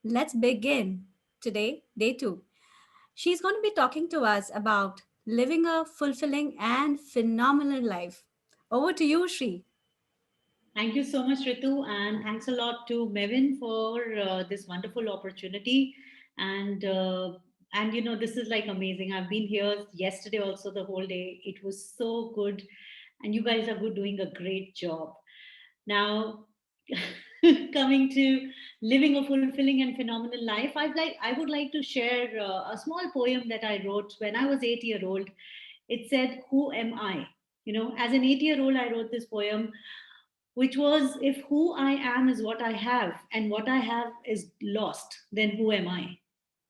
let's begin. Today, day two. She's going to be talking to us about living a fulfilling and phenomenal life. Over to you, Shri. Thank you so much, Ritu, and thanks a lot to Mavin for this wonderful opportunity. And this is like amazing. I've been here yesterday also the whole day. It was so good, and you guys are good, doing a great job. Now, coming to living a fulfilling and phenomenal life, I would like to share a small poem that I wrote when I was 8 year old. It said, "Who am I?" As an 8 year old, I wrote this poem, which was, if who I am is what I have and what I have is lost, then who am I?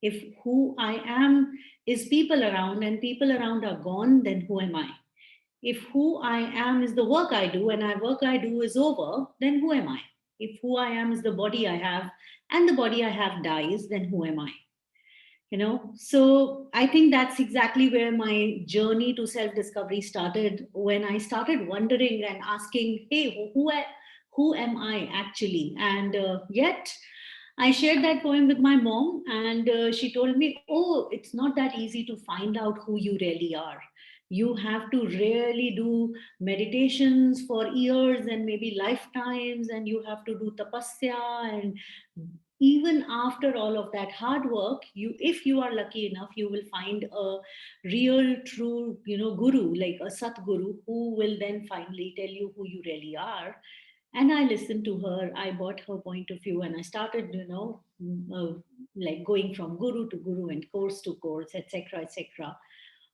If who I am is people around and people around are gone, then who am I? If who I am is the work I do and I work I do is over, then who am I? If who I am is the body I have and the body I have dies, then who am I? So I think that's exactly where my journey to self discovery started, when I started wondering and asking, hey, who am I actually? And yet I shared that poem with my mom, and she told me, oh, it's not that easy to find out who you really are. You have to really do meditations for years and maybe lifetimes, and you have to do tapasya. And even after all of that hard work, if you are lucky enough, you will find a real, true, guru, like a Satguru, who will then finally tell you who you really are. And I listened to her. I bought her point of view, and I started, like going from guru to guru and course to course, etc., etc.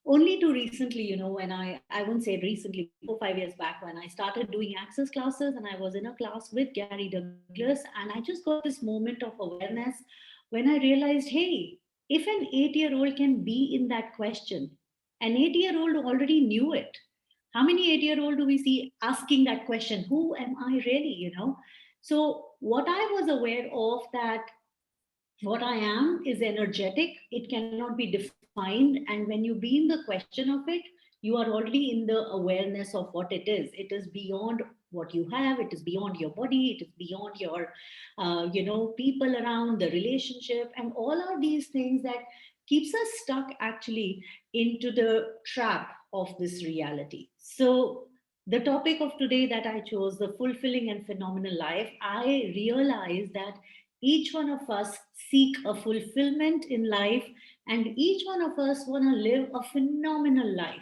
Only to recently, when I won't say recently, maybe 4 5 years back, when I started doing access classes, and I was in a class with Gary Douglas, and I just got this moment of awareness when I realized, hey, if an 8 year old can be in that question, an 8 year old already knew it. How many 8 year old do we see asking that question, who am I really? So what I was aware of, that what I am is energetic. It cannot be defined. And when you be in the question of it, you are already in the awareness of what it is. It is beyond what you have. It is beyond your body. It is beyond your, people around, the relationship, and all of these things that keeps us stuck actually into the trap of this reality. So the topic of today that I chose, the fulfilling and phenomenal life, I realized that each one of us seek a fulfillment in life, and each one of us want to live a phenomenal life.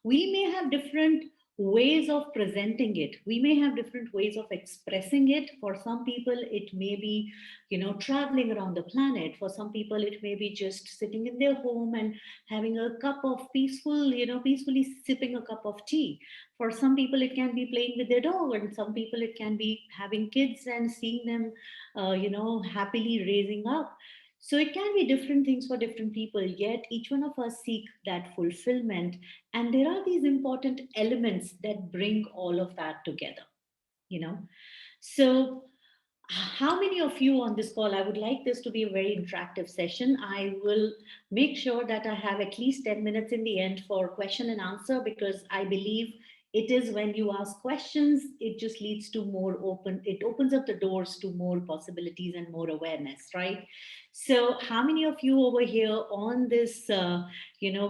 We may have different ways of presenting it. We may have different ways of expressing it. For some people, it may be, traveling around the planet. For some people, it may be just sitting in their home and having a cup of peacefully sipping a cup of tea. For some people, it can be playing with their dog, and some people, it can be having kids and seeing them, happily raising up. So it can be different things for different people, yet each one of us seek that fulfillment. And there are these important elements that bring all of that together, you know. So how many of you on this call, I would like this to be a very interactive session. I will make sure that I have at least 10 minutes in the end for question and answer, because I believe it is when you ask questions, it just leads to more open, it opens up the doors to more possibilities and more awareness, right? So how many of you over here on this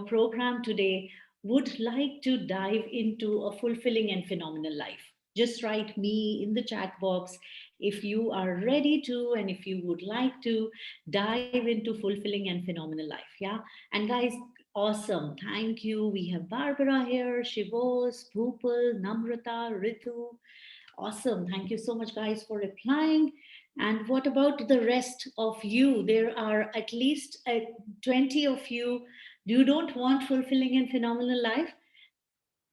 program today would like to dive into a fulfilling and phenomenal life? Just write me in the chat box if you are ready to, and if you would like to dive into fulfilling and phenomenal life. Yeah. And guys, awesome, thank you. We have Barbara here, Shivos, Bhupal, Namrata, Ritu. Awesome, thank you so much, guys, for replying. And what about the rest of you? There are at least 20 of you. You don't want fulfilling and phenomenal life?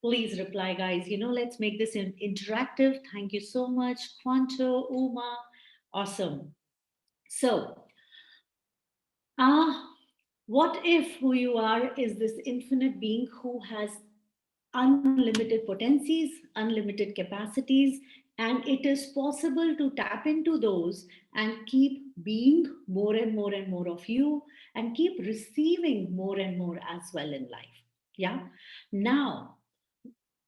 Please reply, guys. Let's make this interactive. Thank you so much, Quanto, Uma. Awesome. So, what if who you are is this infinite being who has unlimited potencies, unlimited capacities, and it is possible to tap into those and keep being more and more and more of you, and keep receiving more and more as well in life. Yeah. Now,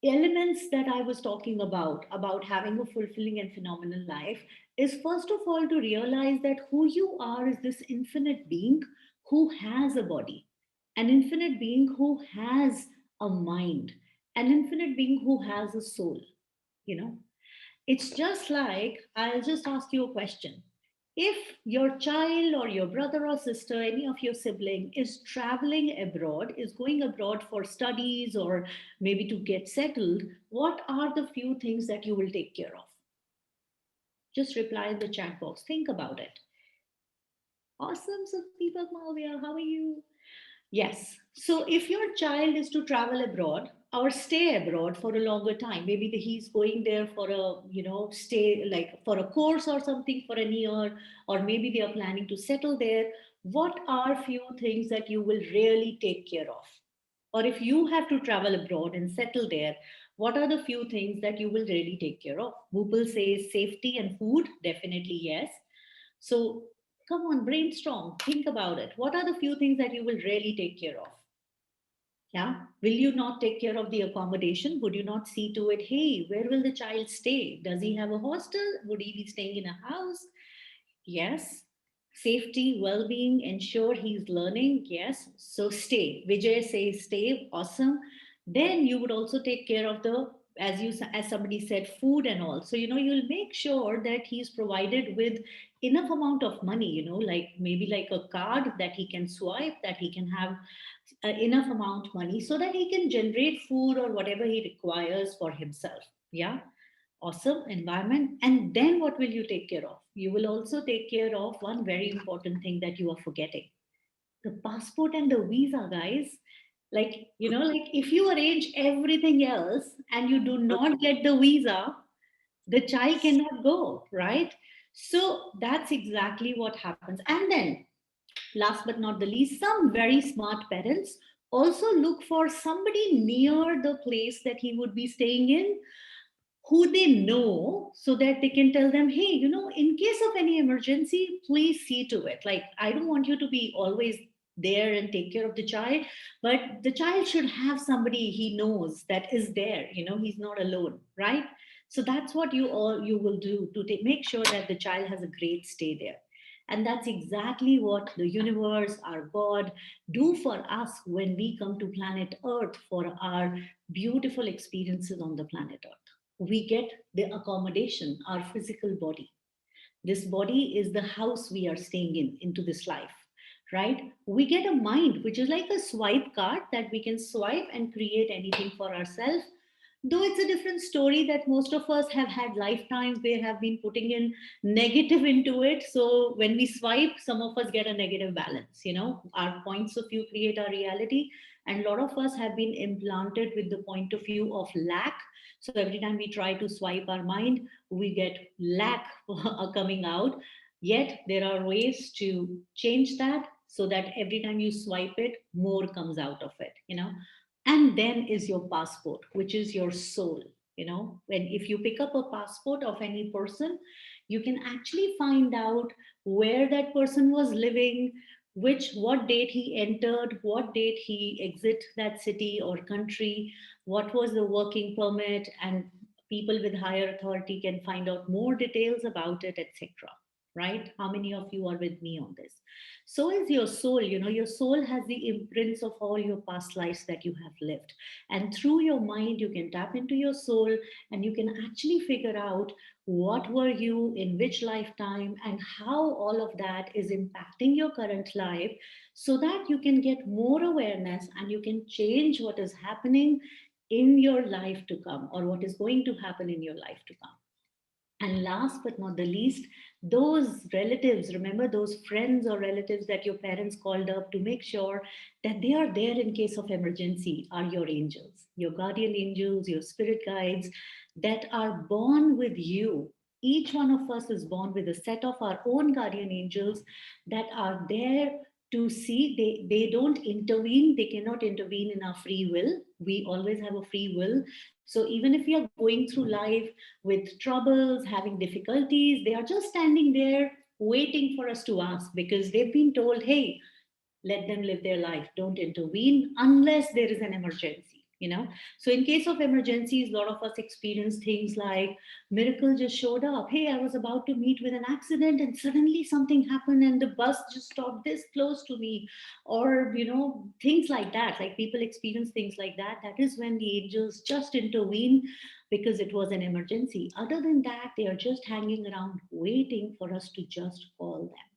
elements that I was talking about having a fulfilling and phenomenal life, is first of all to realize that who you are is this infinite being who has a body, an infinite being who has a mind, an infinite being who has a soul. You know, it's just like, I'll just ask you a question. If your child or your brother or sister, any of your sibling is traveling abroad, is going abroad for studies or maybe to get settled, what are the few things that you will take care of? Just reply in the chat box. Think about it. Awesome, so Deepak Malvia, how are you? Yes. So if your child is to travel abroad or stay abroad for a longer time, maybe he's going there for a, stay like for a course or something for a year, or maybe they are planning to settle there, what are few things that you will really take care of? Or if you have to travel abroad and settle there, what are the few things that you will really take care of? Bhupal says safety and food. Definitely yes. So come on, brainstorm, think about it. What are the few things that you will really take care of? Yeah. Will you not take care of the accommodation? Would you not see to it, hey, where will the child stay? Does he have a hostel? Would he be staying in a house? Yes. Safety, well being, ensure he's learning. Yes. So stay. Vijay says stay. Awesome. Then you would also take care of the, as somebody said, food and all. So, you'll make sure that he's provided with enough amount of money, like maybe like a card that he can swipe, that he can have enough amount money so that he can generate food or whatever he requires for himself. Yeah. Awesome environment. And then what will you take care of? You will also take care of one very important thing that you are forgetting: the passport and the visa, guys. Like, like if you arrange everything else and you do not get the visa, the child cannot go, right? So that's exactly what happens. And then, last but not the least, some very smart parents also look for somebody near the place that he would be staying in, who they know, so that they can tell them, hey, in case of any emergency, please see to it. Like, I don't want you to be always there and take care of the child, but the child should have somebody he knows that is there, he's not alone, right? So that's what you will do to make sure that the child has a great stay there. And that's exactly what the universe, our God, do for us when we come to planet Earth for our beautiful experiences on the planet Earth. We get the accommodation, our physical body. This body is the house we are staying in into this life, right? We get a mind, which is like a swipe card that we can swipe and create anything for ourselves. Though it's a different story that most of us have had lifetimes where have been putting in negative into it. So when we swipe, some of us get a negative balance. Our points of view create our reality. And a lot of us have been implanted with the point of view of lack. So every time we try to swipe our mind, we get lack coming out. Yet there are ways to change that so that every time you swipe it, more comes out of it. And then is your passport, which is your soul. When if you pick up a passport of any person, you can actually find out where that person was living, what date he entered, what date he exit that city or country, what was the working permit, and people with higher authority can find out more details about it, etc. Right? How many of you are with me on this? So is your soul. Your soul has the imprints of all your past lives that you have lived. And through your mind, you can tap into your soul and you can actually figure out what were you in which lifetime and how all of that is impacting your current life, so that you can get more awareness and you can change what is happening in your life to come, or what is going to happen in your life to come. And last but not the least, those relatives, remember those friends or relatives that your parents called up to make sure that they are there in case of emergency, are your angels, your guardian angels, your spirit guides that are born with you. Each one of us is born with a set of our own guardian angels that are there to see. They don't intervene, they cannot intervene in our free will. We always have a free will. So even if we are going through life with troubles, having difficulties, they are just standing there waiting for us to ask, because they've been told, hey, let them live their life. Don't intervene unless there is an emergency. you know. So in case of emergencies, a lot of us experience things like miracle just showed up. Hey, I was about to meet with an accident and suddenly something happened and the bus just stopped this close to me, or things like that. Like people experience things like that. That is when the angels just intervene because it was an emergency. Other than that, they are just hanging around waiting for us to just call them.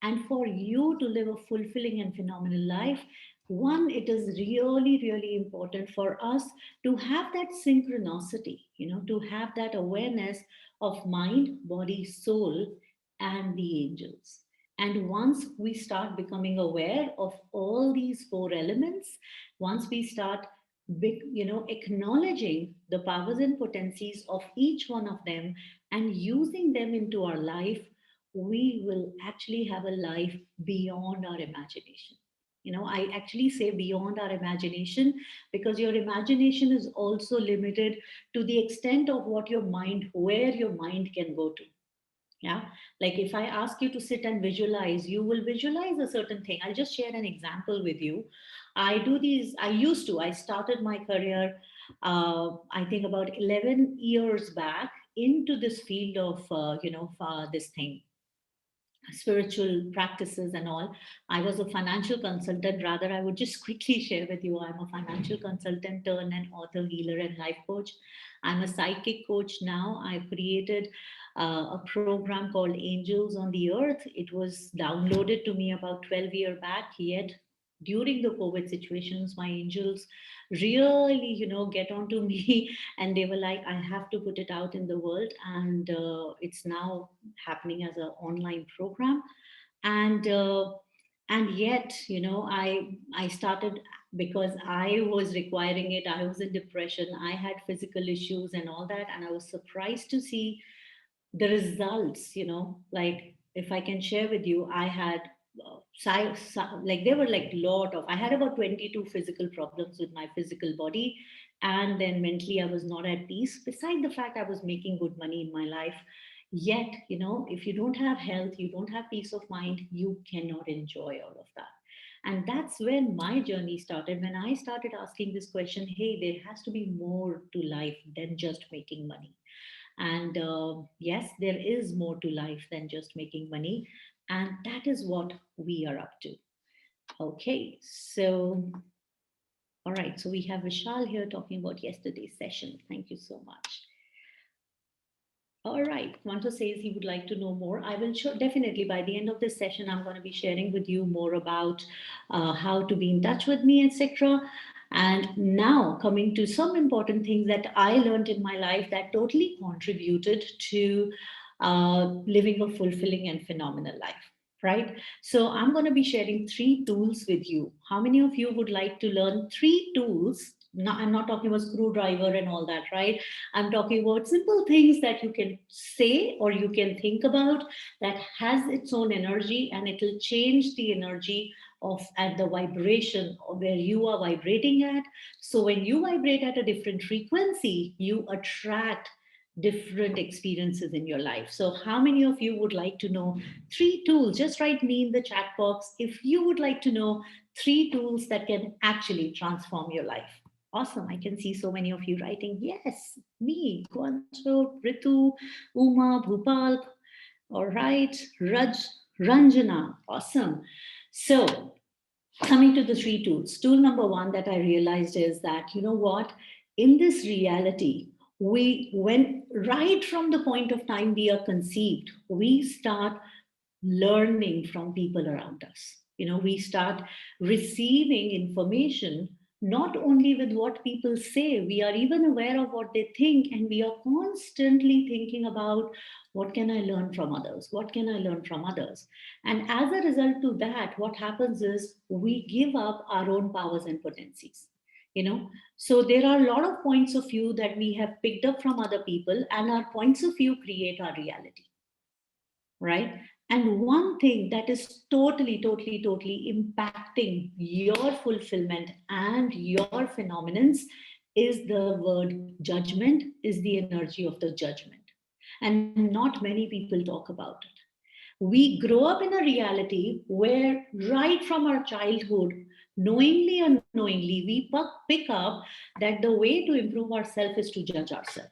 And for you to live a fulfilling and phenomenal life, one, it is really, really important for us to have that synchronicity, to have that awareness of mind, body, soul, and the angels. And once we start becoming aware of all these four elements, once we start acknowledging the powers and potencies of each one of them and using them into our life, we will actually have a life beyond our imagination. I actually say beyond our imagination because your imagination is also limited to the extent of what your mind, where your mind can go to. Yeah. Like if I ask you to sit and visualize, you will visualize a certain thing. I'll just share an example with you. I started my career, I think about 11 years back into this field of, this thing, spiritual practices and all. I was a financial consultant. Rather, I would just quickly share with you, I'm a financial consultant turned an author, healer, and life coach. I'm a psychic coach now. I've created a program called Angels on the Earth. It was downloaded to me about 12 years back. Yet during the COVID situations, my angels really, get onto me and they were like, I have to put it out in the world. And it's now happening as an online program. And uh, and yet, I started because I was requiring it. I was in depression, I had physical issues and all that, and I was surprised to see the results. Like if I can share with you, I had like there were like lot of, I had about 22 physical problems with my physical body, and then mentally I was not at peace, beside the fact I was making good money in my life. Yet, if you don't have health, you don't have peace of mind, you cannot enjoy all of that. And that's when my journey started, when I started asking this question, hey, there has to be more to life than just making money. And yes, there is more to life than just making money. And that is what we are up to. Okay, so, all right, so we have Vishal here talking about yesterday's session. Thank you so much. All right. Manto says he would like to know more. I will show, definitely by the end of this session, I'm going to be sharing with you more about how to be in touch with me, etc. And now coming to some important things that I learned in my life that totally contributed to living a fulfilling and phenomenal life. Right. So I'm going to be sharing three tools with you. How many of you would like to learn three tools? No, I'm not talking about screwdriver and all that, right? I'm talking about simple things that you can say or you can think about that has its own energy, and it will change the energy of at the vibration of where you are vibrating at. So when you vibrate at a different frequency, you attract different experiences in your life. So how many of you would like to know three tools? Just write me in the chat box if you would like to know three tools that can actually transform your life. Awesome. I can see so many of you writing, yes, me, Guancho, Ritu, Uma, Bhupal. All right, Ranjana. Awesome. So, coming to the three tools, tool number one that I realized is that, you know what, in this reality, when right from the point of time we are conceived, we start learning from people around us. We start receiving information not only with what people say, we are even aware of what they think, and we are constantly thinking about what can I learn from others? What can I learn from others? And as a result to that, what happens is we give up our own powers and potencies. So there are a lot of points of view that we have picked up from other people, and our points of view create our reality, right? And one thing that is totally impacting your fulfillment and your phenomenons is the word judgment, is the energy of the judgment. And not many people talk about it. We grow up in a reality where right from our childhood, knowingly or unknowingly, we pick up that the way to improve ourselves is to judge ourselves.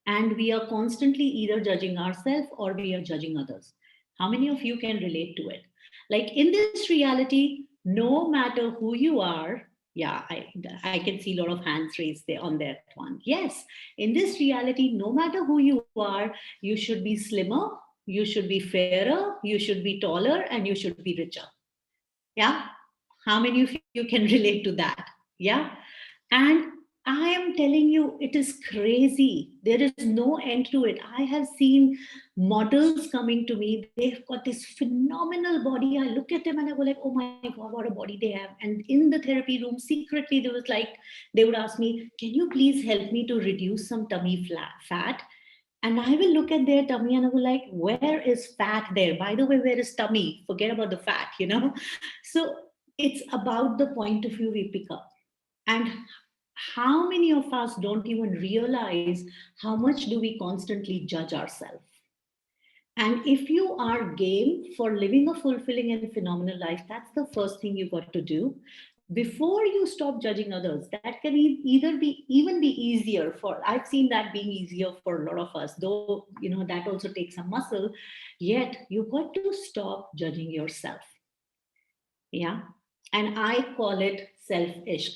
And we are constantly either judging ourselves or we are judging others. How many of you can relate to it? Like in this reality, no matter who you are, yeah, I can see a lot of hands raised there on that one. Yes, in this reality, no matter who you are, you should be slimmer, you should be fairer, you should be taller, and you should be richer. Yeah, how many of you can relate to that? Yeah. And I am telling you, it is crazy. There is no end to it. I have seen models coming to me. They've got this phenomenal body. I look at them and I go like, oh my God, what a body they have. And in the therapy room, secretly, there was like, they would ask me, can you please help me to reduce some tummy fat? And I will look at their tummy and I will like, where is fat there? By the way, where is tummy? Forget about the fat, you know? So it's about the point of view we pick up. And how many of us don't even realize how much do we constantly judge ourselves? And if you are game for living a fulfilling and phenomenal life, that's the first thing you got to do. Before you stop judging others, that can either be even be easier for. I've seen that being easier for a lot of us, though that also takes some muscle. Yet you got to stop judging yourself. Yeah, and I call it self-ishq.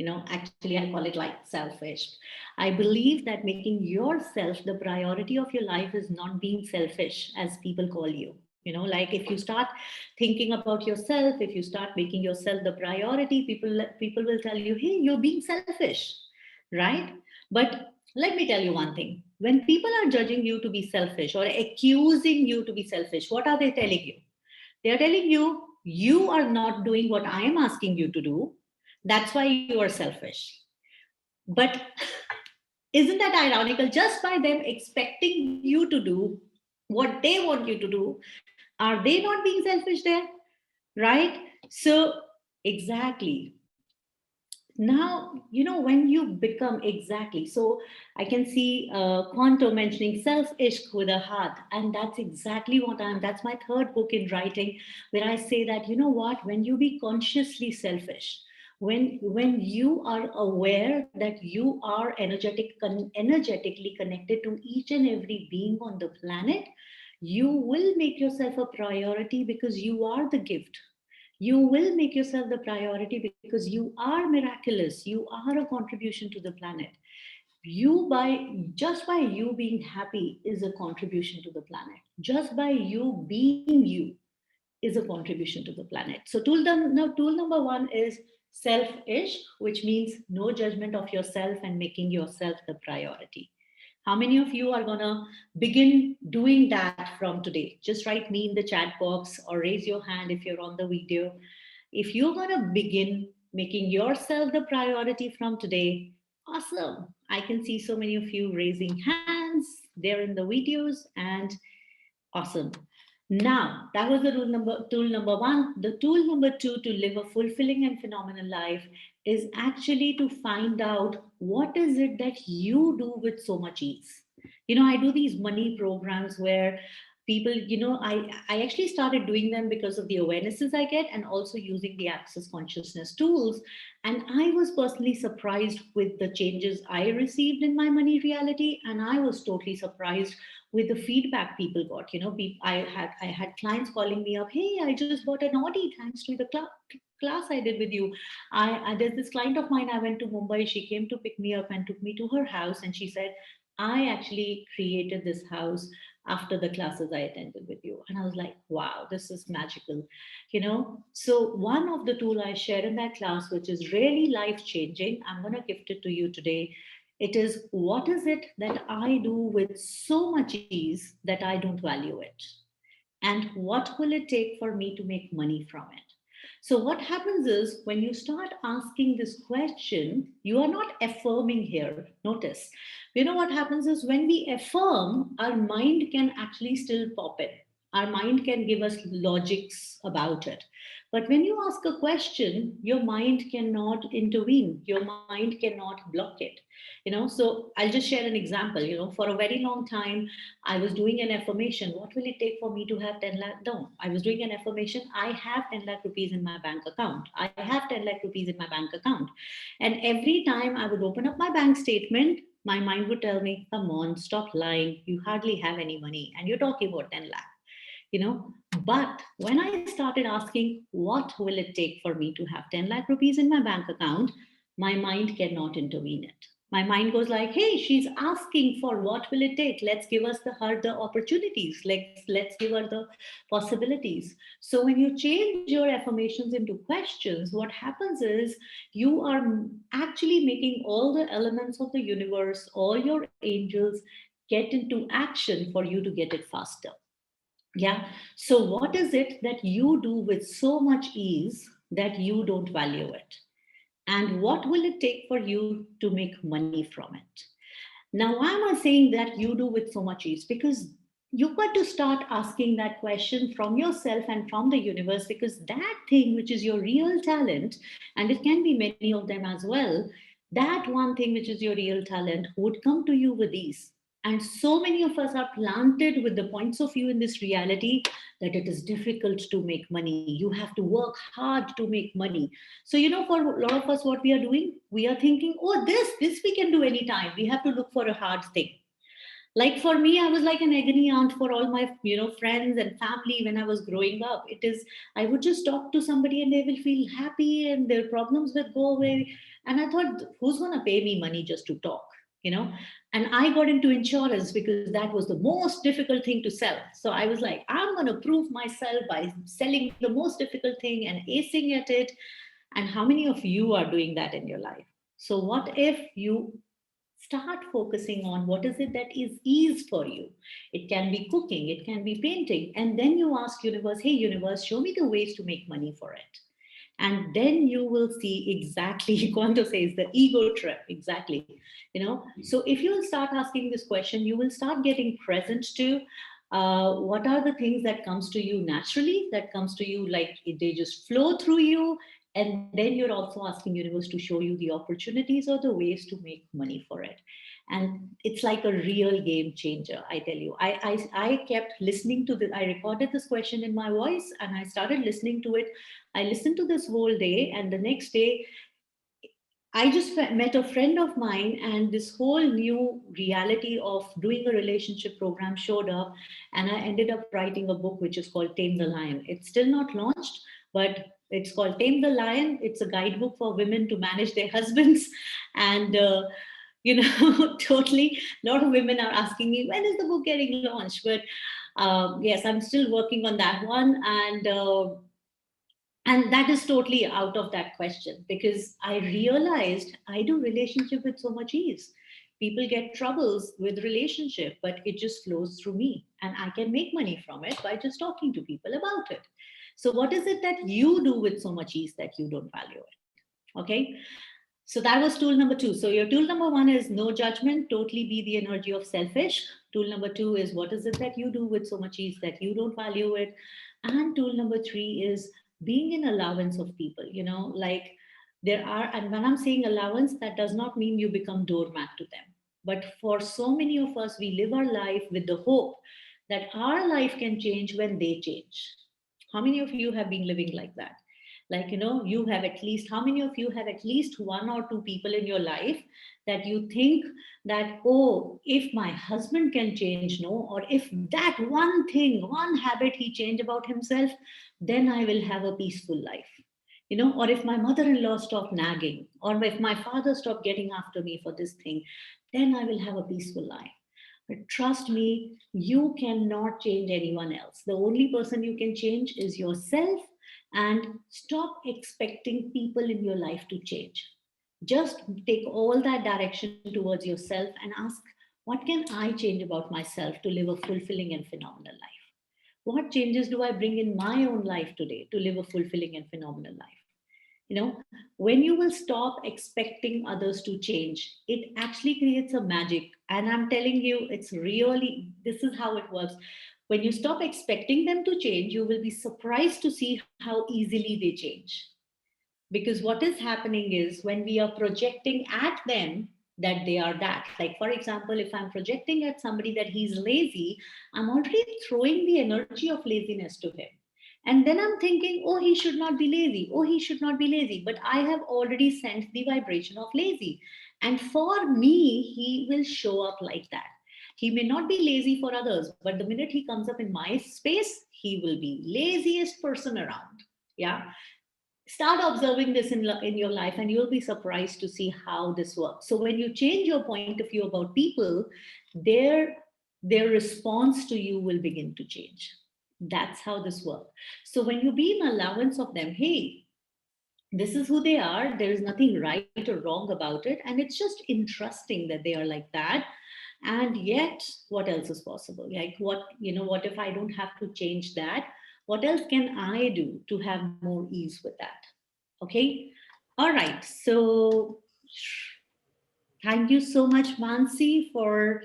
Actually, I call it like selfish. I believe that making yourself the priority of your life is not being selfish, as people call you. Like if you start thinking about yourself, if you start making yourself the priority, people will tell you, hey, you're being selfish, right? But let me tell you one thing. When people are judging you to be selfish or accusing you to be selfish, what are they telling you? They are telling you, you are not doing what I am asking you to do. That's why you are selfish. But isn't that ironical? Just by them expecting you to do what they want you to do, are they not being selfish there? Right? So, exactly. Now, when you become exactly, so I can see Quanto mentioning self-ishq with a heart, and that's exactly what that's my third book in writing, where I say that, you know what, when you be consciously selfish, when you are aware that you are energetically connected to each and every being on the planet, you will make yourself a priority because you are the gift. You will make yourself the priority because you are miraculous, you are a contribution to the planet. You by Just by you being happy is a contribution to the planet. Just by you being you is a contribution to the planet. So tool number one is self-ish, which means no judgment of yourself and making yourself the priority. How many of you are gonna begin doing that from today? Just write me in the chat box or raise your hand if you're on the video. If you're gonna begin making yourself the priority from today, awesome. I can see so many of you raising hands there in the videos, and awesome. Now, that was the tool number one. The tool number two to live a fulfilling and phenomenal life is actually to find out what is it that you do with so much ease. I do these money programs where people, I actually started doing them because of the awarenesses I get and also using the access consciousness tools. And I was personally surprised with the changes I received in my money reality. And I was totally surprised with the feedback people got. I had clients calling me up, hey, I just bought an Audi thanks to the class I did with you. There's this client of mine, I went to Mumbai, she came to pick me up and took me to her house, and she said, I actually created this house after the classes I attended with you. And I was like, wow, this is magical. So one of the tool I shared in that class, which is really life changing, I'm going to gift it to you today. It is, what is it that I do with so much ease that I don't value it? And what will it take for me to make money from it? So, what happens is when you start asking this question, you are not affirming here. Notice, what happens is when we affirm, our mind can actually still pop in. Our mind can give us logics about it. But when you ask a question, your mind cannot intervene, your mind cannot block it. So I'll just share an example. For a very long time, I was doing an affirmation. What will it take for me to have 10 lakh? No, I was doing an affirmation. I have 10 lakh rupees in my bank account. I have 10 lakh rupees in my bank account. And every time I would open up my bank statement, my mind would tell me, come on, stop lying. You hardly have any money and you're talking about 10 lakh. you know but when I started asking, what will it take for me to have 10 lakh rupees in my bank account, my mind cannot intervene it. My mind goes like, hey, she's asking for what will it take, let's give us her the opportunities, let's give her the possibilities. So when you change your affirmations into questions, what happens is you are actually making all the elements of the universe, all your angels, get into action for you to get it faster. Yeah. So, what is it that you do with so much ease that you don't value it? And what will it take for you to make money from it? Now, why am I saying that you do with so much ease? Because you've got to start asking that question from yourself and from the universe, because that thing which is your real talent, and it can be many of them as well, that one thing which is your real talent would come to you with ease. And so many of us are planted with the points of view in this reality that it is difficult to make money. You have to work hard to make money. So, for a lot of us, what we are doing, we are thinking, oh, this we can do anytime. We have to look for a hard thing. Like for me, I was like an agony aunt for all my friends and family when I was growing up. It is, I would just talk to somebody and they will feel happy and their problems will go away. And I thought, who's going to pay me money just to talk, you know and I got into insurance because that was the most difficult thing to sell. So I was like, I'm going to prove myself by selling the most difficult thing and acing at it. And how many of you are doing that in your life? So what if you start focusing on what is it that is ease for you? It can be cooking, it can be painting, and then you ask universe, hey universe, show me the ways to make money for it. And then you will see exactly Quanto says the ego trip. Exactly. So if you will start asking this question, you will start getting present to what are the things that comes to you naturally, that comes to you like they just flow through you. And then you're also asking universe to show you the opportunities or the ways to make money for it. And it's like a real game changer, I tell you. I kept listening to this. I recorded this question in my voice and I started listening to it. I listened to this whole day, and the next day I just met a friend of mine, and this whole new reality of doing a relationship program showed up. And I ended up writing a book which is called Tame the Lion. It's still not launched, but it's called Tame the Lion. It's a guidebook for women to manage their husbands. And totally, a lot of women are asking me, when is the book getting launched? But yes, I'm still working on that one. And that is totally out of that question, because I realized I do relationship with so much ease. People get troubles with relationship, but it just flows through me and I can make money from it by just talking to people about it. So what is it that you do with so much ease that you don't value it? Okay. So that was tool number 2. So your tool number 1 is no judgment, totally be the energy of selfish. Tool number 2 is what is it that you do with so much ease that you don't value it. And tool number 3 is being in allowance of people, like there are, and when I'm saying allowance, that does not mean you become doormat to them. But for so many of us, we live our life with the hope that our life can change when they change. How many of you have been living like that? Like, you have at least, how many of you have at least one or two people in your life that you think that, oh, if my husband can change, no, or if that one thing, one habit he change about himself, then I will have a peaceful life. Or if my mother-in-law stop nagging, or if my father stop getting after me for this thing, then I will have a peaceful life. But trust me, you cannot change anyone else. The only person you can change is yourself. And stop expecting people in your life to change. Just take all that direction towards yourself and ask, what can I change about myself to live a fulfilling and phenomenal life? What changes do I bring in my own life today to live a fulfilling and phenomenal life? When you will stop expecting others to change, it actually creates a magic. And I'm telling you, it's really, this is how it works. When you stop expecting them to change, you will be surprised to see how easily they change. Because what is happening is when we are projecting at them that they are that, like for example, if I'm projecting at somebody that he's lazy, I'm already throwing the energy of laziness to him. And then I'm thinking, oh, he should not be lazy, oh, he should not be lazy, but I have already sent the vibration of lazy, and for me he will show up like that. He may not be lazy for others, but the minute he comes up in my space, he will be laziest person around. Yeah, start observing this in your life, and you'll be surprised to see how this works. So when you change your point of view about people, their their response to you will begin to change. That's how this works. So when you be in allowance of them, hey, this is who they are, there is nothing right or wrong about it, and it's just interesting that they are like that. And yet, what else is possible? Like, what if I don't have to change that? What else can I do to have more ease with that? Okay. All right. So thank you so much, Mansi, for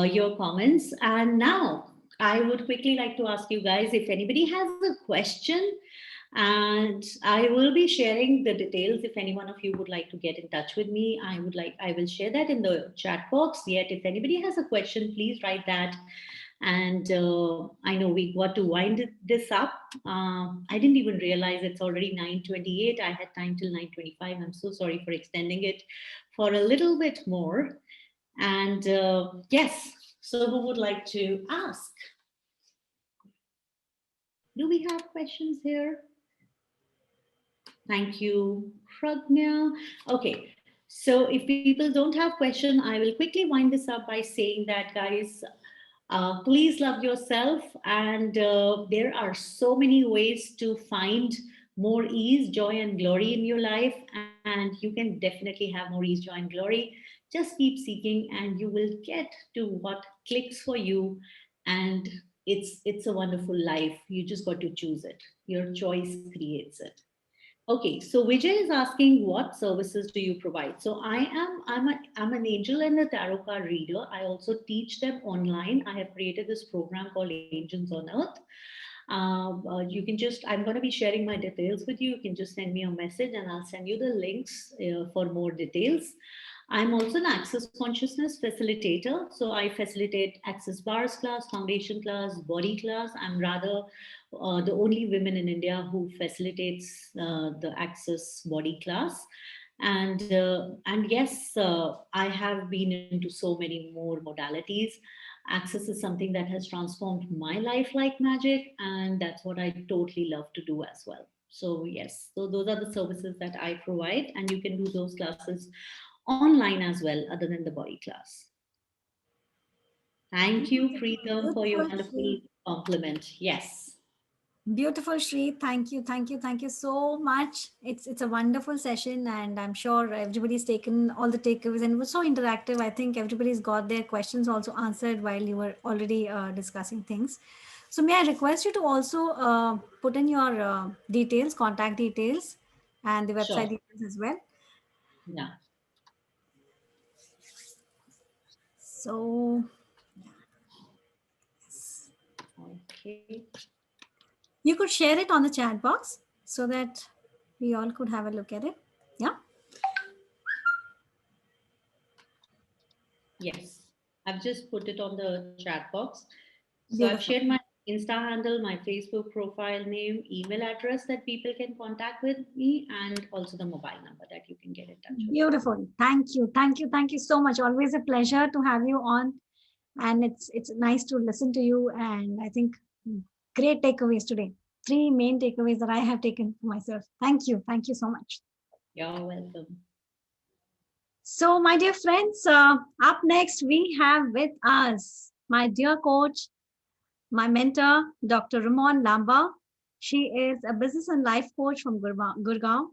your comments. And now I would quickly like to ask you guys if anybody has a question, and I will be sharing the details. If any one of you would like to get in touch with me, I will share that in the chat box. Yet if anybody has a question, please write that. And I know we got to wind this up. I didn't even realize it's already 9:28. I had time till 9:25. I'm so sorry for extending it for a little bit more. And yes, so who would like to ask? Do we have questions here? Thank you, Pragnya. Okay, so if people don't have question, I will quickly wind this up by saying that, guys, please love yourself. And there are so many ways to find more ease, joy, and glory in your life. And you can definitely have more ease, joy, and glory. Just keep seeking, and you will get to what clicks for you. And it's a wonderful life. You just got to choose it. Your choice creates it. Okay, so Vijay is asking what services do you provide? So I'm an angel and a tarot card reader. I also teach them online. I have created this program called Angels on Earth. You can just I'm going to be sharing my details with you. You can just send me a message, and I'll send you the links for more details. I'm also an access consciousness facilitator. So I facilitate access bars class, foundation class, body class. I'm rather the only women in India who facilitates the access body class. And yes, I have been into so many more modalities. Access is something that has transformed my life like magic, and that's what I totally love to do as well. So yes, so those are the services that I provide, and you can do those classes online as well, other than the body class. Thank you, Preetham, for your Beautiful, wonderful Shri. compliment. Yes. Beautiful, Shri. Thank you, thank you, thank you so much. It's a wonderful session, and I'm sure everybody's taken all the takeaways, and it was so interactive. I think everybody's got their questions also answered while you were already discussing things. So, may I request you to also put in your details, contact details, and the website Sure. details as well. Yeah. So, Okay. you could share it on the chat box so that we all could have a look at it. Yeah, Yes. I've just put it on the chat box. So I've shared beautiful. my Insta handle, my Facebook profile name, email address that people can contact with me, and also the mobile number that you can get in touch with me. Beautiful. Thank you. Thank you. Thank you so much. Always a pleasure to have you on. And it's nice to listen to you. And I think great takeaways today. Three main takeaways that I have taken for myself. Thank you. Thank you so much. You're welcome. So, my dear friends, up next we have with us my dear coach, my mentor, Dr. Ramon Lamba. She is a business and life coach from Gurgaon,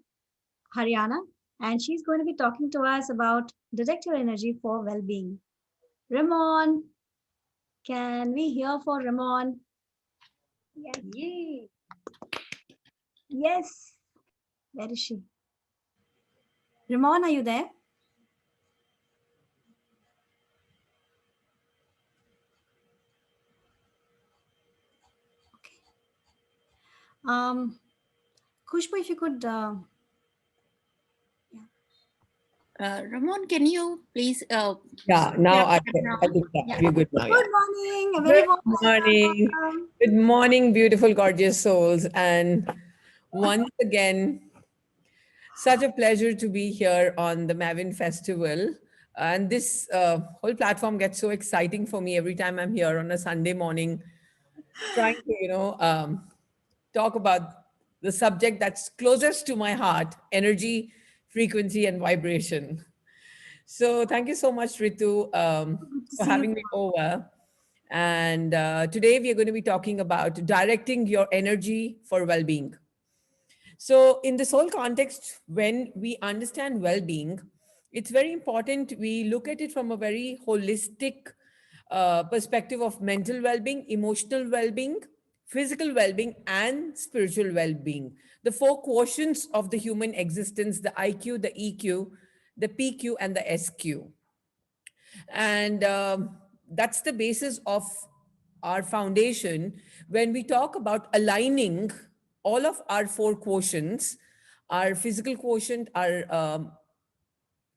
Haryana, and she's going to be talking to us about direct your energy for well-being. Ramon, can we hear for Ramon? Yes. Yay. Yes. Where is she? Ramon, are you there? Um, Kushbu, if you could, Ramon, can you please Yeah, switch now your I camera can, I on? can start. Yeah. We're good now, yeah. good morning, a very Good warm morning. welcome. Good morning, beautiful, gorgeous souls. And once again, such a pleasure to be here on the Mavin Festival. And this whole platform gets so exciting for me every time I'm here on a Sunday morning, trying to, talk about the subject that's closest to my heart: energy, frequency, and vibration. So thank you so much, Ritu, Good to for see you. having me over. And today we are going to be talking about directing your energy for well-being. So, in this whole context, when we understand well being, it's very important we look at it from a very holistic perspective of mental well being, emotional well being, physical well being, and spiritual well being. The four quotients of the human existence: the IQ, the EQ, the PQ, and the SQ. And that's the basis of our foundation when we talk about aligning all of our four quotients: our physical quotient, our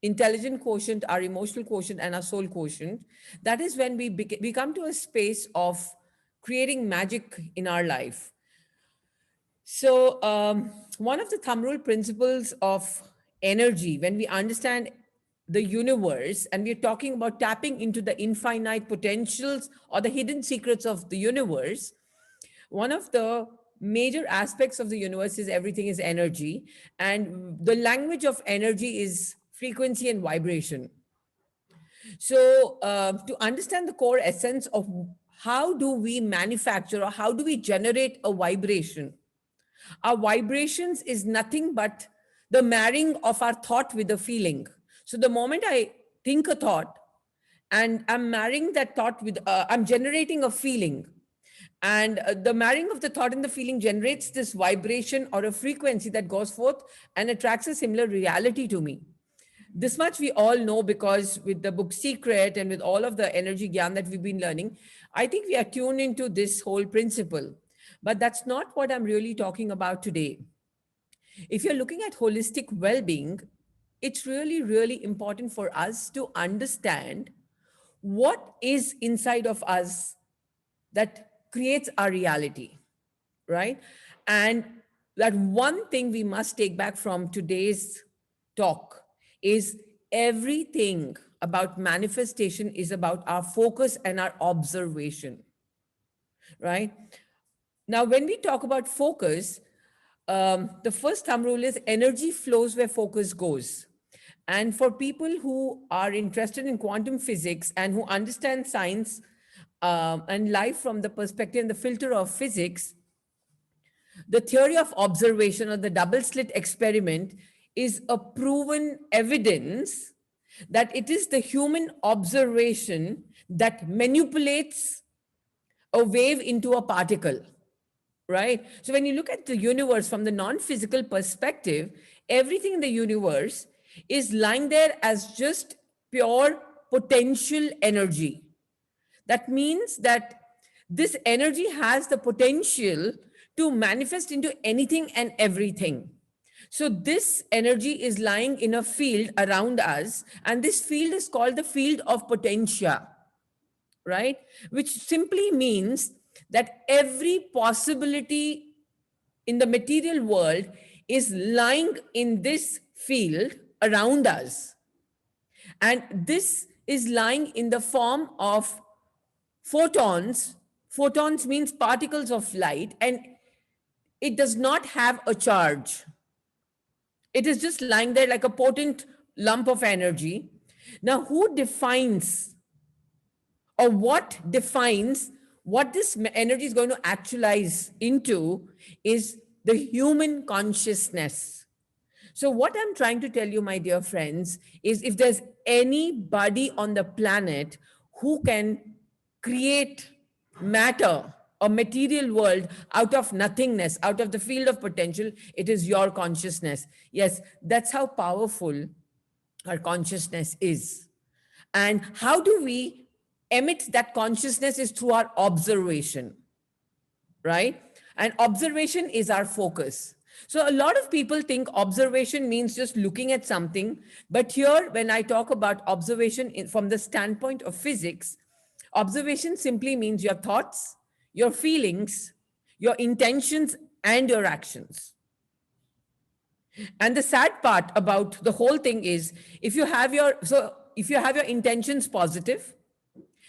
intelligent quotient, our emotional quotient, and our soul quotient. That is when we come to a space of creating magic in our life. So, one of the thumb rule principles of energy, when we understand the universe and we're talking about tapping into the infinite potentials or the hidden secrets of the universe, one of the major aspects of the universe is everything is energy. And the language of energy is frequency and vibration. So, to understand the core essence of how do we manufacture or how do we generate a vibration, our vibrations is nothing but the marrying of our thought with the feeling. So the moment I think a thought and I'm marrying that thought with, I'm generating a feeling. And the marrying of the thought and the feeling generates this vibration or a frequency that goes forth and attracts a similar reality to me. This much we all know because with the book Secret and with all of the energy gyan that we've been learning, I think we are tuned into this whole principle. But that's not what I'm really talking about today. If you're looking at holistic well being, it's really, really important for us to understand what is inside of us that creates our reality, right? And that one thing we must take back from today's talk is everything about manifestation is about our focus and our observation, right? Now, when we talk about focus, the first thumb rule is energy flows where focus goes. And for people who are interested in quantum physics and who understand science and life from the perspective and the filter of physics, the theory of observation or the double slit experiment is a proven evidence that it is the human observation that manipulates a wave into a particle, right? So when you look at the universe from the non-physical perspective, everything in the universe is lying there as just pure potential energy. That means that this energy has the potential to manifest into anything and everything. So this energy is lying in a field around us, and this field is called the field of potentia, right? Which simply means that every possibility in the material world is lying in this field around us. And this is lying in the form of photons. Photons means particles of light, and it does not have a charge. It is just lying there like a potent lump of energy. Now, who defines or what defines what this energy is going to actualize into is the human consciousness. So, what I'm trying to tell you, my dear friends, is if there's anybody on the planet who can create matter or material world out of nothingness, out of the field of potential, it is your consciousness. Yes, that's how powerful our consciousness is. And how do we emit that consciousness is through our observation, right? And observation is our focus. So a lot of people think observation means just looking at something. But here, when I talk about observation from the standpoint of physics, observation simply means your thoughts, your feelings, your intentions, and your actions. And the sad part about the whole thing is if you have your intentions positive,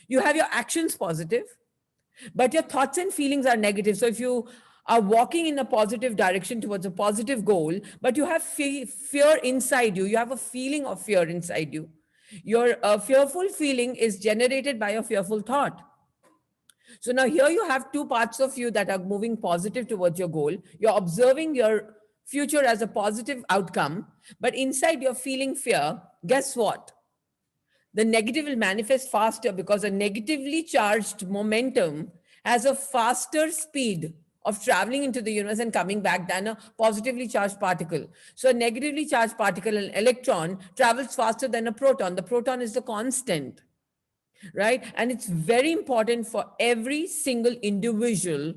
you have your actions positive, but your thoughts and feelings are negative. So if you are walking in a positive direction towards a positive goal, but you have fear inside you, you have a feeling of fear inside you. Your fearful feeling is generated by a fearful thought. So now here you have two parts of you that are moving positive towards your goal. You're observing your future as a positive outcome, but inside you're feeling fear. Guess what? The negative will manifest faster because a negatively charged momentum has a faster speed of traveling into the universe and coming back than a positively charged particle. So a negatively charged particle, an electron, travels faster than a proton. The proton is the constant, right? And it's very important for every single individual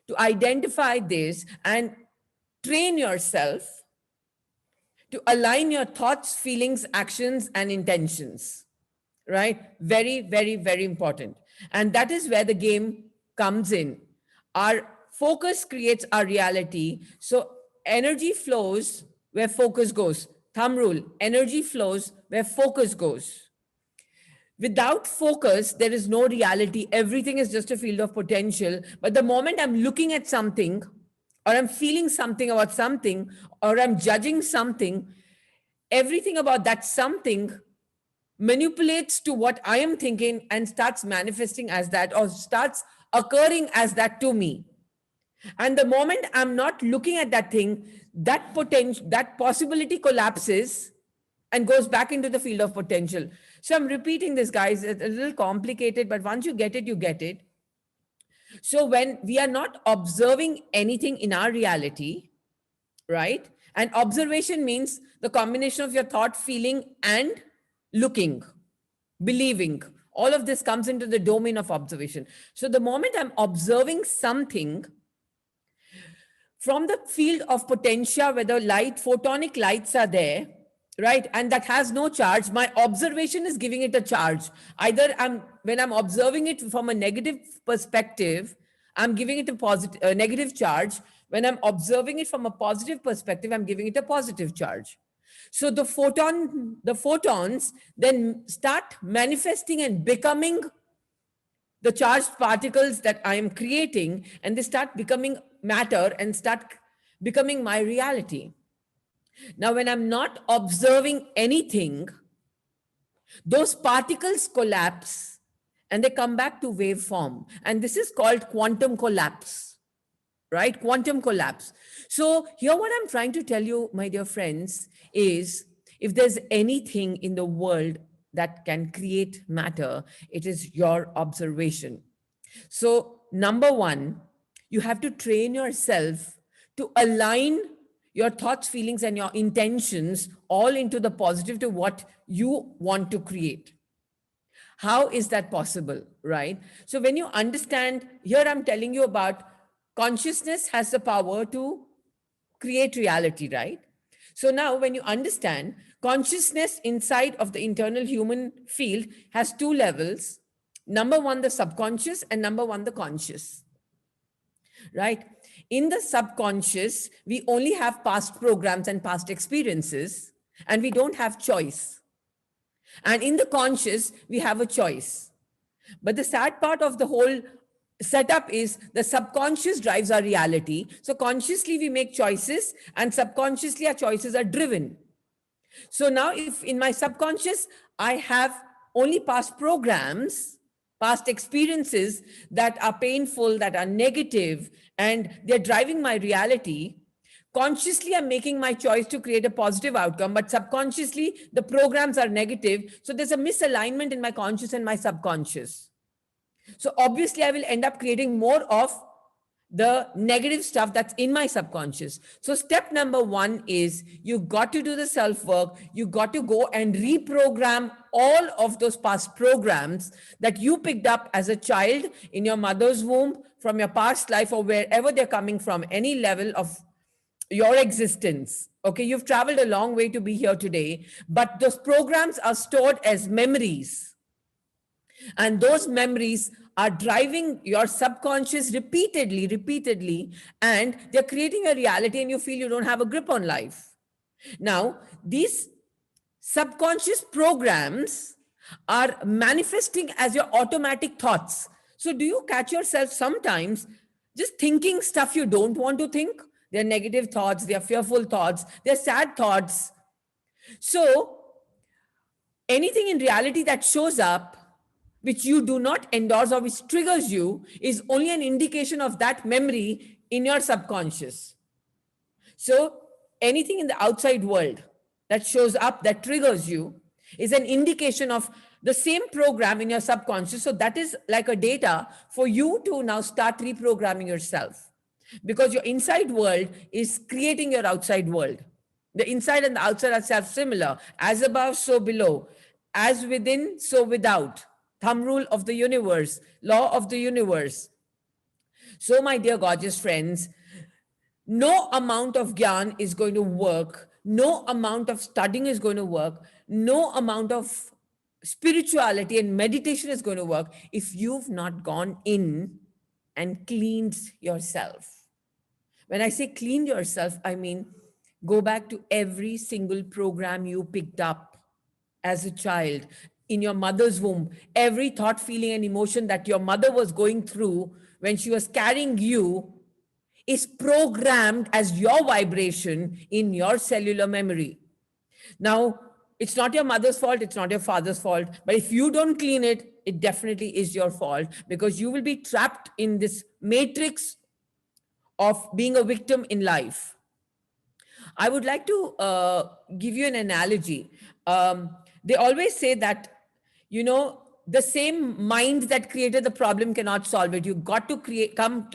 to identify this and train yourself to align your thoughts, feelings, actions, and intentions, right? Very, very, very important. And that is where the game comes in. Our focus creates our reality. So energy flows where focus goes. Thumb rule, energy flows where focus goes. Without focus, there is no reality. Everything is just a field of potential. But the moment I'm looking at something, or I'm feeling something about something, or I'm judging something, everything about that something manipulates to what I am thinking and starts manifesting as that, or starts occurring as that to me. And the moment I'm not looking at that thing, that potential, that possibility collapses and goes back into the field of potential. So I'm repeating this, guys. It's a little complicated, but once you get it, you get it. So when we are not observing anything in our reality, right? And observation means the combination of your thought, feeling, and looking, believing. All of this comes into the domain of observation. So the moment I'm observing something from the field of potential, where the photonic lights are there, right? And that has no charge, my observation is giving it a charge. Either when I'm observing it from a negative perspective, I'm giving it a negative charge. When I'm observing it from a positive perspective, I'm giving it a positive charge. So the photons then start manifesting and becoming the charged particles that I am creating, and they start becoming matter and start becoming my reality. Now, when I'm not observing anything, those particles collapse and they come back to wave form. And this is called quantum collapse, right? Quantum collapse. So here what I'm trying to tell you, my dear friends, is if there's anything in the world that can create matter, it is your observation. So number one, you have to train yourself to align your thoughts, feelings, and your intentions all into the positive to what you want to create. How is that possible, right? So when you understand, here I'm telling you about consciousness has the power to create reality, right? So now when you understand, consciousness inside of the internal human field has two levels. Number one, the subconscious, and number one, the conscious, right? In the subconscious, we only have past programs and past experiences, and we don't have choice. And in the conscious, we have a choice. But the sad part of the whole setup is the subconscious drives our reality. So consciously we make choices, and subconsciously our choices are driven. So now if in my subconscious, I have only past programs, past experiences that are painful, that are negative, and they're driving my reality, consciously I'm making my choice to create a positive outcome, but subconsciously the programs are negative. So there's a misalignment in my conscious and my subconscious. So obviously I will end up creating more of the negative stuff that's in my subconscious. So step number one is you got to do the self work. You got to go and reprogram all of those past programs that you picked up as a child in your mother's womb, from your past life, or wherever they're coming from, any level of your existence. Okay, you've traveled a long way to be here today, but those programs are stored as memories. And those memories are driving your subconscious repeatedly, and they're creating a reality, and you feel you don't have a grip on life. Now, these subconscious programs are manifesting as your automatic thoughts. So, do you catch yourself sometimes just thinking stuff you don't want to think? They're negative thoughts, they're fearful thoughts, they're sad thoughts. So, anything in reality that shows up which you do not endorse or which triggers you is only an indication of that memory in your subconscious. So anything in the outside world that shows up that triggers you is an indication of the same program in your subconscious. So that is like a data for you to now start reprogramming yourself, because your inside world is creating your outside world. The inside and the outside are self-similar. As above, so below. As within, so without. Thumb rule of the universe, law of the universe. So, my dear gorgeous friends, no amount of gyan is going to work. No amount of studying is going to work. No amount of spirituality and meditation is going to work if you've not gone in and cleaned yourself. When I say clean yourself, I mean go back to every single program you picked up as a child in your mother's womb. Every thought, feeling, and emotion that your mother was going through when she was carrying you is programmed as your vibration in your cellular memory. Now, it's not your mother's fault, it's not your father's fault, but if you don't clean it, it definitely is your fault, because you will be trapped in this matrix of being a victim in life. I would like to give you an analogy. They always say that, the same mind that created the problem cannot solve it. You got to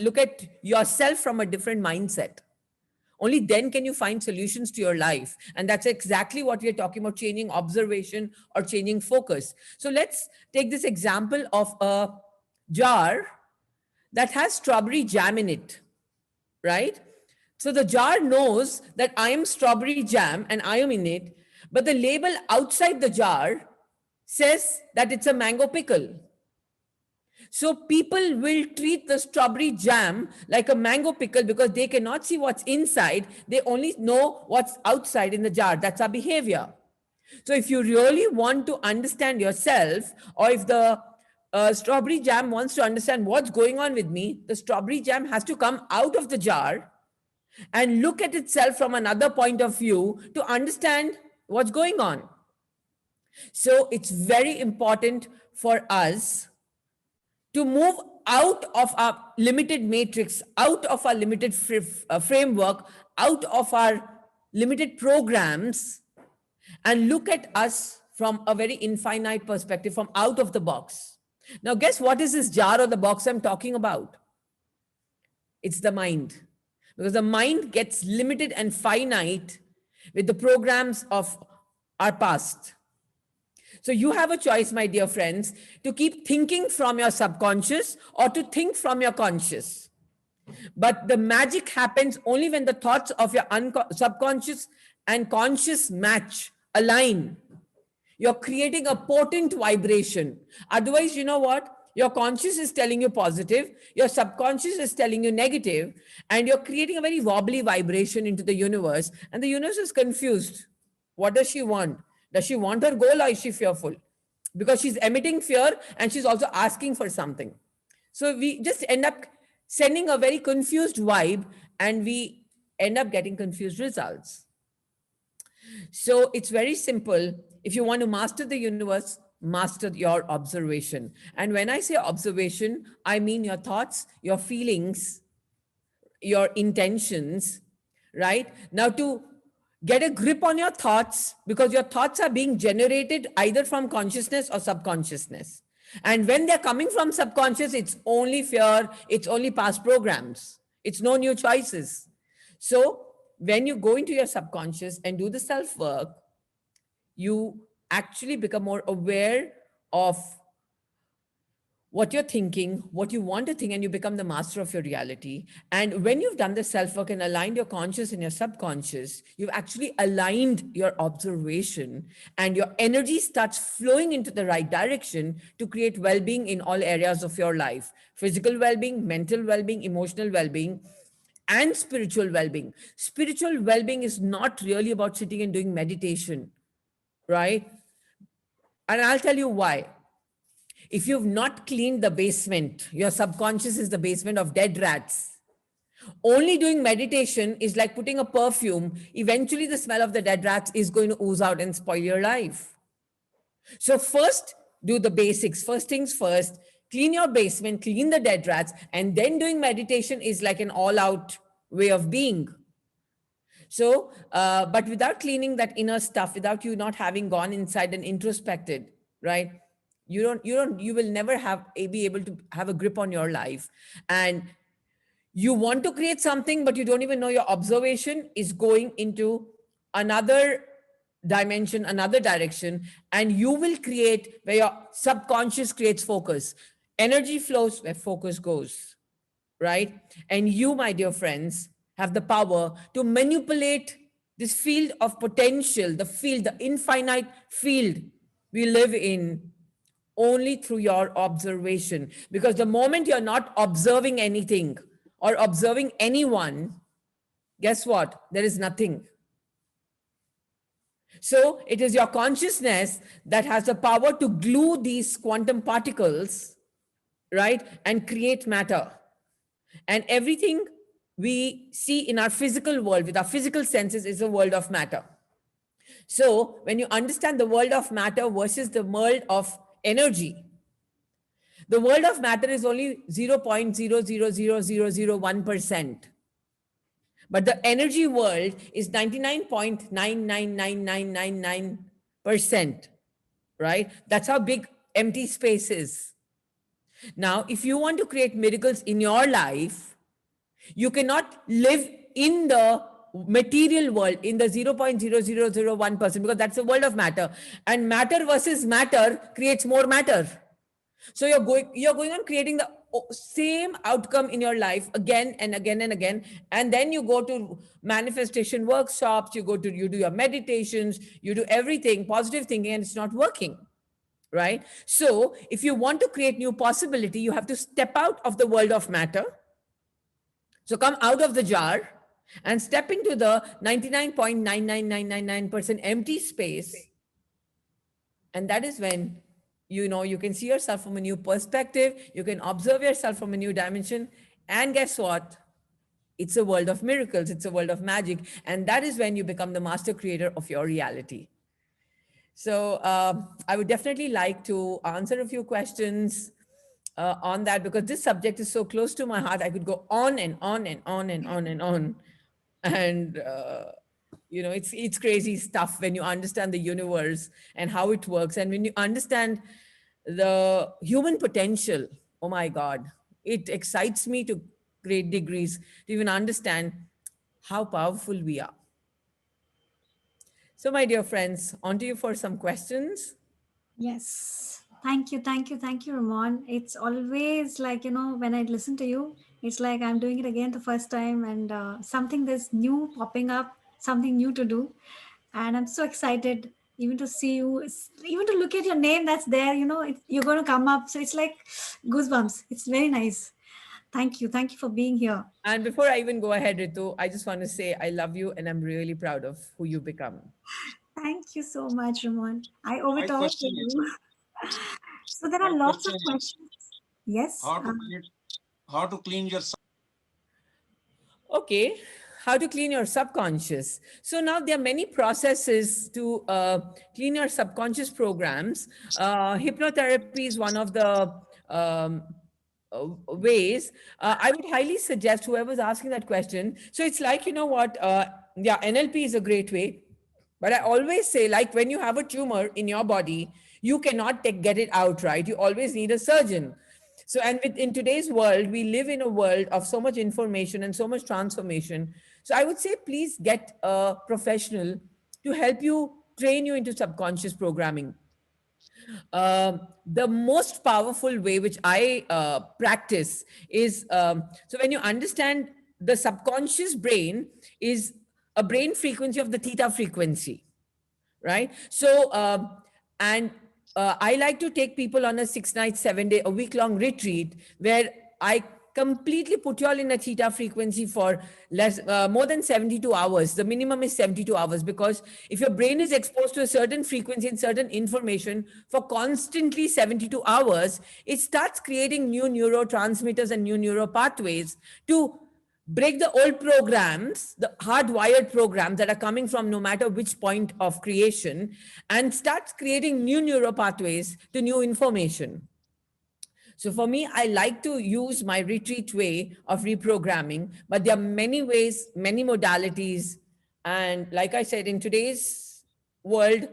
look at yourself from a different mindset. Only then can you find solutions to your life. And that's exactly what we're talking about, changing observation or changing focus. So let's take this example of a jar that has strawberry jam in it, right? So the jar knows that I am strawberry jam and I am in it, but the label outside the jar says that it's a mango pickle. So people will treat the strawberry jam like a mango pickle because they cannot see what's inside. They only know what's outside in the jar. That's our behavior. So if you really want to understand yourself, or if the strawberry jam wants to understand what's going on with me, the strawberry jam has to come out of the jar and look at itself from another point of view to understand what's going on. So it's very important for us to move out of our limited matrix, out of our limited framework, out of our limited programs, and look at us from a very infinite perspective, from out of the box. Now, guess what is this jar or the box I'm talking about? It's the mind. Because the mind gets limited and finite with the programs of our past. So you have a choice, my dear friends, to keep thinking from your subconscious or to think from your conscious. But the magic happens only when the thoughts of your subconscious and conscious match, align. You're creating a potent vibration. Otherwise, you know what? Your conscious is telling you positive, your subconscious is telling you negative, and you're creating a very wobbly vibration into the universe. And the universe is confused. What does she want? Does she want her goal, or is she fearful? Because she's emitting fear and she's also asking for something. So we just end up sending a very confused vibe, and we end up getting confused results. So it's very simple. If you want to master the universe, master your observation. And when I say observation, I mean your thoughts, your feelings, your intentions, right? Now, to get a grip on your thoughts, because your thoughts are being generated either from consciousness or subconsciousness. And when they're coming from subconscious, it's only fear, it's only past programs. It's no new choices. So when you go into your subconscious and do the self work, you actually become more aware of what you're thinking, what you want to think, and you become the master of your reality. And when you've done the self work and aligned your conscious and your subconscious, you've actually aligned your observation, and your energy starts flowing into the right direction to create well being in all areas of your life: physical well being, mental well being, emotional well being, and spiritual well being. Spiritual well being is not really about sitting and doing meditation, right? And I'll tell you why. If you've not cleaned the basement, your subconscious is the basement of dead rats. Only doing meditation is like putting a perfume. Eventually, the smell of the dead rats is going to ooze out and spoil your life. So, first, do the basics. First things first, clean your basement, clean the dead rats, and then doing meditation is like an all out way of being. So, but without cleaning that inner stuff, without you not having gone inside and introspected, right? You will never be able to have a grip on your life. And you want to create something, but you don't even know your observation is going into another dimension, another direction, and you will create where your subconscious creates focus. Energy flows where focus goes, right? And you, my dear friends, have the power to manipulate this field of potential, the field, the infinite field we live in, only through your observation. Because the moment you're not observing anything or observing anyone, guess what? There is nothing. So it is your consciousness that has the power to glue these quantum particles, right, and create matter. And everything we see in our physical world with our physical senses is a world of matter. So when you understand the world of matter versus the world of energy, the world of matter is only 0.000001%. But the energy world is 99.99999%, right? That's how big empty space is. Now, if you want to create miracles in your life, you cannot live in the material world in the 0.0001%, because that's the world of matter. And matter versus matter creates more matter. So you're going on creating the same outcome in your life again and again and again. And then you go to manifestation workshops, you do your meditations, you do everything, positive thinking, and it's not working. Right? So if you want to create new possibility, you have to step out of the world of matter. So come out of the jar and step into the 99.99999% empty space. And that is when you can see yourself from a new perspective, you can observe yourself from a new dimension. And guess what? It's a world of miracles, it's a world of magic. And that is when you become the master creator of your reality. So I would definitely like to answer a few questions on that, because this subject is so close to my heart. I could go on and on and on and on and on. And it's crazy stuff when you understand the universe and how it works, and when you understand the human potential. Oh my God, it excites me to great degrees to even understand how powerful we are. So, my dear friends, on to you for some questions. Yes. Thank you, Ramon. It's always like, when I listen to you, it's like I'm doing it again the first time, and something that's new popping up, something new to do. And I'm so excited even to see you, even to look at your name that's there, you're going to come up. So it's like goosebumps. It's very nice. Thank you. Thank you for being here. And before I even go ahead, Ritu, I just want to say I love you and I'm really proud of who you become. Thank you so much, Ramon. I owe My it all to question is, you. So there my are lots of question is questions. Yes. how to clean your Okay, how to clean your subconscious. So now there are many processes to clean your subconscious programs. Hypnotherapy is one of the ways. I would highly suggest whoever's asking that question. So it's like, you know what? Yeah, NLP is a great way. But I always say, like when you have a tumor in your body, you cannot get it out, right? You always need a surgeon. So, and in today's world, we live in a world of so much information and so much transformation. So, I would say, please get a professional to help you train you into subconscious programming. The most powerful way which I practice is so when you understand the subconscious brain is a brain frequency of the theta frequency, right? So, and I like to take people on a 6 night, 7 day, a week long retreat where I completely put you all in a theta frequency for more than 72 hours. The minimum is 72 hours, because if your brain is exposed to a certain frequency and certain information for constantly 72 hours, it starts creating new neurotransmitters and new neural pathways to break the old programs, the hardwired programs that are coming from no matter which point of creation, and starts creating new neural pathways to new information. So for me, I like to use my retreat way of reprogramming, but there are many ways, many modalities. And like I said, in today's world,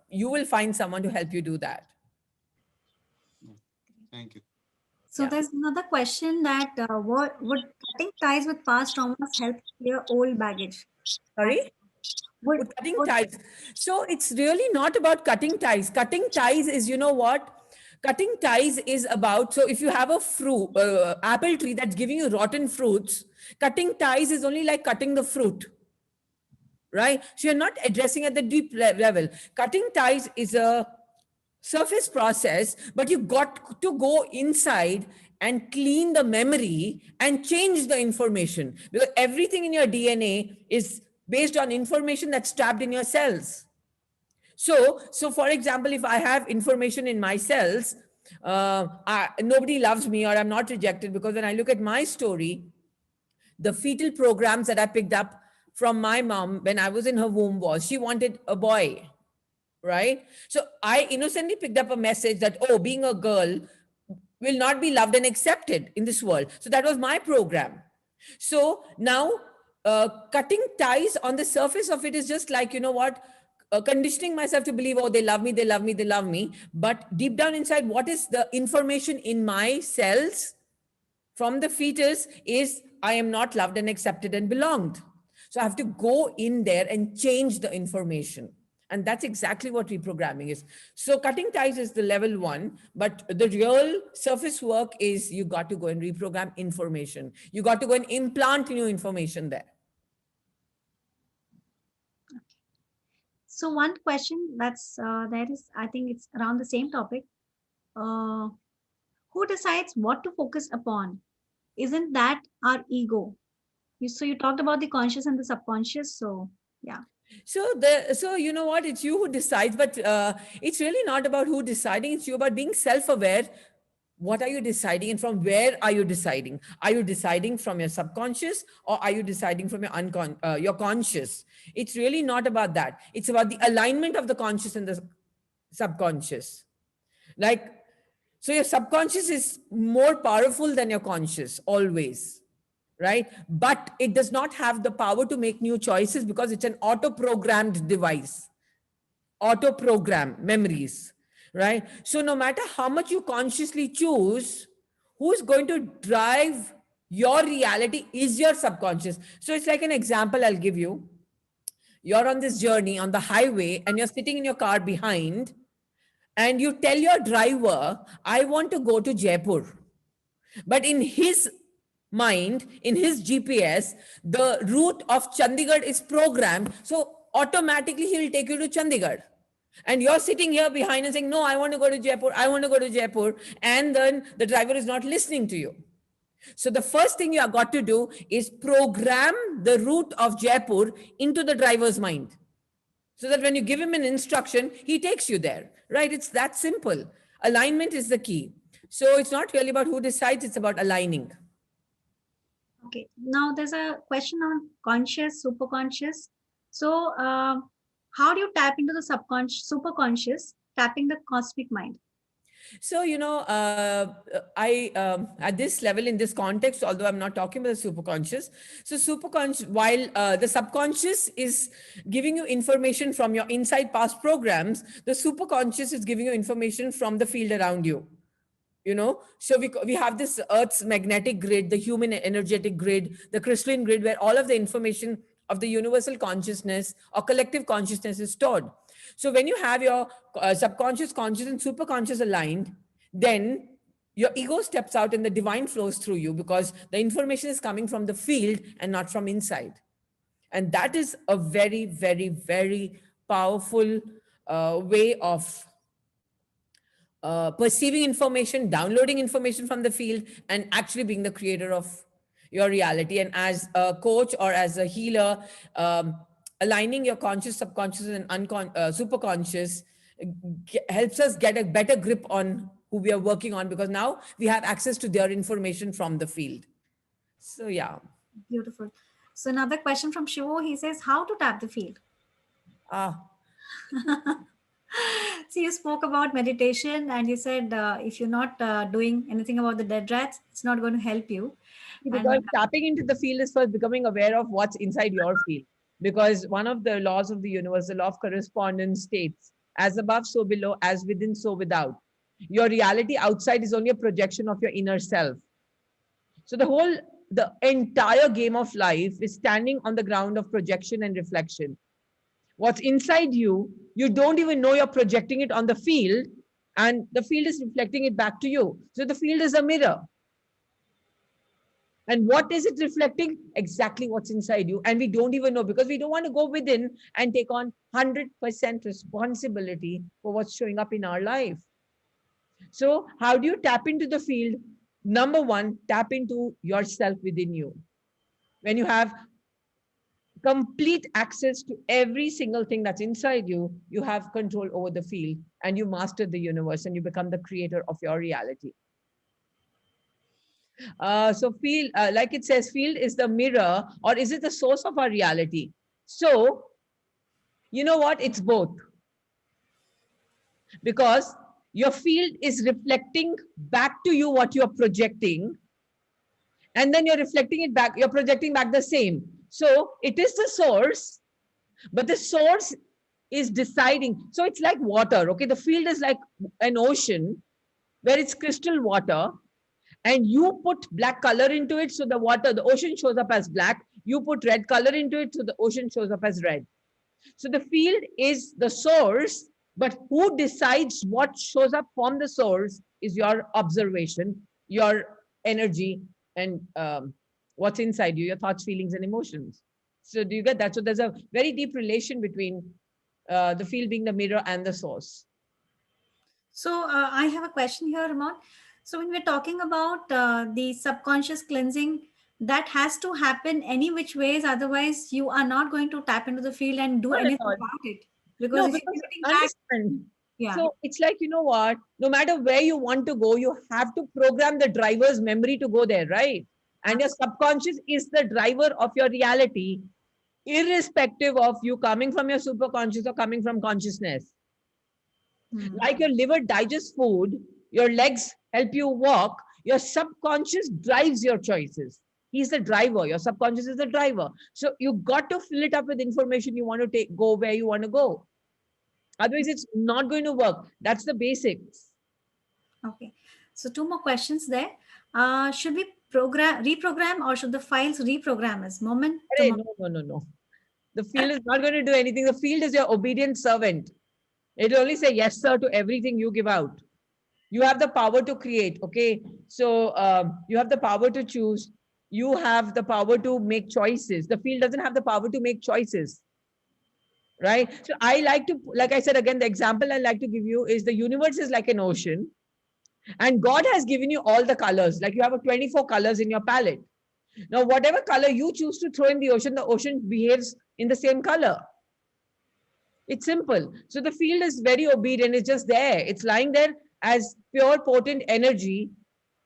you will find someone to help you do that. Thank you. So Yeah. there's another question that what would cutting ties with past traumas help clear old baggage? And Sorry? would, With cutting would ties. So it's really not about cutting ties. Cutting ties is, you know what? Cutting ties is about, so if you have a fruit, apple tree that's giving you rotten fruits, cutting ties is only like cutting the fruit, right? So you're not addressing at the deep level. Cutting ties is a surface process, but you got to go inside and clean the memory and change the information, because everything in your DNA is based on information that's trapped in your cells. So for example, if I have information in my cells, nobody loves me or I'm not rejected, because when I look at my story, the fetal programs that I picked up from my mom when I was in her womb was she wanted a boy, right? So I innocently picked up a message that, oh, being a girl will not be loved and accepted in this world. So that was my program. So now, cutting ties on the surface of it is just like, you know what, conditioning myself to believe, oh, they love me, they love me, they love me. But deep down inside, what is the information in my cells from the fetus is I am not loved and accepted and belonged. So I have to go in there and change the information. And that's exactly what reprogramming is. So cutting ties is the level one, but the real surface work is you got to go and reprogram information. You got to go and implant new information there. so one question that's that is, I think it's around the same topic. Uh, who decides what to focus upon? Isn't that our ego? So you talked about the conscious and the subconscious. So yeah. So you know what, it's you who decides, but it's really not about who deciding, it's you about being self-aware. What are you deciding and from where are you deciding? Are you deciding from your subconscious or are you deciding from your conscious? It's really not about that. It's about the alignment of the conscious and the subconscious. Like, so your subconscious is more powerful than your conscious always, right? But it does not have the power to make new choices because it's an auto programmed device, auto program memories, right? So no matter how much you consciously choose, who's going to drive your reality is your subconscious. So it's like an example I'll give you. You're on this journey on the highway and you're sitting in your car behind, and you tell your driver, I want to go to Jaipur. But in his mind, in his GPS, the route of Chandigarh is programmed. So automatically he will take you to Chandigarh. And you're sitting here behind and saying, no, I want to go to Jaipur. I want to go to Jaipur. And then the driver is not listening to you. So the first thing you have got to do is program the route of Jaipur into the driver's mind, so that when you give him an instruction, he takes you there, right? It's that simple. Alignment is the key. So it's not really about who decides, it's about aligning. Okay. Now there's a question on conscious, superconscious. So how do you tap into the subconscious, superconscious, tapping the cosmic mind? So, you know, at this level, in this context, although I'm not talking about the superconscious, so superconscious, while the subconscious is giving you information from your inside past programs, the superconscious is giving you information from the field around you. So we have this Earth's magnetic grid, the human energetic grid, the crystalline grid, where all of the information of the universal consciousness or collective consciousness is stored. So when you have your subconscious, conscious, and superconscious aligned, then your ego steps out and the divine flows through you, because the information is coming from the field and not from inside. And that is a very, very, very powerful way of perceiving information, downloading information from the field, and actually being the creator of your reality. And as a coach or as a healer, aligning your conscious, subconscious, and superconscious helps us get a better grip on who we are working on, because now we have access to their information from the field. So, yeah. Beautiful. So another question from Shivo. He says, how to tap the field? Ah, So you spoke about meditation and you said if you're not doing anything about the dead rats, it's not going to help you. because And tapping into the field is first becoming aware of what's inside your field. Because one of the laws of the universe, the law of correspondence, states, as above, so below, as within, so without. Your reality outside is only a projection of your inner self. So the entire game of life is standing on the ground of projection and reflection. What's inside you, you don't even know you're projecting it on the field, and the field is reflecting it back to you. So the field is a mirror. And what is it reflecting? Exactly what's inside you. And we don't even know, because we don't want to go within and take on 100% responsibility for what's showing up in our life. So, how do you tap into the field? Number one, tap into yourself within you. When you have complete access to every single thing that's inside you, you have control over the field, and you master the universe, and you become the creator of your reality. So field, like it says, field is the mirror, or is it the source of our reality? So, you know what? It's both. Because your field is reflecting back to you what you're projecting, and then you're reflecting it back, you're projecting back the same. So it is the source, but the source is deciding. So it's like water, okay? The field is like an ocean where it's crystal water, and you put black color into it, so the ocean shows up as black. You put red color into it, so the ocean shows up as red. So the field is the source, but who decides what shows up from the source is your observation, your energy, and what's inside you, your thoughts, feelings, and emotions. So do you get that? So there's a very deep relation between the field being the mirror and the source. so I have a question here, Ramon. So when we're talking about the subconscious cleansing, that has to happen any which ways. Otherwise, you are not going to tap into the field and do Not at anything all. about it. Because No, if you're because giving back, understand. yeah. So it's like, you know what? No matter where you want to go, you have to program the driver's memory to go there, right? And your subconscious is the driver of your reality, irrespective of you coming from your superconscious or coming from consciousness. Like your liver digests food, your legs help you walk, your subconscious drives your choices. He's the driver. Your subconscious is the driver. So you got to fill it up with information you want to take, go where you want to go. Otherwise, it's not going to work. That's the basics. Okay. So two more questions there. Should we reprogram, or should the files reprogram us moment to Hey, moment? no. The field is not going to do anything. The field is your obedient servant. It will only say yes, sir, to everything you give out. You have the power to create. Okay. So you have the power to choose. You have the power to make choices. The field doesn't have the power to make choices. Right. So I like to, like I said, again, the example I like to give you is the universe is like an ocean, and God has given you all the colors. Like you have a 24 colors in your palette. Now, whatever color you choose to throw in the ocean behaves in the same color. It's simple. So the field is very obedient. It's just there. It's lying there as pure, potent energy,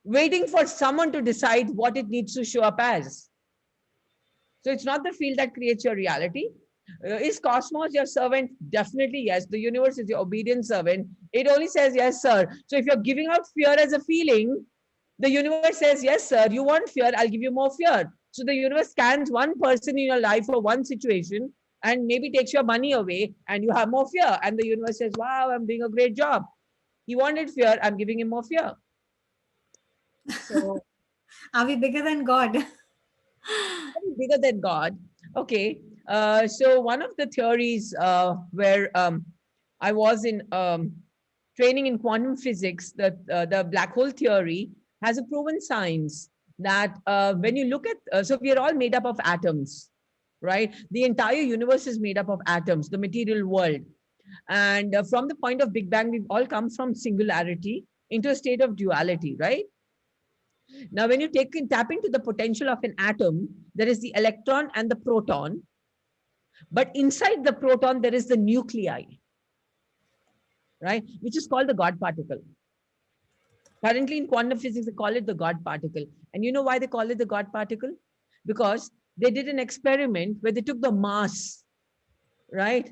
waiting for someone to decide what it needs to show up as. So it's not the field that creates your reality. Is Cosmos your servant? Definitely yes. The universe is your obedient servant. It only says yes, sir. So if you're giving out fear as a feeling, the universe says, yes, sir, you want fear, I'll give you more fear. So the universe scans one person in your life for one situation and maybe takes your money away, and you have more fear. And the universe says, wow, I'm doing a great job. He wanted fear, I'm giving him more fear. So Are we bigger than God? bigger than God. Okay. So one of the theories where I was in training in quantum physics, the black hole theory has a proven science that when you look at, so we are all made up of atoms, right? The entire universe is made up of atoms, the material world. And from the point of Big Bang, we've all come from singularity into a state of duality, right? Now, when you tap into the potential of an atom, there is the electron and the proton, but inside the proton, there is the nuclei, right? Which is called the God particle. Currently in quantum physics, they call it the God particle. And you know why they call it the God particle? Because they did an experiment where they took the mass, right?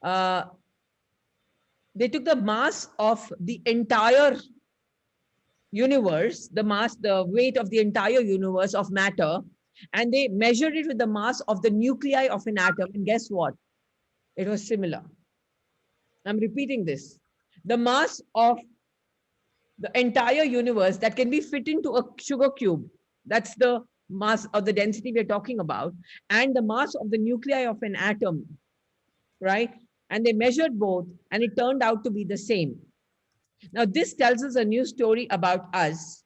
Uh, they took the mass of the entire universe, the mass, the weight of the entire universe of matter, and they measured it with the mass of the nuclei of an atom. And guess what? It was similar. I'm repeating this. The mass of the entire universe that can be fit into a sugar cube, that's the mass of the density we're talking about, and the mass of the nuclei of an atom, right? And they measured both, and it turned out to be the same. Now, this tells us a new story about us,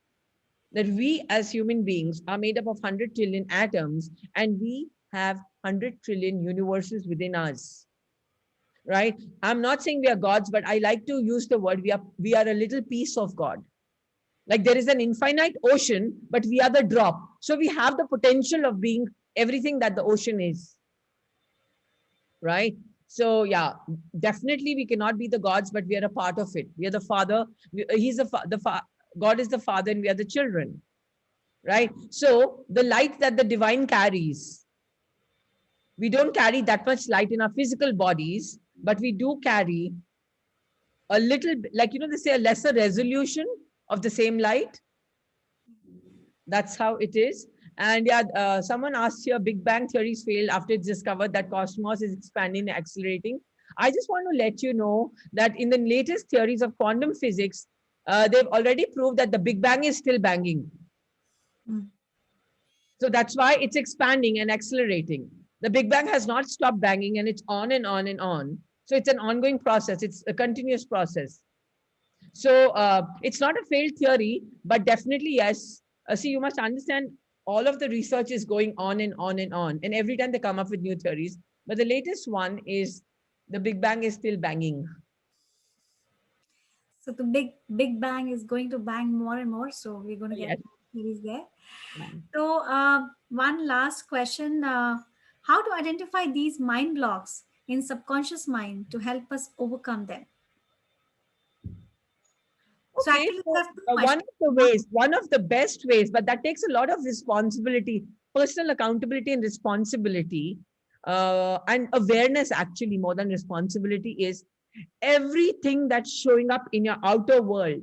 that we as human beings are made up of 100 trillion atoms, and we have 100 trillion universes within us, right? I'm not saying we are gods, but I like to use the word we are a little piece of God. Like there is an infinite ocean, but we are the drop. So we have the potential of being everything that the ocean is, right? So yeah, definitely we cannot be the gods, but we are a part of it. We are the father. He's God is the father, and we are the children, right? So the light that the divine carries, we don't carry that much light in our physical bodies, but we do carry a little, like, they say a lesser resolution of the same light. That's how it is. And yeah, someone asked here, Big Bang theories failed after it's discovered that cosmos is expanding and accelerating. I just want to let you know that in the latest theories of quantum physics, they've already proved that the Big Bang is still banging. Mm. So that's why it's expanding and accelerating. The Big Bang has not stopped banging, and it's on and on and on. So it's an ongoing process. It's a continuous process. So it's not a failed theory, but definitely yes. See, you must understand all of the research is going on and on and on. And every time they come up with new theories. But the latest one is the Big Bang is still banging. So the big bang is going to bang more and more. So we're going to get Yes. more series there. Yeah. So one last question: how to identify these mind blocks in subconscious mind to help us overcome them? So Okay, actually, we so have two questions. one of the best ways, but that takes a lot of responsibility, personal accountability and responsibility, and awareness actually more than responsibility is everything that's showing up in your outer world,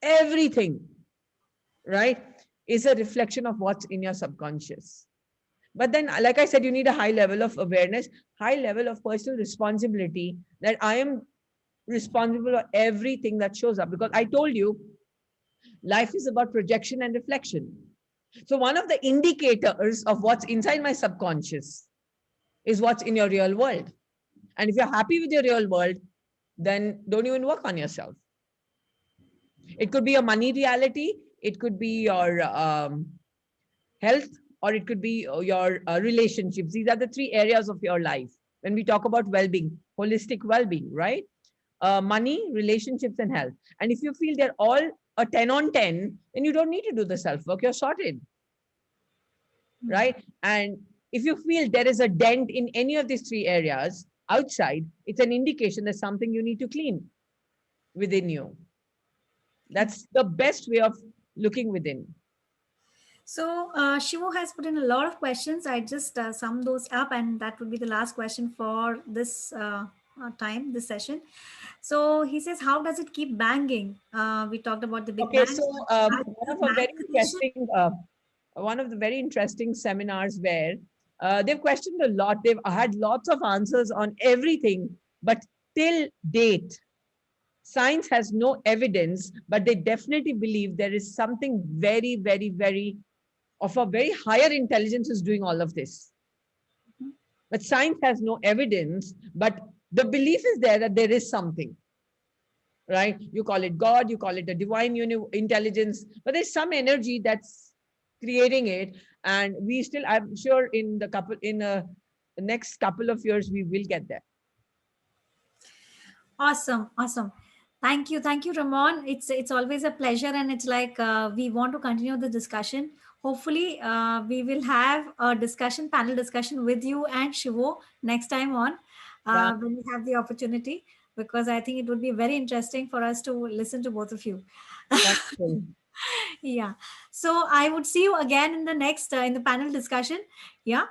everything, right, is a reflection of what's in your subconscious. But then, like I said, you need a high level of awareness, high level of personal responsibility that I am responsible for everything that shows up. Because I told you, life is about projection and reflection. So, one of the indicators of what's inside my subconscious is what's in your real world. And if you're happy with your real world, then don't even work on yourself. It could be a money reality, it could be your health, or it could be your relationships. These are the three areas of your life. When we talk about well being, holistic well being, right? Money, relationships, and health. And if you feel they're all a 10 on 10, then you don't need to do the self work, you're sorted, right? And if you feel there is a dent in any of these three areas outside, it's an indication there's something you need to clean within you. That's the best way of looking within. So Shivu has put in a lot of questions. I just sum those up, and that would be the last question for this time, this session. So he says, how does it keep banging? We talked about the Big Okay, Bang. so one Big of a Bang very creation. interesting one of the very interesting seminars where they've questioned a lot. They've had lots of answers on everything, but till date, Science has no evidence, but they definitely believe there is something very, very, very of a very higher intelligence is doing all of this. But science has no evidence, but the belief is there that there is something, right? You call it God, you call it a divine intelligence, but there's some energy that's creating it. And we still, I'm sure the next couple of years, we will get there. Awesome, awesome. Thank you, Ramon. It's always a pleasure, and it's like we want to continue the discussion. Hopefully, we will have a panel discussion with you and Shivo next time on Yeah, when we have the opportunity, because I think it would be very interesting for us to listen to both of you. wonderful. Yeah. So I would see you again in the next in the panel discussion. Yeah.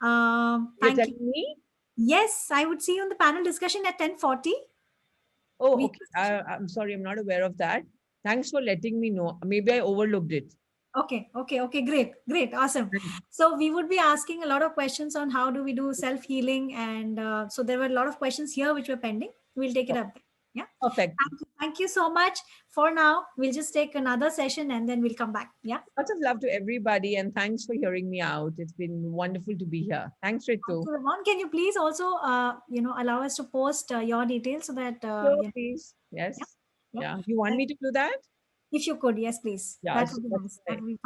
You're Thank you. telling me? Yes, I would see you in the panel discussion at 10:40. Oh, We okay. I'm sorry, I'm not aware of that. Thanks for letting me know. Maybe I overlooked it. Okay, great, awesome. So we would be asking a lot of questions on how do we do self healing, and so there were a lot of questions here which were pending. We'll take it up there. Yeah. Perfect. Thank you so much. For now, we'll just take another session and then we'll come back. Yeah. Lots of love to everybody, and thanks for hearing me out. It's been wonderful to be here. Thanks, Ritu. So, Ramon, can you please also, allow us to post your details so that, Sure, please. yeah, Yes. yeah. Yeah. You want me to do that? If you could, yes, please. Yeah. That So would be that's nice. That my, would be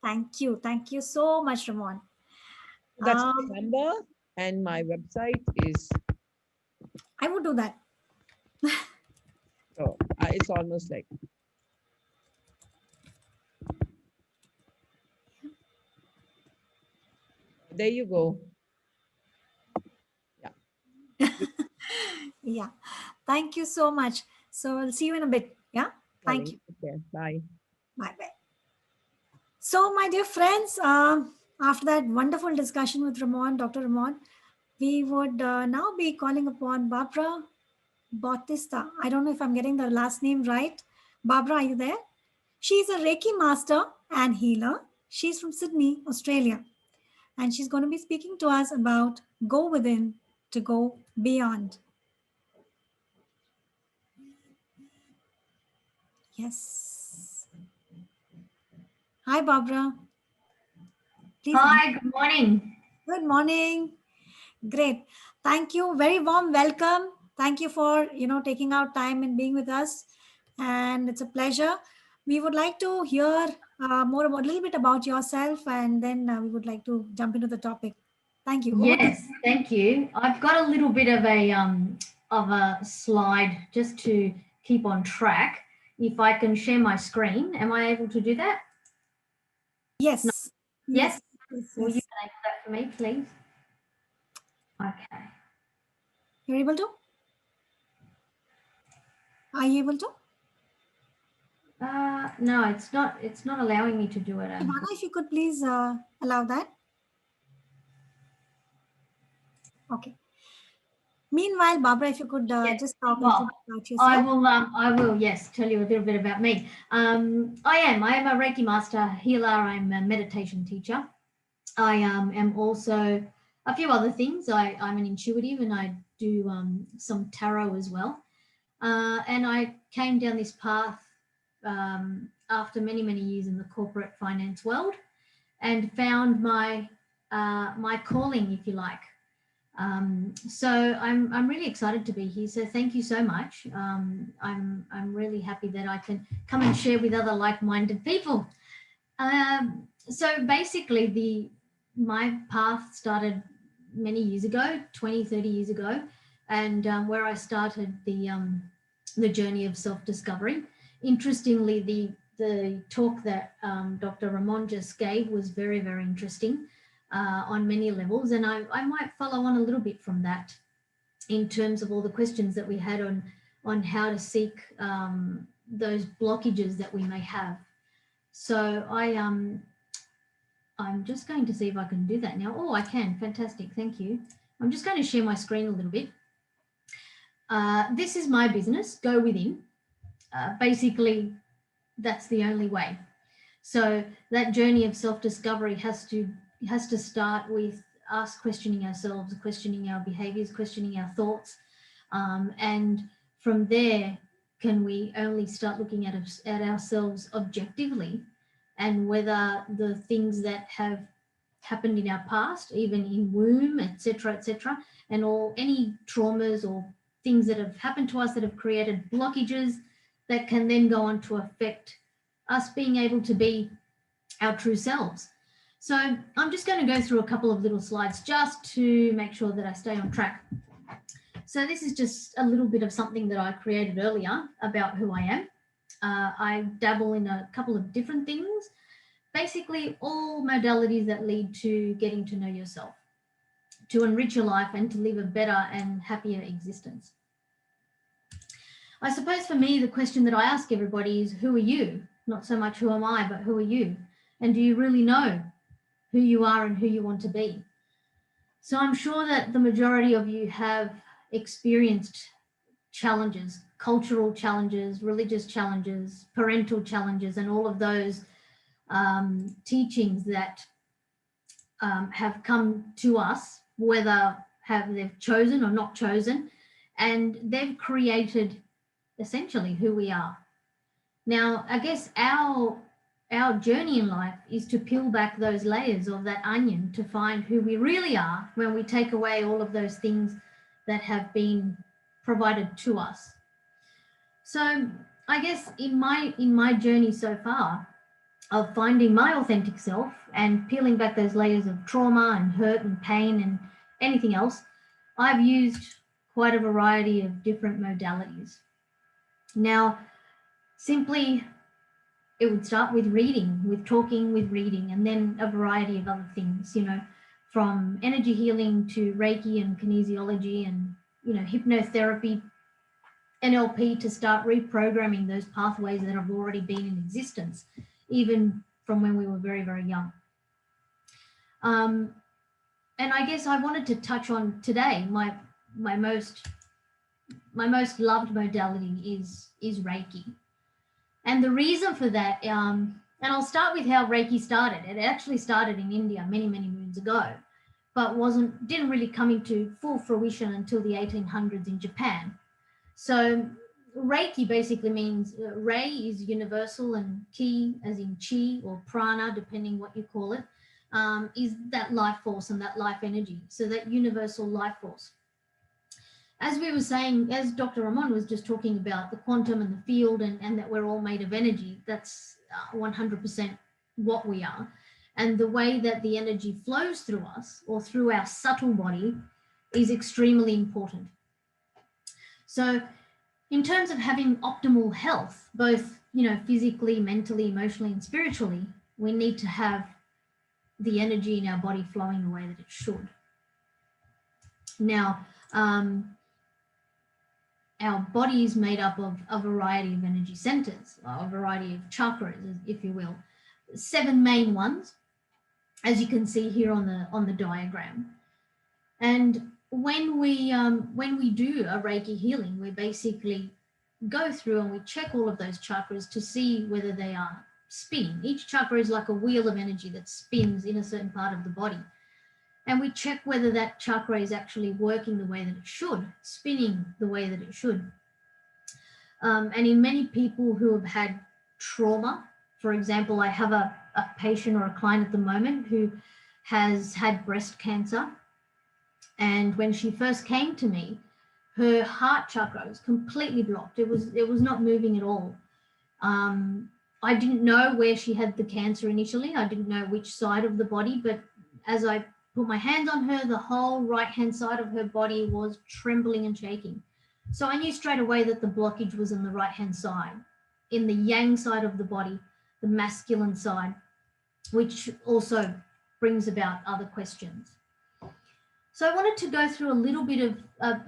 fine. Thank you so much, Ramon. that's my Um, number, and my website is. I would do that. So it's almost like. There you go. Yeah. Yeah. Thank you so much. So I'll see you in a bit. Yeah. Thank Darling. you. Okay. Bye. Bye bye. So, my dear friends, after that wonderful discussion with Ramon, Dr. Ramon, we would now be calling upon Barbara Bautista. I don't know if I'm getting the last name right. Barbara, are you there? She's a Reiki master and healer. She's from Sydney, Australia. And she's going to be speaking to us about go within to go beyond. Yes. Hi, Barbara. Please. Hi, good morning. Good morning. Great. Thank you. Very warm welcome. Thank you for, taking out time and being with us. And it's a pleasure. We would like to hear more about a little bit about yourself, and then we would like to jump into the topic. Thank you. Over to you. Yes, thank you. I've got a little bit of a slide just to keep on track. If I can share my screen, am I able to do that? Yes. Yes. Yes. Will you Yes. enable that for me, please? Okay. You're able to? Are you able to? No, it's not. It's not allowing me to do it. Ivana, if you could please allow that. Okay. Meanwhile, Barbara, if you could Yes. just talk a little Well, bit about yourself. I will, yes, tell you a little bit about me. I am a Reiki master healer. I'm a meditation teacher. I am also a few other things. I'm an intuitive, and I do some tarot as well. And I came down this path after many, many years in the corporate finance world, and found my my calling, if you like. So I'm really excited to be here. So thank you so much. I'm really happy that I can come and share with other like-minded people. So basically, my path started many years ago, 20, 30 years ago, and where I started the journey of self-discovery. Interestingly, the talk that Dr. Ramon just gave was very, very interesting on many levels, and I might follow on a little bit from that in terms of all the questions that we had on how to seek those blockages that we may have. So I'm just going to see if I can do that now. Oh, I can. Fantastic. Thank you. I'm just going to share my screen a little bit. This is my business, Go Within. Basically, that's the only way. So that journey of self-discovery has to start with us questioning ourselves, questioning our behaviors, questioning our thoughts. And from there can we only start looking at ourselves objectively, and whether the things that have happened in our past, even in womb, etc., and all any traumas or things that have happened to us that have created blockages that can then go on to affect us being able to be our true selves. So I'm just going to go through a couple of little slides just to make sure that I stay on track. So this is just a little bit of something that I created earlier about who I am. I dabble in a couple of different things, basically all modalities that lead to getting to know yourself, to enrich your life and to live a better and happier existence. I suppose for me, the question that I ask everybody is, who are you? Not so much who am I, but who are you? And do you really know who you are and who you want to be? So I'm sure that the majority of you have experienced challenges, cultural challenges, religious challenges, parental challenges, and all of those teachings that have come to us, whether they've chosen or not chosen, and they've created essentially who we are. Now, I guess our journey in life is to peel back those layers of that onion to find who we really are when we take away all of those things that have been provided to us. So I guess in my journey so far of finding my authentic self and peeling back those layers of trauma and hurt and pain and anything else, I've used quite a variety of different modalities. Now, simply it would start with reading, with talking, with reading, and then a variety of other things, from energy healing to Reiki and kinesiology and, hypnotherapy, NLP, to start reprogramming those pathways that have already been in existence, even from when we were very, very young. And I guess I wanted to touch on today, my most loved modality is Reiki. And the reason for that, and I'll start with how Reiki started. It actually started in India many, many moons ago, but didn't really come into full fruition until the 1800s in Japan. So Reiki basically means Rei is universal and Ki, as in Chi or Prana, depending what you call it, is that life force and that life energy. So that universal life force. As we were saying, as Dr. Ramon was just talking about the quantum and the field and that we're all made of energy, that's 100% what we are. And the way that the energy flows through us or through our subtle body is extremely important. So in terms of having optimal health, both, physically, mentally, emotionally, and spiritually, we need to have the energy in our body flowing the way that it should. Now, our body is made up of a variety of energy centers, a variety of chakras, if you will. 7 main ones, as you can see here on the diagram. And when we do a Reiki healing, we basically go through and we check all of those chakras to see whether they are spinning. Each chakra is like a wheel of energy that spins in a certain part of the body. And we check whether that chakra is actually working the way that it should, spinning the way that it should. And in many people who have had trauma, for example, I have a patient or a client at the moment who has had breast cancer. And when she first came to me, her heart chakra was completely blocked. It was not moving at all. I didn't know where she had the cancer initially. I didn't know which side of the body, but as I put my hands on her, the whole right-hand side of her body was trembling and shaking. So I knew straight away that the blockage was on the right-hand side, in the yang side of the body, the masculine side, which also brings about other questions. So I wanted to go through a little bit of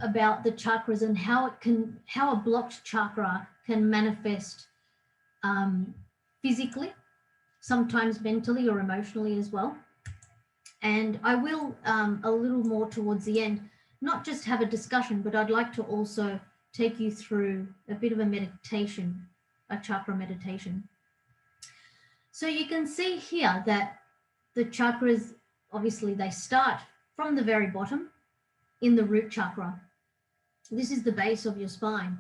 about the chakras and how a blocked chakra can manifest physically, sometimes mentally or emotionally as well. And I will, a little more towards the end, not just have a discussion, but I'd like to also take you through a bit of a meditation, a chakra meditation. So you can see here that the chakras, obviously they start from the very bottom in the root chakra. This is the base of your spine.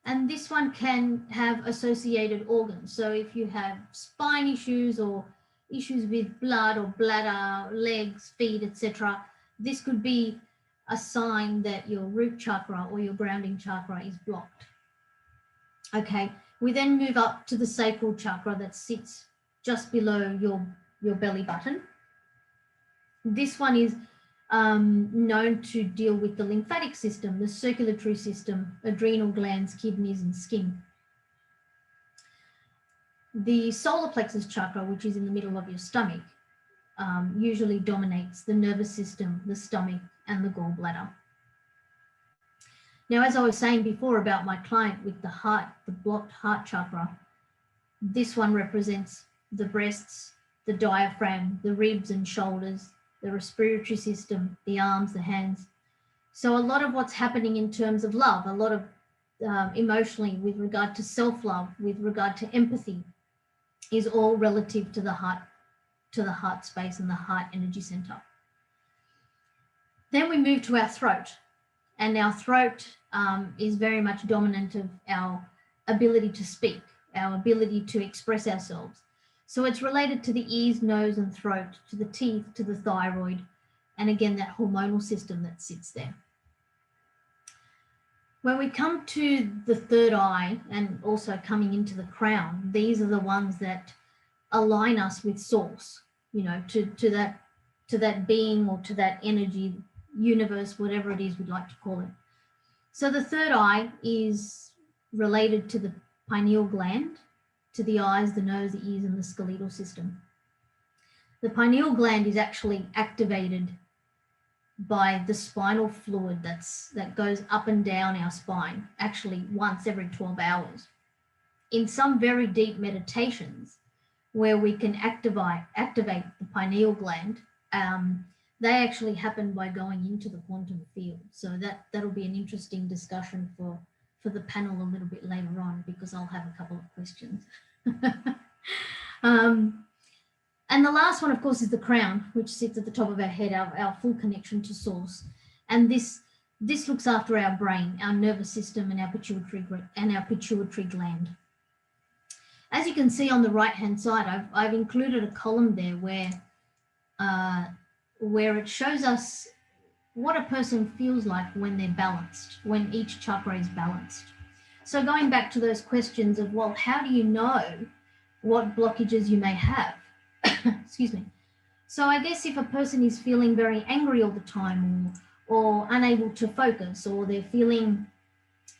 And this one can have associated organs. So if you have spine issues or issues with blood or bladder, legs, feet, etc., this could be a sign that your root chakra or your grounding chakra is blocked. Okay, we then move up to the sacral chakra that sits just below your belly button. This one is known to deal with the lymphatic system, the circulatory system, adrenal glands, kidneys, and skin. The solar plexus chakra, which is in the middle of your stomach, usually dominates the nervous system, the stomach, and the gallbladder. Now, as I was saying before about my client with the heart, the blocked heart chakra, this one represents the breasts, the diaphragm, the ribs and shoulders, the respiratory system, the arms, the hands. So a lot of what's happening in terms of love, a lot of emotionally with regard to self-love, with regard to empathy, is all relative to the heart space and the heart energy center. Then we move to our throat, and our throat is very much dominant of our ability to speak, our ability to express ourselves. So it's related to the ears, nose, and throat, to the teeth, to the thyroid, and again, that hormonal system that sits there. When we come to the third eye and also coming into the crown, these are the ones that align us with source, you know, to that being or to that energy, universe, whatever it is we'd like to call it. So the third eye is related to the pineal gland, to the eyes, the nose, the ears, and the skeletal system. The pineal gland is actually activated by the spinal fluid that goes up and down our spine, actually once every 12 hours. In some very deep meditations where we can activate the pineal gland, they actually happen by going into the quantum field. So that'll be an interesting discussion for the panel a little bit later on, because I'll have a couple of questions. And the last one, of course, is the crown, which sits at the top of our head, our full connection to source. And this looks after our brain, our nervous system, and our pituitary gland. As you can see on the right-hand side, I've included a column there where it shows us what a person feels like when they're balanced, when each chakra is balanced. So going back to those questions of, well, how do you know what blockages you may have? Excuse me. So I guess if a person is feeling very angry all the time, or unable to focus, or they're feeling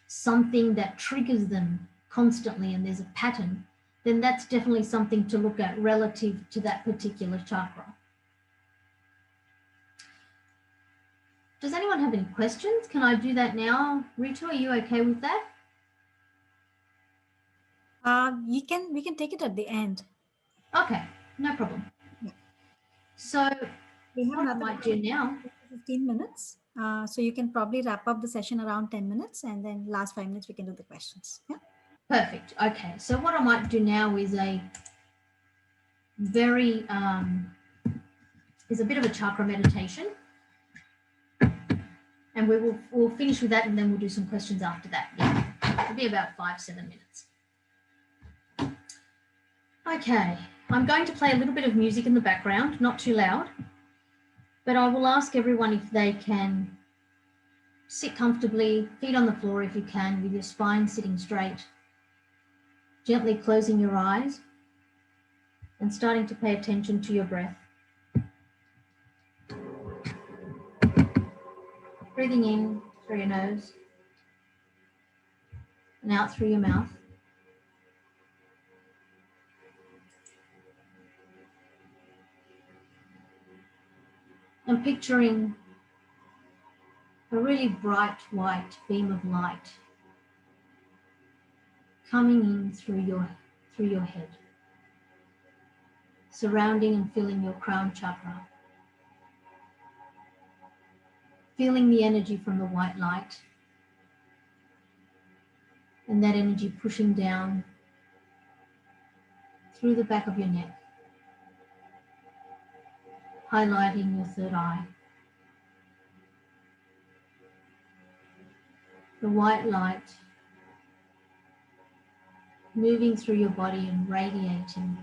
something that triggers them constantly and there's a pattern, then that's definitely something to look at relative to that particular chakra. Does anyone have any questions? Can I do that now? Rita, are you okay with that? We can take it at the end. Okay, no problem. Yeah. So We have what I might do now, 15 minutes. So you can probably wrap up the session around 10 minutes, and then last 5 minutes we can do the questions. Yeah. perfect. Okay, so what I might do now is a very, is a bit of a chakra meditation. And we'll finish with that, and then we'll do some questions after that. Yeah, it'll be about 5-7 minutes. Okay, I'm going to play a little bit of music in the background, not too loud, but I will ask everyone if they can sit comfortably, feet on the floor if you can, with your spine sitting straight, gently closing your eyes and starting to pay attention to your breath. Breathing in through your nose and out through your mouth. And picturing a really bright white beam of light coming in through your head, surrounding and filling your crown chakra. Feeling the energy from the white light, and that energy pushing down through the back of your neck, highlighting your third eye. The white light moving through your body and radiating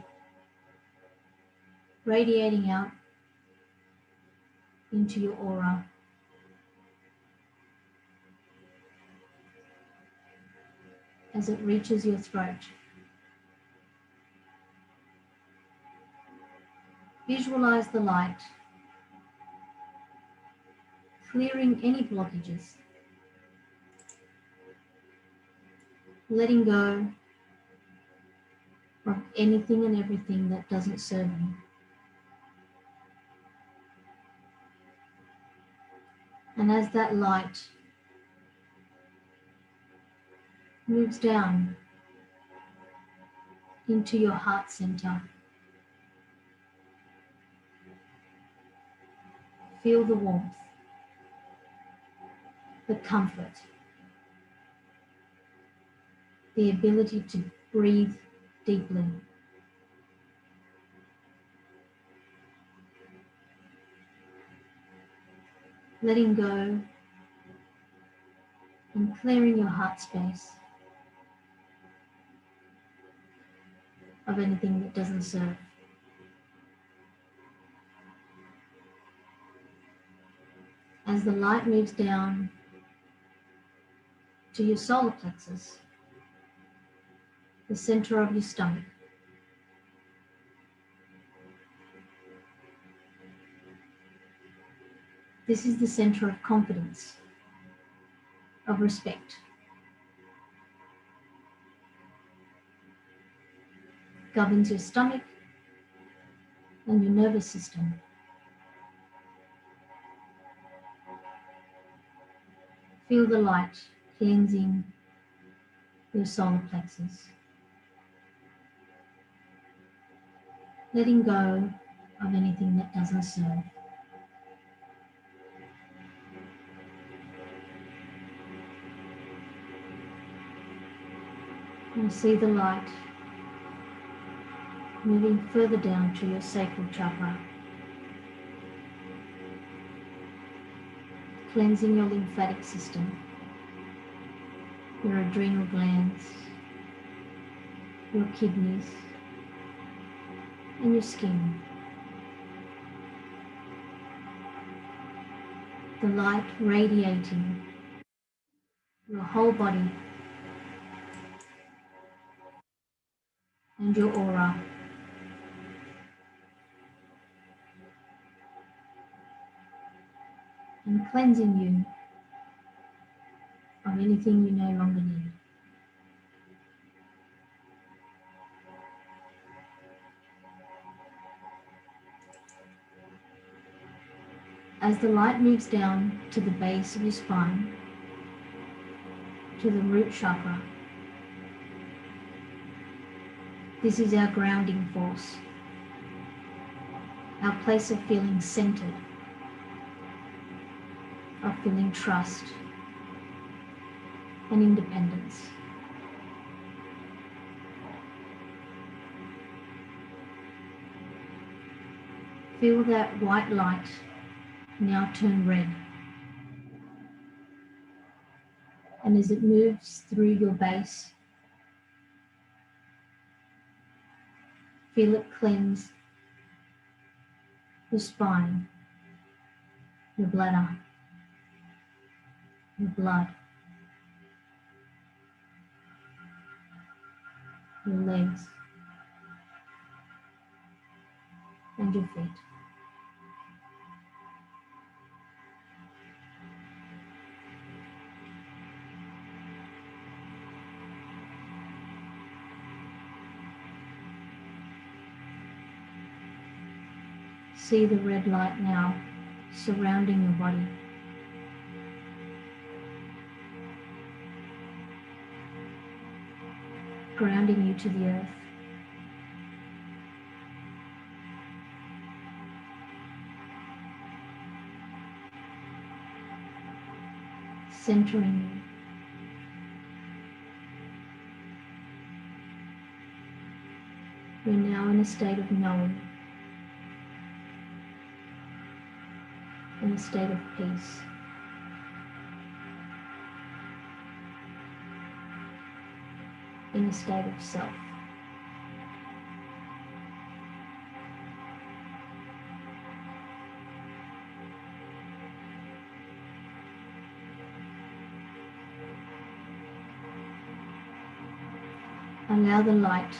out into your aura. As it reaches your throat. Visualize the light clearing any blockages, letting go of anything and everything that doesn't serve you. And as that light moves down into your heart center, feel the warmth, the comfort, the ability to breathe deeply. Letting go and clearing your heart space of anything that doesn't serve. As the light moves down to your solar plexus, the center of your stomach, this is the center of confidence, of respect. Governs your stomach and your nervous system. Feel the light cleansing your solar plexus. Letting go of anything that doesn't serve. And see the light moving further down to your sacral chakra, cleansing your lymphatic system, your adrenal glands, your kidneys, and your skin. The light radiating your whole body and your aura. And cleansing you of anything you no longer need. As the light moves down to the base of your spine, to the root chakra, this is our grounding force, our place of feeling centered, of feeling trust and independence. Feel that white light now turn red. And as it moves through your base, feel it cleanse your spine, your bladder, your blood, your legs, and your feet. See the red light now surrounding your body. Grounding you to the earth. Centering you. You're now in a state of knowing, in a state of peace. in a state of self. Allow the light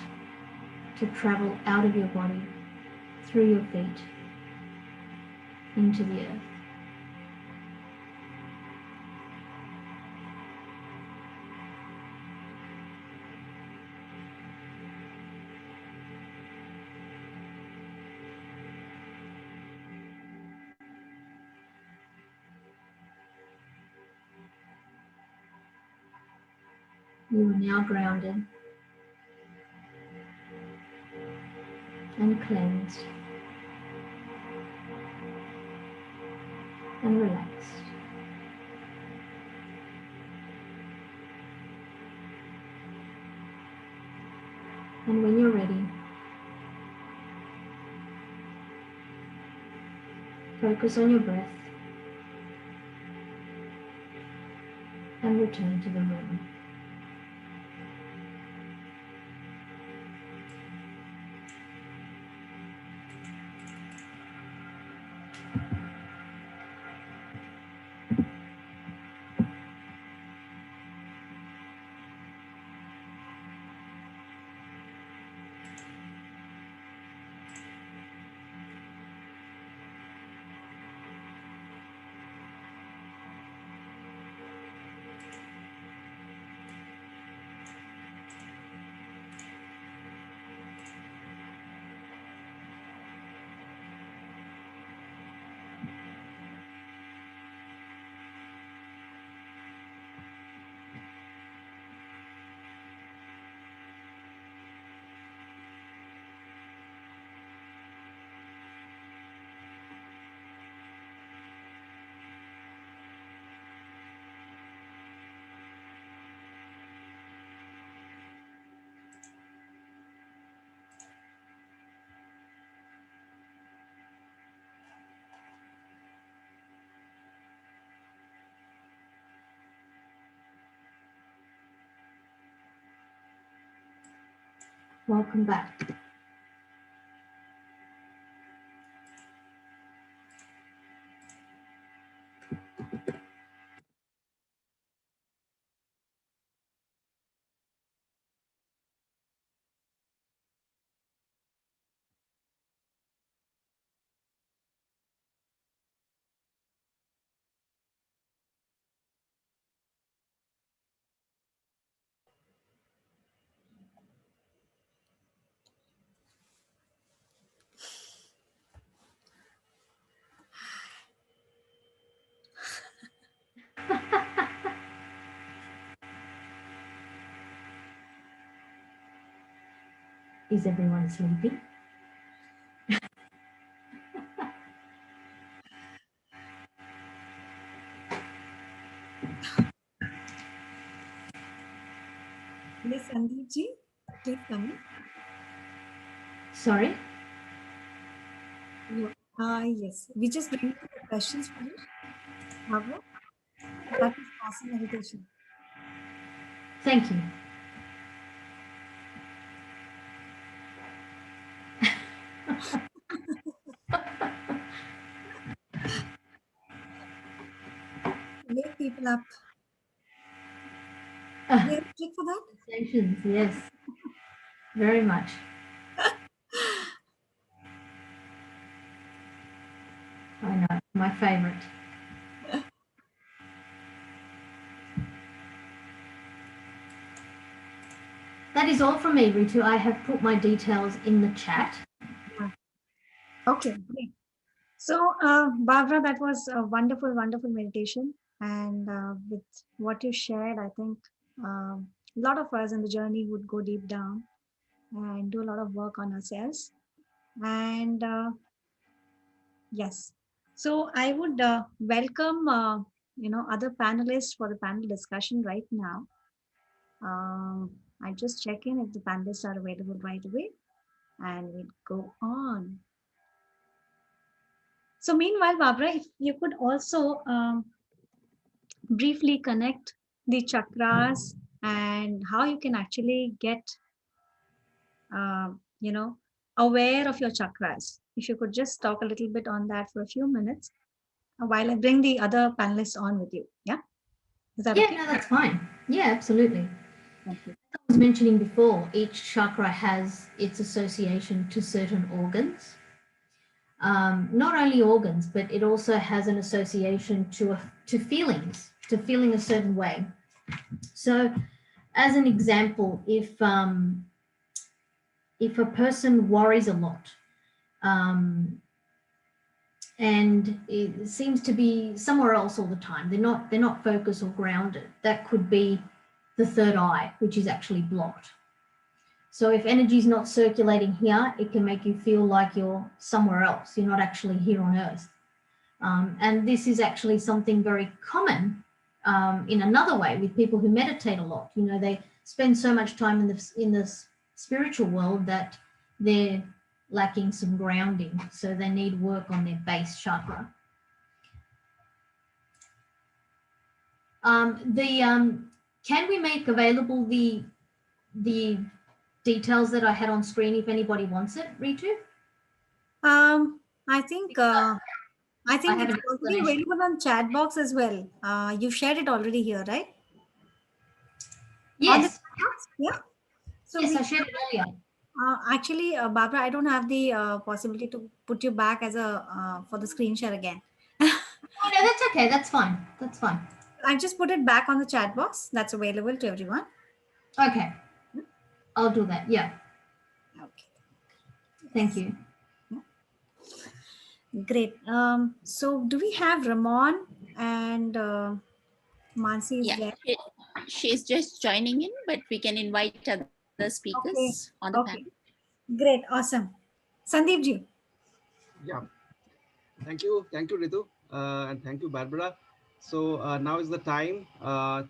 to travel out of your body, through your feet, into the earth. You are now grounded and cleansed and relaxed. And when you're ready, focus on your breath and return to the room. Welcome back. Is everyone sleeping? Yes, Sandeep ji, please come in. Sorry? Yes, we just bring the questions for you, Barbara. That is awesome meditation. Thank you. Wake people up. Uh, You have a trick for that? Sensations, yes. Very much. I know, my favorite. That is all from me, Ritu. I have put my details in the chat. Okay, great. So, Barbara, that was a wonderful, wonderful meditation. And with what you shared, I think a lot of us in the journey would go deep down and do a lot of work on ourselves. And yes, so I would welcome, other panelists for the panel discussion right now. I just check in if the panelists are available right away, and we'll go on. So, meanwhile, Barbara, if you could also briefly connect the chakras and how you can actually get, you know, aware of your chakras. If you could just talk a little bit on that for a few minutes while I bring the other panelists on with you. Yeah, is that Yeah, okay? no, that's fine. Yeah, absolutely. Thank you. I was mentioning before, each chakra has its association to certain organs. Not only organs, but it also has an association to feelings, to feeling a certain way. So, as an example, if a person worries a lot, um, and it seems to be somewhere else all the time, they're not focused or grounded. That could be the third eye, which is actually blocked. So if energy is not circulating here, it can make you feel like you're somewhere else. You're not actually here on Earth. And this is actually something very common in another way with people who meditate a lot. You know, they spend so much time in the spiritual world that they're lacking some grounding, so they need work on their base chakra. Can we make available the details that I had on screen if anybody wants it, Ritu? I think I have it's an already explanation. available on chat box as well. You shared it already here, right? On the Yes, chat box, yeah. So yes, we I shared it earlier. actually, Barbara, I don't have the possibility to put you back as a for the screen share again. Oh no, that's okay. That's fine. That's fine. I just put it back on the chat box. That's available to everyone. Okay, I'll do that. Yeah, Okay. thank you. Great. So do we have Ramon and Mansi is Yeah, there? she's just joining in, but we can invite other Okay. speakers on the panel. Okay. Great. Awesome. Sandeep ji. Yeah, thank you, Ritu, and thank you, Barbara. So now is the time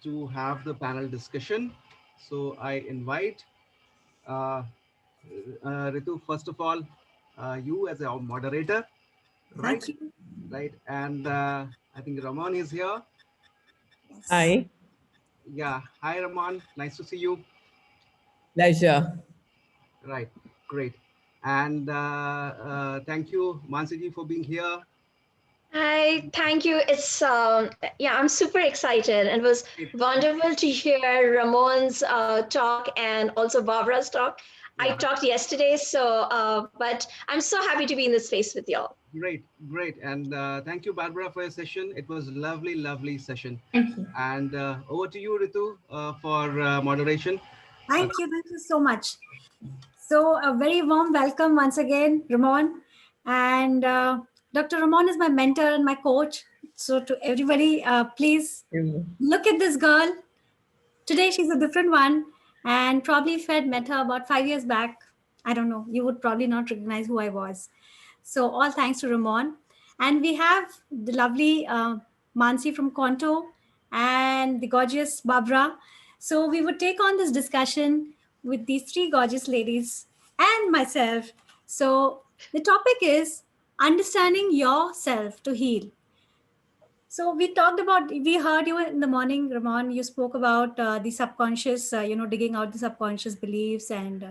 to have the panel discussion. So I invite uh, Ritu, first of all, you as a moderator, right? Thank you. Right, and I think Ramon is here. Yes. Hi, Yeah, hi Ramon, nice to see you. pleasure. Right, great, and thank you, Mansiji, for being here. Hi, thank you. Yeah, I'm super excited. And it was wonderful to hear Ramon's talk and also Barbara's talk. I Yeah. talked yesterday, but I'm so happy to be in this space with y'all. Great, great. And thank you, Barbara, for your session. It was lovely, lovely session. Thank you. And over to you, Ritu, for moderation. Thank you. Thank you so much. So a very warm welcome once again, Ramon. And Dr. Ramon is my mentor and my coach. So to everybody, please look at this girl. Today she's a different one. And probably if I had met her about 5 years back, I don't know, you would probably not recognize who I was. So all thanks to Ramon. And we have the lovely Mansi from Konto and the gorgeous Barbara. So we would take on this discussion with these three gorgeous ladies and myself. So the topic is understanding yourself to heal. So we heard you in the morning, Ramon. You spoke about the subconscious, digging out the subconscious beliefs and,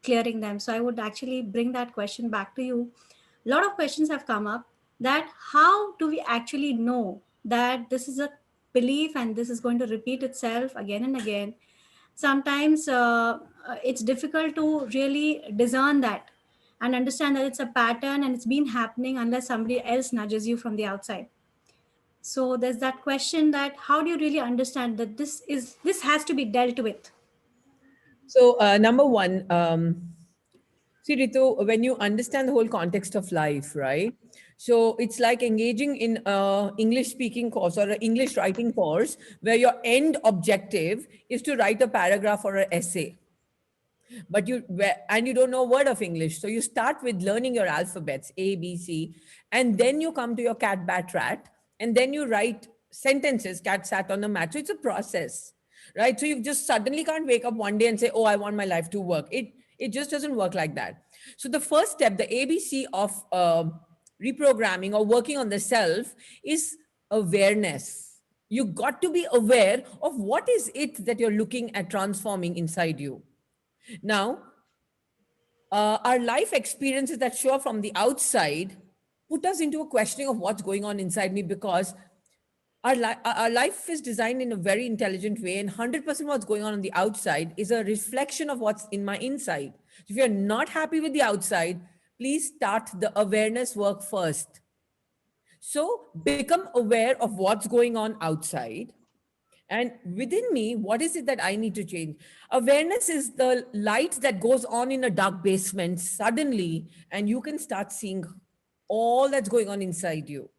clearing them. So I would actually bring that question back to you. A lot of questions have come up that how do we actually know that this is a belief and this is going to repeat itself again and again? Sometimes it's difficult to really discern that and understand that it's a pattern and it's been happening unless somebody else nudges you from the outside. So there's that question that how do you really understand that this has to be dealt with? So, number one, see, Ritu, when you understand the whole context of life, right? So it's like engaging in a English speaking course or an English writing course where your end objective is to write a paragraph or an essay, but you don't know a word of English. So you start with learning your alphabets, A, B, C, and then you come to your cat, bat, rat, and then you write sentences, cat sat on the mat. So it's a process, right? So you just suddenly can't wake up one day and say, oh, I want my life to work. It just doesn't work like that. So the first step, the ABC of reprogramming or working on the self is awareness. You got to be aware of what is it that you're looking at transforming inside you. Now, our life experiences that show up from the outside put us into a questioning of what's going on inside me, because our life is designed in a very intelligent way, and 100% what's going on the outside is a reflection of what's in my inside. If you're not happy with the outside, please start the awareness work first. So become aware of what's going on outside. And within me, what is it that I need to change? Awareness is the light that goes on in a dark basement suddenly, and you can start seeing all that's going on inside you.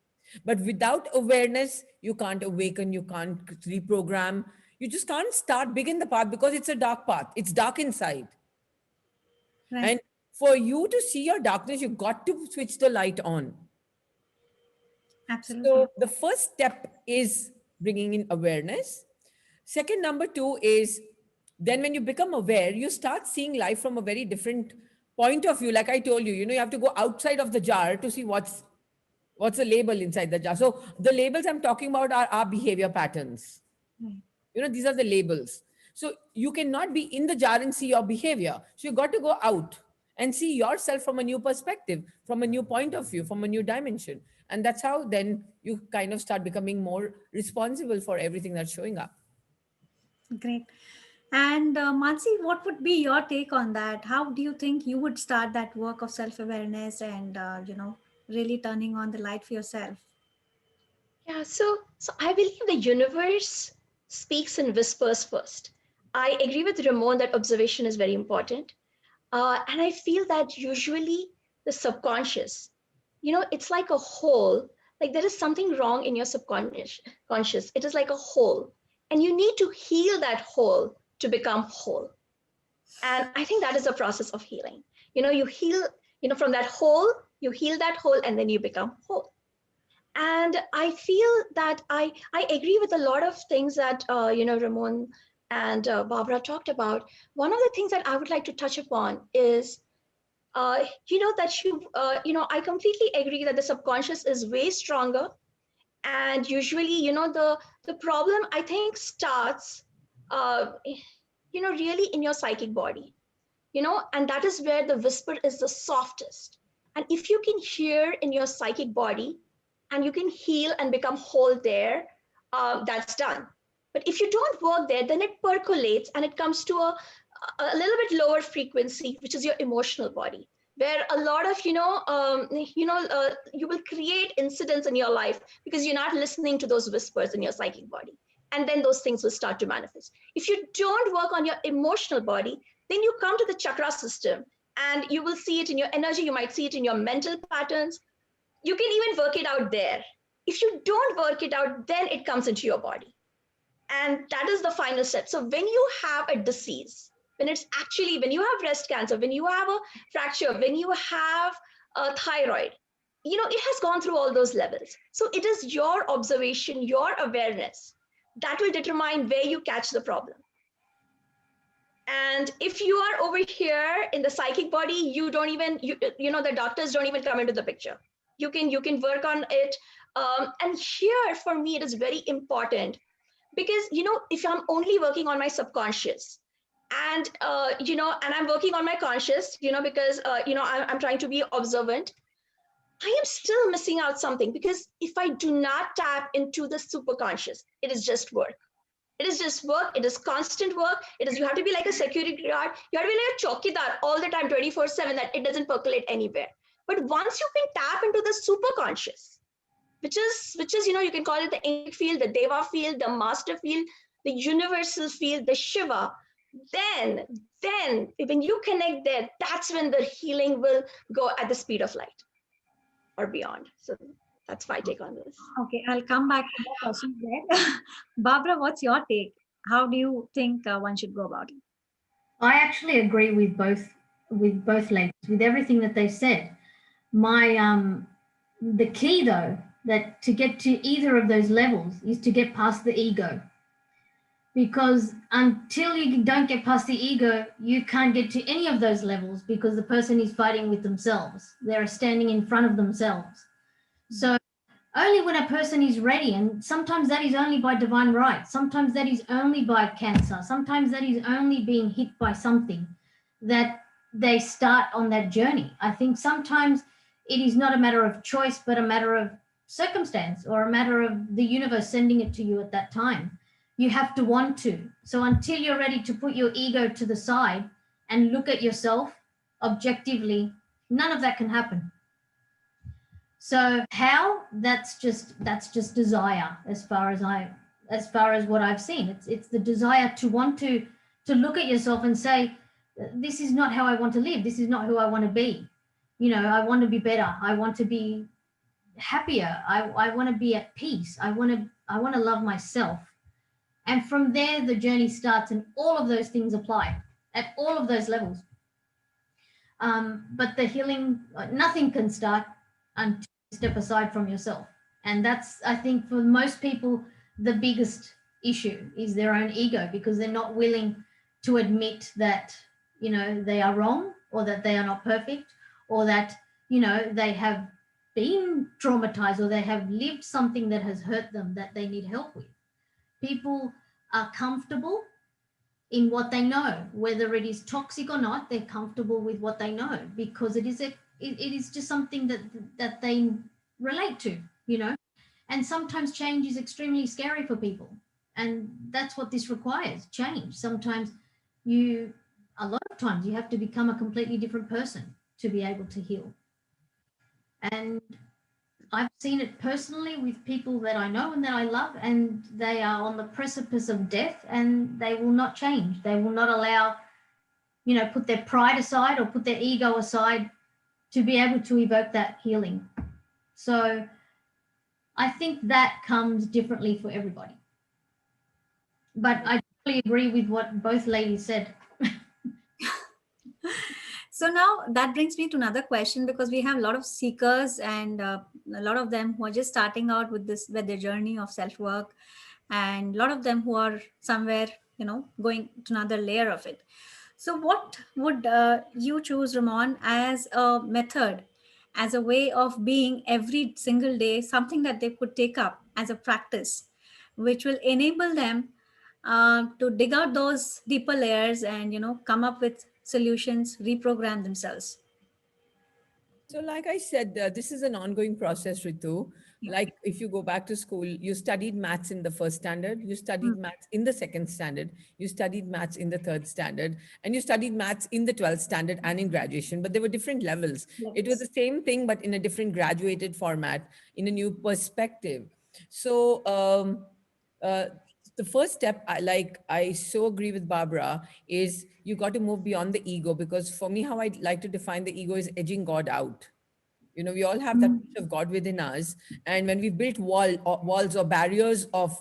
But without awareness, you can't awaken, you can't reprogram, you just can't start, begin the path, because it's a dark path. It's dark inside. Right. And for you to see your darkness, you've got to switch the light on. Absolutely. So the first step is bringing in awareness. Second, number two is then when you become aware, you start seeing life from a very different point of view. Like I told you, you have to go outside of the jar to see what's the label inside the jar. So the labels I'm talking about are our behavior patterns. Right. These are the labels. So you cannot be in the jar and see your behavior. So you got to go out and see yourself from a new perspective, from a new point of view, from a new dimension. And that's how then you kind of start becoming more responsible for everything that's showing up. Great. And Mansi, what would be your take on that? How do you think you would start that work of self-awareness and, really turning on the light for yourself? Yeah, so I believe the universe speaks in whispers first. I agree with Ramon that observation is very important. And I feel that usually the subconscious, it's like a hole, like there is something wrong in your subconscious. Conscious. It is like a hole, and you need to heal that hole to become whole. And I think that is a process of healing. You heal, from that hole, you heal that hole, and then you become whole. And I feel that I agree with a lot of things that Ramon and Barbara talked about. One of the things that I would like to touch upon is I completely agree that the subconscious is way stronger, and usually the problem I think starts really in your psychic body, and that is where the whisper is the softest. And if you can hear in your psychic body and you can heal and become whole there, that's done. But if you don't work there, then it percolates and it comes to a little bit lower frequency, which is your emotional body, where a lot of you will create incidents in your life because you're not listening to those whispers in your psychic body, and then those things will start to manifest. If you don't work on your emotional body, then you come to the chakra system and you will see it in your energy, you might see it in your mental patterns. You can even work it out there. If you don't work it out, then it comes into your body. And that is the final step. So when you have a disease, when you have breast cancer, when you have a fracture, when you have a thyroid, it has gone through all those levels. So it is your observation, your awareness that will determine where you catch the problem. And if you are over here in the psychic body, you don't even, the doctors don't even come into the picture. You can work on it. And here for me, it is very important because, if I'm only working on my subconscious and, and I'm working on my conscious, because, I'm trying to be observant, I am still missing out something, because if I do not tap into the superconscious, it is just work. It is just work. It is constant work. You have to be like a security guard. You have to be like a chowkidar all the time, 24/7, that it doesn't percolate anywhere. But once you can tap into the superconscious, which is, you can call it the angelic field, the deva field, the master field, the universal field, the Shiva, then when you connect there, that's when the healing will go at the speed of light or beyond. So that's my take on this. Okay, I'll come back to the question there. Barbara, what's your take? How do you think one should go about it? I actually agree with both ladies, with everything that they said. The key though, that to get to either of those levels is to get past the ego. Because until you don't get past the ego, you can't get to any of those levels, because the person is fighting with themselves. They're standing in front of themselves. So only when a person is ready, and sometimes that is only by divine right, sometimes that is only by cancer, sometimes that is only being hit by something, that they start on that journey. I think sometimes it is not a matter of choice, but a matter of circumstance, or a matter of the universe sending it to you at that time. You have to want to. So until you're ready to put your ego to the side and look at yourself objectively, none of that can happen. So how? That's just desire, as far as what I've seen. It's the desire to want to look at yourself and say, this is not how I want to live. This is not who I want to be. I want to be better. I want to be happier. I want to be at peace. I want to love myself. And from there the journey starts, and all of those things apply at all of those levels. But the healing, nothing can start until you step aside from yourself. And that's, I think, for most people, the biggest issue is their own ego, because they're not willing to admit that, they are wrong, or that they are not perfect, or that, they have been traumatized, or they have lived something that has hurt them that they need help with. People are comfortable in what they know, whether it is toxic or not. They're comfortable with what they know, because it is just something that they relate to, and sometimes change is extremely scary for people, and that's what this requires, change. Sometimes a lot of times you have to become a completely different person to be able to heal. And I've seen it personally with people that I know and that I love, and they are on the precipice of death, and they will not change. They will not allow, put their pride aside or put their ego aside to be able to evoke that healing. So I think that comes differently for everybody. But I totally agree with what both ladies said. So now that brings me to another question, because we have a lot of seekers, and a lot of them who are just starting out with their journey of self work, and a lot of them who are somewhere, going to another layer of it. So what would you choose, Ramon, as a method, as a way of being every single day, something that they could take up as a practice, which will enable them to dig out those deeper layers and come up with solutions, reprogram themselves? So, like I said, this is an ongoing process, Ritu. Yeah. Like if you go back to school, you studied maths in the first standard, you Mm. studied maths in the second standard, you studied maths in the third standard, and you studied maths in the 12th standard and in graduation, but there were different levels. It was Yes. the same thing, but in a different graduated format, in a new perspective. So, uh, the first step, I so agree with Barbara, is you got to move beyond the ego, because for me, how I like to define the ego is edging God out. We all have that Mm. piece of God within us, and when we built walls or barriers of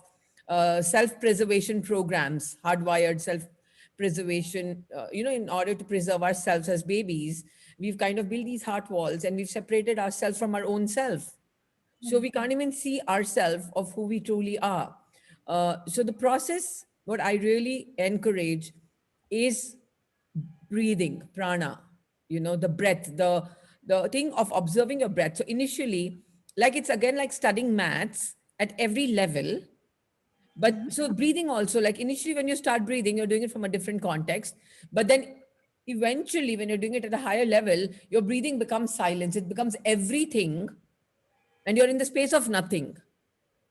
self-preservation programs, hardwired self-preservation, in order to preserve ourselves as babies, we've kind of built these heart walls, and we've separated ourselves from our own self. So we can't even see ourselves of who we truly are. So the process, what I really encourage is breathing, prana, the breath, the thing of observing your breath. So initially, like it's again like studying maths at every level. But so breathing also, like initially when you start breathing, you're doing it from a different context. But then eventually, when you're doing it at a higher level, your breathing becomes silence. It becomes everything, and you're in the space of nothing.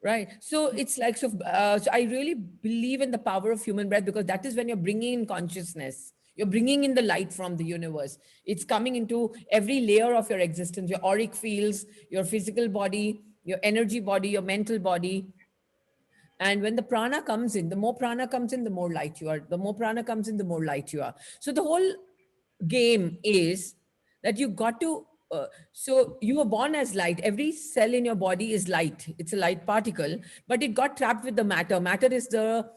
Right. So it's like, so I really believe in the power of human breath, because that is when you're bringing in consciousness. You're bringing in the light from the universe. It's coming into every layer of your existence, your auric fields, your physical body, your energy body, your mental body. And when the prana comes in, the more prana comes in, the more light you are. The more prana comes in, the more light you are. So the whole game is that you got to, so you were born as light. Every cell in your body is light. It's a light particle, but it got trapped with the matter. Matter is the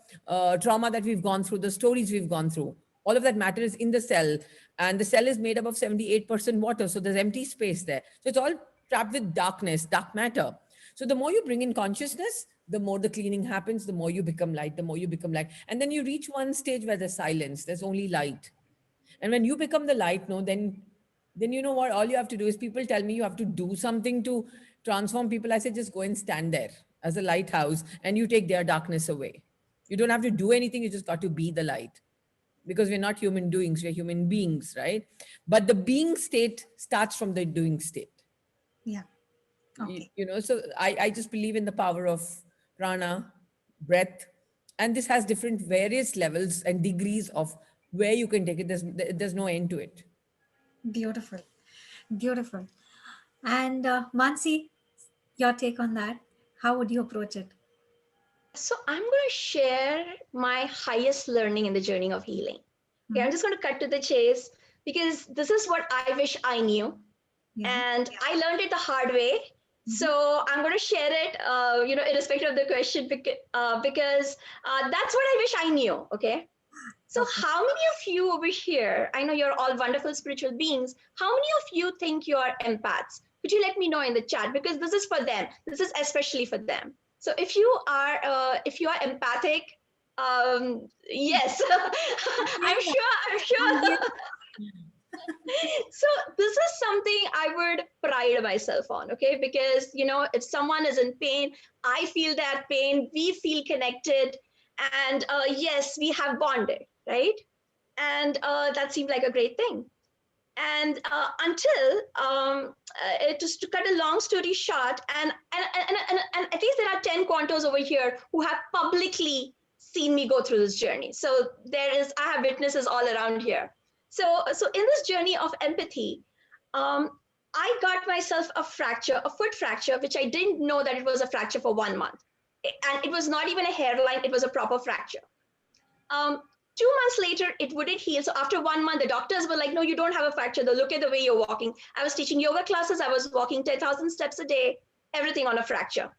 trauma that we've gone through, the stories we've gone through. All of that matter is in the cell, and the cell is made up of 78% water. So there's empty space there. So it's all trapped with darkness, dark matter. So the more you bring in consciousness, the more the cleaning happens, the more you become light, the more you become light. And then you reach one stage where there's silence, there's only light. And when you become the light, no, then then you know what? All you have to do is, people tell me you have to do something to transform people. I say, just go and stand there as a lighthouse and you take their darkness away. You don't have to do anything. You just got to be the light, because we're not human doings, we're human beings, right? But the being state starts from the doing state. Yeah. Okay. So I just believe in the power of prana, breath, and this has different various levels and degrees of where you can take it. There's no end to it. Beautiful. Beautiful. And Mansi, your take on that? How would you approach it? So I'm going to share my highest learning in the journey of healing. Okay, I'm just going to cut to the chase because this is what I wish I knew, Yeah. and I learned it the hard way. So I'm going to share it, irrespective of the question, because that's what I wish I knew. Okay. So Okay. how many of you over here, I know you're all wonderful spiritual beings, how many of you think you are empaths? Could you let me know in the chat? Because this is for them. This is especially for them. So if you are empathic, yes, I'm sure. So this is something I would pride myself on, okay? Because if someone is in pain, I feel that pain, we feel connected, and yes, we have bonded, right? And that seemed like a great thing. And until just to cut a long story short, and at least there are 10 quantos over here who have publicly seen me go through this journey. So I have witnesses all around here. So in this journey of empathy, um, I got myself a fracture, a foot fracture, which I didn't know that it was a fracture for 1 month. And it was not even a hairline, it was a proper fracture. 2 months later, it wouldn't heal. So after 1 month, the doctors were like, no, you don't have a fracture. Though, look at the way you're walking. I was teaching yoga classes. I was walking 10,000 steps a day, everything on a fracture.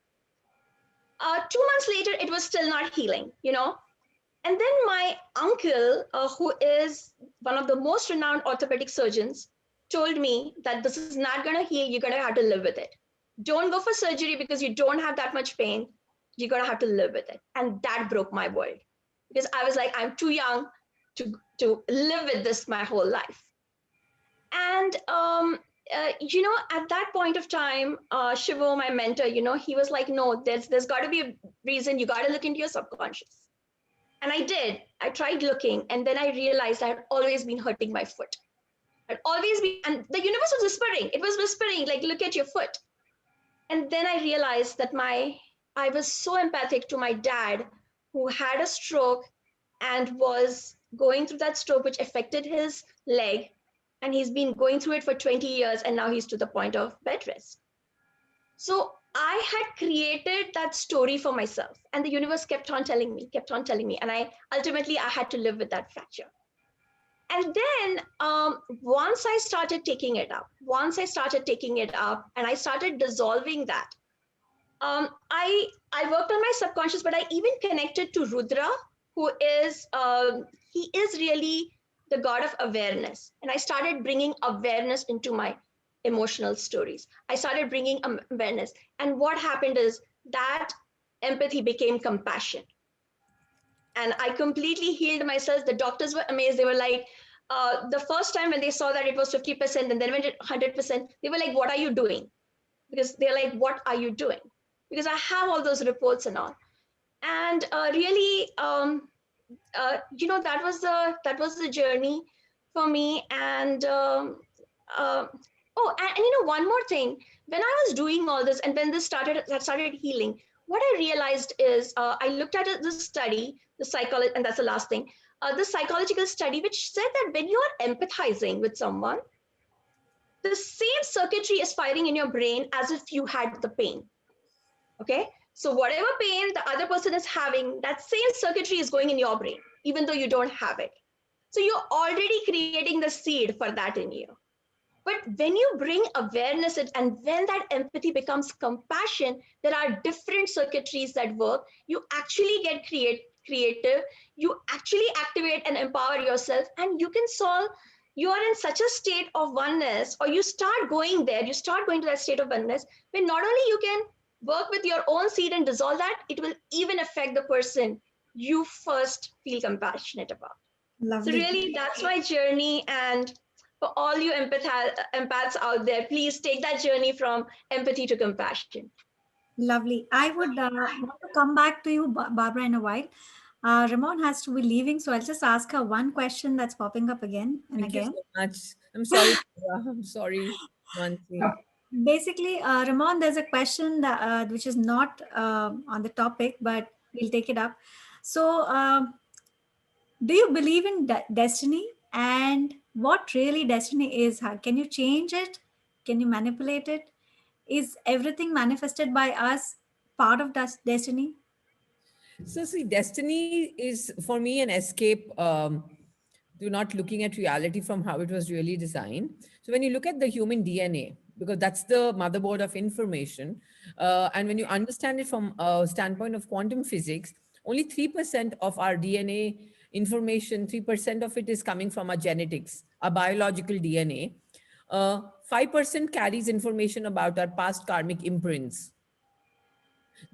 2 months later, it was still not healing, And then my uncle, who is one of the most renowned orthopedic surgeons, told me that this is not going to heal. You're going to have to live with it. Don't go for surgery because you don't have that much pain. You're going to have to live with it. And that broke my world because I was like, I'm too young to live with this my whole life. And, at that point of time, Shivo, my mentor, he was like, no, there's got to be a reason. You got to look into your subconscious. And I did. I tried looking, and then I realized I had always been hurting my foot. I'd always been, and the universe was whispering. It was whispering, like, look at your foot. And then I realized that I was so empathic to my dad, who had a stroke and was going through that stroke, which affected his leg. And he's been going through it for 20 years, and now he's to the point of bed rest. So I had created that story for myself, and the universe kept on telling me, and I had to live with that fracture. And then once I started taking it up, and I started dissolving that, I worked on my subconscious, but I even connected to Rudra, who is he is really the god of awareness, and I started bringing awareness into my emotional stories. I started bringing awareness, and what happened is that empathy became compassion, and I completely healed myself. The doctors were amazed. They were like, the first time when they saw that it was 50% and then went to 100%, they were like, what are you doing? Because they're like, what are you doing? Because I have all those reports and all. And really, that was the journey for me. And one more thing. When I was doing all this, and when that started healing, what I realized is I looked at this study, the psychology, and that's the last thing, the psychological study, which said that when you are empathizing with someone, the same circuitry is firing in your brain as if you had the pain. Okay, so whatever pain the other person is having, that same circuitry is going in your brain, even though you don't have it. So you're already creating the seed for that in you. But when you bring awareness and when that empathy becomes compassion, there are different circuitries that work. You actually get creative. You actually activate and empower yourself, and you can solve. You are in such a state of oneness, or you start going there. You start going to that state of oneness when not only you can work with your own seed and dissolve that, it will even affect the person you first feel compassionate about. Lovely. So really, that's my journey. And For all you empaths out there, please take that journey from empathy to compassion. Lovely. I would want to come back to you, Barbara, in a while. Ramon has to be leaving, so I'll just ask her one question that's popping up again and Thank you again. so much. I'm sorry. Deborah. I'm sorry, Mansi. Basically, Ramon, there's a question that which is not on the topic, but we'll take it up. So, do you believe in destiny, and what really destiny is? How can you change it? Can you manipulate it? Is everything manifested by us part of that destiny? So, see, destiny is for me an escape to not looking at reality from how it was really designed. So, when you look at the human DNA, because that's the motherboard of information, and when you understand it from a standpoint of quantum physics, only 3% of our DNA information, 3% of it is coming from our genetics, our biological DNA. 5% carries information about our past karmic imprints.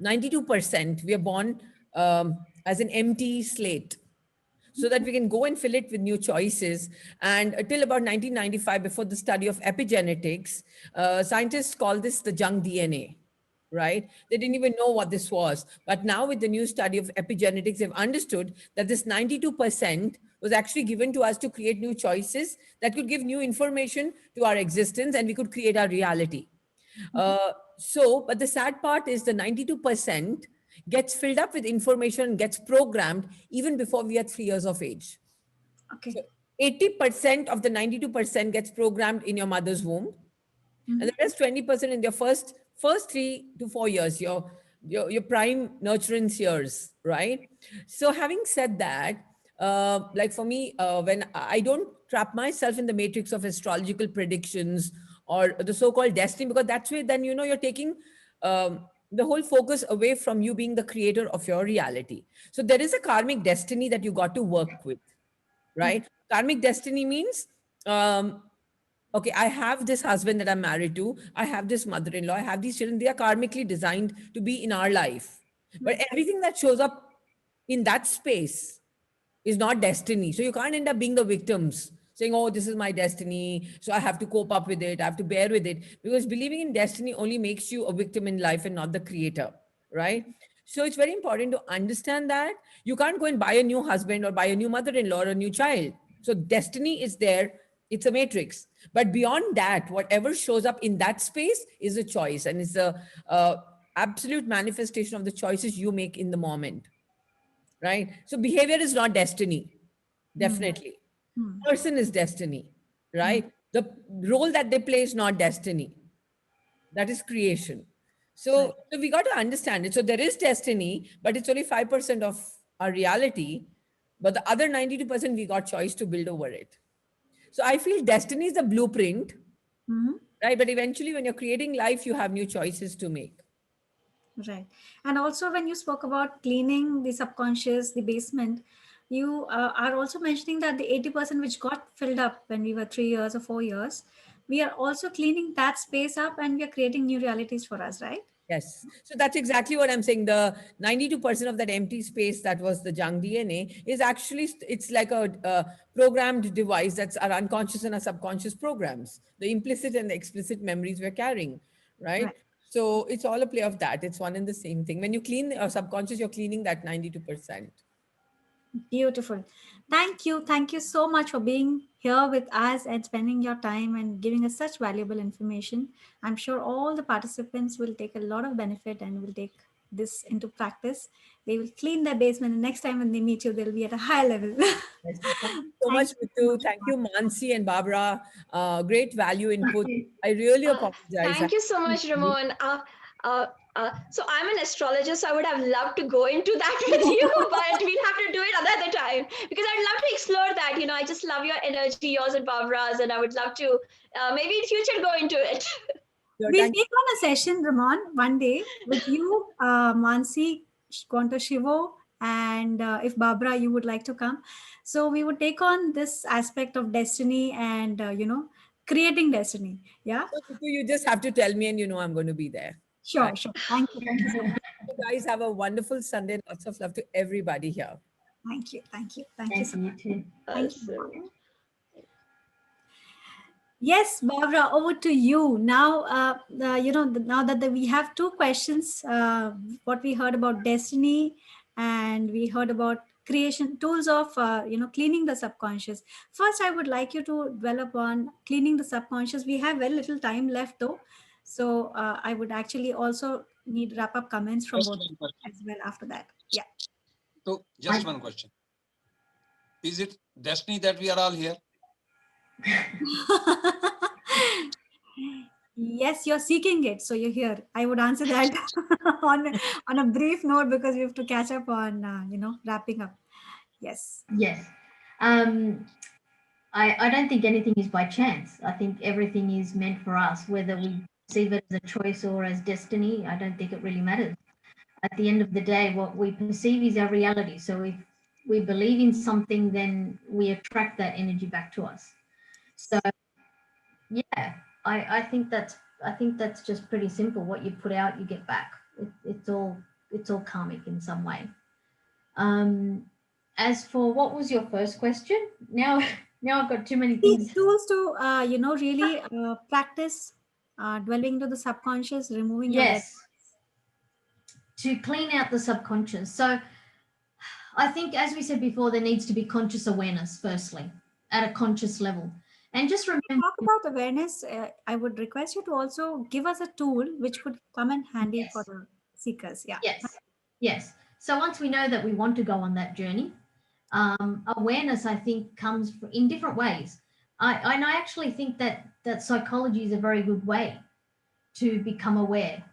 92% we are born as an empty slate so that we can go and fill it with new choices. And until about 1995, before the study of epigenetics, scientists call this the junk DNA, right? They didn't even know what this was. But now, with the new study of epigenetics, they've understood that this 92% was actually given to us to create new choices that could give new information to our existence and we could create our reality. But the sad part is the 92% gets filled up with information, gets programmed even before we are 3 years of age. Okay. So 80% of the 92% gets programmed in your mother's womb, and the rest 20% in your first 3 to 4 years, your prime nurturance years, right? So having said that, like for me, when I don't trap myself in the matrix of astrological predictions or the so-called destiny, because that's where then you're taking the whole focus away from you being the creator of your reality. So there is a karmic destiny that you got to work with, right? Karmic destiny means, okay, I have this husband that I'm married to, I have this mother in law, I have these children, they are karmically designed to be in our life. But everything that shows up in that space is not destiny. So you can't end up being the victims saying, oh, this is my destiny. So I have to cope up with it. I have to bear with it. Because believing in destiny only makes you a victim in life and not the creator, right? So it's very important to understand that you can't go and buy a new husband or buy a new mother in law or a new child. So destiny is there. It's a matrix. But beyond that, whatever shows up in that space is a choice and it's a absolute manifestation of the choices you make in the moment, right? So behavior is not destiny, definitely. Person is destiny, right? The role that they play is not destiny. That is creation. So we got to understand it. So there is destiny, but it's only 5% of our reality. But the other 92% we got choice to build over it. So I feel destiny is the blueprint, Mhm. right? But eventually, when you're creating life, you have new choices to make. Right. And also, when you spoke about cleaning the subconscious, the basement, you are also mentioning that the 80% which got filled up when we were 3 years or 4 years, we are also cleaning that space up and we are creating new realities for us, right? Yes. So that's exactly what I'm saying. The 92% of that empty space that was the junk DNA is actually, it's like a programmed device that's our unconscious and our subconscious programs, the implicit and the explicit memories we're carrying, right? Right. So it's all a play of that. It's one and the same thing. When you clean your subconscious, you're cleaning that 92%. Beautiful. Thank you. Thank you so much for being here with us and spending your time and giving us such valuable information. I'm sure all the participants will take a lot of benefit and will take this into practice. They will clean their basement, and next time when they meet you, they'll be at a high level. Yes. Thank you so much, Thank you so Ritu. much. Thank you, Mansi and Barbara. Great value input. you. I really Uh, apologize. Thank you so much, Ramon. So I'm an astrologist, so I would have loved to go into that with you, but we'll have to do it another time because I'd love to explore that. I just love your energy, yours and Barbara's, and I would love to maybe in future go into it. Sure, We'll thank take on a session, Ramon, one day with you, Mansi, Konto Shivo, and if Barbara, you would like to come. So we would take on this aspect of destiny and, creating destiny. Yeah, you. So, Ritu, you just have to tell me, and I'm going to be there. Right? sure, sure. Thank you. Thank you so much. You guys have a wonderful Sunday. Lots of love to everybody here. Thank you. Thank you. Thank you Thank so you much. too. Thank you. Awesome. Yes, Barbara, over to you. Now, now that we have two questions, what we heard about destiny and we heard about creation tools of, cleaning the subconscious. First, I would like you to dwell upon cleaning the subconscious. We have very little time left though. So I would actually also need wrap up comments from Just both one question. as well after that. Yeah. So just one question. Is it destiny that we are all here? Yes, you're seeking it, so you're here. I would answer that on a brief note because we have to catch up on wrapping up. Yes. Yes. Um, I don't think anything is by chance. I think everything is meant for us, whether we perceive it as a choice or as destiny. I don't think it really matters. At the end of the day, what we perceive is our reality. So if we believe in something, then we attract that energy back to us. So yeah, I think that's just pretty simple. What you put out, you get back. It's all karmic in some way. Um, as for what was your first question? Now now I've got too many These things. tools to really practice dwelling into the subconscious, removing your red. Yes, to clean out the subconscious. So I think, as we said before, there needs to be conscious awareness, firstly, at a conscious level. And just remember, Talk about awareness. I would request you to also give us a tool which could come in handy for yes, the seekers. Yeah. yes, yes. So once we know that we want to go on that journey, awareness, I think, comes in different ways. And I actually think that psychology is a very good way to become aware,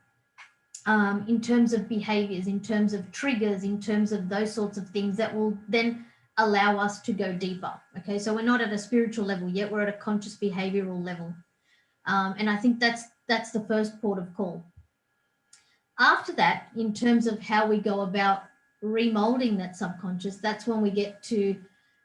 in terms of behaviors, in terms of triggers, in terms of those sorts of things that will then allow us to go deeper. Okay, so we're not at a spiritual level yet; we're at a conscious behavioral level, and I think that's the first port of call. After that, in terms of how we go about remolding that subconscious, that's when we get to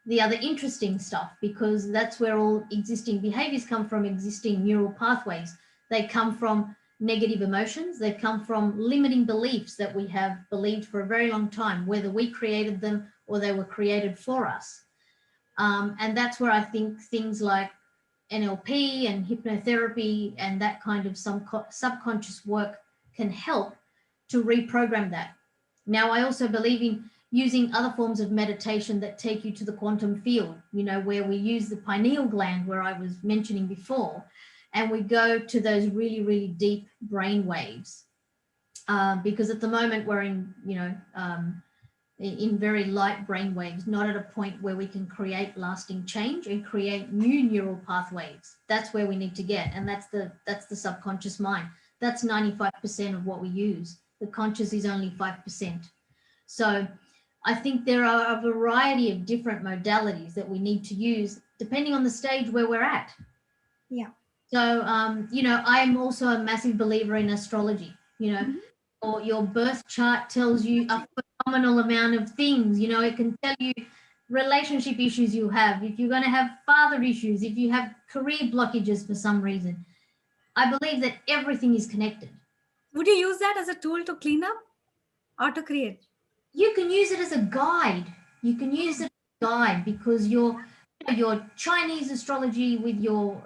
the other interesting stuff, because that's where all existing behaviors come from, existing neural pathways. They come from negative emotions, they come from limiting beliefs that we have believed for a very long time, whether we created them or they were created for us. And that's where I think things like NLP and hypnotherapy and that kind of subconscious work can help to reprogram that. Now, I also believe in using other forms of meditation that take you to the quantum field, where we use the pineal gland, where I was mentioning before, and we go to those really, really deep brain waves. Because at the moment we're in very light brain waves, not at a point where we can create lasting change and create new neural pathways. That's where we need to get, and that's the subconscious mind. That's 95% of what we use. The conscious is only 5%. So I think there are a variety of different modalities that we need to use depending on the stage where we're at. Yeah. So I'm also a massive believer in astrology. Mhm. Or your birth chart tells you a phenomenal amount of things. It can tell you relationship issues you have, if you're going to have father issues, if you have career blockages for some reason. I believe that everything is connected. Would you use that as a tool to clean up or to create? You can use it as a guide. You can use it as a guide, because your Chinese astrology with your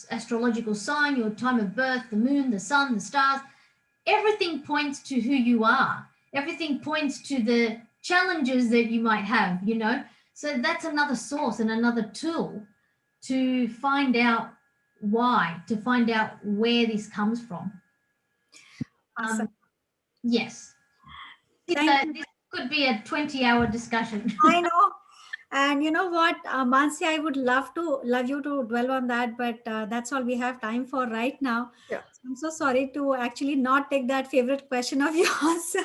astrological sign, your time of birth, the moon, the sun, the stars, everything points to who you are. Everything points to the challenges that you might have, So that's another source and another tool to find out why, to find out where this comes from. Awesome. Yes. Thank you. This could be a 20-hour discussion. I know. And you know what, Mansi, I would love you to dwell on that, but that's all we have time for right now. Yeah. So I'm so sorry to actually not take that favorite question of yours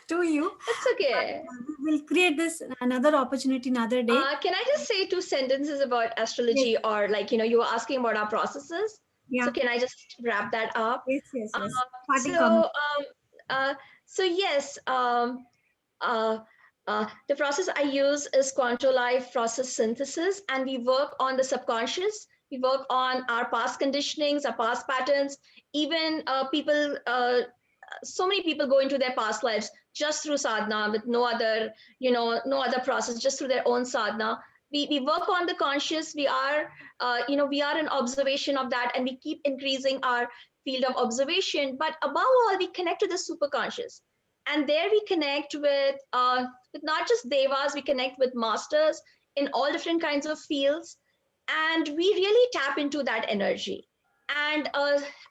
to you. It's okay. We'll create this another opportunity another day. Can I just say two sentences about Yes. astrology, or you were asking about our processes? Yeah. So can I just wrap that up? Yes. Yes. Uh, Yes. Parting comment. so yes, the process I use is Quanto Life process synthesis, and we work on the subconscious. We work on our past conditionings, our past patterns. Even so many people go into their past lives just through sadhana, with no other process, just through their own sadhana. we work on the conscious. We are we are an observation of that, and we keep increasing our field of observation. But above all, we connect to the super conscious, and there we connect with not just devas. We connect with masters in all different kinds of fields, and we really tap into that energy. And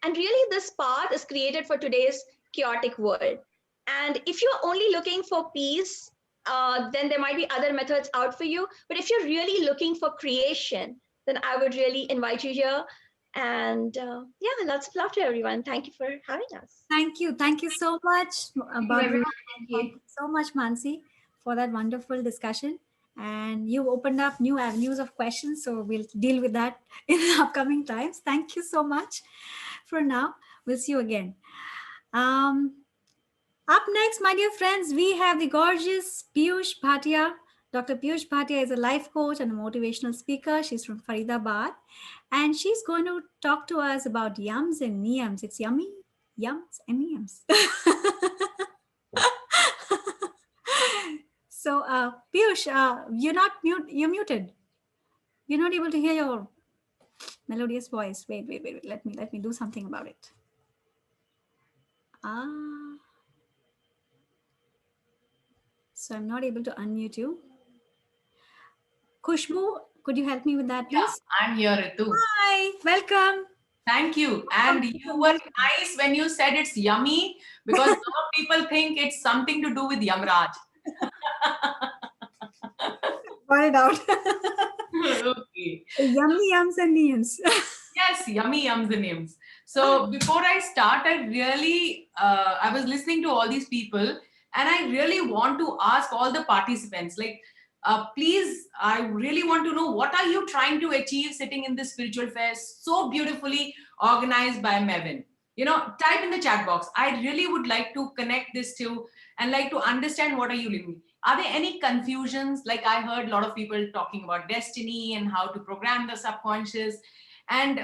really, this path is created for today's chaotic world. And if you're only looking for peace, then there might be other methods out for you. But if you're really looking for creation, then I would really invite you here. And yeah, lots of love to everyone. Thank you for having us. Thank you. Thank you so much, Thank you, Badri. everyone. Thank Thank you. you so much, Mansi, for that wonderful discussion. And you opened up new avenues of questions. So we'll deal with that in the upcoming times. Thank you so much. For now, we'll see you again. Um, Up next, my dear friends, we have the gorgeous Piyush Bhatia. Dr. Piyush Bhatia is a life coach and a motivational speaker. She's from Faridabad, and she's going to talk to us about yums and niyams. It's yummy, yums and niyams. So, Piyush, you're not mute. You're muted. We're not able to hear your melodious voice. Wait. Let me do something about it. Ah, so I'm not able to unmute you. Kushbu, could you help me with that, Yeah, please? I'm here, Ritu. Hi, welcome. Thank you. And you were nice when you said it's yummy, because some people think it's something to do with Yamraj. Got it out. Okay. Yummy yums and niyams. Yes, yummy yums the names. So before I start, I was listening to all these people, and I really want to ask all the participants, like, please, I really want to know, what are you trying to achieve sitting in this spiritual fair so beautifully organized by Mavin? Type in the chat box. I really would like to connect this to and like to understand, what are you living? Are there any confusions? Like, I heard a lot of people talking about destiny and how to program the subconscious. And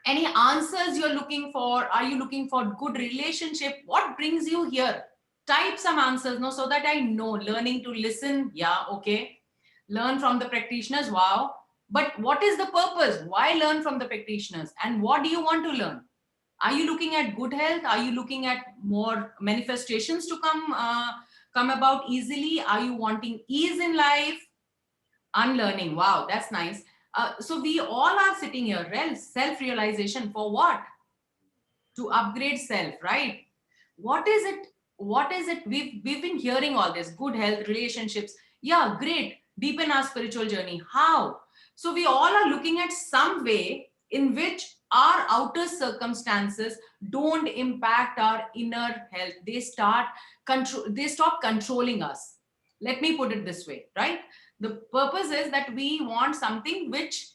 any answers you're looking for? Are you looking for good relationship? What brings you here? Type some answers, no, so that I know. Learning to listen, yeah, okay. Learn from the practitioners, wow. But what is the purpose? Why learn from the practitioners? And what do you want to learn? Are you looking at good health? Are you looking at more manifestations to come about easily? Are you wanting ease in life? Unlearning, wow, that's nice. So we all are sitting here. Self-realization for what? To upgrade self, right? What is it? What is it? We've been hearing all this. Good health, relationships. Yeah, great. Deepen our spiritual journey. How? So we all are looking at some way in which our outer circumstances don't impact our inner health. They stop controlling us. Let me put it this way, right? The purpose is that we want something which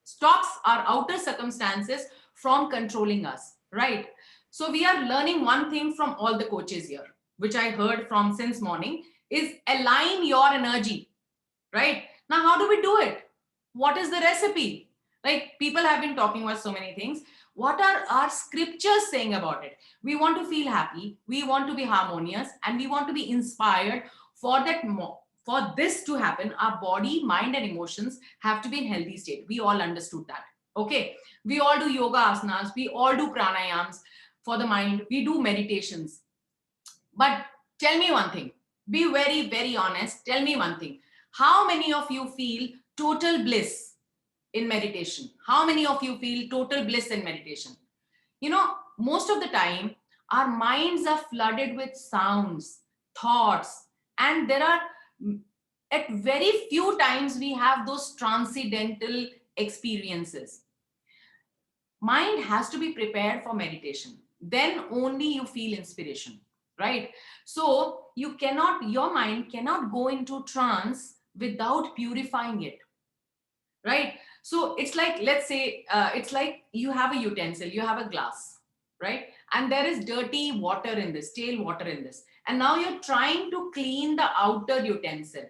stops our outer circumstances from controlling us, right? So we are learning one thing from all the coaches here, which I heard from since morning, is align your energy, right? Now, how do we do it? What is the recipe? Like, people have been talking about so many things. What are our scriptures saying about it? We want to feel happy, we want to be harmonious, and we want to be inspired. For this to happen, our body, mind, and emotions have to be in healthy state. We all understood that. Okay. We all do yoga asanas, we all do pranayams for the mind, we do meditations. But tell me one thing. Be very, very honest. Tell me one thing. How many of you feel total bliss in meditation? How many of you feel total bliss in meditation? Most of the time, our minds are flooded with sounds, thoughts, and at very few times we have those transcendental experiences. Mind has to be prepared for meditation. Then only you feel inspiration, right? So your mind cannot go into trance without purifying it, right? So it's like, let's say, it's like you have a utensil, you have a glass, right? And there is dirty water in this, stale water in this. And now you're trying to clean the outer utensil.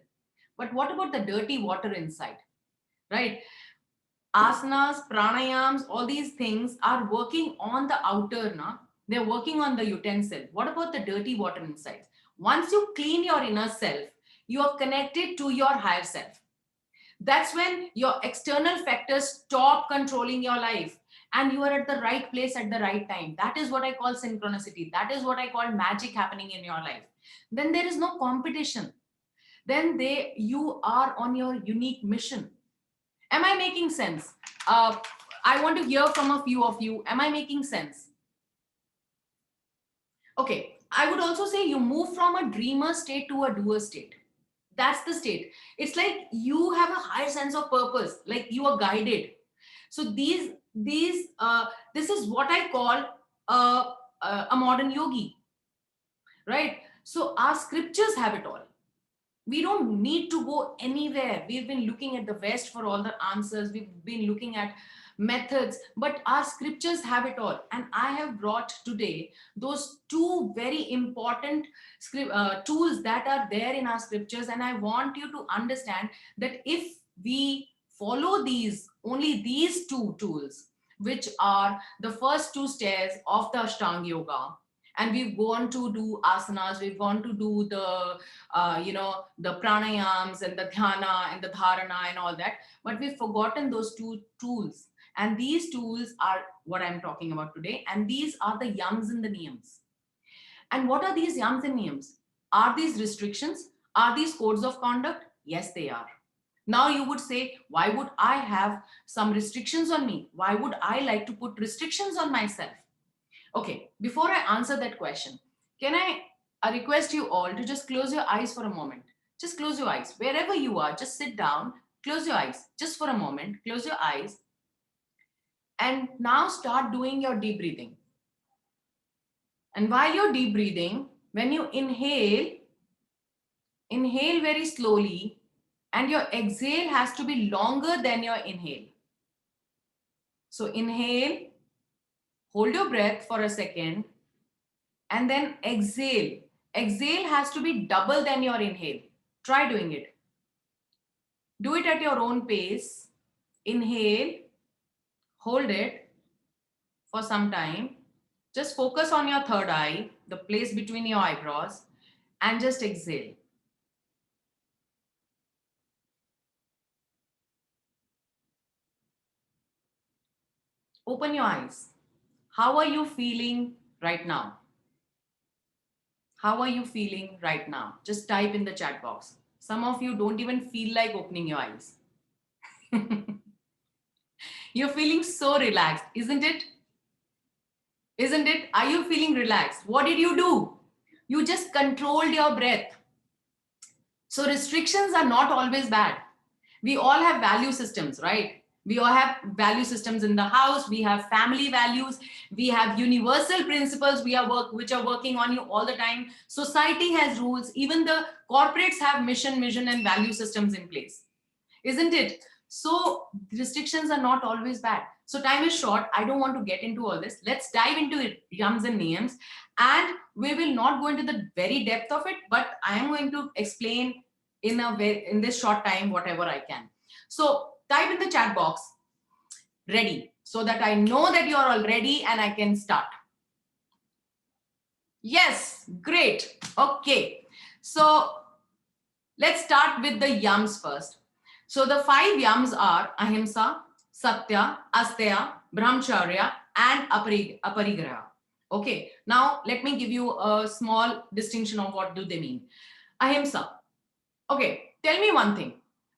But what about the dirty water inside, right? Asanas, pranayams, all these things are working on the outer, they're working on the utensil. What about the dirty water inside? Once you clean your inner self, you are connected to your higher self. That's when your external factors stop controlling your life and you are at the right place at the right time. That is what I call synchronicity. That is what I call magic happening in your life. Then there is no competition. Then you are on your unique mission. Am I making sense? I want to hear from a few of you. Am I making sense? Okay, I would also say you move from a dreamer state to a doer state. That's the state. It's like you have a higher sense of purpose, like you are guided. So this is what I call a modern yogi, right? So our scriptures have it all. We don't need to go anywhere. We've been looking at the West for all the answers. We've been looking at methods, but our scriptures have it all. And I have brought today those two very important tools that are there in our scriptures. And I want you to understand that if we follow only these two tools, which are the first two stairs of the Ashtanga Yoga, and we've gone to do asanas, we've gone to do the the pranayams and the dhyana and the dharana and all that, but we've forgotten those two tools. And these tools are what I'm talking about today, and these are the yams and the niyams. And what are these yams and niyams? Are these restrictions? Are these codes of conduct? Yes, they are. Now you would say, why would I have some restrictions on me? Why would I like to put restrictions on myself? Okay, before I answer that question, can I request you all to just close your eyes for a moment. Just close your eyes. Wherever you are, just sit down, close your eyes just for a moment, close your eyes, and now start doing your deep breathing. And while you're deep breathing, when you inhale, inhale very slowly, and your exhale has to be longer than your inhale. So inhale, hold your breath for a second, and then exhale. Exhale has to be double than your inhale. Try doing it. Do it at your own pace. Inhale, hold it for some time. Just focus on your third eye, the place between your eyebrows, and just exhale. Open your eyes. How are you feeling right now? How are you feeling right now? Just type in the chat box. Some of you don't even feel like opening your eyes. You're feeling so relaxed, isn't it? Isn't it? Are you feeling relaxed? What did you do? You just controlled your breath. So restrictions are not always bad. We all have value systems, right? We all have value systems in the house. We have family values. We have universal principles which are working on you all the time. Society has rules. Even the corporates have mission, and value systems in place. Isn't it? So restrictions are not always bad. So time is short. I don't want to get into all this. Let's dive into it, yams and niyams. And we will not go into the very depth of it, but I am going to explain in this short time whatever I can. So type in the chat box, ready, so that I know that you are all ready and I can start. Yes, great. Okay. So let's start with the yams first. So the 5 yams are ahimsa, satya, asteya, brahmacharya, and aparigraha. Okay, now let me give you a small distinction of what do they mean. Ahimsa. Okay, tell me one thing.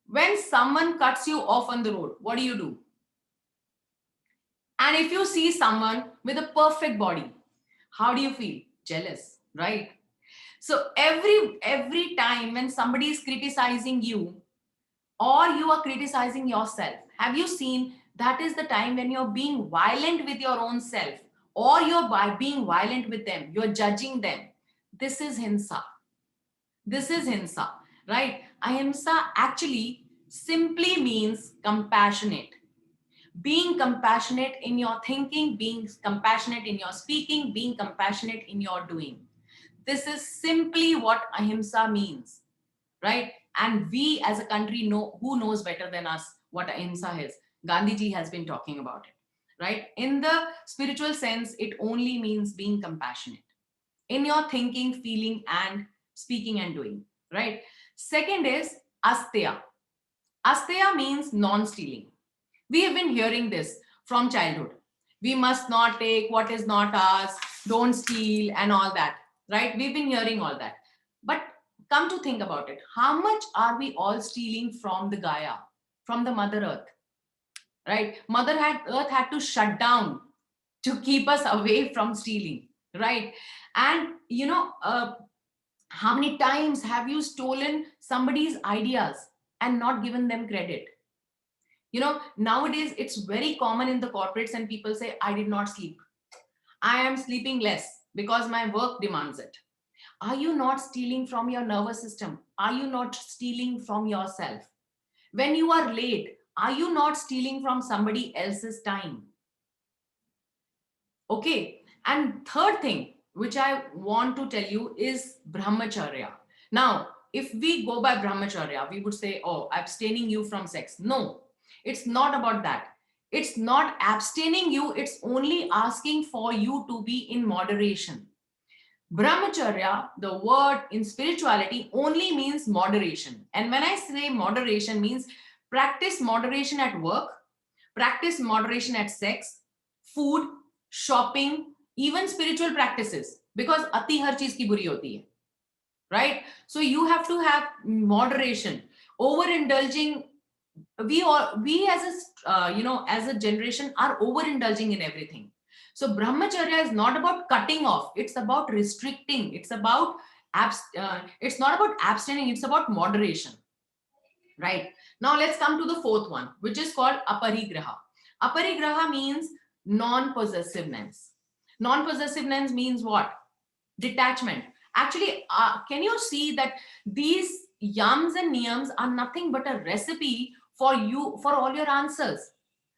When someone cuts you off on the road, what do? And if you see someone with a perfect body, how do you feel? Jealous, right? So every time when somebody is criticizing you, or you are criticizing yourself, have you seen that is the time when you're being violent with your own self, or you're being violent with them, you're judging them. This is hinsa. This is hinsa, right? Ahimsa actually simply means compassionate. Being compassionate in your thinking, being compassionate in your speaking, being compassionate in your doing. This is simply what ahimsa means, right? And we as a country know, who knows better than us what ahimsa is? Gandhiji has been talking about it, right? In the spiritual sense, it only means being compassionate in your thinking, feeling, and speaking and doing, right? Second is asteya. Asteya means non-stealing. We have been hearing this from childhood. We must not take what is not ours, don't steal, and all that, right? We've been hearing all that. But come to think about it, how much are we all stealing from the Gaia, from the Mother Earth, right? Earth had to shut down to keep us away from stealing, right? And how many times have you stolen somebody's ideas and not given them credit? Nowadays it's very common in the corporates, and people say, I did not sleep, I am sleeping less because my work demands it. Are you not stealing from your nervous system? Are you not stealing from yourself? When you are late, are you not stealing from somebody else's time? Okay. And third thing which I want to tell you is brahmacharya. Now, if we go by brahmacharya, we would say, oh, abstaining you from sex. No, it's not about that. It's not abstaining you, it's only asking for you to be in moderation. Brahmacharya, the word in spirituality, only means moderation. And when I say moderation, means practice moderation at work, practice moderation at sex, food, shopping, even spiritual practices, because ati har cheez ki buri hoti hai, right? So you have to have moderation. Overindulging, we as as a generation are overindulging in everything. So brahmacharya is not about cutting off, it's about restricting, it's about it's not about abstaining, it's about moderation, right? Now let's come to the fourth one, which is called aparigraha. Aparigraha means non-possessiveness. Non-possessiveness means what? Detachment. Actually, can you see that these yams and niyams are nothing but a recipe for you, for all your answers?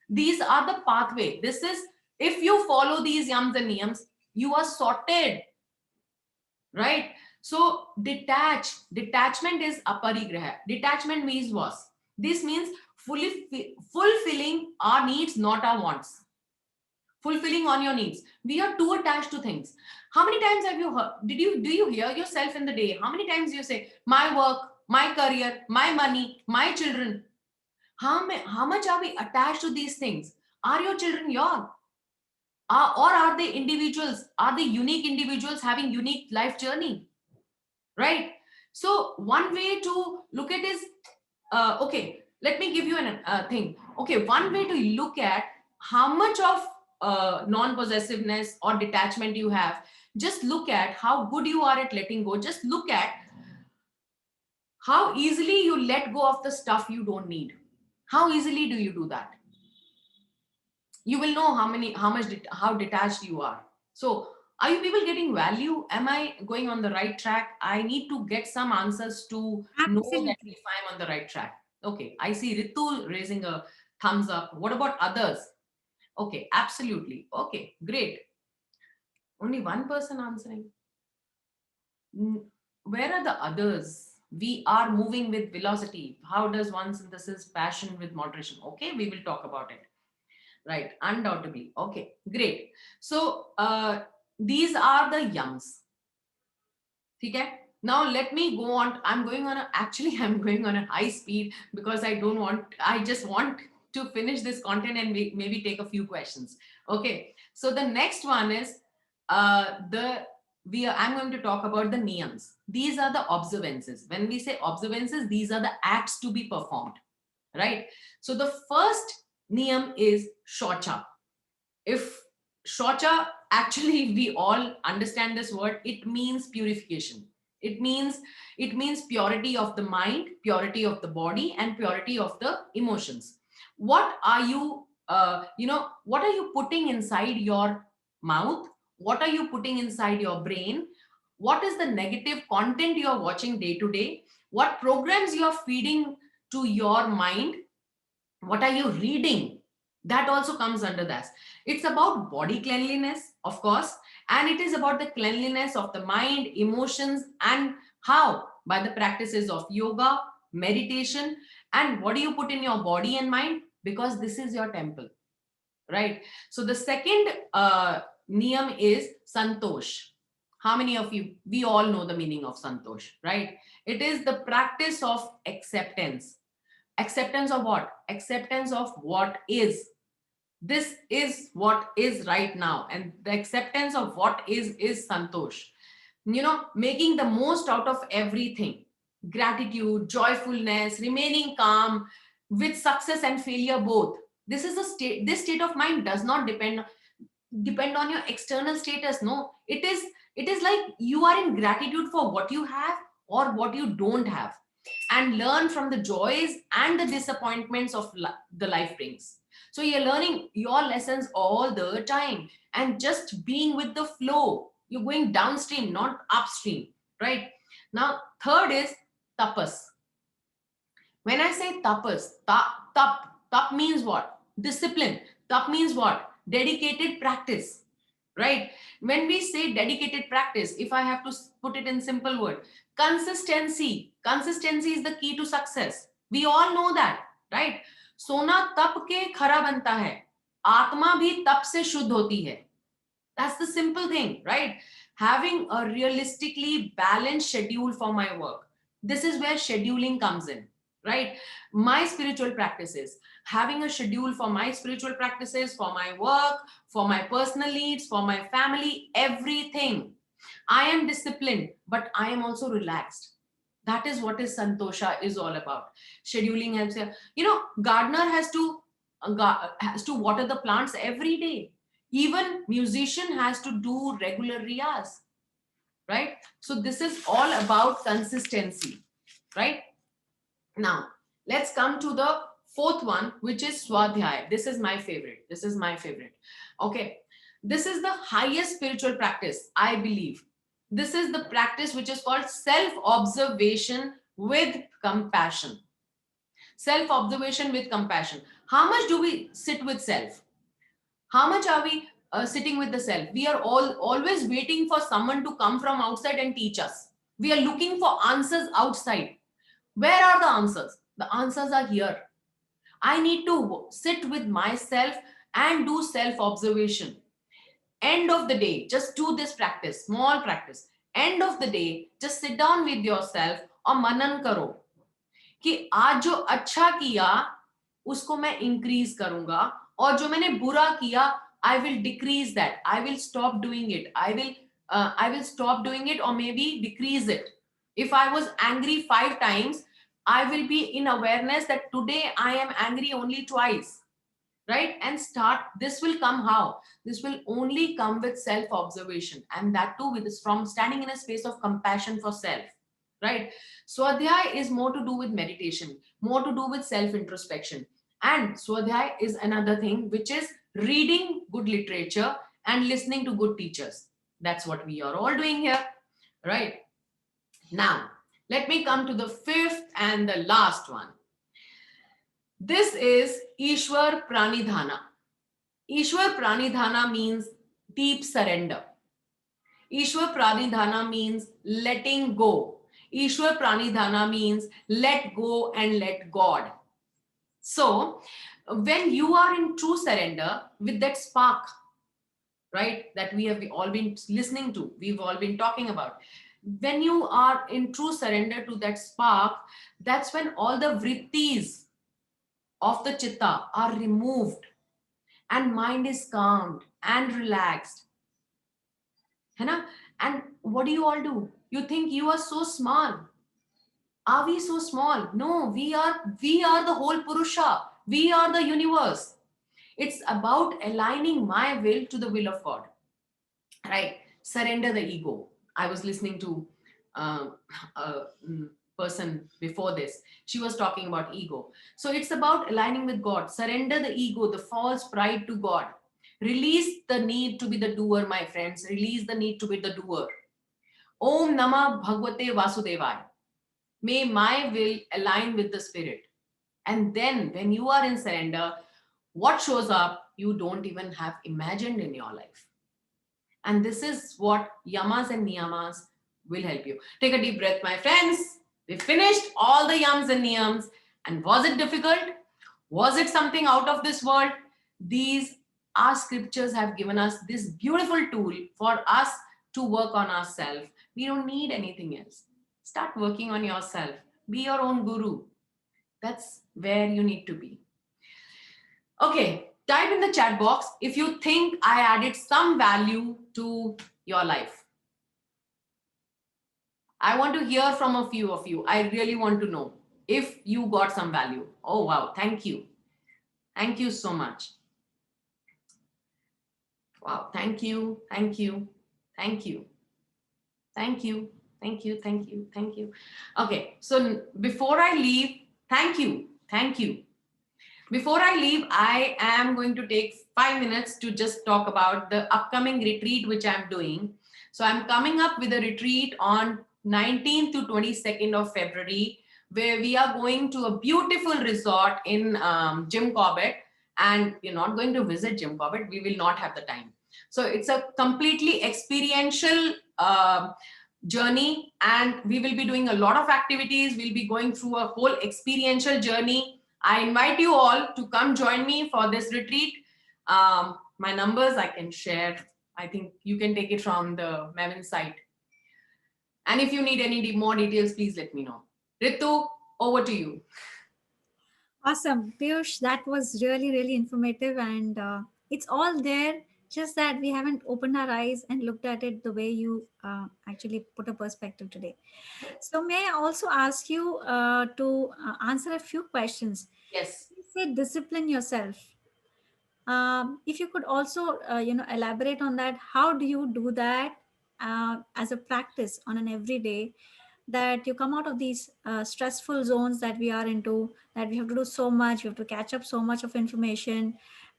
These are the pathway. This is, if you follow these yams and niyams, you are sorted, right? So detachment is aparigraha. Detachment means what? This means fulfilling our needs, not our wants. Fulfilling on your needs. We are too attached to things. How many times have you heard, do you hear yourself in the day? How many times you say, my work, my career, my money, my children? How much are we attached to these things? Are your children your? Or are they individuals? Are they unique individuals having unique life journey? Right? So one way to look at is, okay, let me give you an thing. Okay, one way to look at how much of non-possessiveness or detachment you have, just look at how good you are at letting go. Just look at how easily you let go of the stuff you don't need. How easily do you do that? You will know how detached you are. So are you people getting value? Am I going on the right track? I need to get some answers to know that Absolutely. if I'm on the right track. Okay, I see Ritu raising a thumbs up. What about others? Okay, absolutely. Okay, great. Only one person answering. Where are the others? We are moving with velocity. How does one synthesis passion with moderation? Okay, we will talk about it. Right, undoubtedly. Okay, great. So these are the yums. Okay. Now let me go on. I'm going on a high speed because I just want to finish this content and maybe take a few questions. Okay. So the next one is I'm going to talk about the niyams. These are the observances. When we say observances, these are the acts to be performed, right? So the first niyam is shocha. If shocha, actually we all understand this word, it means purification. It means purity of the mind, purity of the body, and purity of the emotions. What are you what are you putting inside your mouth? What are you putting inside your brain? What is the negative content you are watching day to day? What programs you are feeding to your mind? What are you reading? That also comes under that. It's about body cleanliness, of course, and it is about the cleanliness of the mind, emotions, and how? By the practices of yoga, meditation. And what do you put in your body and mind? Because this is your temple, right? So the second niyam is santosh. How many of you, we all know the meaning of santosh, right? It is the practice of acceptance. Acceptance of what? Acceptance of what is. This is what is right now, and the acceptance of what is santosh. Making the most out of everything. Gratitude, joyfulness, remaining calm with success and failure both. This is a state. This state of mind does not depend on your external status. No, it is like you are in gratitude for what you have or what you don't have, and learn from the joys and the disappointments of the life brings. So you're learning your lessons all the time and just being with the flow. You're going downstream, not upstream. Right now, third is tapas. When I say tapas, tap means what? Discipline. Tap means what? Dedicated practice. Right? When we say dedicated practice, if I have to put it in simple word, consistency. Consistency is the key to success. We all know that, right? सोना तप के खरा बनता है, आत्मा भी तप से शुद्ध होती है. That's the simple thing, right? Having a realistically balanced schedule for my work. This is where scheduling comes in, right? My spiritual practices, having a schedule for my spiritual practices, for my work, for my personal needs, for my family, everything. I am disciplined, but I am also relaxed. That is what is santosha is all about. Scheduling helps you. Gardener has to water the plants every day. Even musician has to do regular riyaz, right? So this is all about consistency, right? Now, let's come to the fourth one, which is swadhyay. This is my favorite. Okay. This is the highest spiritual practice, I believe. This is the practice which is called self-observation with compassion. Self-observation with compassion. How much do we sit with self? How much are we sitting with the self? We are always waiting for someone to come from outside and teach us. We are looking for answers outside. Where are the answers? The answers are here. I need to sit with myself and do self-observation. End of the day, just do this practice, small practice. End of the day, just sit down with yourself और मनन करो कि आज जो अच्छा किया उसको मैं increase करूंगा, और जो मैंने बुरा किया I will decrease that. I will stop doing it. I will stop doing it, or maybe decrease it. If I was angry 5 times, I will be in awareness that today I am angry only twice. Right? And start. This will come how? This will only come with self-observation, and that too with from standing in a space of compassion for self. Right? Swadhyay is more to do with meditation, more to do with self-introspection. And Swadhyay is another thing, which is reading good literature and listening to good teachers. That's what we are all doing here. Right? Now, let me come to the fifth and the last one. This is Ishwar Pranidhana. Ishwar Pranidhana means deep surrender. Ishwar Pranidhana means letting go. Ishwar Pranidhana means let go and let God. So, when you are in true surrender with that spark, right, that we have all been listening to, we've all been talking about, when you are in true surrender to that spark, that's when all the vrittis of the chitta are removed and mind is calmed and relaxed. And what do you all do? You think you are so small. Are we so small? No, we are the whole Purusha. We are the universe. It's about aligning my will to the will of God. Right? Surrender the ego. I was listening to a person before this. She was talking about ego. So it's about aligning with God. Surrender the ego, the false pride to God. Release the need to be the doer, my friends. Release the need to be the doer. Om Namah Bhagavate Vasudevaya. May my will align with the spirit. And then when you are in surrender, what shows up, you don't even have imagined in your life. And this is what yamas and niyamas will help you. Take a deep breath, my friends. We finished all the yams and niyams. And was it difficult? Was it something out of this world? These our scriptures have given us this beautiful tool for us to work on ourselves. We don't need anything else. Start working on yourself. Be your own guru. That's where you need to be. Okay, type in the chat box if you think I added some value to your life. I want to hear from a few of you. I really want to know if you got some value. Oh, wow. Thank you. Thank you so much. Wow. Thank you. Thank you. Thank you. Thank you. Thank you. Thank you. Thank you. Okay. So before I leave, thank you. Thank you. Before I leave, I am going to take 5 minutes to just talk about the upcoming retreat, which I'm doing. So I'm coming up with a retreat on 19th to 22nd of February, where we are going to a beautiful resort in Jim Corbett. And we're not going to visit Jim Corbett. We will not have the time. So it's a completely experiential journey, and we will be doing a lot of activities. We'll be going through a whole experiential journey. I invite you all to come join me for this retreat. My numbers I can share. I think you can take it from the Mavin site. And if you need any more details, please let me know. Ritu, over to you. Awesome. Piyush, that was really, really informative, and it's all there, just that we haven't opened our eyes and looked at it the way you actually put a perspective today. So may I also ask you to answer a few questions? Yes. You say discipline yourself. If you could also, elaborate on that, how do you do that as a practice on an everyday, that you come out of these stressful zones that we are into, that we have to do so much, we have to catch up so much of information,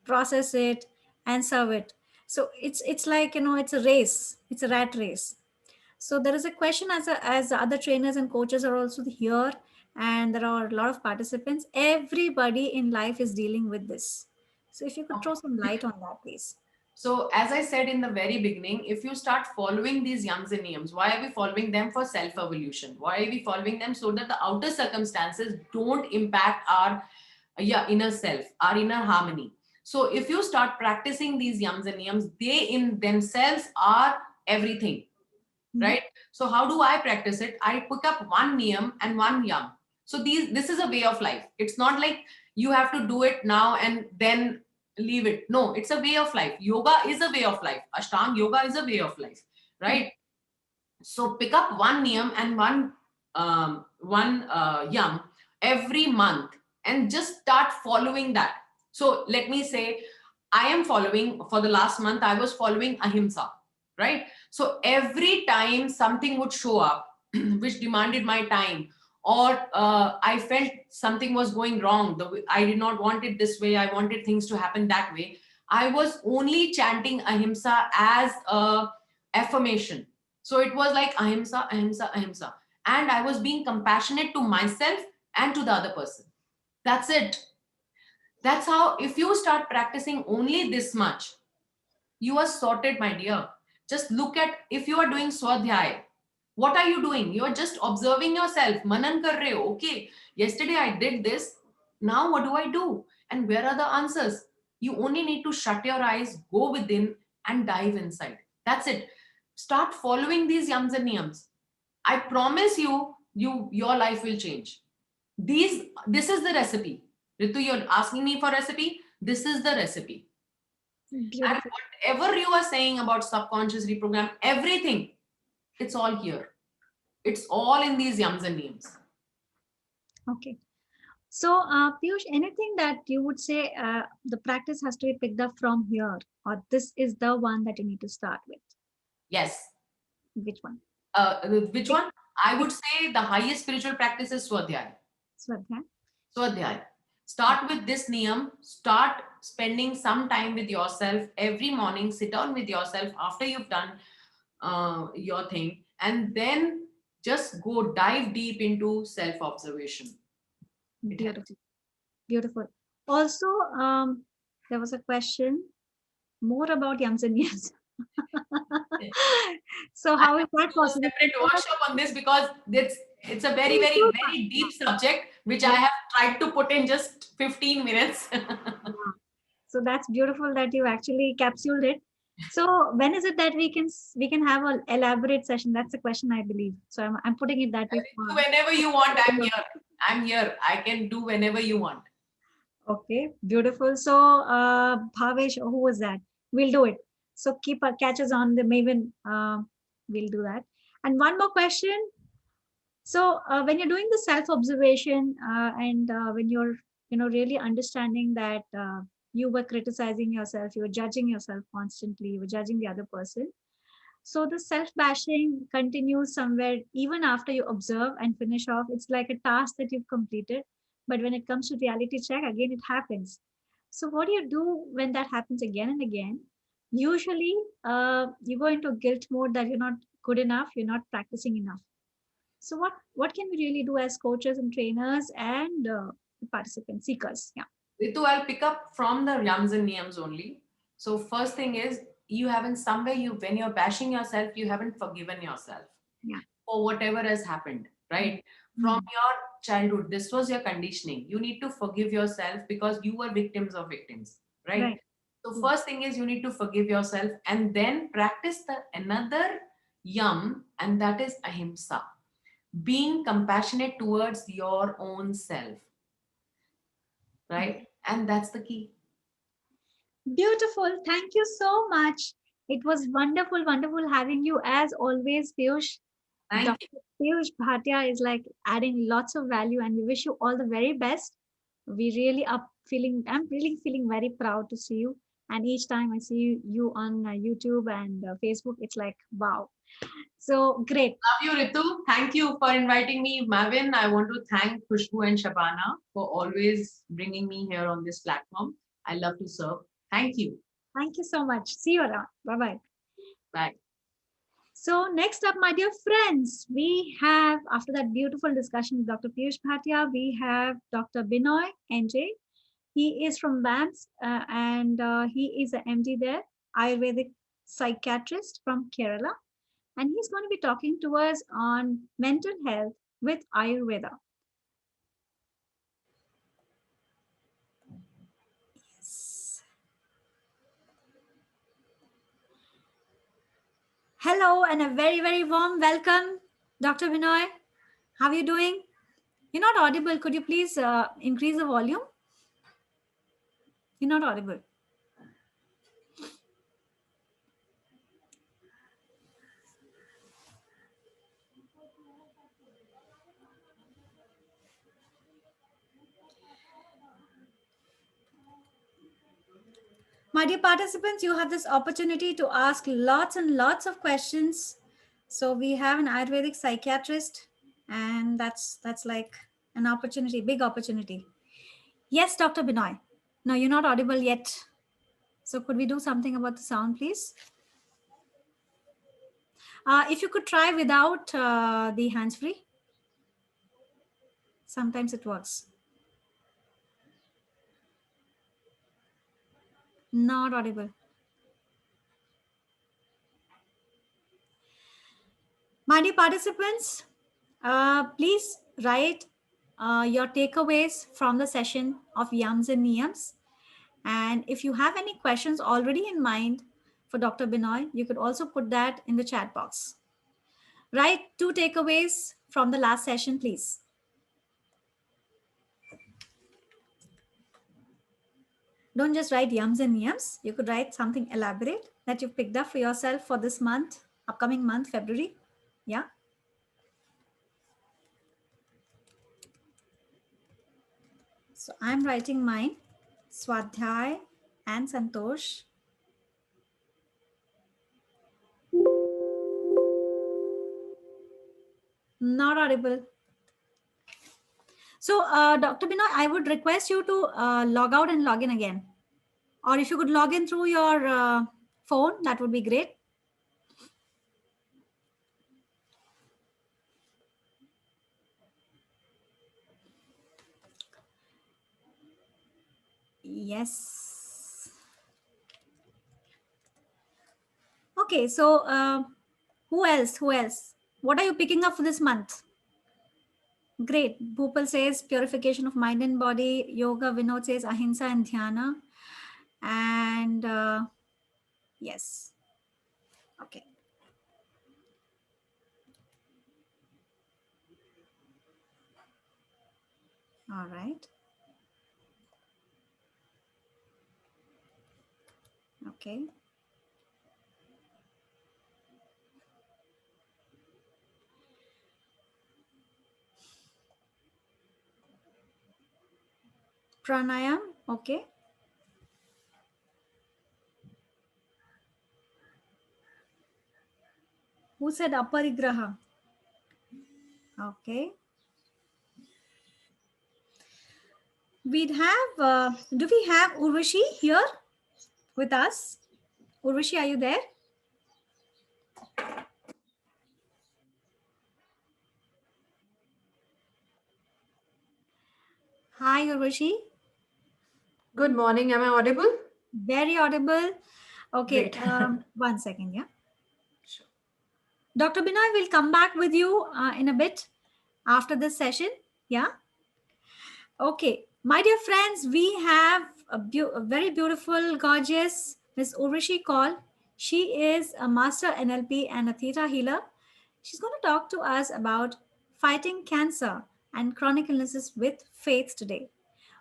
process it, and serve it. So it's like, it's a race, it's a rat race. So there is a question, as the other trainers and coaches are also here, and there are a lot of participants. Everybody in life is dealing with this. So if you could throw some light on that, please. So as I said in the very beginning, if you start following these yams and niyams, why are we following them? For self-evolution. Why are we following them? So that the outer circumstances don't impact our inner self, our inner harmony. So if you start practicing these yams and niyams, they in themselves are everything, right? So how do I practice it? I pick up one niyam and one yam. So this is a way of life. It's not like you have to do it now and then leave it. No, it's a way of life. Yoga is a way of life. Ashtanga yoga is a way of life, right? So pick up one niyam and one yam every month, and just start following that. So let me say, I am following, for the last month, I was following ahimsa, right? So every time something would show up which demanded my time, or I felt something was going wrong, I did not want it this way, I wanted things to happen that way, I was only chanting ahimsa as a affirmation. So it was like ahimsa, ahimsa, ahimsa. And I was being compassionate to myself and to the other person. That's it. That's how, if you start practicing only this much, you are sorted, my dear. Just look at, if you are doing swadhyay, what are you doing? You are just observing yourself. Manan kar rahe ho. Okay, yesterday I did this. Now what do I do? And where are the answers? You only need to shut your eyes, go within, and dive inside. That's it. Start following these yams and niyams. I promise you, your life will change. This is the recipe. Ritu, you're asking me for recipe. This is the recipe. Beautiful. And whatever you are saying about subconscious reprogram, everything, it's all here. It's all in these yams and niyams. Okay. So, Piyush, anything that you would say the practice has to be picked up from here, or this is the one that you need to start with? Yes. Which one? Which one? I would say the highest spiritual practice is Swadhyay. Swadhyay. Swadhyay. Start with this niyam. Start spending some time with yourself every morning. Sit down with yourself after you've done your thing, and then just go dive deep into self-observation. Beautiful. Beautiful. Also, there was a question more about yams and niyams. So how is that possible? A separate workshop on this, because it's a very, very, very deep subject, which I have tried to put in just 15 minutes. So that's beautiful that you actually capsuled it. So when is it that we can have an elaborate session? That's the question, I believe. So I'm putting it that way. Whenever you want, I'm here. I'm here. I can do whenever you want. Okay, beautiful. So, Bhavesh, who was that? We'll do it. So keep our catches on the Maven. We'll do that. And one more question. So, when you're doing the self-observation and when you're, really understanding that you were criticizing yourself, you were judging yourself constantly, you were judging the other person. So the self-bashing continues somewhere even after you observe and finish off. It's like a task that you've completed. But when it comes to reality check, again, it happens. So what do you do when that happens again and again? Usually, you go into guilt mode that you're not good enough, you're not practicing enough. So what can we really do as coaches and trainers and participant seekers? Yeah. Ritu, I'll pick up from the yams and niyams only. So first thing is you haven't somewhere you when you're bashing yourself, you haven't forgiven yourself Yeah. for whatever has happened, right? From your childhood, this was your conditioning. You need to forgive yourself because you were victims of victims, right? Right. So first thing is you need to forgive yourself and then practice the another yam, and that is ahimsa, being compassionate towards your own self, right? And that's the key. Beautiful. Thank you so much. It was wonderful, wonderful having you as always, Piyush. Thank Dr. Piyush Bhatia is like adding lots of value, and we wish you all the very best. We really are feeling, I'm really feeling very proud to see you. And each time I see you on YouTube and Facebook, it's like, wow. So great. Love you, Ritu. Thank you for inviting me, Mavin. I want to thank Khushbu and Shabana for always bringing me here on this platform. I love to serve. Thank you. Thank you so much. See you around. Bye bye. Bye. So next up, my dear friends, we have, after that beautiful discussion with Dr. Piyush Bhatia, we have Dr. Binoy NJ. He is from BAMS and he is an MD there, Ayurvedic psychiatrist from Kerala. And he's going to be talking to us on mental health with Ayurveda. Yes. Hello and a very, very warm welcome, Dr. Binoy. How are you doing? You're not audible. Could you please increase the volume? You're not audible. My dear participants, you have this opportunity to ask lots and lots of questions. So we have an Ayurvedic psychiatrist, and that's like an opportunity, big opportunity. Yes, Dr. Binoy. No, you're not audible yet. So could we do something about the sound, please? If you could try without the hands-free, sometimes it works. Not audible. My dear participants, please write your takeaways from the session of Yams and Niyams. And if you have any questions already in mind for Dr. Binoy, you could also put that in the chat box. Write 2 takeaways from the last session, please. Don't just write Yams and Niyams. You could write something elaborate that you picked up for yourself for this month, upcoming month, February. Yeah. So I'm writing mine, Swadhyay and Santosh. Not audible. So, Dr. Binoy, I would request you to log out and log in again. Or if you could log in through your phone, that would be great. Yes. Okay, so who else? Who else? What are you picking up for this month? Great. Bhupal says purification of mind and body. Yoga. Vinod says ahimsa and dhyana. And yes. Okay. All right. Okay. Pranayam. Okay. Who said aparigraha? Okay. We'd have, do we have Urvashi here with us? Urvashi, are you there? Hi, Urvashi. Good morning. Am I audible? Very audible. Okay, Great. 1 second, yeah. Sure. Dr. Binoy will come back with you in a bit after this session. Yeah. Okay, my dear friends, we have a very beautiful, gorgeous Miss Urvashi Kaul. She is a master NLP and a theta healer. She's going to talk to us about fighting cancer and chronic illnesses with faith today.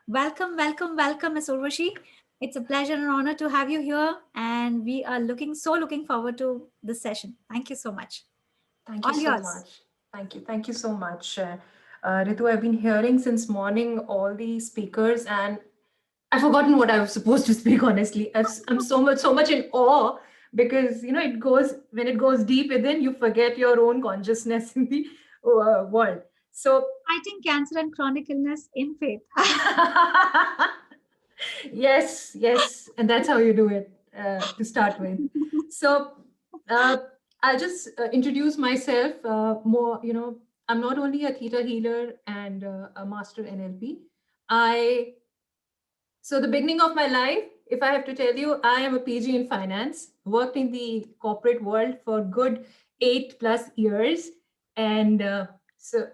Welcome, welcome, welcome, Miss Urvashi. It's a pleasure and honor to have you here, and we are looking forward to this session. Thank you so much. Thank you All so yours. much. Thank you. Thank you so much. Ritu, I've been hearing since morning all the speakers, and I've forgotten what I was supposed to speak, honestly. I'm so much in awe because, it goes, when it goes deep within, you forget your own consciousness in the world. So, Fighting cancer and chronic illness in faith. yes, and that's how you do it to start with. So uh, I'll just introduce myself more. I'm not only a theta healer and a master NLP. I So the beginning of my life, if I have to tell you, I am a PG in finance, worked in the corporate world for good 8+ years, and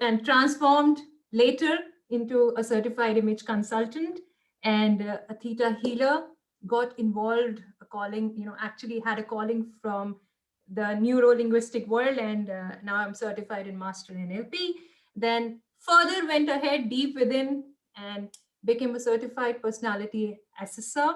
and transformed later into a certified image consultant and a theta healer. Got involved, a calling, actually had a calling from the neuro linguistic world, and now I'm certified in master NLP. Then further went ahead deep within and became a certified personality assessor,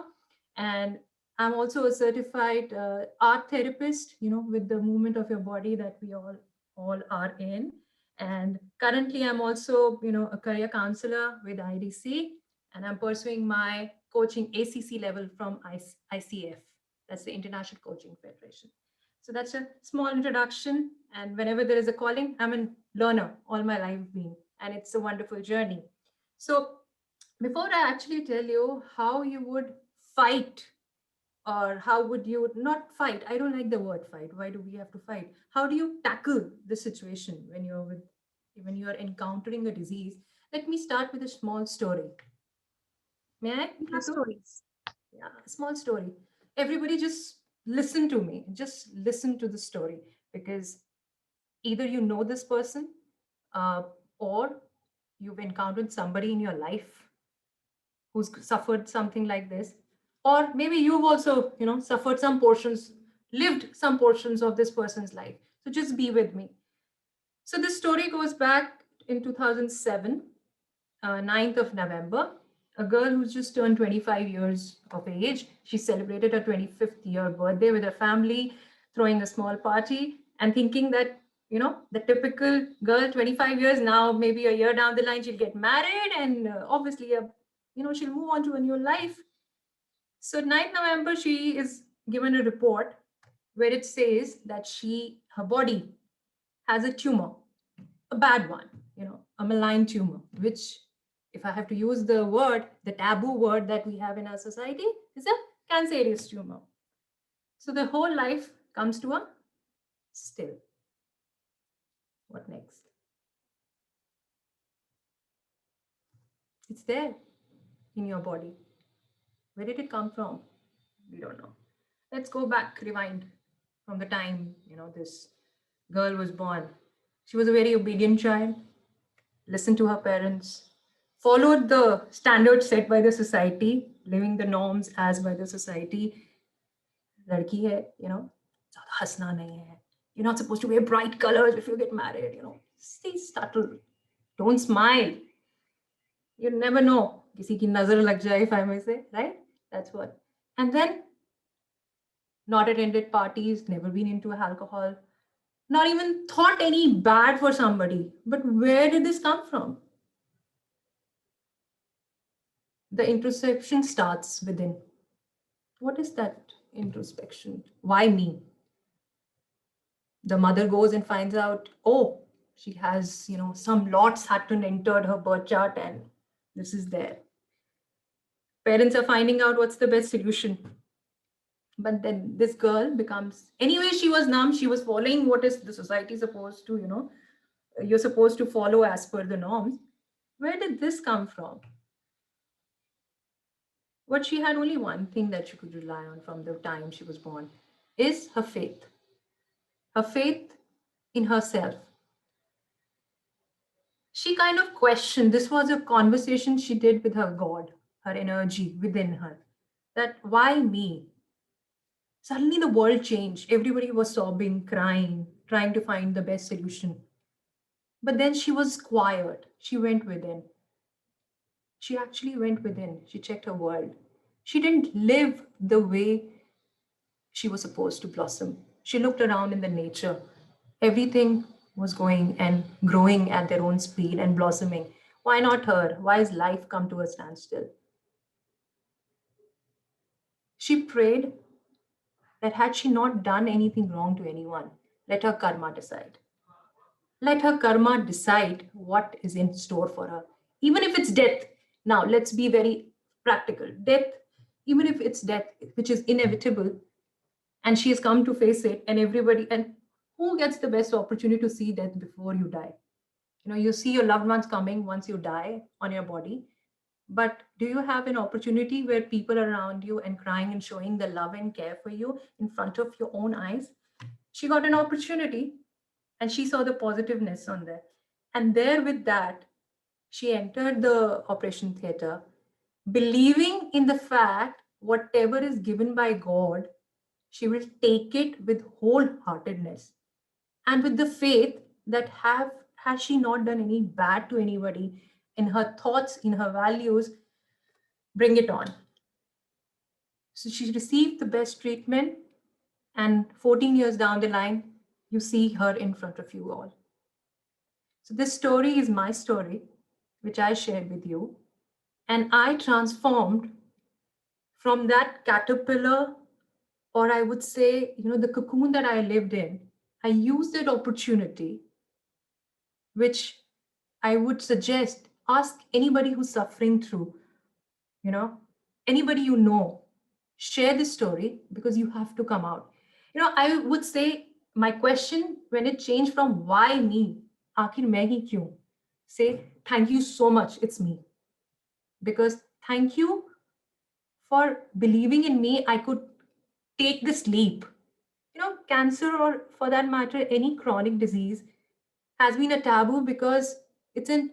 and I'm also a certified art therapist, with the movement of your body that we all are in. And currently I'm also, a career counselor with IDC, and I'm pursuing my coaching ACC level from ICF. That's the International Coaching Federation. So that's a small introduction, and whenever there is a calling, I'm a learner all my life being, and it's a wonderful journey. So before I actually tell you how you would fight, or how would you not fight, I don't like the word fight. Why do we have to fight? How do you tackle the situation when you are encountering a disease? Let me start with a small story. May I, Your Ritu? stories. Yeah, small story. Everybody just listen to me. Just listen to the story, because either you know this person, uh, or you've encountered somebody in your life who's suffered something like this, or maybe you've also suffered some portions, lived some portions of this person's life. So just be with me. So this story goes back in 2007, 9th of November. A girl who's just turned 25 years of age, she celebrated her 25th year birthday with her family, throwing a small party and thinking that, the typical girl, 25 years now, maybe a year down the line, she'll get married, and obviously, she'll move on to a new life. So 9th November, she is given a report where it says that her body has a tumor, a bad one, a malign tumor, which, if I have to use the taboo word that we have in our society, is a cancerous tumor. So the whole life comes to a still. What next? It's there in your body. Where did it come from? We don't know. Let's go back, rewind from the time, this girl was born. She was a very obedient child, listened to her parents, followed the standards set by the society, living the norms as by the society. Ladki hai, zyada hasna nahi hai. You're not supposed to wear bright colors if you get married, stay subtle. Don't smile. You never know. Kisi ki nazar lag jaye, if I may say, right? That's what. And then not attended parties, never been into alcohol, not even thought any bad for somebody. But where did this come from? The introspection starts within. What is that introspection? Why me? The mother goes and finds out, oh, she has, some lots had to entered her birth chart and this is there. Parents are finding out what's the best solution. But then this girl becomes, anyway, she was numb. She was following what is the society supposed to, you're supposed to follow as per the norms. Where did this come from? What she had only one thing that she could rely on from the time she was born is her faith. Her faith in herself. She kind of questioned, this was a conversation she did with her God, her energy within her, that why me? Suddenly the world changed. Everybody was sobbing, crying, trying to find the best solution. But then she was quiet. She went within. She actually went within. She checked her world. She didn't live the way she was supposed to blossom. She looked around in the nature. Everything was going and growing at their own speed and blossoming. Why not her? Why has life come to a standstill? She prayed that had she not done anything wrong to anyone, let her karma decide. Let her karma decide what is in store for her, even if it's death. Now, let's be very practical. Death, even if it's death, which is inevitable, and she has come to face it, and everybody, and who gets the best opportunity to see death before you die? You see your loved ones coming once you die on your body, but do you have an opportunity where people are around you and crying and showing the love and care for you in front of your own eyes? She got an opportunity and she saw the positiveness on there. And there with that, she entered the operation theater, believing in the fact whatever is given by God, she will take it with wholeheartedness and with the faith that have has she not done any bad to anybody in her thoughts, in her values, bring it on. So she received the best treatment, and 14 years down the line, you see her in front of you all. So this story is my story, which I shared with you. And I transformed from that caterpillar, or I would say, the cocoon that I lived in. I used that opportunity, which I would suggest ask anybody who's suffering through, you know, anybody share this story because you have to come out. I would say my question when it changed from why me, आखिर मैं ही क्यों, say thank you so much, it's me. Because thank you for believing in me, I could take this leap. Cancer, or for that matter, any chronic disease, has been a taboo because it's an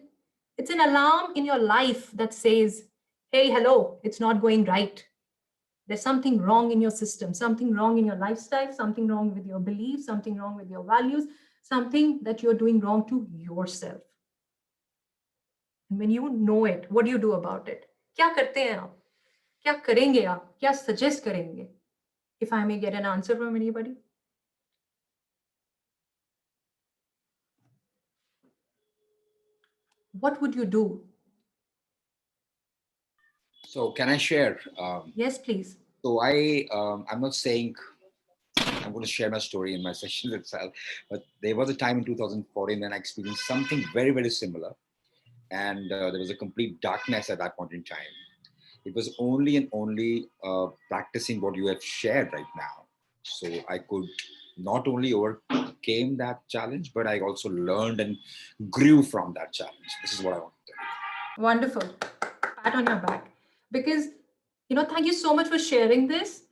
alarm in your life that says, hey, hello, it's not going right. There's something wrong in your system, something wrong in your lifestyle, something wrong with your beliefs, something wrong with your values, something that you're doing wrong to yourself. And when you know it, what do you do about it? क्या करते हैं आप? क्या करेंगे आप? क्या suggest करेंगे? If I may get an answer from anybody. What would you do? So can I share? Yes, please. So I'm not saying I'm going to share my story in my sessions itself, but there was a time in 2014 when I experienced something very, very similar. And there was a complete darkness at that point in time. It was only and only practicing what you have shared right now. So I could not only overcame that challenge, but I also learned and grew from that challenge. This is what I want to tell you. Wonderful. Pat on your back. Because, thank you so much for sharing this.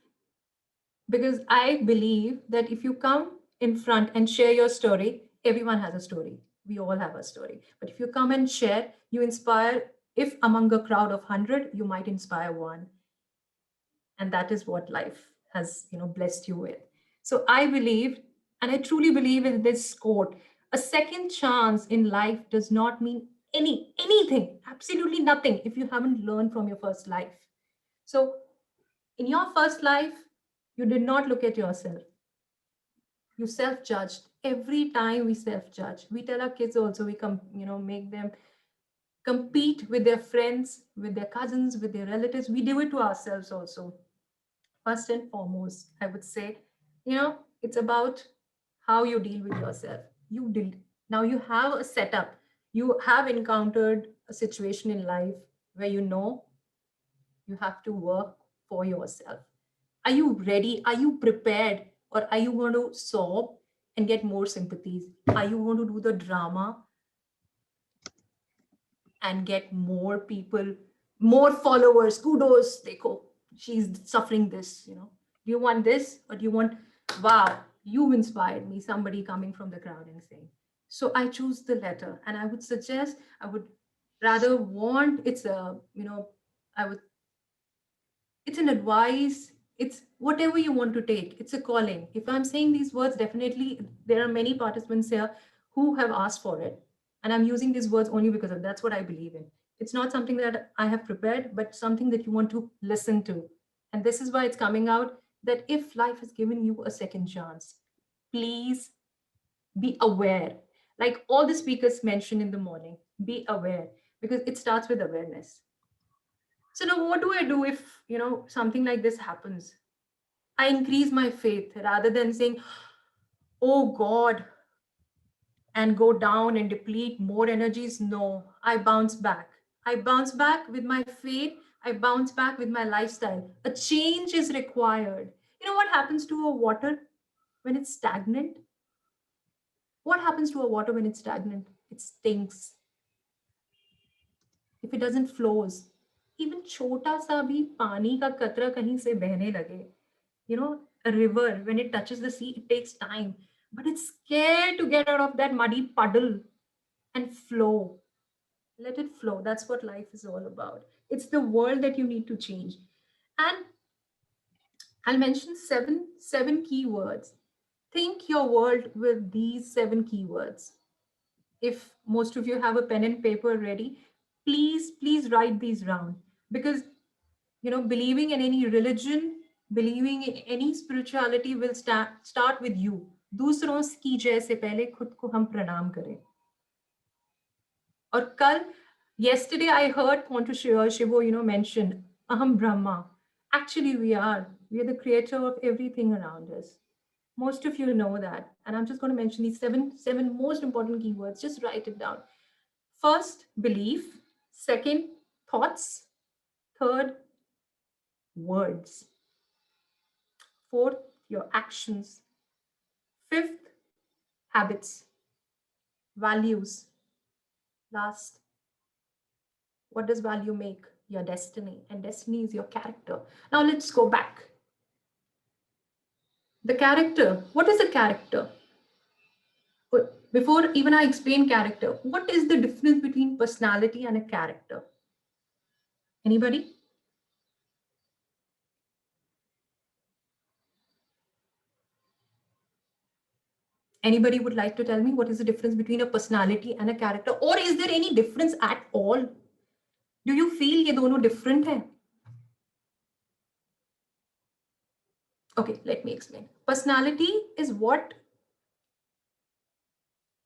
Because I believe that if you come in front and share your story, everyone has a story. We all have a story. But if you come and share, you inspire. If among a crowd of 100, you might inspire one. And that is what life has, blessed you with. So I believe, and I truly believe in this quote, a second chance in life does not mean anything, absolutely nothing if you haven't learned from your first life. So in your first life, you did not look at yourself. You self-judged. Every time we self-judge, we tell our kids also, we make them compete with their friends, with their cousins, with their relatives. We do it to ourselves also. First and foremost, I would say, it's about how you deal with yourself. You deal. Now you have a setup. You have encountered a situation in life where you have to work for yourself. Are you ready? Are you prepared? Or are you going to sob and get more sympathies? Are you going to do the drama and get more people, more followers? Kudos, dekho, she's suffering this, Do you want this? Or do you want, wow, you inspired me, somebody coming from the crowd and saying. So I choose the letter. And I would suggest, I would rather want, I would it's an advice, it's whatever you want to take, it's a calling. If I'm saying these words, definitely there are many participants here who have asked for it, and I'm using these words only because of that's what I believe in. It's not something that I have prepared, but something that you want to listen to. And this is why it's coming out, that if life has given you a second chance, please be aware, like all the speakers mentioned in the morning. Be aware, because it starts with awareness. So now what do I do if, something like this happens? I increase my faith rather than saying, oh God, and go down and deplete more energies. No, I bounce back. I bounce back with my faith. I bounce back with my lifestyle. A change is required. You know what happens to a water when it's stagnant? What happens to a water when it's stagnant? It stinks. If it doesn't flows, even छोटा सा भी पानी का कतरा कहीं से बहने लगे, a river, when it touches the sea, it takes time, but it's scared to get out of that muddy puddle and flow. Let it flow. That's what life is all about. It's the world that you need to change. And I'll mention seven keywords. Think your world with these 7 keywords. If most of you have a pen and paper ready, please write these down, because believing in any religion, believing in any spirituality will start with you. दूसरों की जय से पहले खुद को हम प्रणाम करें. और कल, yesterday I heard Pontu Shivo, mention Aham Brahma. Actually, we are the creator of everything around us. Most of you know that. And I'm just going to mention these seven most important keywords. Just write it down. First, belief. Second, thoughts. Third, words. Fourth, your actions. Fifth, habits. Values. Last, what does value make? Your destiny. And destiny is your character. Now let's go back. The character. What is a character? Before even I explain character, what is the difference between personality and a character? Anybody? Anybody would like to tell me what is the difference between a personality and a character? Or is there any difference at all? Do you feel ये दोनों different है? Okay, let me explain. Personality is what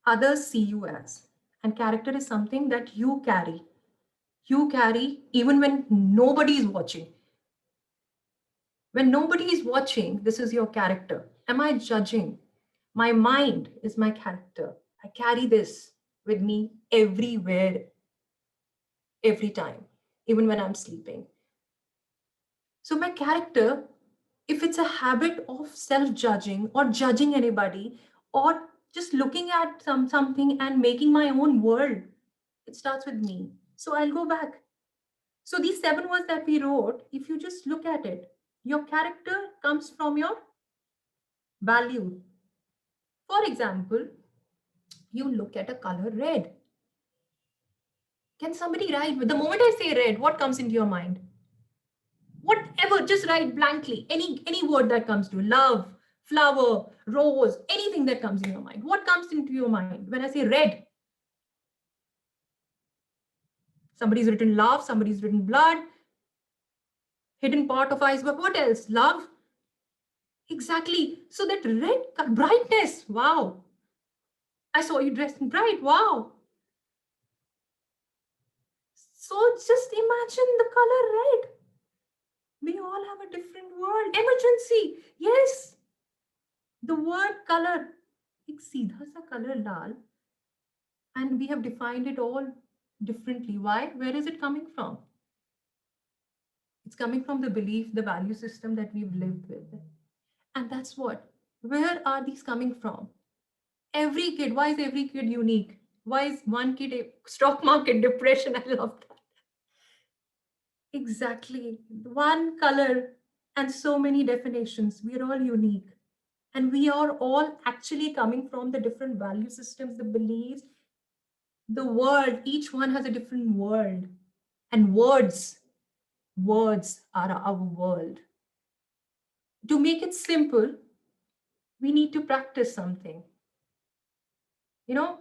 others see you as. And character is something that you carry. You carry even when nobody is watching. When nobody is watching, this is your character. Am I judging? My mind is my character. I carry this with me everywhere, every time, even when I'm sleeping. So my character, if it's a habit of self-judging or judging anybody or just looking at something and making my own world, it starts with me. So I'll go back. So these 7 words that we wrote, if you just look at it, your character comes from your value. For example, you look at a color red. Can somebody write? The moment I say red, what comes into your mind? Whatever, just write blankly. Any word that comes to you. Love, flower, rose, anything that comes in your mind. What comes into your mind when I say red? Somebody's written love, somebody's written blood, hidden part of iceberg. What else? Love. Exactly. So that red brightness. Wow. I saw you dressed in bright. Wow. So just imagine the color red. We all have a different world. Emergency. Yes. The word color. एक सीधा सा color Lal. And we have defined it all differently. Why? Where is it coming from? It's coming from the belief, the value system that we've lived with. And that's what. Where are these coming from? Every kid. Why is every kid unique? Why is one kid a stock market depression? I love that. Exactly. One color and so many definitions. We are all unique. And we are all actually coming from the different value systems, the beliefs, the world. Each one has a different world. And words are our world. To make it simple, we need to practice something. You know,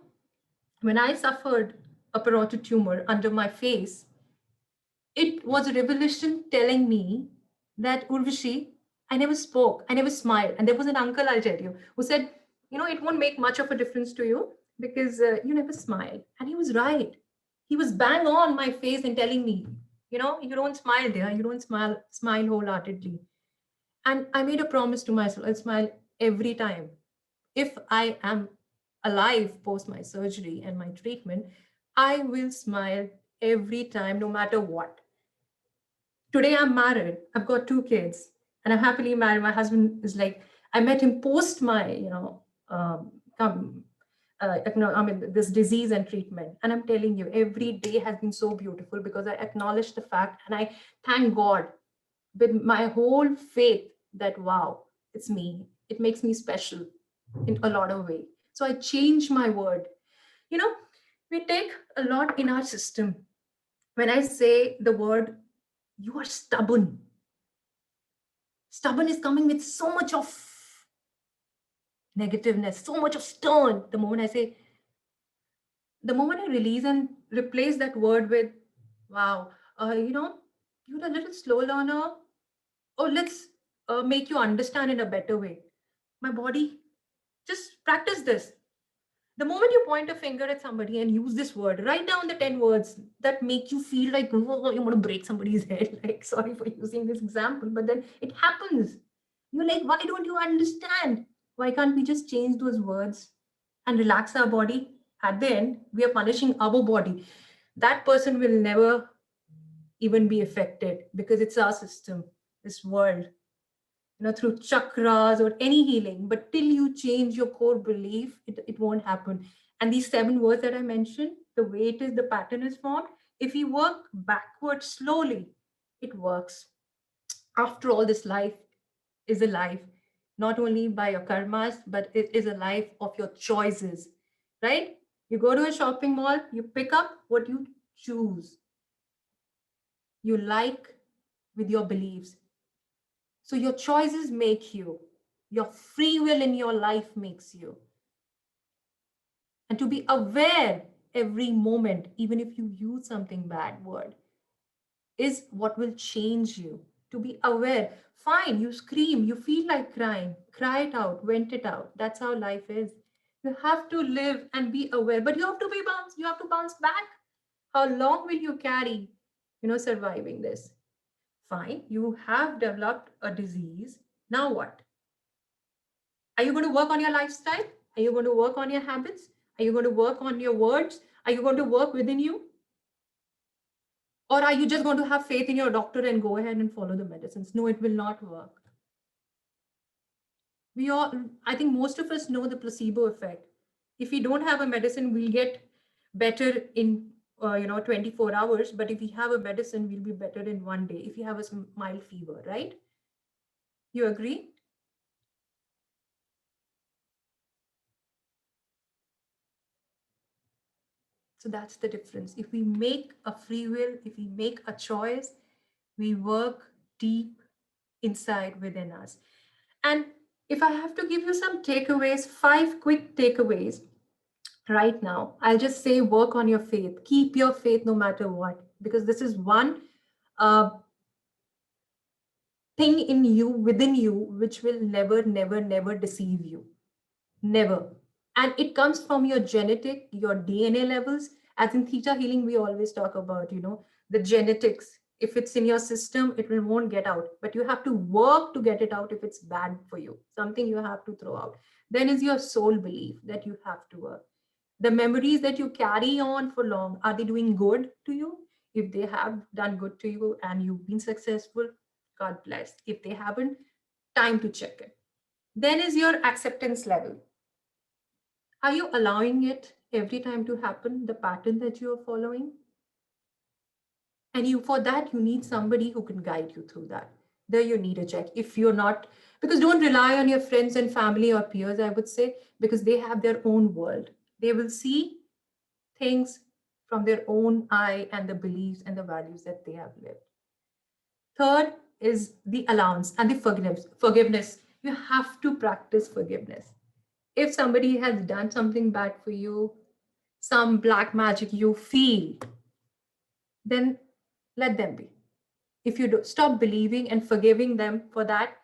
when I suffered a parotid tumor under my face, it was a revelation telling me that, Urvashi, I never spoke, I never smiled. And there was an uncle, I'll tell you, who said, it won't make much of a difference to you because you never smiled. And he was right. He was bang on my face and telling me, you don't smile there, you don't smile wholeheartedly. And I made a promise to myself, I'll smile every time. If I am alive post my surgery and my treatment, I will smile every time, no matter what. Today I'm married. I've got 2 kids and I'm happily married. My husband is like, I met him post my, this disease and treatment. And I'm telling you, every day has been so beautiful because I acknowledge the fact and I thank God with my whole faith that, wow, it's me. It makes me special in a lot of ways. So I change my word. We take a lot in our system. When I say the word, you are stubborn. Stubborn is coming with so much of negativeness, so much of stern. The moment I release and replace that word with, wow, you're a little slow learner. Oh, let's make you understand in a better way. My body, just practice this. The moment you point a finger at somebody and use this word, write down the 10 words that make you feel like, oh, you want to break somebody's head. Like, sorry for using this example, but then it happens. You're like, why don't you understand? Why can't we just change those words and relax our body? At the end, we are punishing our body. That person will never even be affected because it's our system, this world, through chakras or any healing. But till you change your core belief, it won't happen. And these 7 words that I mentioned, the way it is, the pattern is formed. If you work backwards slowly, it works. After all, this life is a life not only by your karmas, but it is a life of your choices, right? You go to a shopping mall, you pick up what you choose. You like with your beliefs. So your choices make you. Your free will in your life makes you. And to be aware every moment, even if you use something bad word, is what will change you. To be aware. Fine, you scream, you feel like crying, cry it out, vent it out. That's how life is. You have to live and be aware, but you have to you have to bounce back. How long will you carry, surviving this? Fine, you have developed a disease. Now what? Are you going to work on your lifestyle? Are you going to work on your habits? Are you going to work on your words? Are you going to work within you? Or are you just going to have faith in your doctor and go ahead and follow the medicines? No, it will not work. I think most of us know the placebo effect. If we don't have a medicine, we'll get better in 24 hours. But if we have a medicine, we'll be better in one day. If you have a mild fever, right? You agree? So that's the difference. If we make a free will, if we make a choice, we work deep inside within us. And if I have to give you some takeaways, 5 quick takeaways, right now, I'll just say work on your faith. Keep your faith no matter what, because this is one uh, thing in you, within you, which will never, never, never deceive you. Never. And it comes from your genetic, your DNA levels. As in theta healing, we always talk about, the genetics. If it's in your system, won't get out. But you have to work to get it out if it's bad for you. Something you have to throw out. Then is your soul belief that you have to work. The memories that you carry on for long, are they doing good to you? If they have done good to you and you've been successful, God bless. If they haven't, time to check it. Then is your acceptance level. Are you allowing it every time to happen, the pattern that you are following? And for that, you need somebody who can guide you through that. There you need a check. If you're not, because don't rely on your friends and family or peers, I would say, because they have their own world. They will see things from their own eye and the beliefs and the values that they have lived. Third is the allowance and the forgiveness. You have to practice forgiveness. If somebody has done something bad for you, some black magic you feel, then let them be. If you stop believing and forgiving them for that,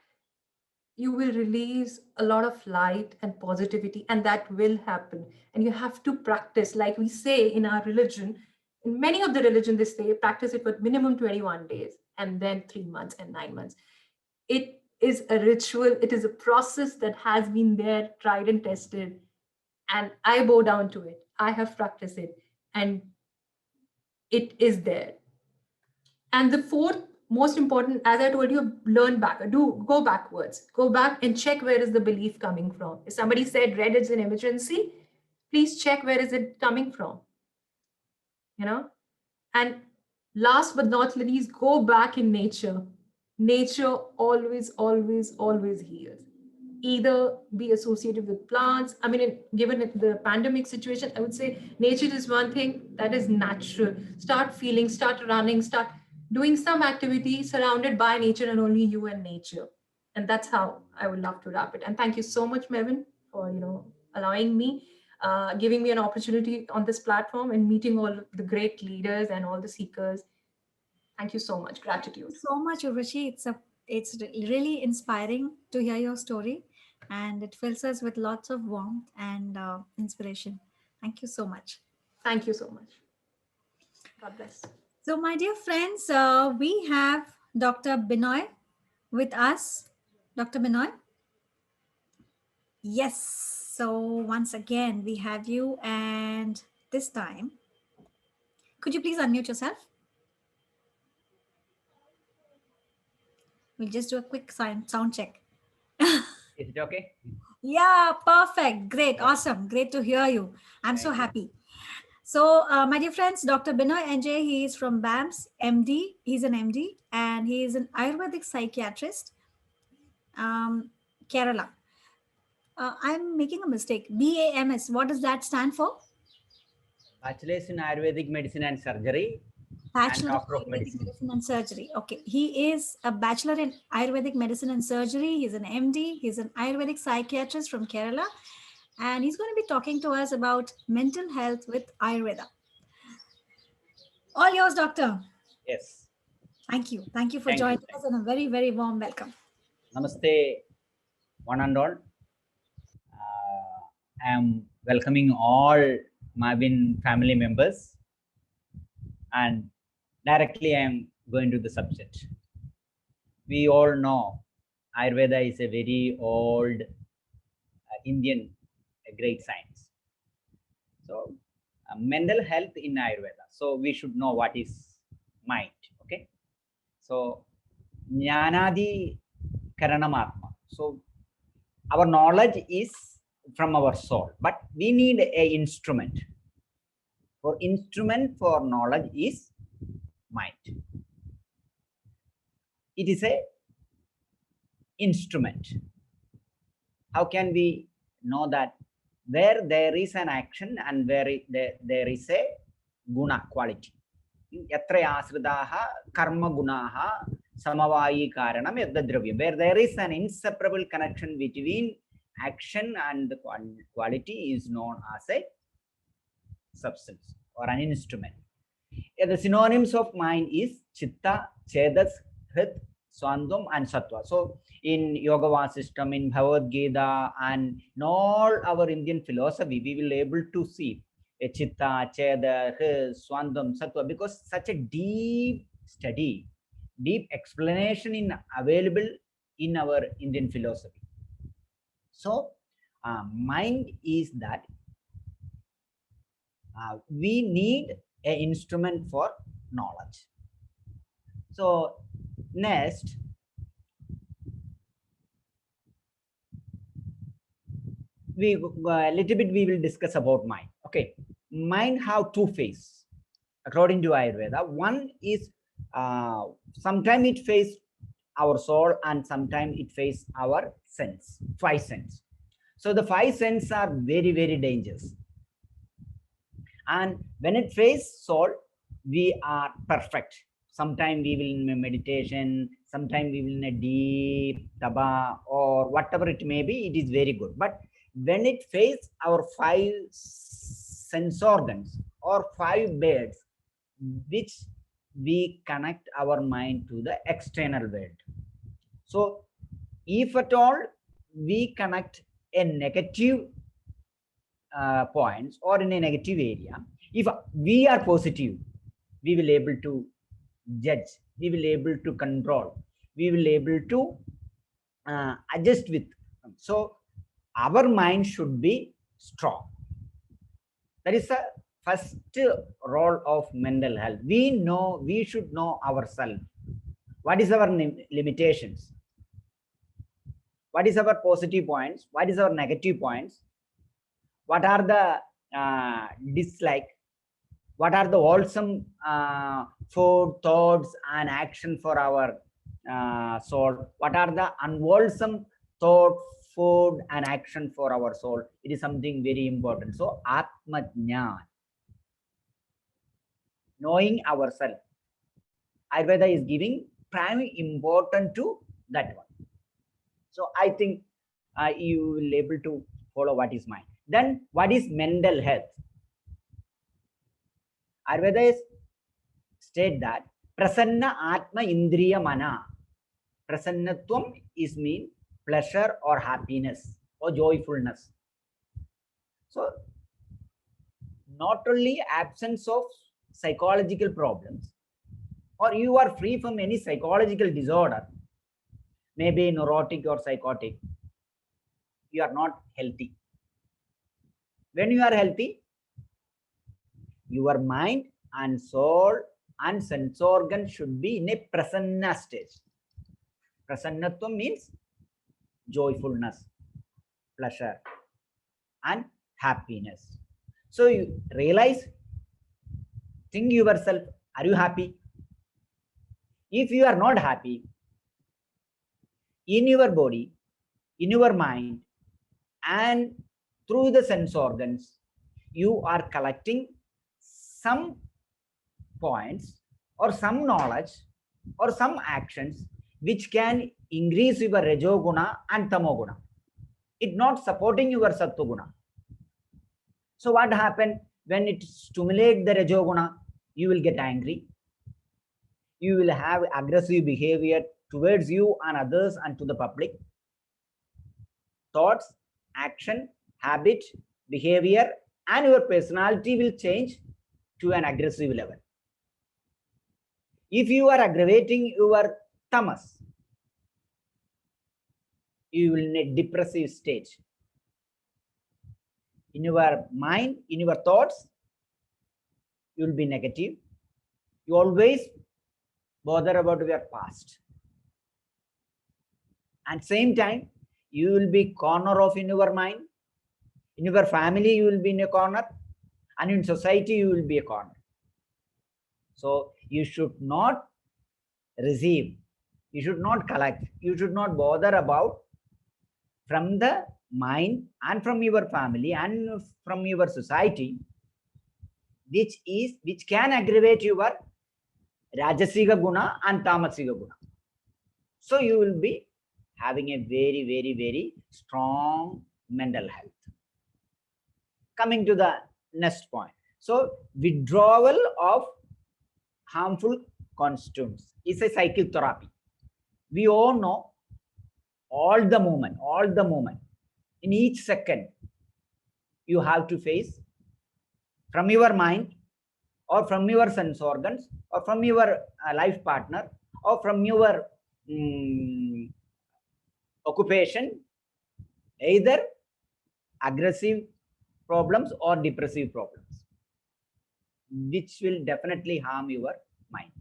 you will release a lot of light and positivity, and that will happen. And you have to practice, like we say in our religion, in many of the religion, they say practice it for minimum 21 days and then 3 months and 9 months. It is a ritual, it is a process that has been there, tried and tested, and I bow down to it. I have practiced it, and it is there. And the fourth most important, as I told you, learn back, go backwards, go back and check where is the belief coming from. If somebody said red is an emergency, please check where is it coming from, and last but not least, go back in nature. Nature always, always, always heals. Either be associated with plants. I mean, given the pandemic situation, I would say nature is one thing that is natural. Start feeling, start running, start doing some activity surrounded by nature and only you and nature. And that's how I would love to wrap it. And thank you so much, Mavin, for allowing me, giving me an opportunity on this platform and meeting all the great leaders and all the seekers. Thank you so much. Gratitude. So much, Urvashi. It's really inspiring to hear your story, and it fills us with lots of warmth and inspiration. Thank you so much. Thank you so much. God bless. So, my dear friends, we have Dr. Binoy with us. Dr. Binoy? Yes. So, once again, we have you, and this time, could you please unmute yourself? We'll just do a quick sound check. Is it okay? Yeah, perfect. Great. Awesome. Great to hear you. I'm so happy. So, my dear friends, Dr. Binoy NJ, he is from BAMS, MD. He's an MD and he is an Ayurvedic psychiatrist, Kerala. I'm making a mistake. BAMS, what does that stand for? Bachelor's in Ayurvedic Medicine and Surgery. Bachelor and of Doctor of Ayurvedic Medicine. Medicine and Surgery. Okay. He is a bachelor in Ayurvedic Medicine and Surgery. He's an MD. He's an Ayurvedic psychiatrist from Kerala. And he's going to be talking to us about mental health with Ayurveda. All yours, doctor. Yes. Thank you. Thank you for Thank you. joining us and a very, very warm welcome. Namaste, one and all. I am welcoming all Mavin family members, and directly I am going to the subject. We all know Ayurveda is a very old Indian great science. So, mental health in Ayurveda. So, we should know what is mind. Okay. So, Jnanadi Karanamatma. So, our knowledge is from our soul, but we need a instrument. For instrument for knowledge is mind. It is a instrument. How can we know that? Where there is an action and where there is a guna, quality. Yatra asridaha karma gunaha samavayi karanam yadadravya. Where there is an inseparable connection between action and the quality is known as a substance or an instrument. The synonyms of mind is chitta, chedas, hrit, swandam, and sattva. So in Yoga Vasishtam, in Bhagavad Gita, and in all our Indian philosophy, we will able to see a chitta, cheda, hrit, swandam, sattva, because such a deep study, deep explanation in available in our Indian philosophy. So mind is that we need an instrument for knowledge. So next, we little bit we will discuss about mind. Okay, mind have two phases according to Ayurveda. One is sometimes it face our soul and sometimes it face our sense, five sense. So the five senses are very, very dangerous. And when it faces soul, we are perfect. Sometimes we will in meditation, sometimes we will in a deep taba or whatever it may be, it is very good. But when it faces our five sense organs or five beds, which we connect our mind to the external world. So if at all we connect a negative points or in a negative area, if we are positive, we will able to judge, we will able to control, we will able to adjust with. So our mind should be strong. That is the first role of mental health. We should know ourselves. What is our limitations? What is our positive points? What is our negative points? What are the dislike? What are the wholesome food, thoughts, and action for our soul? What are the unwholesome thought, food, and action for our soul? It is something very important. So, Atma Jnana, knowing ourselves. Ayurveda is giving primary importance to that one. So, I think you will able to follow what is mine. Then, what is mental health? Ayurveda is state that prasanna atma indriya mana. Prasannatvam is mean pleasure or happiness or joyfulness. So not only absence of psychological problems, or you are free from any psychological disorder, maybe neurotic or psychotic, you are not healthy. When you are healthy, your mind and soul and sense organ should be in a prasanna stage. Prasannatvam means joyfulness, pleasure, and happiness. So you realize, think yourself, are you happy? If you are not happy, in your body, in your mind, and through the sense organs, you are collecting some points or some knowledge or some actions which can increase your rajoguna and tamoguna. It's not supporting your sattva-guna. So what happened when it stimulates the rajoguna? You will get angry. You will have aggressive behavior towards you and others and to the public. Thoughts, action, habit, behavior, and your personality will change to an aggressive level. If you are aggravating your tamas, you will in a depressive stage. In your mind, in your thoughts, you will be negative. You always bother about your past. At same time, you will be corner off in your mind. In your family, you will be in a corner. And in society, you will be a corner. So you should not receive. You should not collect. You should not bother about from the mind and from your family and from your society, which can aggravate your rajasiga guna and tamasiga guna. So you will be having a very, very, very strong mental health. Coming to the next point. So withdrawal of harmful constituents is a psychotherapy. We all know all the moment, in each second, you have to face from your mind or from your sense organs or from your life partner or from your occupation, either aggressive problems or depressive problems, which will definitely harm your mind.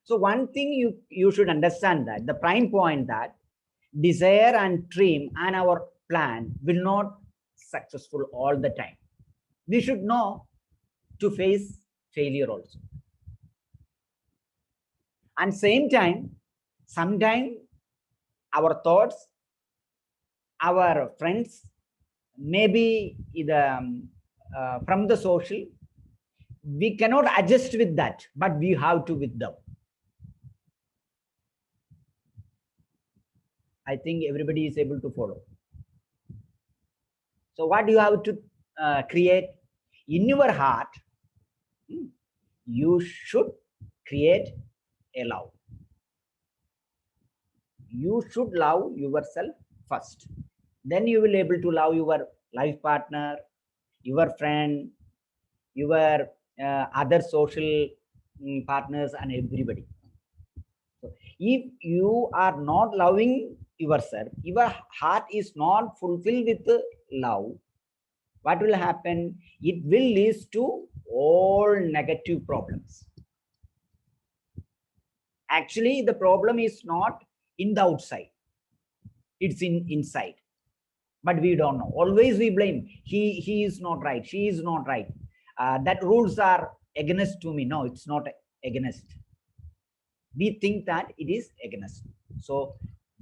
So one thing you should understand, that the prime point, that desire and dream and our plan will not successful all the time. We should know to face failure also. And same time, sometimes our thoughts, our friends, maybe from the social, we cannot adjust with that, but we have to with them. I think everybody is able to follow. So what you have to create in your heart, you should create a love. You should love yourself first. Then you will able to love your life partner, your friend, your other social partners and everybody. So if you are not loving yourself, your heart is not fulfilled with love, what will happen? It will lead to all negative problems. Actually, the problem is not in the outside, it's inside. But we don't know. Always we blame. He is not right. She is not right. That rules are against to me. No, it's not against. We think that it is against. So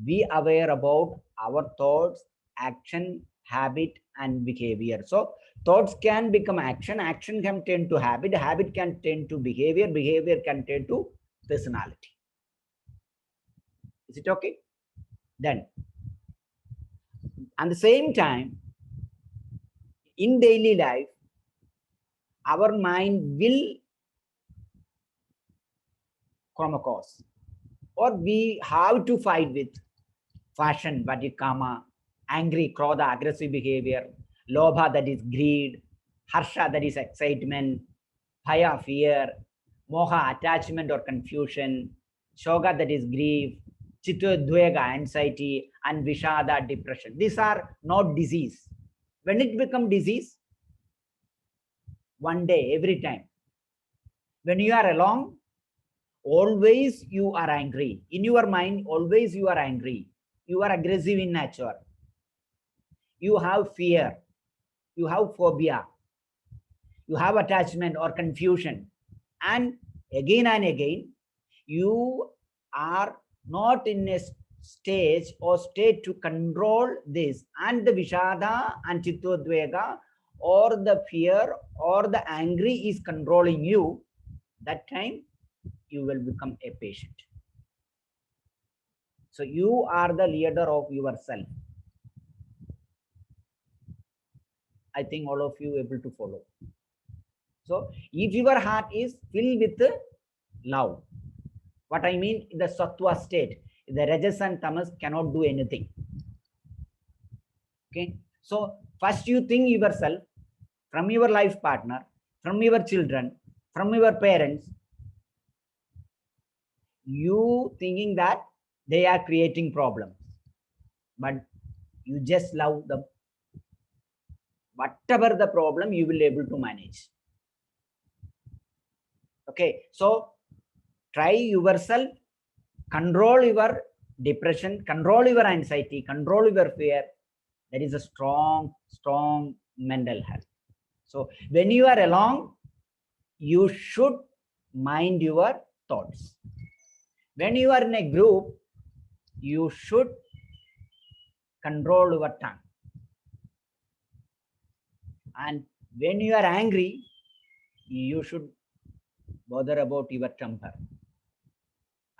be aware about our thoughts, action, habit, and behavior. So thoughts can become action. Action can turn to habit. Habit can turn to behavior. Behavior can turn to personality. Is it okay? Then, at the same time, in daily life, our mind will come across, or we have to fight with fashion, kama, angry, krodha, aggressive behavior, lobha, that is greed, harsha, that is excitement, bhaya, fear, moha, attachment or confusion, shoga, that is grief, chittadvega, anxiety, and vishada, depression. These are not disease. When it becomes disease, one day, every time, when you are alone, always you are angry. In your mind, always you are angry. You are aggressive in nature. You have fear. You have phobia. You have attachment or confusion. And again, you are not in a stage or state to control this. And the vishada and chittodvega, or the fear or the angry is controlling you. That time you will become a patient. So you are the leader of yourself. I think all of you able to follow. So if your heart is filled with love, what I mean, the sattva state, the rajas and tamas cannot do anything. Okay. So first you think yourself, from your life partner, from your children, from your parents, you thinking that they are creating problems, but you just love them. Whatever the problem, you will able to manage. Okay, so try yourself, control your depression, control your anxiety, control your fear. That is a strong mental health. So when you are alone, you should mind your thoughts. When you are in a group, you should control your tongue. And when you are angry, you should bother about your temper.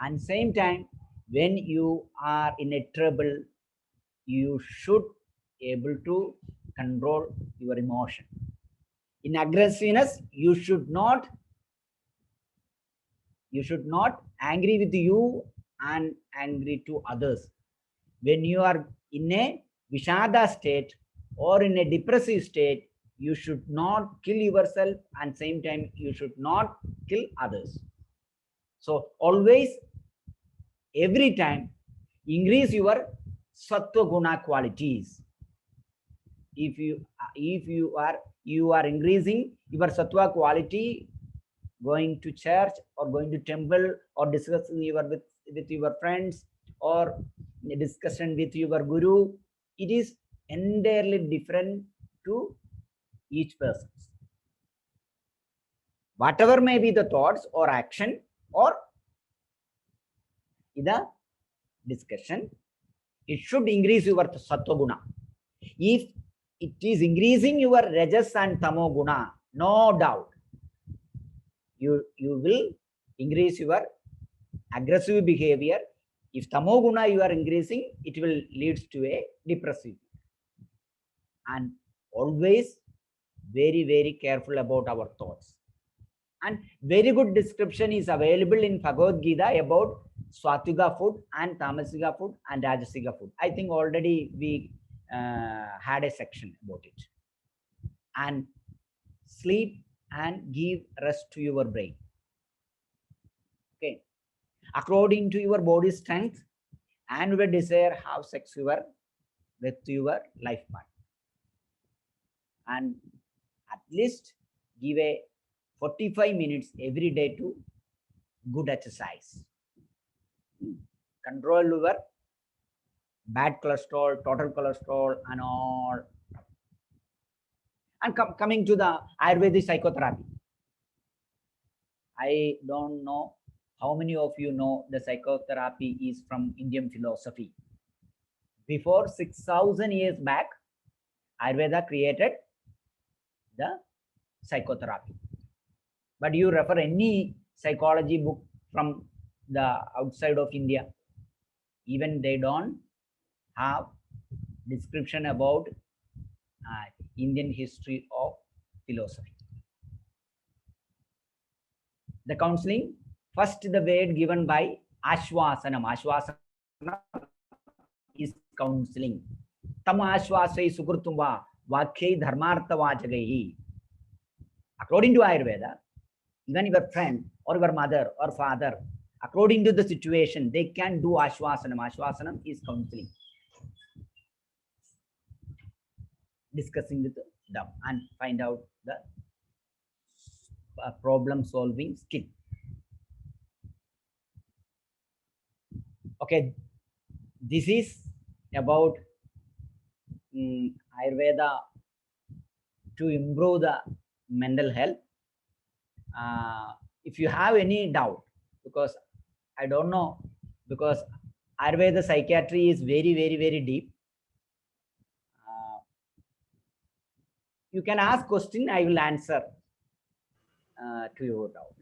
And same time, when you are in a trouble, you should able to control your emotion. In aggressiveness, you should not angry with you and angry to others. When you are in a Vishada state or in a depressive state, you should not kill yourself, and same time you should not kill others. So always, every time, increase your sattva guna qualities. If you are increasing your sattva quality, going to church or going to temple or discussing with your friends or a discussion with your guru, it is entirely different to each person. Whatever may be the thoughts or action or the discussion, it should increase your sattva guna. If it is increasing your rajas and tamo guna, no doubt, you will increase your aggressive behavior. If tamo guna you are increasing, it will lead to a depressive. And always very, very careful about our thoughts. And very good description is available in Bhagavad Gita about Swatiga food and Tamasiga food and Rajasiga food. I think already we had a section about it. And sleep and give rest to your brain. Okay. According to your body strength and your desire, have sex with your life partner. And at least give a 45 minutes every day to good exercise. Control your bad cholesterol, total cholesterol, and all. And coming to the Ayurvedic psychotherapy, I don't know how many of you know the psychotherapy is from Indian philosophy. Before 6,000 years back, Ayurveda created the psychotherapy. But you refer any psychology book from the outside of India, even they don't have description about Indian history of philosophy. The counseling, first the word given by Ashwasanam. Ashwasanam is counseling. Tam ashwasai sukurtumva vakhyai dharmartha vachagaihi. According to Ayurveda, even your friend or your mother or father, according to the situation, they can do Ashwasanam. Ashwasanam is counseling. Discussing with them and find out the problem solving skill. Okay, this is about Ayurveda to improve the mental health. If you have any doubt, because I don't know, because Ayurveda psychiatry is very, very, very deep. You can ask question, I will answer to your doubt.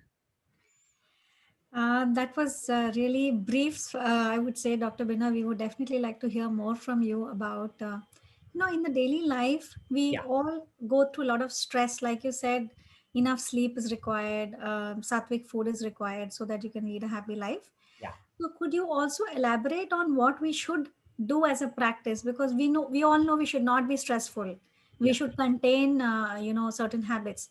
That was really brief. I would say, Dr. Bina, we would definitely like to hear more from you about, in the daily life, we all go through a lot of stress. Like you said, enough sleep is required, sattvic food is required so that you can lead a happy life. Yeah. So could you also elaborate on what we should do as a practice? Because we all know we should not be stressful. We should contain, certain habits.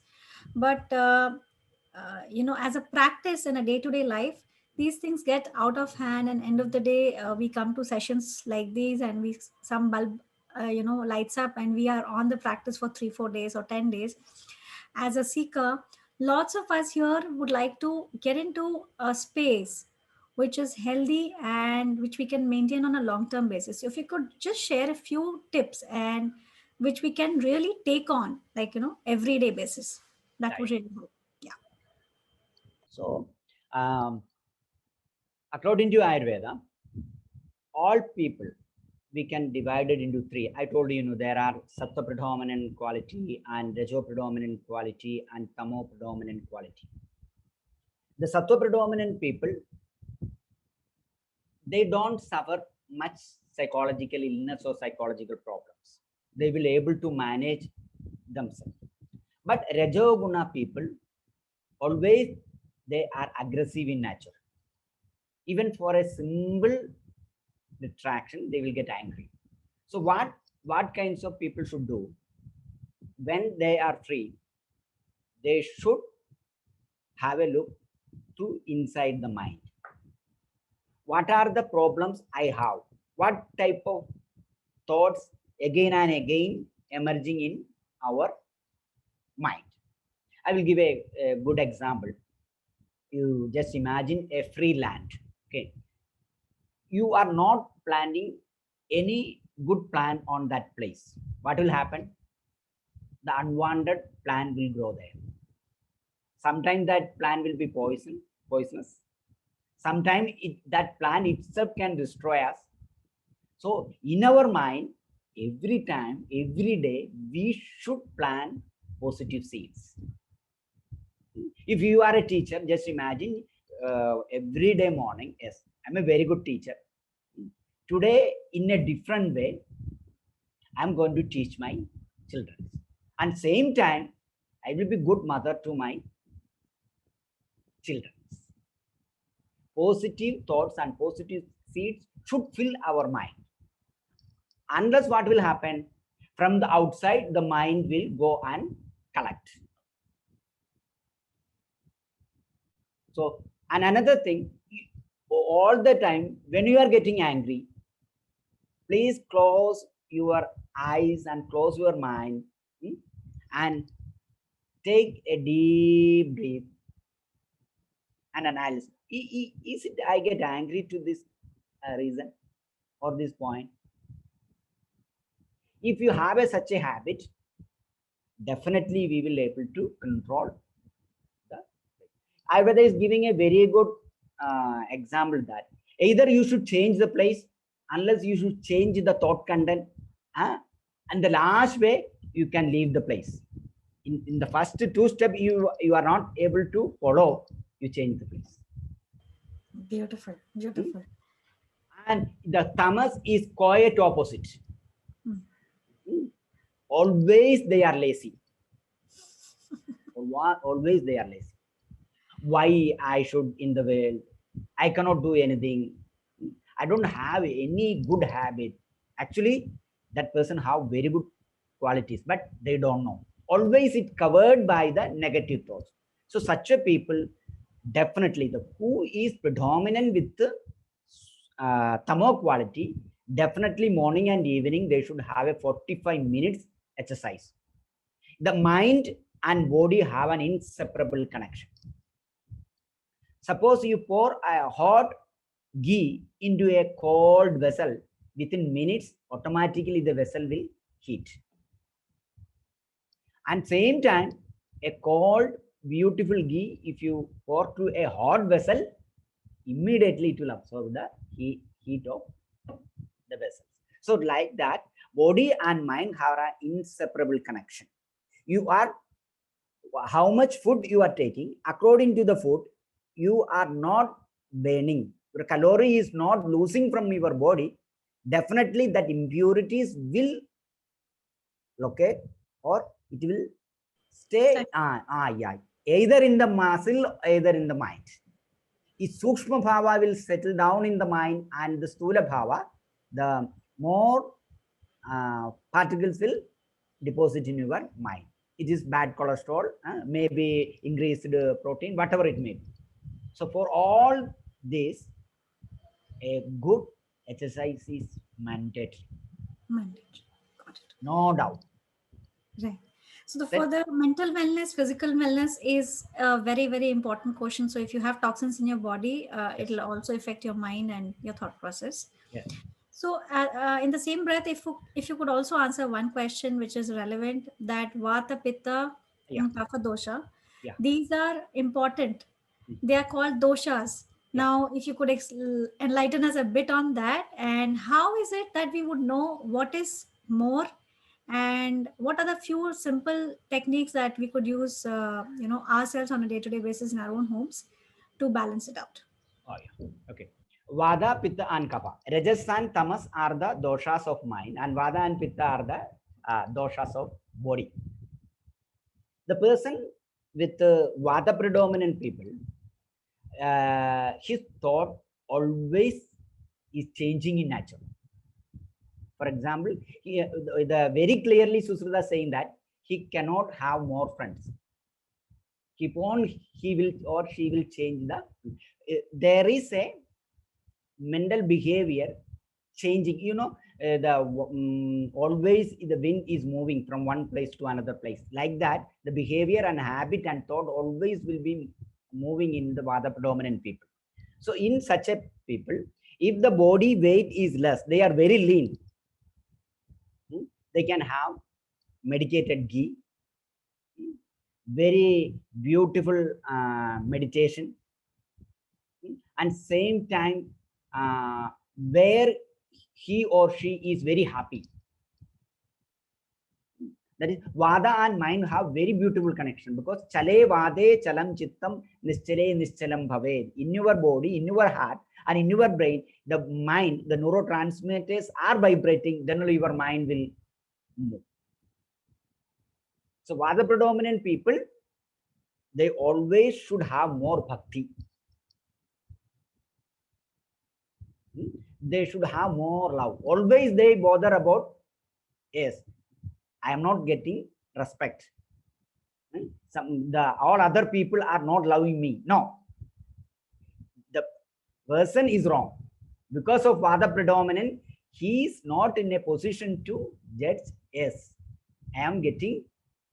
But as a practice in a day-to-day life, these things get out of hand, and end of the day, we come to sessions like these, and some bulb lights up, and we are on the practice for 3-4 days or 10 days. As a seeker, lots of us here would like to get into a space which is healthy and which we can maintain on a long-term basis. So if you could just share a few tips and which we can really take on, like, everyday basis, that would really help. So, according to Ayurveda, all people, we can divide it into three. I told you, there are Sattva predominant quality and Rajo predominant quality and Tamo predominant quality. The Sattva predominant people, they don't suffer much psychological illness or psychological problems. They will able to manage themselves. But Rajoguna people, always they are aggressive in nature. Even for a simple distraction, they will get angry. So what kinds of people should do when they are free? They should have a look to inside the mind. What are the problems I have? What type of thoughts again and again emerging in our mind? I will give a good example. You just imagine a free land. Okay, you are not planning any good plan on that place. What will happen? The unwanted plant will grow there. Sometimes that plant will be poisonous. Sometimes that plant itself can destroy us. So in our mind, every time, every day, we should plant positive seeds. If you are a teacher, just imagine every day morning, yes, I'm a very good teacher. Today, in a different way, I'm going to teach my children. And same time, I will be good mother to my children. Positive thoughts and positive seeds should fill our mind. Unless what will happen? From the outside, the mind will go and collect. So, and another thing, all the time, when you are getting angry, please close your eyes and close your mind and take a deep breath and analyze. Is it I get angry to this reason or this point? If you have such a habit, definitely we will able to control the. Ayurveda is giving a very good example that either you should change the place, unless you should change the thought content, and the last way you can leave the place. In the first two steps, you are not able to follow, you change the place. Beautiful, beautiful. And the tamas is quite opposite. Always they are lazy. Always they are lazy. Why I should in the world? I cannot do anything. I don't have any good habit. Actually, that person have very good qualities, but they don't know. Always it covered by the negative thoughts. So such a people, definitely the who is predominant with the tamo quality, definitely morning and evening they should have a 45 minutes exercise. The mind and body have an inseparable connection. Suppose you pour a hot ghee into a cold vessel, within minutes automatically the vessel will heat. And same time, a cold beautiful ghee, if you pour to a hot vessel, immediately it will absorb the heat of the vessel. So like that, body and mind have an inseparable connection. You are, how much food you are taking, according to the food, you are not burning. Your calorie is not losing from your body. Definitely that impurities will locate or it will stay. Either in the muscle, either in the mind. If Sukshma Bhava will settle down in the mind and the Stula Bhava, the more particles will deposit in your mind. It is bad cholesterol, maybe increased protein, whatever it may be. So for all this, a good exercise is mandatory. Mandatory. Got it. No doubt. Right. So for the mental wellness, physical wellness is a very, very important question. So if you have toxins in your body, it will also affect your mind and your thought process. Yes. So in the same breath, if you could also answer one question which is relevant, that Vata, Pitta, and Kapha dosha, these are important. They are called doshas. Now, if you could enlighten us a bit on that, and how is it that we would know what is more, and what are the few simple techniques that we could use, ourselves on a day-to-day basis in our own homes to balance it out? Oh, yeah. Okay. Vada, Pitta, and Kapha. Rajas and Tamas are the doshas of mind, and Vada and Pitta are the doshas of body. The person with Vata predominant people, his thought always is changing in nature. For example, the very clearly Susruta saying that he cannot have more friends. Keep on, he will or she will change the. There is a mental behavior changing. You know, always the wind is moving from one place to another place. Like that, the behavior and habit and thought always will be moving in the Vata predominant people. So in such a people, if the body weight is less, they are very lean. They can have medicated ghee, very beautiful meditation, and same time where he or she is very happy. That is, Vada and mind have very beautiful connection, because chale vade chalam chittam nischale nischalam bhaved. In your body, in your heart, and in your brain, the mind, the neurotransmitters are vibrating, then only your mind will move. So Vada predominant people, they always should have more bhakti. They should have more love. Always they bother about, yes, I am not getting respect. All other people are not loving me. No. The person is wrong. Because of Vada predominant, he is not in a position to judge, yes, I am getting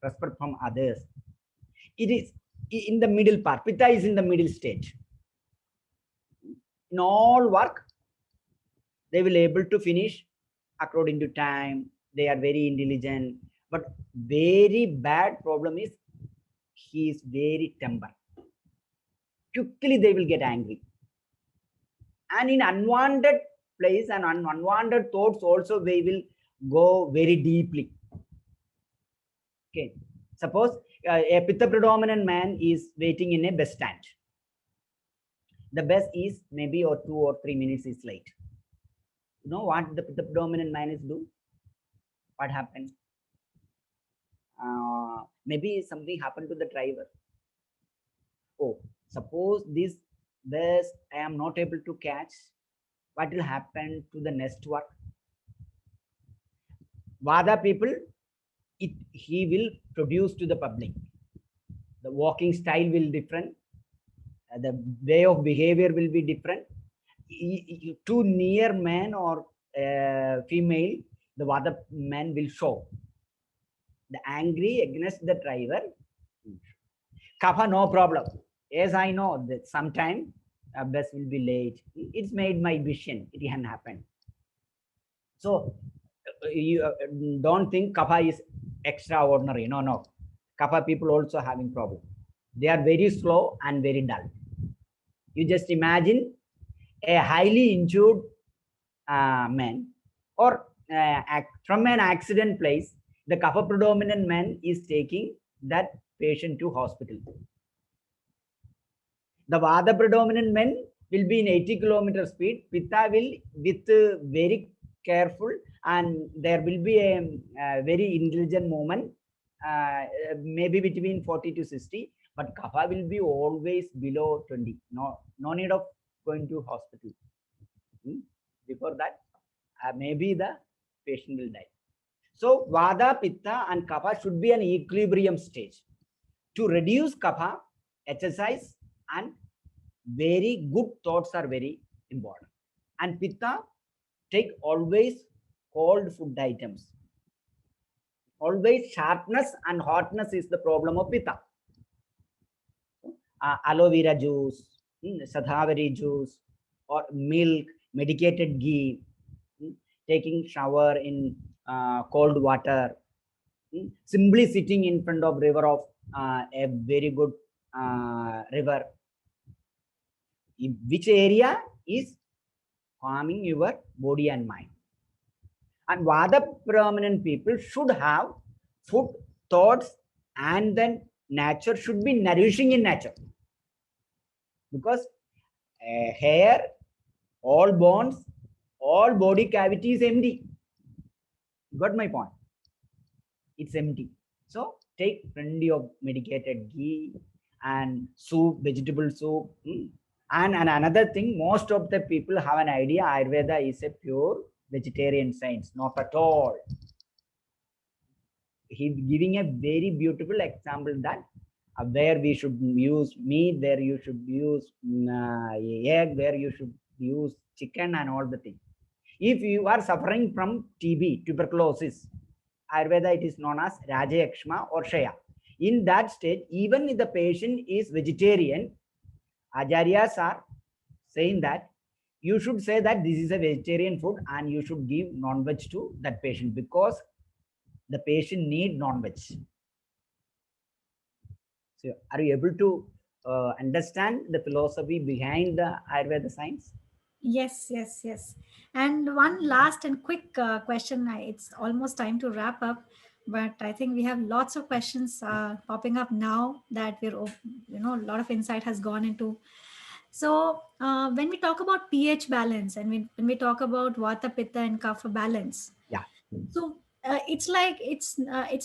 respect from others. It is in the middle part. Pitta is in the middle stage. In all work, they will able to finish according to time. They are very intelligent. But very bad problem is he is very temper. Quickly they will get angry. And in unwanted place and unwanted thoughts also they will go very deeply. Okay. Suppose a Pitta predominant man is waiting in a bus stand. The bus is maybe or 2 or 3 minutes is late. You know what the Pitta predominant man is do? What happened? Maybe something happened to the driver. Oh, suppose this bus I am not able to catch, what will happen to the next work? Vada people, he will produce to the public. The walking style will different. The way of behavior will be different. To near man or female, the Vada man will show. The angry against the driver. Kapha, no problem. Yes, I know that sometime a bus will be late. It's made my vision. It can happen. So you don't think Kapha is extraordinary. No, no. Kapha people also having problem. They are very slow and very dull. You just imagine a highly injured man, or from an accident place, the Kapha predominant man is taking that patient to hospital. The Vada predominant men will be in 80 kilometer speed. Pitta will with very careful, and there will be a very intelligent movement, maybe between 40 to 60. But Kapha will be always below 20. No need of going to hospital. Before that, maybe the patient will die. So Vada, Pitta and Kapha should be an equilibrium stage. To reduce Kapha, exercise and very good thoughts are very important. And Pitta, take always cold food items. Always sharpness and hotness is the problem of Pitta. Aloe vera juice, sadhavari juice, or milk, medicated ghee, taking shower in cold water, simply sitting in front of river of a very good river. Which area is calming your body and mind. And Vada predominant people should have food, thoughts, and then nature should be nourishing in nature. Because hair, all bones, all body cavity is empty. You got my point? It's empty. So take plenty of medicated ghee and soup, vegetable soup. And another thing, most of the people have an idea Ayurveda is a pure vegetarian science. Not at all. He's giving a very beautiful example that where we should use meat, where you should use egg, where you should use chicken and all the things. If you are suffering from TB, tuberculosis, Ayurveda, it is known as Rajayakshma or Shaya. In that state, even if the patient is vegetarian, Acharyas are saying that you should say that this is a vegetarian food and you should give non-veg to that patient because the patient need non-veg. So are you able to understand the philosophy behind the Ayurveda science? Yes, yes, yes. And one last and quick question. It's almost time to wrap up, but I think we have lots of questions popping up now that a lot of insight has gone into. So when we talk about pH balance and when we talk about Vata, Pitta, and Kapha balance, Yeah. so it's like it's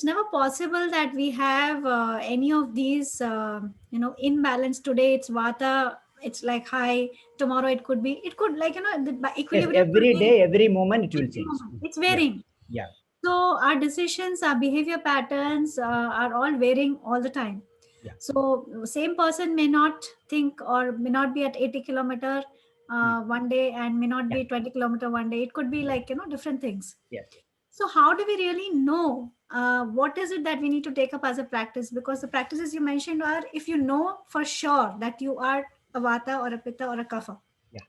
never possible that we have any of these imbalance. Today it's Vata, it's like high. Tomorrow it could like the Yes, equilibrium could every be day, every moment it will every change. moment. It's Yeah. varying. Yeah. So our decisions, our behavior patterns are all varying all the time. Yeah. So same person may not think or may not be at 80 kilometer one day and may not be 20 kilometer one day. It could be like different things. Yes. So how do we really know what is it that we need to take up as a practice? Because the practices you mentioned are if you know for sure that you are a Vata or a Pitta or a Kapha. Yeah.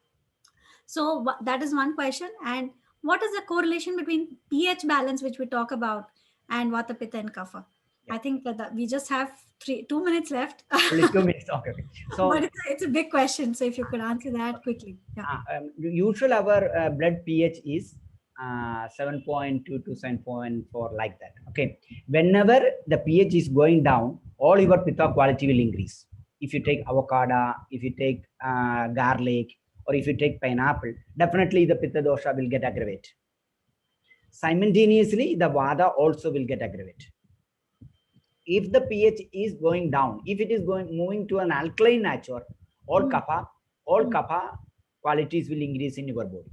So that is one question. And what is the correlation between pH balance, which we talk about, and Vata, Pitta, and Kapha? Yeah. I think that we just have 2 minutes left. Only 2 minutes. Okay. So, but it's a big question. So if you could answer that quickly. Yeah. Usual our blood pH is 7.2 to 7.4 like that. Okay. Whenever the pH is going down, all your pitta quality will increase. If you take avocado, if you take garlic, or if you take pineapple, definitely the pitta dosha will get aggravated. Simultaneously, the vada also will get aggravated. If the pH is going down, if it is moving to an alkaline nature, all kapha qualities will increase in your body.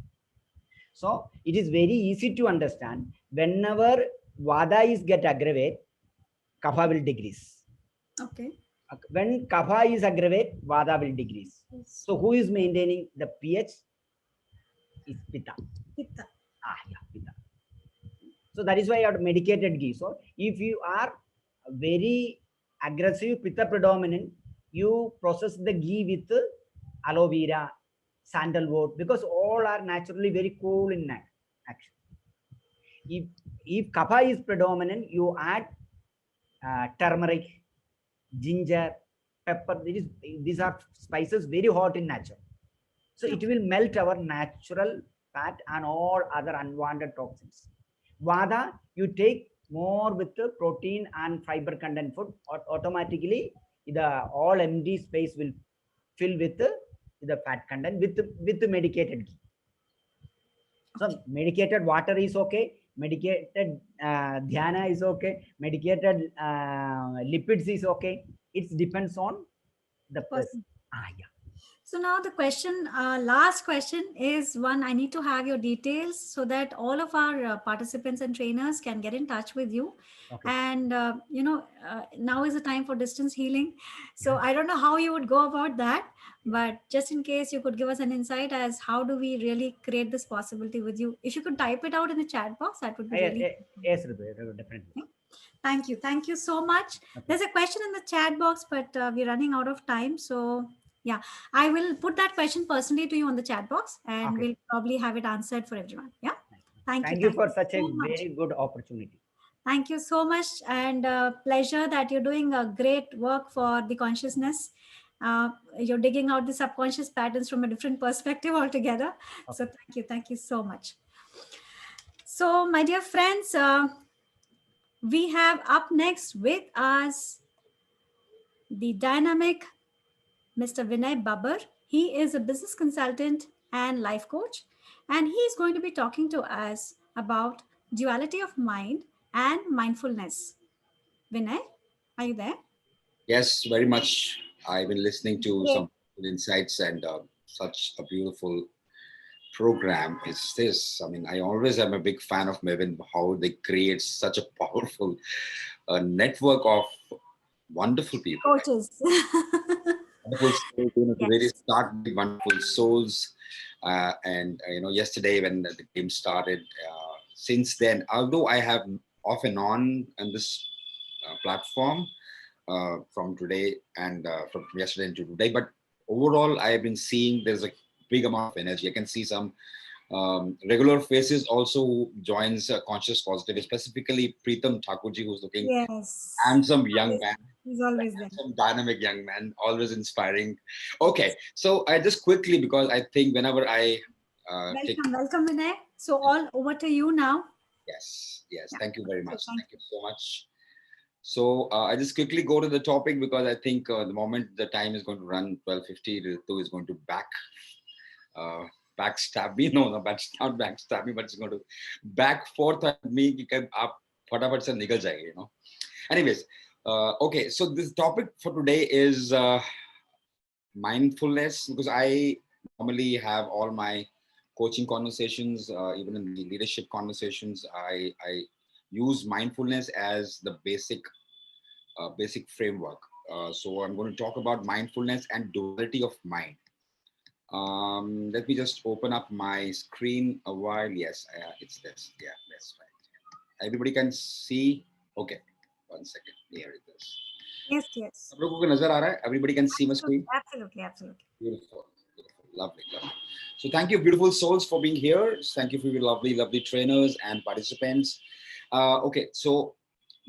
So it is very easy to understand. Whenever vada is get aggravated, kapha will decrease. Okay. When kapha is aggravated, vada will decrease. Yes. So who is maintaining the pH? Is pitta. Pitta. Yeah, pitta. So that is why you have medicated ghee. So if you are very aggressive pitta predominant, you process the ghee with aloe vera, sandalwood, because all are naturally very cool in action. If kapha is predominant, you add turmeric, ginger, pepper. These are spices very hot in nature. So it will melt our natural fat and all other unwanted toxins. Vada, you take more with the protein and fiber content food, automatically the all empty space will fill with the fat content with the medicated ghee. So medicated water is okay, medicated dhyana is okay, medicated lipids is okay. It depends on the person. Yeah. So now the question, last question is one, I need to have your details so that all of our participants and trainers can get in touch with you. Okay. And, now is the time for distance healing. So I don't know how you would go about that, but just in case you could give us an insight as how do we really create this possibility with you. If you could type it out in the chat box, that would be really. Yes, definitely. Okay. Thank you. Thank you so much. Okay. There's a question in the chat box, but we're running out of time. So yeah, I will put that question personally to you on the chat box and we'll probably have it answered for everyone. Yeah. Thank you for such a very good opportunity. Thank you so much, and pleasure that you're doing a great work for the consciousness. You're digging out the subconscious patterns from a different perspective altogether. Okay. So thank you so much. So my dear friends, we have up next with us the dynamic Mr. Vinay Babbar. He is a business consultant and life coach, and he's going to be talking to us about duality of mind and mindfulness. Vinay? Are you there? Yes, very much. I've been listening to Great. some good insights and such a beautiful program is this. I mean, I always am a big fan of Mavin, how they create such a powerful network of wonderful people, right? Coaches. Wonderful souls, to really Yes. start with wonderful souls. And yesterday when the game started, since then, although I have off and on this platform from today and from yesterday into today, but overall, I have been seeing there's a big amount of energy. I can see some regular faces also who joins Conscious Positive, specifically Preetham Thakurji, who's looking Yes. handsome young man. He's always there. Some dynamic young man, always inspiring. Okay, so I just quickly, because I think whenever I take, Welcome, Vinay. So all over to you now. yes, Yeah. thank you very Okay, much. thank Thank you so much. So I just quickly go to the topic because I think the moment the time is going to run 12:50, Ritu is going to uh, backstab me. No, not backstab me, but it's going to back forth at me. कि आप फटाफट से निकल जाएंगे. Anyways, okay. So this topic for today is mindfulness, because I normally have all my coaching conversations, even in the leadership conversations, I use mindfulness as the basic framework. So I'm going to talk about mindfulness and duality of mind. Let me just open up my screen a while. Yes, it's this. Yeah, that's right. Everybody can see. Okay, 1 second. Here it is. Yes, yes. सब लोगों को नजर आ रहा है? Everybody can see my screen. Absolutely, absolutely. Beautiful, beautiful, lovely, lovely. So thank you, beautiful souls, for being here. Thank you for your lovely, lovely trainers and participants. Okay, so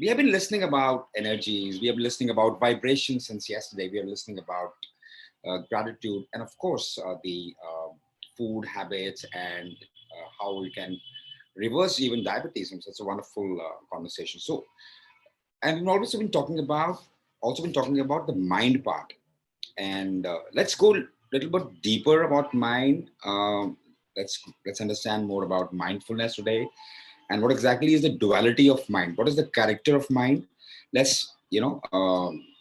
we have been listening about energies. We have been listening about vibrations since yesterday. We are listening about gratitude, and of course, the food habits and how we can reverse even diabetes. And it's a wonderful conversation. So, and we've also been talking about the mind part. And let's go a little bit deeper about mind. Let's understand more about mindfulness today, and what exactly is the duality of mind. What is the character of mind? Let's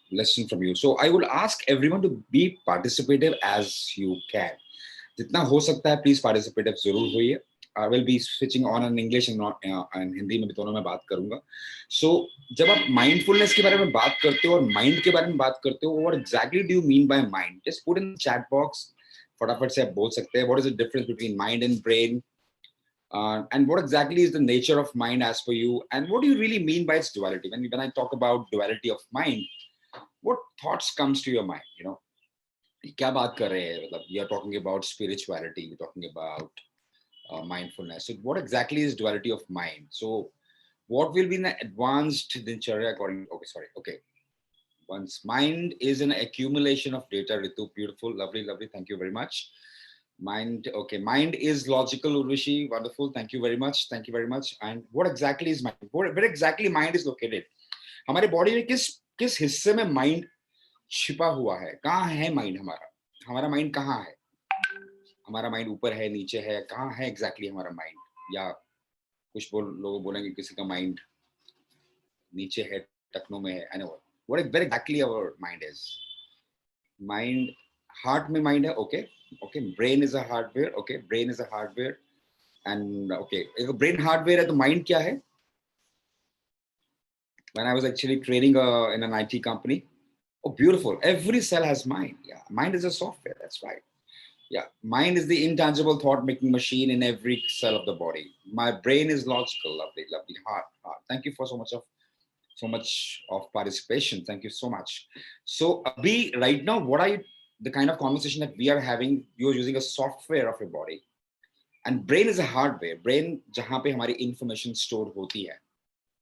listen from you. So I would ask everyone to be participative as you can. जितना हो सकता है please participative जरूर होइए. I will be switching on in English and Hindi में भी दोनों में बात करूंगा. So जब आप mindfulness के बारे में बात करते हो और mind के बारे में बात करते हो, what exactly do you mean by mind? Just put in the chat box. फटाफट से आप बोल सकते हैं. What is the difference between mind and brain? And what exactly is the nature of mind as per you? And what do you really mean by its duality? When I talk about duality of mind, what thoughts comes to your mind? क्या बात कर रहे हैं? मतलब, you're talking about spirituality, you're talking about mindfulness. So what exactly is duality of mind? So what will be an advanced dincharya according? Okay. Once mind is an accumulation of data, Ritu, beautiful, lovely, lovely. Thank you very much. Mind, okay. Mind is logical, Urvashi, wonderful. Thank you very much. Thank you very much. And what exactly is mind? Where exactly mind is located? हमारे body में किस हिस्से में mind छिपा हुआ है? कहाँ है माइंड हमारा? हमारा माइंड कहाँ है? हमारा माइंड ऊपर है, नीचे है, कहाँ है एग्जैक्टली हमारा माइंड? या कुछ लोग बोलेंगे किसी का माइंड नीचे है, टखनों में है. I know what exactly our mind is. Mind, heart में माइंड है. Okay, brain is a hardware. Okay, brain is a hardware. And okay, अगर ब्रेन हार्डवेयर है तो माइंड क्या है? When I was actually training in an IT company, oh beautiful, every cell has mind. Yeah, mind is a software, that's right. Yeah, mind is the intangible thought making machine in every cell of the body. My brain is logical. Lovely, lovely. Heart. Thank you for so much of participation. Thank you so much. So Abhi, right now, what are the kind of conversation that we are having? You're using a software of your body, and brain is a hardware. Brain jahan pe hamari information stored hoti hai,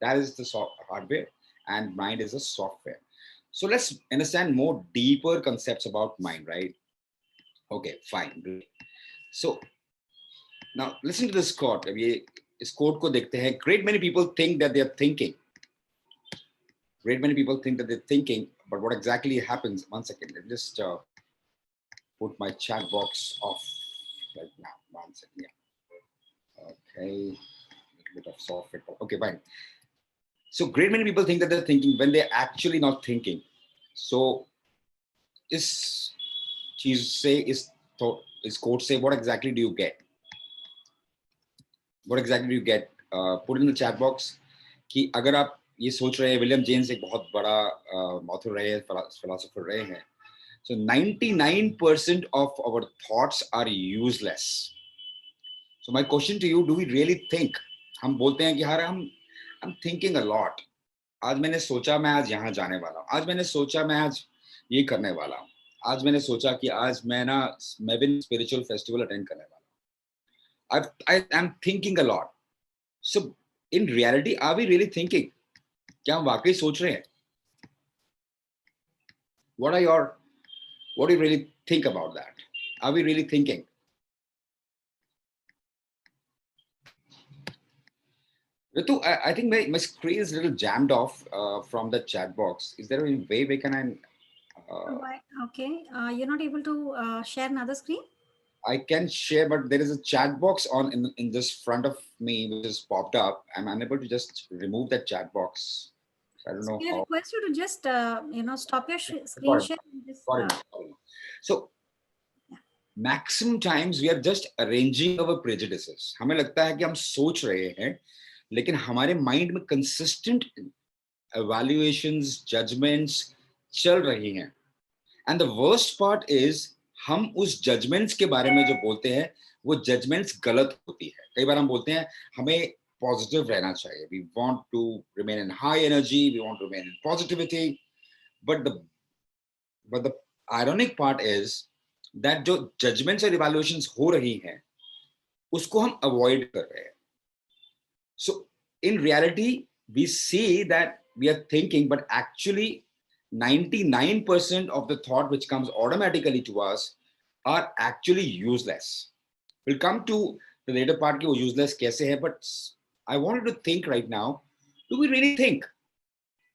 that is the hardware, and mind is a software. So let's understand more deeper concepts about mind, right? Okay, fine, great. So now listen to this quote. अब ये इस quote को देखते हैं. Great many people think that they're thinking. Great many people think that they're thinking, but what exactly happens? 1 second. Let me just put my chat box off right now. 1 second. Yeah. Okay. A little bit of software. Okay, fine. So great many people think that they're thinking when they're actually not thinking. So is cheese say is thought is quote say what exactly do you get? What exactly do you get? Put in the chat box कि अगर आप ये सोच रहे हैं William James एक बहुत बड़ा ऑथर रहे हैं फिलोसोफर रहे हैं. So 99% of our thoughts are useless. So my question to you, do we really think? हम बोलते हैं कि यार I'm thinking a lot. आज मैंने सोचा मैं आज यहाँ जाने वाला हूँ. आज मैंने सोचा मैं आज ये करने वाला हूँ. आज मैंने सोचा कि आज मैं ना मेविन स्पिरिचुअल फेस्टिवल अटेंड करने वाला हूँ. I am thinking a lot. So in reality, are we really thinking? क्या हम वाकई सोच रहे हैं? What do you really think about that? Are we really thinking? Ritu, I think my screen is a little jammed off from the chat box. Is there a way we can Okay, you're not able to share another screen? I can share, but there is a chat box on in this front of me which is popped up. I'm unable to just remove that chat box. I don't know Can I how. request you to just, stop your screen Got it. share and just, Got it. So maximum times we are just arranging our prejudices. हमें लगता है कि हम सोच रहे हैं, लेकिन हमारे mind में consistent evaluations, judgments चल रही हैं. And the worst part is हम उस judgments के बारे में जो बोलते हैं वो judgments गलत होती है. कई बार हम बोलते हैं हमें positive रहना चाहिए. We want to remain in high energy. We want to remain in positivity. But the ironic part is that जो judgments और evaluations हो रही हैं उसको हम avoid कर रहे हैं. So in reality we see that we are thinking, but actually 99% of the thought which comes automatically to us are actually useless. We'll come to the later part ki wo useless kaise hai, but I wanted to think right now, do we really think?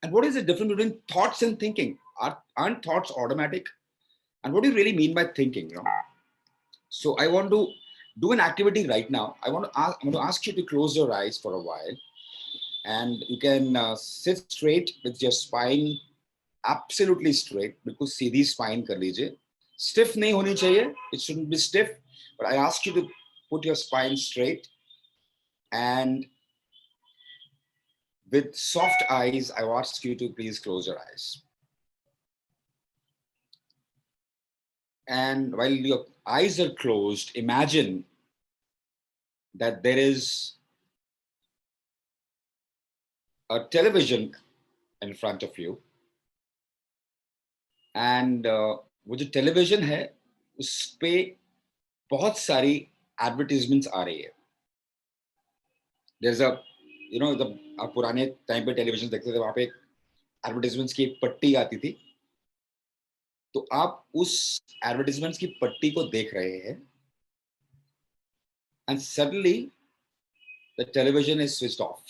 And what is the difference between thoughts and thinking? Aren't thoughts automatic? And what do you really mean by thinking? So I want to do an activity right now. I'm going to ask you to close your eyes for a while, and you can sit straight with your spine absolutely straight. बिल्कुल सीधी spine कर लीजिए. Stiff नहीं होनी चाहिए. It shouldn't be stiff. But I ask you to put your spine straight, and with soft eyes, I ask you to please close your eyes. And while your eyes are closed, imagine that there is a television in front of you, and वो जो television है उस पे बहुत सारी advertisements आ रही है. There's a जब आप पुराने टाइम पे टेलीविजन देखते थे वहां पे एडवर्टाइजमेंट्स की एक पट्टी आती थी, तो आप उस एडवर्टाइजमेंट्स की पट्टी को देख रहे हैं, and suddenly the television is switched off.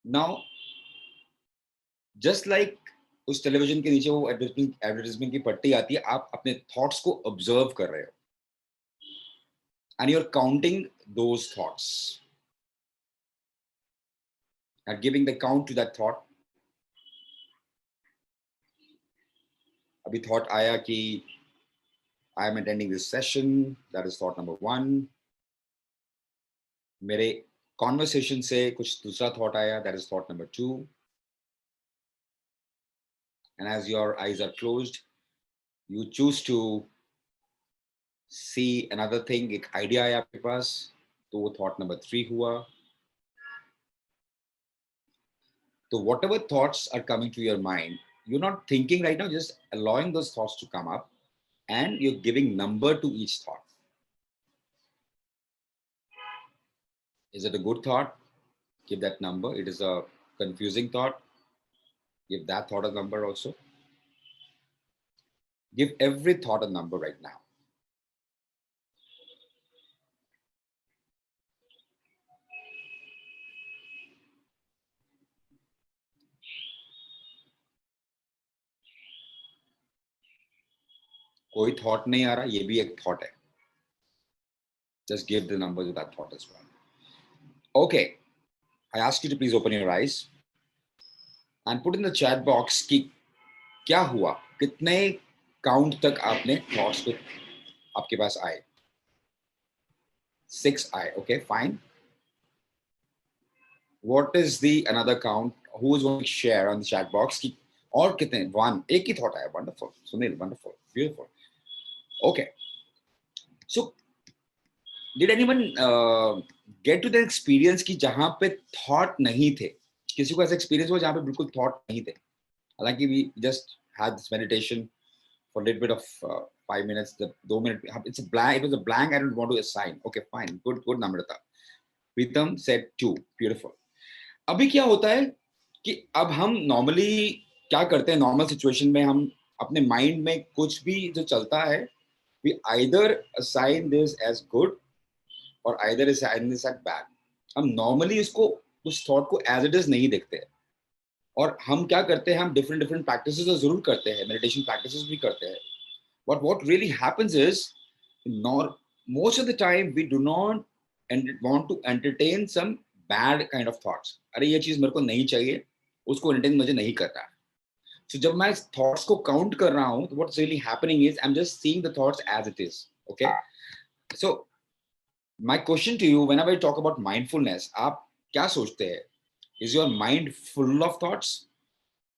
Now just like उस टेलीविजन के नीचे वो एडवर्टाइजमेंट की पट्टी आती है, आप अपने थॉट्स को ऑब्जर्व कर रहे हो, and you are counting those thoughts and giving the count to that thought. Abhi thought आया कि I am attending this session. That is thought number 1. मेरे conversation से कुछ दूसरा thought आया. That is thought number 2. And as your eyes are closed, you choose to see another thing. एक idea आया आपके पास, तो वो thought number 3 हुआ. So whatever thoughts are coming to your mind, you're not thinking right now, just allowing those thoughts to come up, and you're giving number to each thought. Is it a good thought? Give that number. It is a confusing thought. Give that thought a number also. Give every thought a number right now. कोई thought नहीं आ रहा, ये भी एक thought है. Just give the number to that thought as well. Okay. I ask you to please open your eyes and put in the chat box कि क्या हुआ, कितने काउंट तक आपने थॉट्स को आपके पास आए. 6 आए. Okay, fine. What is the another count? Who is going to share on the chat box कि और कितने? 1. एक ही थॉट आया. Wonderful. Sunil, wonderful. Beautiful. Okay. So did anyone get to the experience कि जहां पे थॉट नहीं थे? किसी को ऐसा एक्सपीरियंस हुआ जहां पे बिल्कुल थॉट नहीं थे? हालांकि we just had this meditation for a little bit of 5 minutes, the 2 minute, it's a blank, it was a blank, I don't want to assign. Okay, fine, good, Namrata. Pritam said 2, beautiful. अभी क्या होता है कि अब हम normally क्या करते हैं, नॉर्मल सिचुएशन में हम अपने माइंड में कुछ भी जो चलता है, we either assign this as good or either assign this as bad. हम नॉर्मली इसको, उस थॉट को एज इट इज नहीं देखते हैं. और हम क्या करते हैं, हम डिफरेंट डिफरेंट प्रैक्टिसेस तो जरूर करते हैं, मेडिटेशन प्रैक्टिसेस भी करते हैं. But what really happens is, most of the time we do not want to entertain some bad kind of thoughts. अरे ये चीज मेरे को नहीं चाहिए, उसको entertain मुझे नहीं करना. So जब मैं thoughts को count कर रहा हूँ, what's really happening is I'm just seeing the thoughts as it is. Okay. So my question to you, whenever I talk about mindfulness, आप क्या सोचते हैं? Is your mind full of thoughts,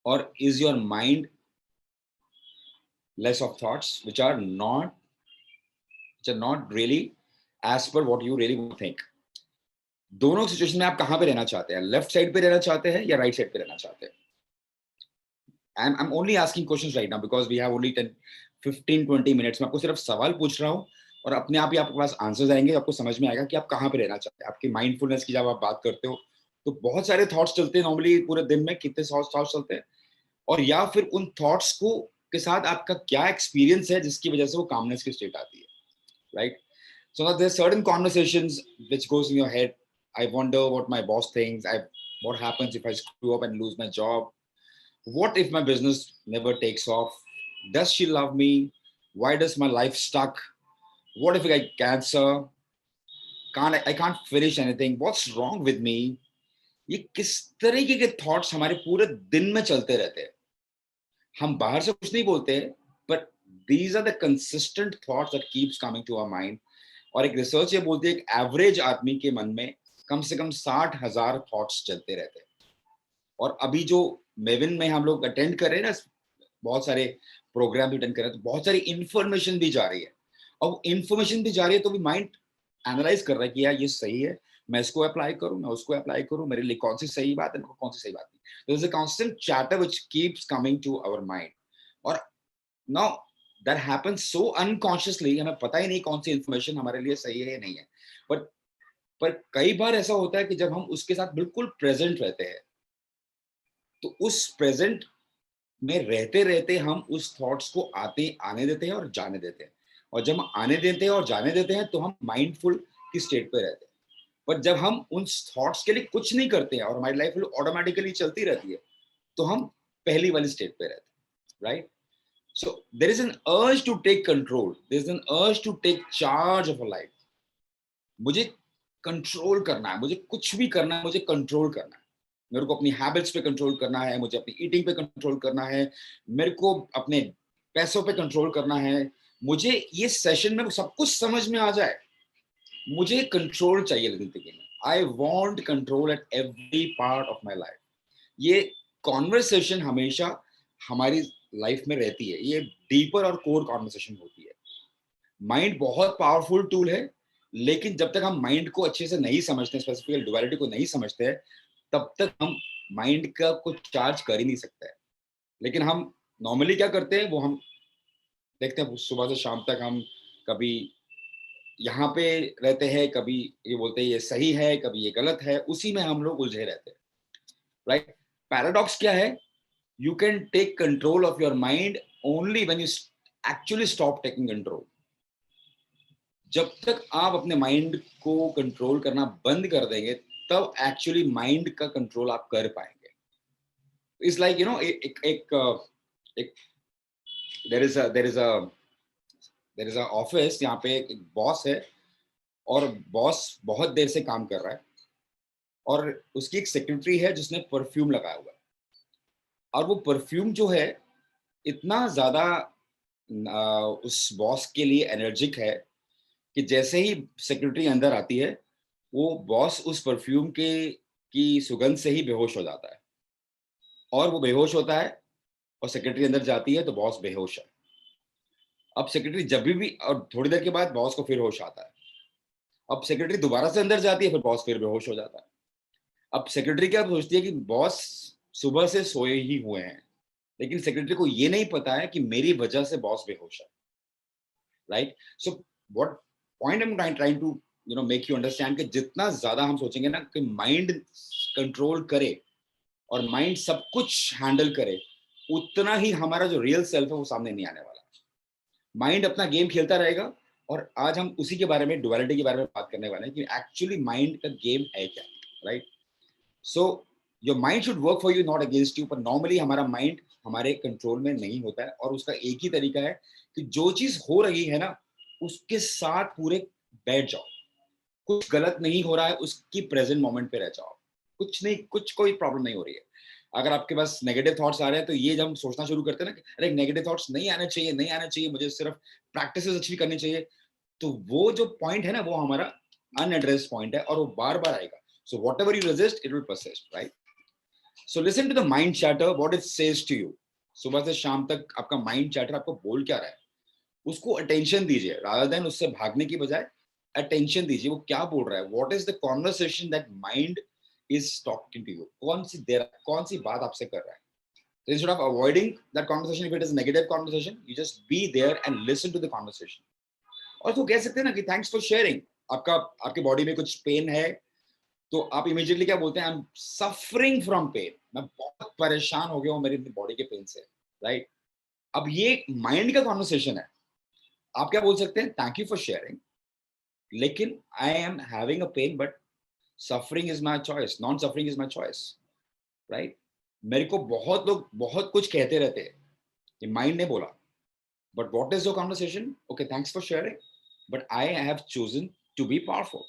or is your mind less of thoughts which are not really as per what you really want to think? दोनों situation में आप कहां पे रहना चाहते हैं? लेफ्ट साइड पे रहना चाहते हैं या राइट साइड पे रहना चाहते हैं? I'm only asking questions right now because we have only 10, 15, 20 minutes. मैं आपको सिर्फ सवाल पूछ रहा हूँ और अपने आप ही आपके पास आंसर्स आएंगे, आपको समझ में आएगा कि आप कहां पे रहना चाहते हैं. आपकी माइंडफुलनेस की जब आप बात करते हो तो बहुत सारे थॉट्स चलते हैं नॉर्मली पूरे दिन में, कितने थॉट्स चलते हैं, और या फिर उन थॉट्स को के साथ आपका क्या एक्सपीरियंस है जिसकी वजह से वो कामनेस की स्टेट आती है, right? So now there's certain conversations which goes in your head. I wonder what my boss thinks. What happens if I screw up and lose my job? What if my business never takes off? Does she love me? Why does my life stuck? What if I get cancer? I can't finish anything. What's wrong with me? ये किस तरीके के thoughts हमारे पूरे दिन में चलते रहते हैं. हम बाहर से कुछ नहीं बोलते, but these are the consistent thoughts that keeps coming to our mind. और एक रिसर्च ये बोलती है कि एवरेज आदमी के मन में कम से कम 60,000 थॉट्स चलते रहते हैं. और अभी जो मेविन में हम लोग अटेंड कर रहे हैं ना, बहुत सारे प्रोग्राम अटेंड कर रहे हैं, तो बहुत सारी इंफॉर्मेशन भी जा रही है. और इंफॉर्मेशन भी जा रही है तो भी माइंड एनालाइज कर रहा है कि यार ये सही है, मैं इसको अप्लाई करूं, मैं उसको अप्लाई करूं, मेरे लिए कौन सी सही बात है, कौन सी सही बात नहीं. There is a constant chatter which keeps coming to our mind. और now that happens so unconsciously, हमें पता ही नहीं कौन सी इंफॉर्मेशन हमारे लिए सही है या नहीं है. पर कई बार ऐसा होता है कि जब हम उसके साथ बिल्कुल प्रेजेंट रहते हैं तो उस प्रेजेंट में रहते रहते हम उस थॉट्स को आने देते हैं और जाने देते हैं. और जब हम आने देते हैं और जाने देते हैं तो हम माइंडफुल की स्टेट पे रहते हैं. पर जब हम उन थॉट्स के लिए कुछ नहीं करते हैं और हमारी लाइफ ऑटोमेटिकली चलती रहती है तो हम पहली वाली स्टेट पे रहते हैं, right? So there is an urge to take control. There is an urge to take charge of a life. मुझे कंट्रोल करना है, मुझे कुछ भी करना है, मुझे कंट्रोल करना है. मेरे को अपनी हैबिट्स पे कंट्रोल करना है, मुझे अपनी ईटिंग पे कंट्रोल करना है, मेरे को अपने पैसों पे कंट्रोल करना है. मुझे ये सेशन में सब कुछ समझ में आ जाए. मुझे कंट्रोल चाहिए जिंदगी में. I want control at every part of my life. ये कॉन्वर्सेशन हमेशा हमारी लाइफ में रहती है. ये डीपर और कोर कॉन्वर्सेशन होती है. माइंड बहुत पावरफुल टूल है, लेकिन जब तक हम माइंड को अच्छे से नहीं समझते, स्पेसिफिकली डुअलिटी को नहीं समझते हैं, तब तक हम माइंड का कुछ चार्ज कर ही नहीं सकते हैं. लेकिन हम नॉर्मली क्या करते हैं, वो हम देखते हैं सुबह से शाम तक हम कभी यहाँ पे रहते हैं, कभी ये बोलते हैं ये सही है, कभी ये गलत है, उसी में हम लोग उलझे रहते हैं, राइट? पैराडॉक्स क्या है? You can take control of your mind only when you actually stop taking control. जब तक आप अपने माइंड को कंट्रोल करना बंद कर देंगे तब एक्चुअली माइंड का कंट्रोल आप कर पाएंगे. इट्स लाइक यू नो, एक देयर इज अ ऑफिस, यहाँ पे एक बॉस है और बॉस बहुत देर से काम कर रहा है और उसकी एक सेक्रेटरी है जिसने परफ्यूम लगाया हुआ है, और वो परफ्यूम जो है इतना ज्यादा उस बॉस के लिए एनर्जिक है कि जैसे ही सेक्रेटरी अंदर आती है, वो बॉस उस परफ्यूम के की सुगंध से ही बेहोश हो जाता है, और वो बेहोश होता है और सेक्रेटरी अंदर जाती है तो बॉस बेहोश है। अब सेक्रेटरी जब भी और थोड़ी देर के बाद बॉस को फिर होश आता है। अब सेक्रेटरी दोबारा से अंदर जाती है, फिर बॉस फिर बेहोश हो जाता है। अब सेक्रेटरी क्या सोचती है कि बॉस सुबह से सोए ही हुए हैं, लेकिन सेक्रेटरी को ये नहीं पता है कि मेरी वजह से बॉस बेहोश है, right? So what point I am trying to make you understand कि जितना ज्यादा हम सोचेंगे ना कि माइंड कंट्रोल करे और माइंड सब कुछ हैंडल करे, उतना ही हमारा जो रियल सेल्फ है वो सामने नहीं आने वाला। माइंड अपना गेम खेलता रहेगा, और आज हम उसी के बारे में, डुअलिटी के बारे में बात करने वाले हैं कि एक्चुअली माइंड का गेम है क्या, right? So your mind should work for you, not against you. पर नॉर्मली हमारा माइंड हमारे कंट्रोल में नहीं होता है, और उसका एक ही तरीका है कि जो चीज हो रही है ना उसके साथ पूरे बैठ जाओ। कुछ गलत नहीं हो रहा है, उसकी प्रेजेंट मोमेंट पे रह जाओ। कुछ नहीं, कुछ कोई प्रॉब्लम नहीं हो रही है। अगर आपके पास नेगेटिव थॉट्स आ रहे हैं तो ये जब हम सोचना शुरू करते हैं ना कि अरे नेगेटिव थॉट्स नहीं आने चाहिए, नहीं आना चाहिए, मुझे सिर्फ प्रैक्टिस अच्छी करनी चाहिए, तो वो जो पॉइंट है ना वो हमारा अनएड्रेस्ड पॉइंट है, और वो बार बार आएगा। So whatever you resist it will persist, right? So listen to the mind chatter, what it says to you. सुबह से शाम तक आपका माइंड चैटर आपको बोल क्या रहा है, उसको अटेंशन दीजिए, रादर देन उससे भागने की बजाय अटेंशन दीजिए वो क्या बोल रहा है। What is the conversation that mind is talking to you, कौन सी बात आपसे कर रहा है। So instead of avoiding that conversation, if it is a negative conversation, you just be there and listen to the conversation. और तो कह सकते हैं ना कि थैंक्स फॉर शेयरिंग। आपके बॉडी में कुछ पेन है तो आप इमीडिएटली क्या बोलते हैं, I am suffering from pain, मैं बहुत परेशान हो गया हूँ मेरी बॉडी के पेन से, राइट? अब ये माइंड का कॉन्वर्सेशन है। आप क्या बोल सकते हैं, थैंक यू फॉर शेयरिंग, लेकिन I am having a pain, but suffering is my choice, non suffering is my choice, right? मेरे को बहुत लोग बहुत कुछ कहते रहते हैं, ये माइंड ने बोला, but what is your conversation? Okay, thanks for sharing, but I have chosen to be powerful.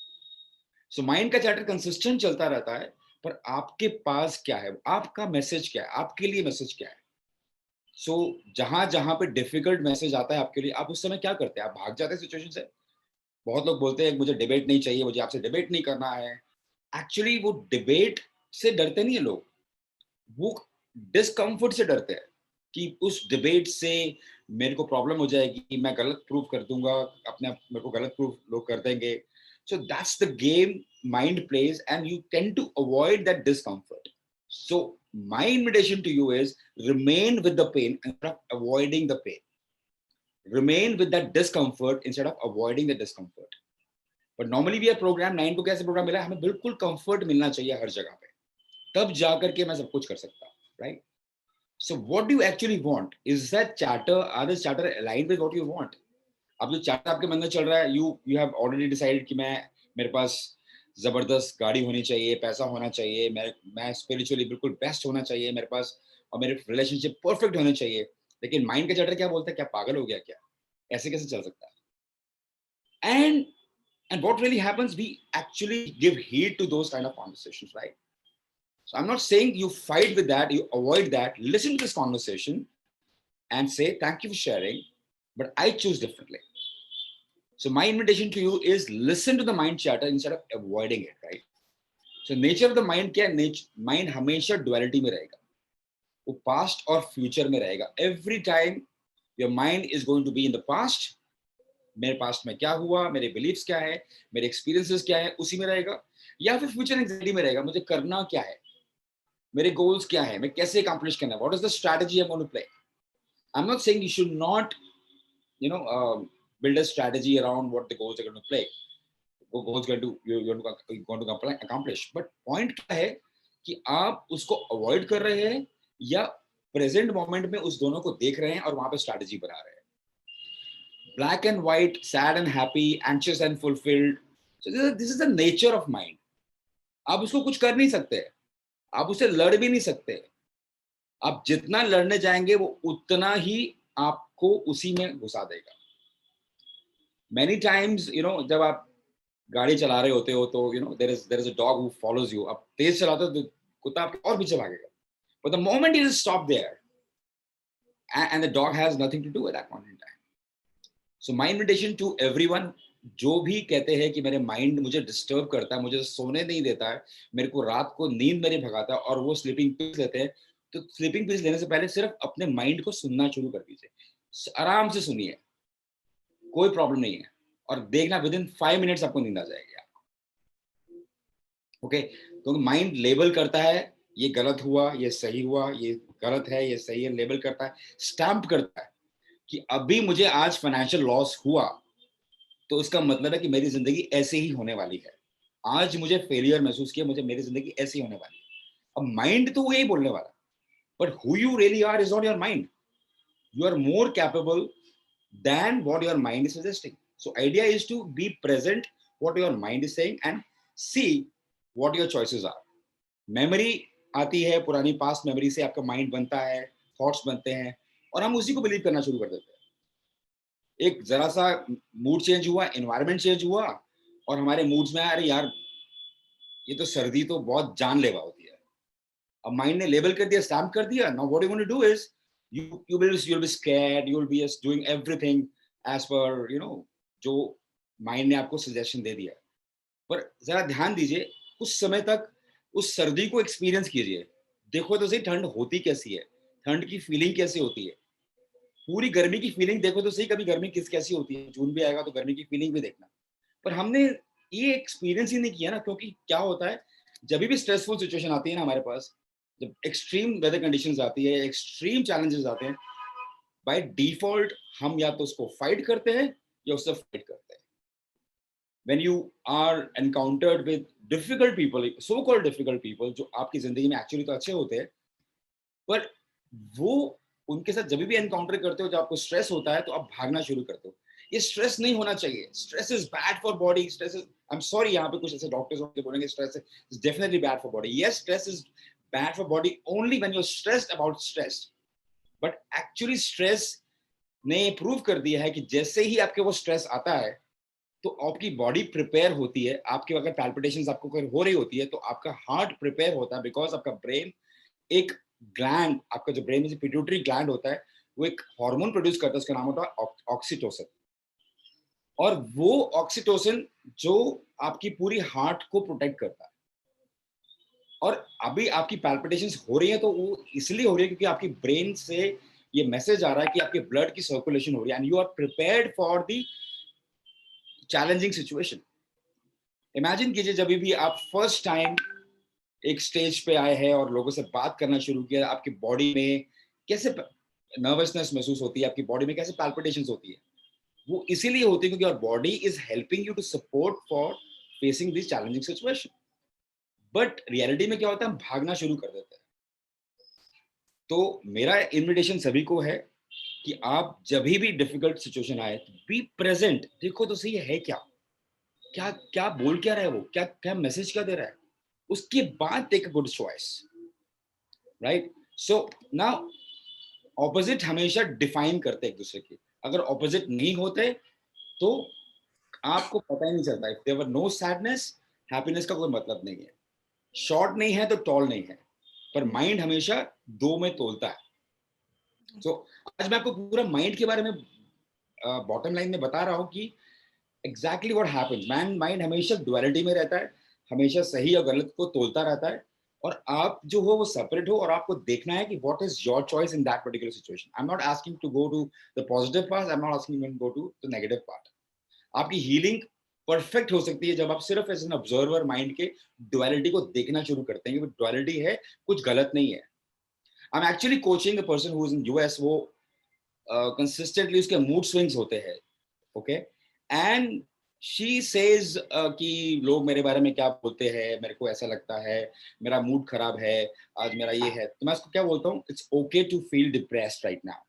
So mind का चैटर कंसिस्टेंट चलता रहता है, पर आपके पास क्या है, आपका मैसेज क्या है, आपके लिए मैसेज क्या है। सो जहां जहां पे डिफिकल्ट मैसेज आता है आपके लिए, आप उस समय क्या करते हैं, आप भाग जाते हैं सिचुएशन से। बहुत लोग बोलते हैं मुझे डिबेट नहीं चाहिए, मुझे आपसे डिबेट नहीं करना है। एक्चुअली वो डिबेट से डरते नहीं है लोग, वो डिस्कम्फर्ट से डरते हैं कि उस डिबेट से मेरे को प्रॉब्लम हो जाएगी, मैं गलत प्रूव कर दूंगा, अपने आप मेरे को गलत प्रूव लोग कर देंगे। So that's the game mind plays, and you tend to avoid that discomfort. So my invitation to you is remain with the pain instead of avoiding the pain. Remain with that discomfort instead of avoiding the discomfort. But normally we are programmed, 9 को कैसे programme मिला है, हमें बिल्कुल comfort मिलना चाहिए हर जगह पे, तब जाकर के मैं सब कुछ कर सकता हूँ, right? So what do you actually want? Is that chatter, are the chatter aligned with what you want? अब जो chatter आपके मन में चल रहा है, you have already decided कि मेरे पास जबरदस्त गाड़ी होनी चाहिए, पैसा होना चाहिए, मैं स्पिरिचुअली बिल्कुल बेस्ट होना चाहिए मेरे पास, और मेरे रिलेशनशिप परफेक्ट होने चाहिए। लेकिन माइंड का चैटर क्या बोलता है, क्या पागल हो गया क्या, ऐसे कैसे चल सकता है? And what really happens, we actually give heed to those kind of conversations, right? So I'm not saying you fight with that, you avoid that. Listen to this conversation and say, thank you for sharing, but I choose differently. So my invitation to you is listen to the mind chatter instead of avoiding it, right? So nature of the mind क्या है? Mind हमेशा duality में रहेगा, वो past और future में रहेगा। Every time your mind is going to be in the past, मेरे पास्ट में क्या हुआ, मेरे बिलीव्स क्या है, मेरे एक्सपीरियंसेस क्या है, उसी में रहेगा, या फिर फ्यूचर एंग्जाइटी में रहेगा, मुझे करना क्या है, मेरे गोल्स क्या है, मैं कैसे अकम्प्लिश करना है, what is the strategy I am going to play. I am not saying you should not build a strategy around what the goals are going to play, what goals you're going to accomplish, but point क्या है कि आप उसको avoid कर रहे हैं या present moment में उस दोनों को देख रहे हैं और वहां पे स्ट्रैटेजी बना रहे हैं। Black and white, sad and happy, anxious and fulfilled. So this is the nature of mind. आप उसको कुछ कर नहीं सकते, आप उसे लड़ भी नहीं सकते। आप जितना लड़ने जाएंगे वो उतना ही आपको उसी में घुसा देगा। Many times, जब आप गाड़ी चला रहे होते हो तो there is a dog who follows you. अब तेज चलाते हो तो कुत्ता आपके और पीछे भागेगा. But the moment you stop there, and the dog has nothing to do at that point in time. So my invitation to everyone, जो भी कहते हैं कि मेरे माइंड मुझे डिस्टर्ब करता है, मुझे सोने नहीं देता है, मेरे को रात को नींद मेरी भगाता है और वो स्लीपिंग पिल्स लेते हैं, तो स्लीपिंग पिल्स लेने से पहले सिर्फ अपने माइंड को सुनना शुरू कर दीजिए. आराम से सुनिए, कोई प्रॉब्लम नहीं है, और देखना विद इन 5 मिनट्स आपको नींद आ जाएगी. ओके, तो माइंड लेबल करता है, ये गलत हुआ, ये सही हुआ, ये गलत है, ये सही है, लेबल करता है, स्टैम्प करता है कि अभी मुझे आज फाइनेंशियल लॉस हुआ तो इसका मतलब है कि मेरी जिंदगी ऐसे ही होने वाली है. आज मुझे फेलियर महसूस किया, मुझे मेरी जिंदगी ऐसी होने वाली है. अब माइंड तो यही बोलने वाला, but who you really are is not your mind. You are more capable than what your mind is suggesting. So idea is to be present what your mind is saying and see what your choices are. Memory आती है, पुरानी past memory से आपका mind बनता है, thoughts बनते हैं, और हम उसी को बिलीव करना शुरू कर देते हैं. एक जरा सा मूड चेंज हुआ, एनवायरनमेंट चेंज हुआ, और हमारे मूड्स में अरे यार ये तो सर्दी तो बहुत जानलेवा होती है. अब माइंड ने लेबल कर दिया, स्टैम्प कर दिया. Now what you going to do is you'll be scared, you'll be just doing everything as per जो माइंड ने आपको सजेशन दे दिया. पर जरा ध्यान दीजिए, उस समय तक उस सर्दी को एक्सपीरियंस कीजिए, देखो तो सही ठंड होती कैसी है, ठंड की फीलिंग कैसी होती है. पूरी गर्मी की फीलिंग देखो तो सही, कभी गर्मी कैसी होती है. जून भी आएगा तो गर्मी की फीलिंग भी देखना. पर हमने ये एक्सपीरियंस ही नहीं किया ना, क्योंकि क्या होता है, जब भी स्ट्रेसफुल सिचुएशन आती है ना हमारे पास, जब एक्सट्रीम वेदर कंडीशंस आती है, एक्सट्रीम चैलेंजेस आते हैं, बाय डिफॉल्ट हम या तो उसको फाइट करते हैं या उससे फाइट करते हैं. When you are encountered with difficult people, so called difficult people, जो आपकी जिंदगी में एक्चुअली तो अच्छे होते हैं, पर वो उनके साथ जब भी एनकाउंटर करते हो, जब आपको स्ट्रेस होता है तो आप भागना शुरू करते हो. ये स्ट्रेस नहीं होना चाहिए. Stress is bad for body. Stress is, I am sorry, यहाँ पे कुछ ऐसे डॉक्टर्स होंगे बोलेंगे stress is definitely bad for body. Yes, stress is bad for body only when you're stressed about stress. But actually stress ने prove कर दिया है कि जैसे ही आपके वो स्ट्रेस आता है तो आपकी बॉडी प्रिपेयर होती है. आपके अगर पैल्पिटेशंस आपको हो रही होती है तो आपका हार्ट प्रिपेयर होता है, बिकॉज आपका ब्रेन एक ग्लैंड, आपका जो ब्रेन में जो पिट्यूटरी ग्लैंड होता है, वो एक हार्मोन प्रोड्यूस करता है, उसका नाम होता है ऑक्सीटोसिन. और वो ऑक्सीटोसिन जो आपकी पूरी हार्ट को प्रोटेक्ट करता है. और अभी आपकी पैल्पिटेशंस हो रही हैं तो वो इसलिए हो रही है क्योंकि आपकी ब्रेन से ये मैसेज आ रहा है कि आपके ब्लड की सर्कुलेशन हो रही है, and you are prepared for the challenging situation. Imagine कीजिए, जब भी आप फर्स्ट टाइम एक स्टेज पे आए हैं और लोगों से बात करना शुरू किया, आपकी बॉडी में कैसे नर्वसनेस महसूस होती है, आपकी बॉडी में कैसे पैल्पिटेशंस होती है. वो इसीलिए होती है क्योंकि your body is helping you to support for facing this challenging situation. But reality में क्या होता है, हम भागना शुरू कर देते हैं. तो मेरा इनविटेशन सभी को है कि आप जब भी डिफिकल्ट सिचुएशन आए, बी प्रेजेंट. देखो तो सही है क्या क्या क्या बोल क्या रहा है वो, क्या क्या मैसेज क्या दे रहा है, उसके बाद take a good choice, right. So now opposite हमेशा डिफाइन करते हैं एक दूसरे की. अगर ऑपोजिट नहीं होते तो आपको पता ही नहीं चलता. If there were no sadness, happiness का कोई मतलब नहीं है. शॉर्ट नहीं है तो टॉल नहीं है, पर माइंड हमेशा दो में तोलता है. तो आज मैं आपको पूरा माइंड के बारे में बॉटम लाइन में बता रहा हूँ कि एग्जैक्टली व्हाट हैपेंस. माइंड हमेशा डुअलिटी में रहता है, हमेशा सही और गलत को तोलता रहता है, और आप जो हो वो सेपरेट हो, और आपको देखना है कि what is your choice in that particular situation. I am not asking to go to the positive part, I am not asking to go to the negative part. आपकी हीलिंग परफेक्ट हो सकती है जब आप सिर्फ एज एन ऑब्जर्वर माइंड के duality को देखना शुरू करते हैं. डुअलिटी है, कुछ गलत नहीं है. I am actually coaching a person who is in US. वो कंसिस्टेंटली उसके मूड स्विंग्स होते हैं, ओके, एंड शी सेज कि लोग मेरे बारे में क्या बोलते हैं, मेरे को ऐसा लगता है, मेरा मूड खराब है, आज मेरा ये है. तो मैं उसको क्या बोलता हूँ, it's okay to feel depressed right now.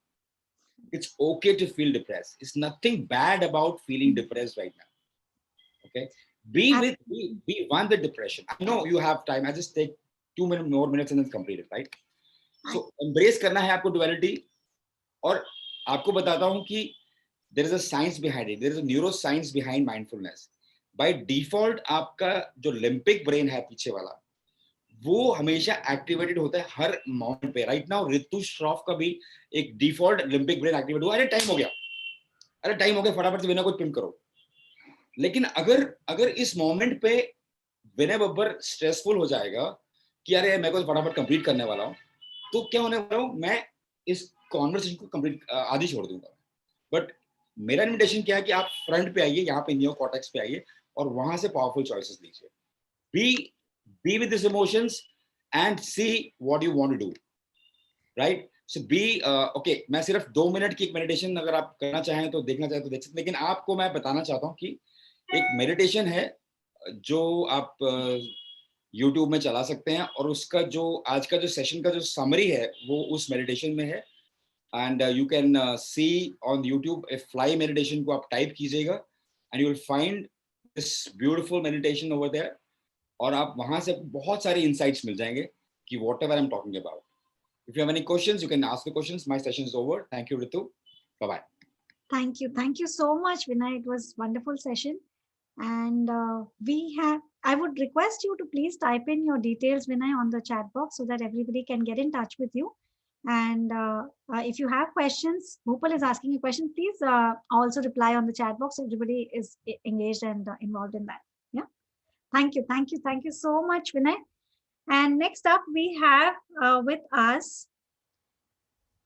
It's okay to feel depressed. It's nothing bad about feeling depressed right now. Okay, be one with depression. I know you have time. I just take 2 more minutes and then complete it, right? So embrace करना है आपको duality. और आपको बताता हूँ कि there is a science behind it. There is a neuroscience behind mindfulness. By default आपका जो लिम्पिक ब्रेन है पीछे वाला, वो हमेशा एक्टिवेटेड होता है हर मोमेंट पे. राइट नाउ ऋतु श्रॉफ का भी एक डिफॉल्ट लिम्पिक ब्रेन एक्टिवेट हुआ. अरे टाइम हो गया, अरे टाइम हो गया, फटाफट से बिना कुछ पिन करो. लेकिन अगर इस मोमेंट पे विनय बब्बर स्ट्रेसफुल हो जाएगा कि अरे मैं को फटाफट कंप्लीट करने वाला हूँ, तो क्या होने वाला हूँ, मैं इस कॉन्वर्सेशन को कंप्लीट आधी छोड़ दूंगा. बट मेरा इन्विटेशन क्या है कि आप फ्रंट पे आइए, यहाँ पे नियो कॉर्टेक्स पे आइए और वहां से पावरफुल चॉइसेस लीजिए. Be with this emotions and see what you want to do. Right, so be okay. मैं सिर्फ 2 मिनट की एक मेडिटेशन अगर आप करना चाहें तो देखना चाहें तो देख सकते. लेकिन आपको मैं बताना चाहता हूँ कि एक मेडिटेशन है जो आप YouTube में चला सकते हैं, और उसका जो आज का जो सेशन का जो समरी है वो उस मेडिटेशन में है. And you can see on YouTube a fly meditation को आप टाइप कीजिएगा and you will find this beautiful meditation over there. और आप वहां से बहुत सारे इंसाइट्स मिल जाएंगे कि what ever I am talking about. If you have any questions, you can ask the questions. My session is over. Thank you, Ritu. Bye-bye. Thank you so much, Vinay. It was wonderful session. And I would request you to please type in your details, Vinay, on the chat box so that everybody can get in touch with you. And if you have questions, Bhupal is asking a question, please also reply on the chat box. Everybody is engaged and involved in that. Yeah. Thank you so much, Vinay. And next up, we have with us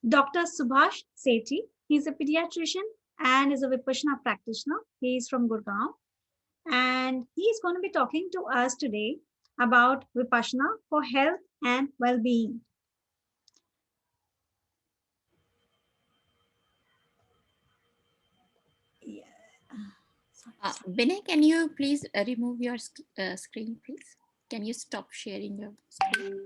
Dr. Subhash Sethi. He's a pediatrician and is a Vipassana practitioner. He is from Gurgaon. And he is going to be talking to us today about Vipassana for health and well-being. Vinay, can you please remove your screen, please? Can you stop sharing your screen?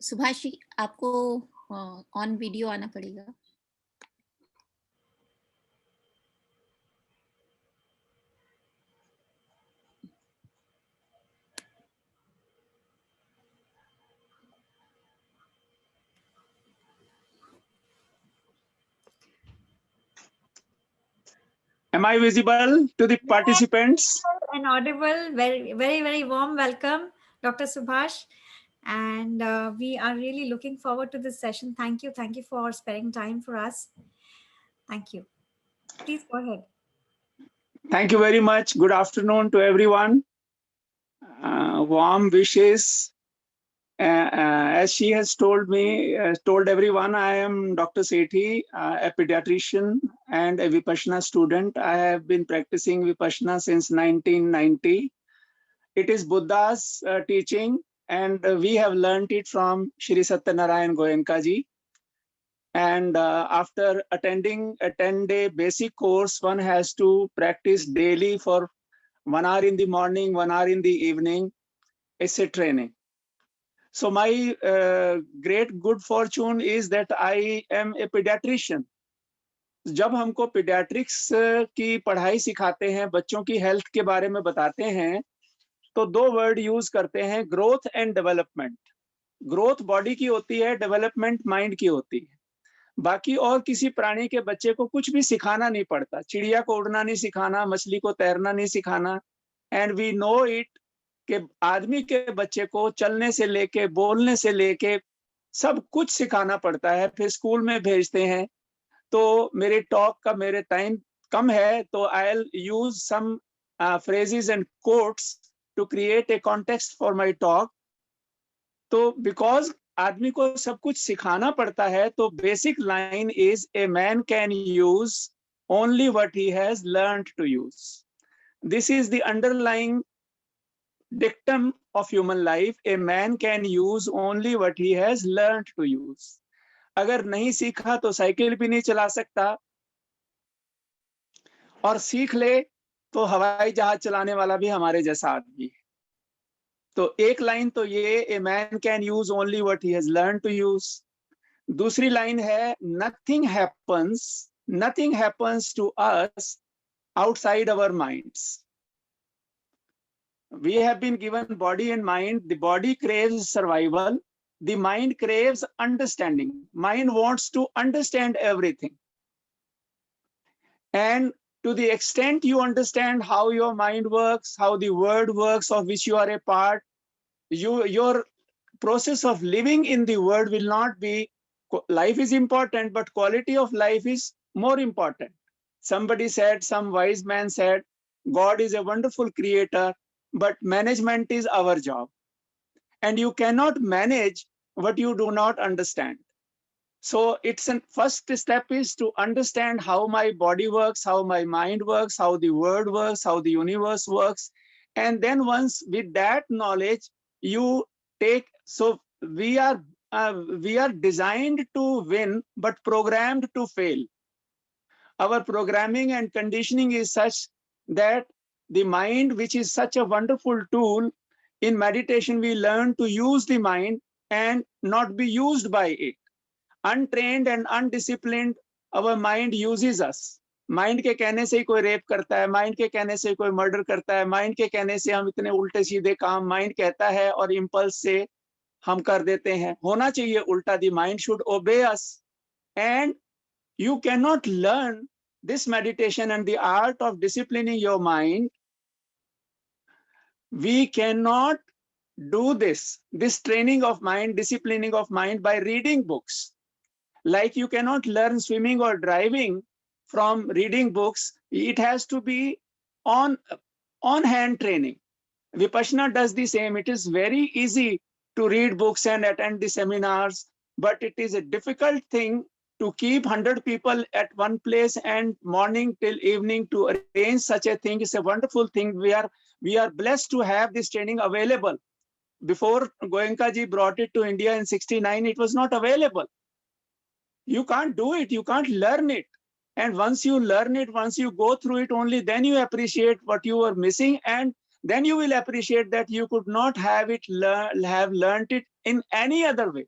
Subhash ji, आपको on video आना पड़ेगा. Am I visible to the participants? And audible. Very warm welcome, Dr. Subhash. And we are really looking forward to this session. Thank you for sparing time for us. Thank you. Please go ahead. Thank you very much. Good afternoon to everyone. Warm wishes. As she has told me, told everyone, I am Dr. Sethi, a pediatrician and a Vipassana student. I have been practicing Vipassana since 1990. It is Buddha's teaching, and we have learned it from Shri Satyanarayan Goenka ji. And after attending a 10-day basic course, one has to practice daily for 1 hour in the morning, 1 hour in the evening. It's a training. So my great good fortune is that I am a pediatrician. जब हमको pediatrics की पढ़ाई सिखाते हैं, बच्चों की health के बारे में बताते हैं, तो 2 word use करते हैं, growth and development. Growth body की होती है, development mind की होती है. बाकी और किसी प्राणी के बच्चे को कुछ भी सिखाना नहीं पड़ता. चिड़िया को उड़ना नहीं सिखाना, मछली को तैरना नहीं सिखाना. And we know it कि आदमी के बच्चे को चलने से लेके, बोलने से लेके सब कुछ सिखाना पड़ता है, फिर स्कूल में भेजते हैं. तो मेरे टॉक का मेरे टाइम कम है, तो I'll use some phrases and quotes to create a context for my talk. तो because आदमी को सब कुछ सिखाना पड़ता है, तो basic line is a man can use only what he has learned to use. This is the underlying dictum of human life. A man can use only what he has learned to use. अगर नहीं सीखा तो cycle भी नहीं चला सकता, और सीख ले तो हवाई जहाज चलाने वाला भी हमारे जैसा आदमी है. तो एक लाइन तो ये, a man can use only what he has learned to use. दूसरी लाइन है, nothing happens to us outside our minds. We have been given body and mind. The body craves survival. The mind craves understanding. Mind wants to understand everything. And to the extent you understand how your mind works, how the world works of which you are a part, your process of living in the world will not be, life is important, but quality of life is more important. Somebody said, some wise man said, God is a wonderful creator, but management is our job. And you cannot manage what you do not understand. So it's a first step is to understand how my body works, how my mind works, how the world works, how the universe works. And then once with that knowledge, you take, so we are designed to win, but programmed to fail. Our programming and conditioning is such that the mind, which is such a wonderful tool, in meditation, we learn to use the mind and not be used by it. Untrained and undisciplined, our mind uses us. Mind के कहने से ही कोई rape करता है, mind के कहने से कोई मर्डर करता है, माइंड के कहने से हम इतने उल्टे सीधे काम माइंड कहता है और इम्पल्स से हम कर देते हैं. होना चाहिए उल्टा. द माइंड शुड ओबे अस. And you cannot learn this meditation and the art of disciplining your mind. We cannot do this training of mind, disciplining of mind by reading books. Like you cannot learn swimming or driving from reading books. It has to be on hand training. Vipassana does the same. It is very easy to read books and attend the seminars, but it is a difficult thing to keep 100 people at one place and morning till evening to arrange such a thing. Is a wonderful thing. We are blessed to have this training available. Before Goenka ji brought it to India in 69, it was not available. You can't do it. You can't learn it. And once you learn it, once you go through it, only then you appreciate what you were missing, and then you will appreciate that you could not have learned it in any other way.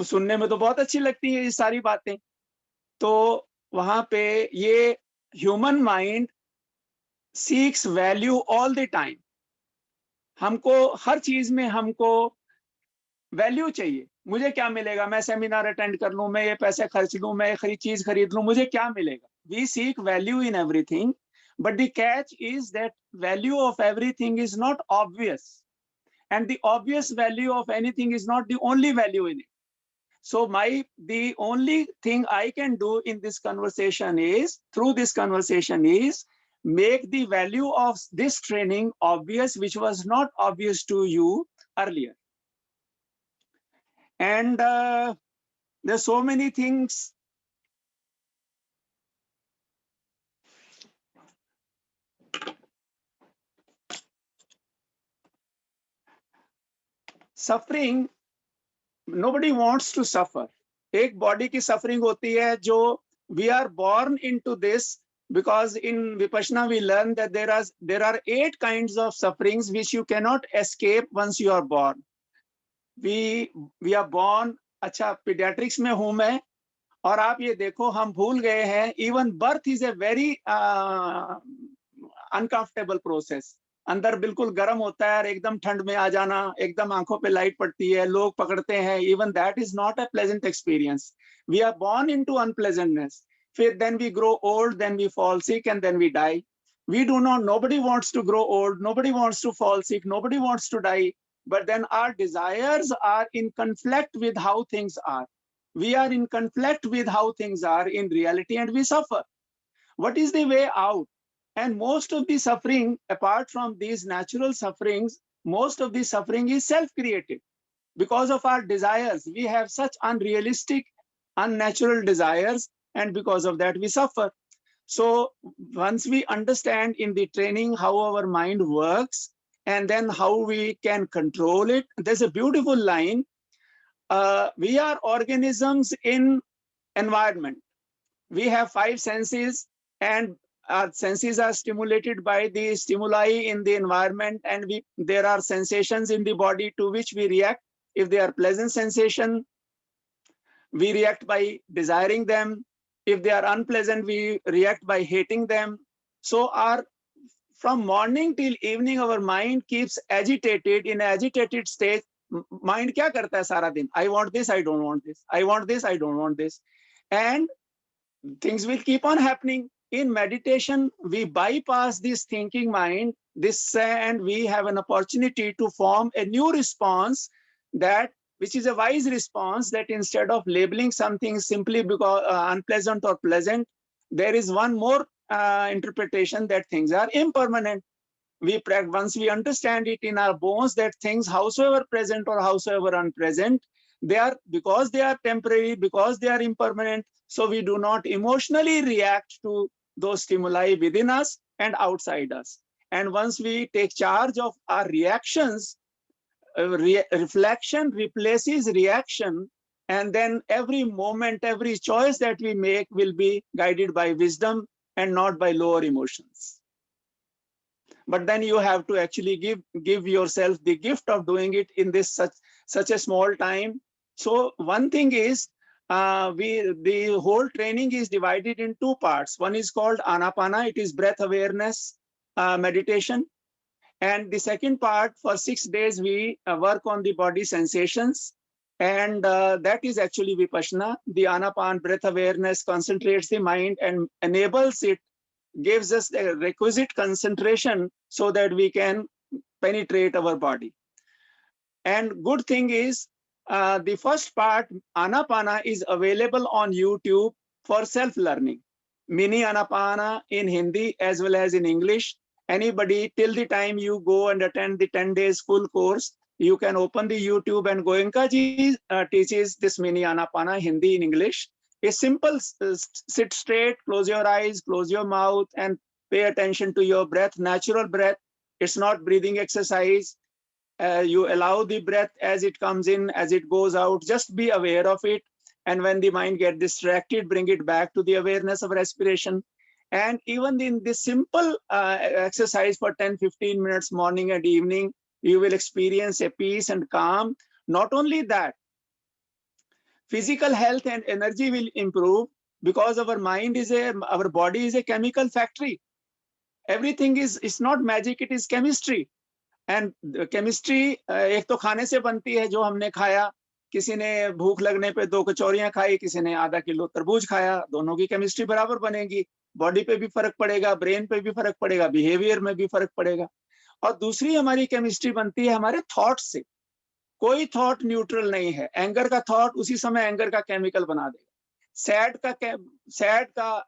सुनने में तो बहुत अच्छी लगती है ये सारी बातें. तो वहां पे ये human mind seeks value all the time. हमको हर चीज में हमको वैल्यू चाहिए. मुझे क्या मिलेगा, मैं सेमिनार अटेंड कर लूं, मैं ये पैसे खर्च लूं, मैं चीज खरीद लूं, मुझे क्या मिलेगा. We seek value in everything, but the catch is that value of everything is not obvious, and the obvious value of anything is not the only value in it. So the only thing I can do in this conversation is, through this conversation, is make the value of this training obvious, which was not obvious to you earlier. And there's so many things. Suffering, nobody wants to suffer. एक body की suffering होती है जो we are born into this, because in Vipassana we learn that there are 8 kinds of sufferings which you cannot escape once you are born. We are born. अच्छा, pediatrics में हूं मैं, और आप ये देखो हम भूल गए हैं, even birth is a very uncomfortable process. अंदर बिल्कुल गर्म होता है और एकदम ठंड में आ जाना, एकदम आंखों पे लाइट पड़ती है, लोग पकड़ते हैं. Even that is not a pleasant experience. We are born into unpleasantness. Then we grow old, then we fall sick, and then we die. We do not, nobody wants to grow old, nobody wants to fall sick, nobody wants to die. But then our desires are in conflict with how things are. We are in conflict with how things are in reality, and we suffer. What is the way out? And most of the suffering, apart from these natural sufferings, most of the suffering is self-created. Because of our desires, we have such unrealistic, unnatural desires, and because of that we suffer. So once we understand in the training how our mind works, and then how we can control it, there's a beautiful line. We are organisms in environment. We have 5 senses, and our senses are stimulated by the stimuli in the environment, and there are sensations in the body to which we react. If they are pleasant sensation, we react by desiring them. If they are unpleasant, we react by hating them. So our from morning till evening our mind keeps agitated. In agitated state, mind क्या करता है सारा दिन? I want this, I don't want this. I want this, I don't want this. And things will keep on happening. In meditation, we bypass this thinking mind, and we have an opportunity to form a new response, that which is a wise response, that instead of labeling something simply because unpleasant or pleasant, there is one more interpretation, that things are impermanent. Once we understand it in our bones that things, howsoever present or howsoever unpresent, they are, because they are temporary, because they are impermanent, so we do not emotionally react to those stimuli within us and outside us. And once we take charge of our reactions, reflection replaces reaction, and then every moment, every choice that we make will be guided by wisdom and not by lower emotions. But then you have to actually give yourself the gift of doing it in this such a small time. So one thing is, the whole training is divided in two parts. One is called Anapana, it is breath awareness meditation. And the second part, for 6 days, we work on the body sensations. And that is actually Vipassana. The Anapan, breath awareness, concentrates the mind and enables it, gives us the requisite concentration so that we can penetrate our body. And good thing is, the first part, Anapana, is available on YouTube for self-learning. Mini Anapana in Hindi as well as in English. Anybody, till the time you go and attend the 10 days full course, you can open the YouTube, and Goenka ji teaches this Mini Anapana, Hindi in English. A simple sit straight, close your eyes, close your mouth, and pay attention to your breath, natural breath. It's not breathing exercise. You allow the breath as it comes in, as it goes out, just be aware of it. And when the mind gets distracted, bring it back to the awareness of respiration. And even in this simple exercise for 10-15 minutes morning and evening, you will experience a peace and calm. Not only that, physical health and energy will improve, because our body is a chemical factory. Everything is, it's not magic, it is chemistry. And chemistry एक तो खाने से बनती है, जो हमने खाया, किसी ने भूख लगने पे 2 कचौरियां खाई, किसी ने आधा किलो तरबूज खाया, दोनों की केमिस्ट्री बराबर बनेगी, बॉडी पे भी फर्क पड़ेगा, ब्रेन पे भी फर्क पड़ेगा, बिहेवियर में भी फर्क पड़ेगा. और दूसरी हमारी केमिस्ट्री बनती है हमारे थॉट से. कोई थॉट न्यूट्रल नहीं है. एंगर का थॉट उसी समय एंगर का केमिकल बना देगा. सैड का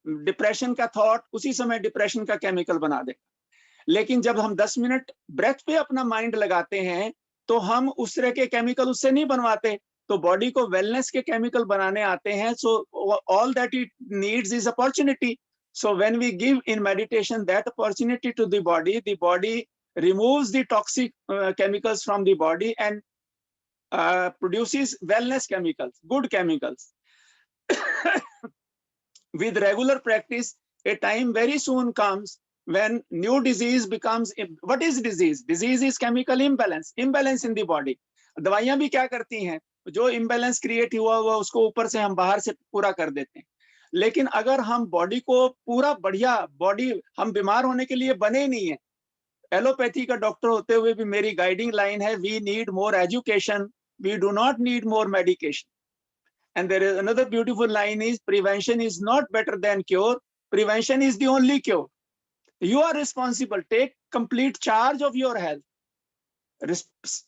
डिप्रेशन का थॉट उसी समय डिप्रेशन का केमिकल बना देगा. लेकिन जब हम 10 मिनट ब्रेथ पे अपना माइंड लगाते हैं, तो हम उस तरह के केमिकल उससे नहीं बनवाते, तो बॉडी को वेलनेस के केमिकल बनाने आते हैं. So all that it needs is opportunity. So when we give in meditation that opportunity to the body removes the toxic chemicals from the body and produces wellness chemicals, good chemicals. With regular practice, a time very soon comes when new disease becomes. What is disease? Disease is chemical imbalance in the body. दवाइयां भी क्या करती हैं, जो imbalance create हुआ उसको ऊपर से हम बाहर से पूरा कर देते हैं. लेकिन अगर हम बॉडी को पूरा बढ़िया, बॉडी हम बीमार होने के लिए बने नहीं है. एलोपैथी का डॉक्टर होते हुए भी मेरी गाइडिंग लाइन है, we need more education, we do not need more medication. And there is another beautiful line is, prevention is not better than cure, prevention is the only cure. You are responsible. Take complete charge of your health.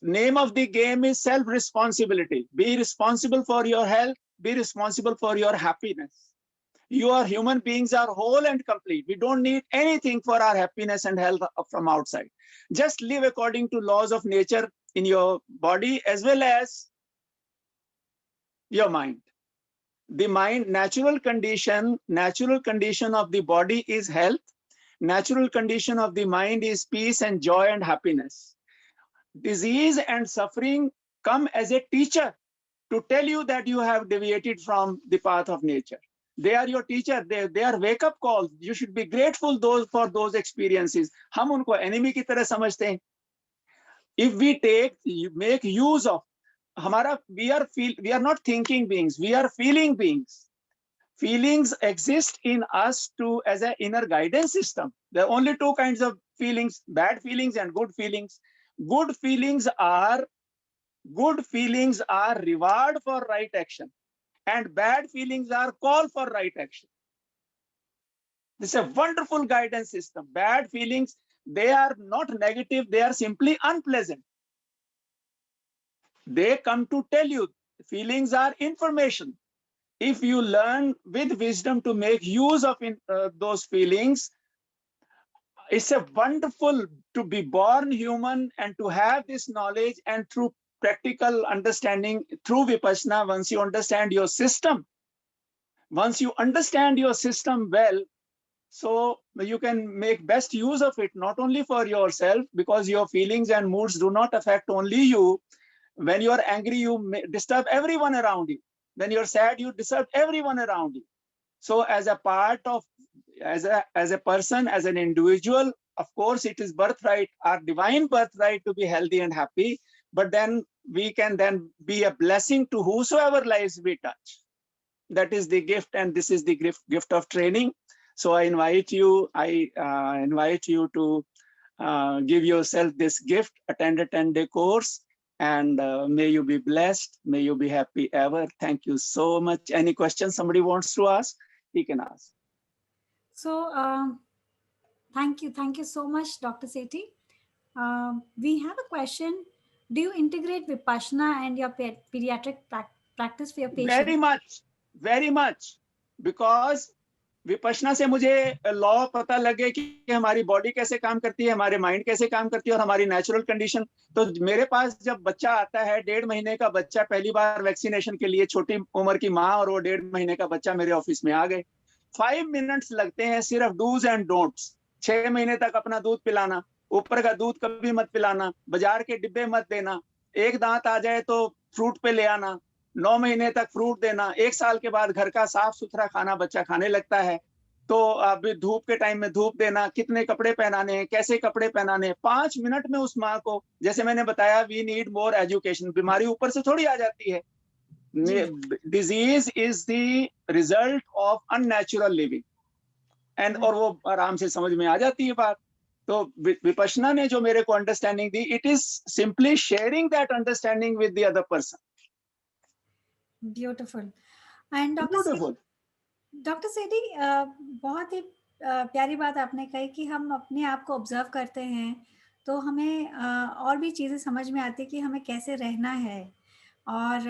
Name of the game is self-responsibility. Be responsible for your health. Be responsible for your happiness. You are human beings are whole and complete. We don't need anything for our happiness and health from outside. Just live according to laws of nature in your body as well as your mind. The mind, natural condition of the body is health. Natural condition of the mind is peace and joy and happiness. Disease and suffering come as a teacher to tell you that you have deviated from the path of nature. They are your teacher. They are wake up calls. You should be grateful for those experiences. हम उनको enemy की तरह समझते हैं. If we make use of हमारा, we are not thinking beings, we are feeling beings. feelings exist in us to as an inner guidance system. There are only two kinds of feelings: bad feelings and good feelings. Good feelings are reward for right action, and bad feelings are call for right action. This is a wonderful guidance system. Bad feelings, they are not negative, they are simply unpleasant. They come to tell you. Feelings are information. If you learn with wisdom to make use of those feelings, it's a wonderful to be born human and to have this knowledge, and through practical understanding, through Vipassana, once you understand your system, well, so you can make best use of it, not only for yourself, because your feelings and moods do not affect only you. When you are angry, you disturb everyone around you. When you're sad, you disturb everyone around you. So as a part of, as a person, as an individual, of course, it is birthright, our divine birthright, to be healthy and happy. But then we can then be a blessing to whosoever lives we touch. That is the gift, and this is the gift of training. So I invite you to give yourself this gift, attend a 10-day course, and may you be blessed, may you be happy ever. Thank you so much. Any questions somebody wants to ask, he can ask. So thank you so much, Dr. Sethi. We have a question. Do you integrate Vipassana and your pediatric practice for your patients? Very much, because Vipassana से मुझे law पता लगे कि हमारी body कैसे काम करती है, हमारे माइंड कैसे काम करती है, और हमारी नेचुरल कंडीशन. तो मेरे पास जब बच्चा आता है, 1.5 महीने का बच्चा, पहली बार वैक्सीनेशन के लिए, छोटी उम्र की माँ और वो 1.5 महीने का बच्चा मेरे ऑफिस में आ गए. 5 मिनट्स लगते हैं सिर्फ डूज एंड डोंट्स. 6 महीने तक अपना दूध पिलाना, ऊपर का दूध कभी मत पिलाना, बाजार के डिब्बे मत देना, एक दांत आ जाए तो फ्रूट पे ले आना, 9 महीने तक फ्रूट देना, 1 साल के बाद घर का साफ सुथरा खाना बच्चा खाने लगता है. तो अभी धूप के टाइम में धूप देना, कितने कपड़े पहनाने हैं, कैसे कपड़े पहनाने हैं, 5 मिनट में उस माँ को, जैसे मैंने बताया, वी नीड मोर एजुकेशन. बीमारी ऊपर से थोड़ी आ जाती है. Disease is the result of unnatural living, and और वो आराम से समझ में आ जाती है बात. तो विपश्यना ने जो मेरे को अंडरस्टैंडिंग दी, it is simply sharing that understanding with the other person. Beautiful. And doctor Sethi, बहुत ही प्यारी बात आपने कही कि हम अपने आप को ऑब्जर्व करते हैं तो हमें और भी चीज़ें समझ में आती है कि हमें कैसे रहना है और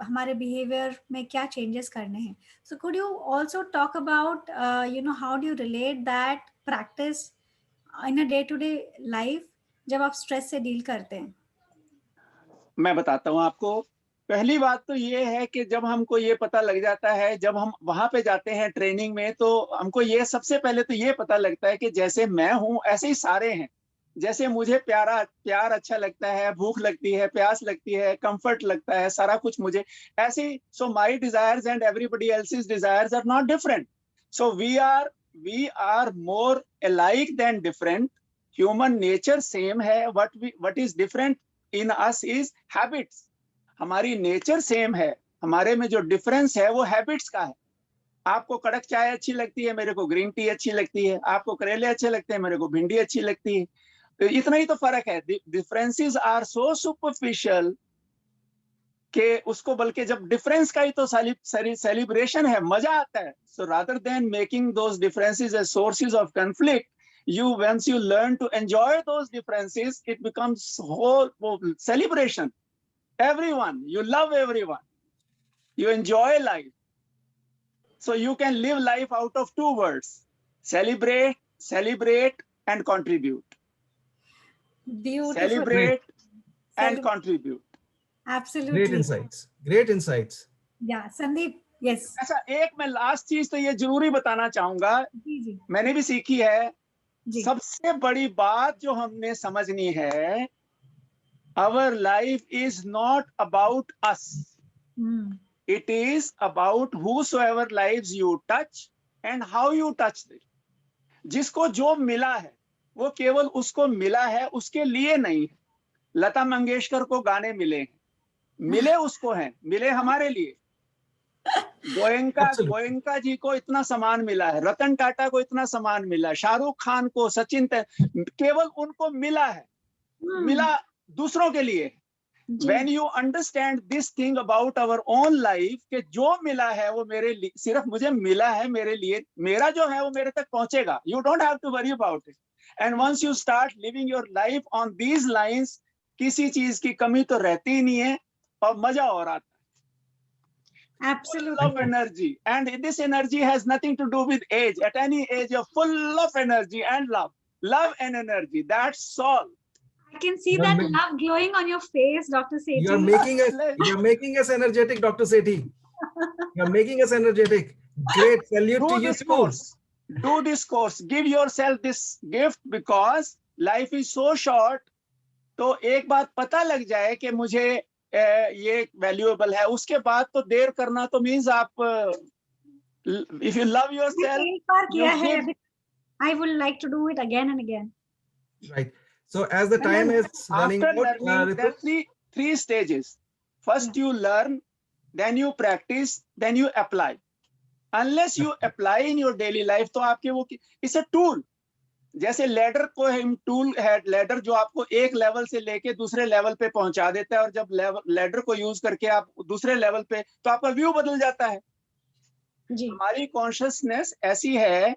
हमारे बिहेवियर में क्या चेंजेस करने हैं. So could you also talk about how do you relate that practice in a day to day life जब आप स्ट्रेस से डील करते हैं? मैं बताता हूँ आपको. पहली बात तो ये है कि जब हमको ये पता लग जाता है, जब हम वहां पे जाते हैं ट्रेनिंग में, तो हमको ये सबसे पहले तो ये पता लगता है कि जैसे मैं हूँ ऐसे ही सारे हैं. जैसे मुझे प्यार अच्छा लगता है, भूख लगती है, प्यास लगती है, कंफर्ट लगता है, सारा कुछ मुझे ऐसे ही. So my desires and everybody else's desires are not different. So we are more alike than different. Human nature same है. What is different in us is habits. हमारी नेचर सेम है, हमारे में जो डिफरेंस है वो हैबिट्स का है. आपको कड़क चाय अच्छी लगती है, मेरे को ग्रीन टी अच्छी लगती है. आपको करेले अच्छे लगते हैं, मेरे को भिंडी अच्छी लगती है. तो इतना ही तो फर्क है. डिफरेंसेस आर सो सुपरफिशियल कि उसको, बल्कि जब डिफरेंस का ही तो सेलिब्रेशन है, मजा आता है. So rather than making those differences as sources of conflict, once you learn to enjoy those differences, it becomes whole celebration. Everyone, you love everyone, you enjoy life. So you can live life out of 2 words: celebrate and contribute. Beautiful. Celebrate and contribute. Absolutely. Great insights. Yeah, Sandeep, yes. ऐसा एक मैं last चीज तो ये जरूरी बताना चाहूंगा, जी. मैंने भी सीखी है. जी. सबसे बड़ी बात जो हमने समझनी है, our life is not about us. It is about whosoever lives you touch and how you touch it. जिसको जो मिला है वो केवल उसको मिला है, उसके लिए नहीं है. लता मंगेशकर को गाने मिले हैं, मिले उसको हैं, मिले हमारे लिए. गोयंका जी को इतना सम्मान मिला है, रतन टाटा को इतना सम्मान मिला है, शाहरुख खान को, सचिन केवल उनको मिला है, मिला दूसरों के लिए। When you understand this thing about our own life, कि जो मिला है वो मेरे लिए, सिर्फ मुझे मिला है मेरे लिए, मेरा जो है वो मेरे तक पहुंचेगा. You don't have to worry about it. And once you start living your life on these lines, किसी चीज की कमी तो रहती ही नहीं है और मजा और आता है. Absolutely. Full of energy, and this energy has nothing to do with age. At any age, you're full of energy and love and energy. That's all. I can see that love glowing on your face, Dr. Sethi. You're making us energetic, Dr. Sethi. You're making us energetic. Great. Salute to you. Do this course. Give yourself this gift because life is so short. तो एक बात पता लग जाए कि मुझे ये valuable है, उसके बाद तो देर करना तो मीन्स आप if you love yourself, you give. I would like to do it again and again. Right. So as the time is running after out, learning, there are three stages. First you learn, then you practice, then you apply. Unless you apply in your daily life, तो आपके वो it's a tool. जैसे ladder को हम tool है, ladder जो आपको एक लेवल से लेके दूसरे लेवल पे पहुंचा देता है, और जब लेडर को यूज करके आप दूसरे लेवल पे, तो आपका व्यू बदल जाता है. जी. हमारी कॉन्शियसनेस ऐसी है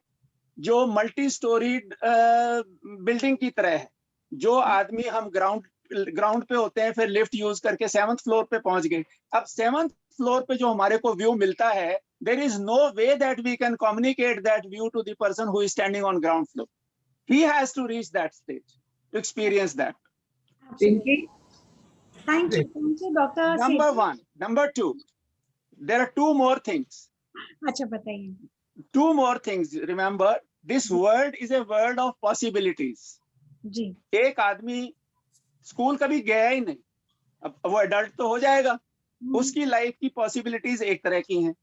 जो मल्टी स्टोरीड बिल्डिंग की तरह है. जो आदमी हम ग्राउंड पे होते हैं, फिर लिफ्ट यूज करके 7th फ्लोर पे पहुंच गए. अब 7th फ्लोर पे जो हमारे को व्यू मिलता है, there is no way that we can communicate that view to the person who is standing on ground floor. He has to reach that stage to experience that. Absolutely. Thank you, Dr. Number one. Number two, there are two more things. अच्छा बताइए. Two more things. Remember, this world is a world of possibilities. जी. एक आदमी school कभी गया ही नहीं, अब वो adult तो हो जाएगा, उसकी लाइफ की पॉसिबिलिटीज एक तरह की हैं.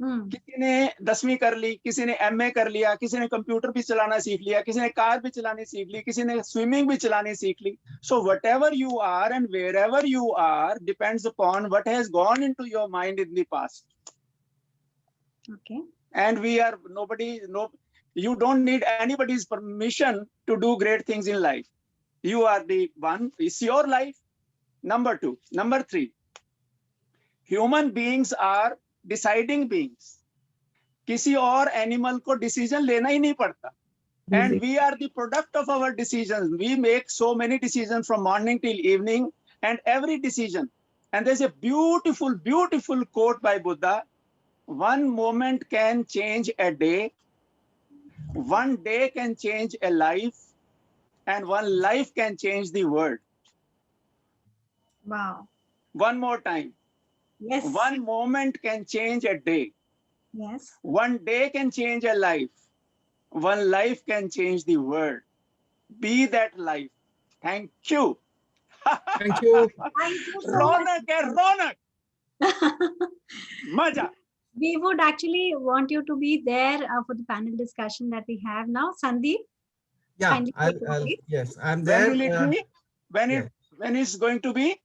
किसी ने 10वीं कर ली, किसी ने MA कर लिया, किसी ने कंप्यूटर भी चलाना सीख लिया, किसी ने कार भी चलानी सीख ली, किसी ने स्विमिंग भी चलानी सीख ली. So whatever you are and wherever you are depends upon what has gone into your mind in the past. Okay. And you don't need anybody's permission to do great things in life. You are the one. It's your life. Number two. Number three. Human beings are deciding beings. किसी और animal को decision लेना ही नहीं पड़ता. And we are the product of our decisions. We make so many decisions from morning till evening, and every decision. And there's a beautiful, beautiful quote by Buddha. One moment can change a day. One day can change a life. And one life can change the world. Wow. One more time. Yes. One moment can change a day. Yes. One day can change a life. One life can change the world. Be that life. Thank you. Thank you. Thank you so much. Ronak. Maja. We would actually want you to be there for the panel discussion that we have now. Sandeep? Yeah, yes, I'm there. When will it be? When it's going to be?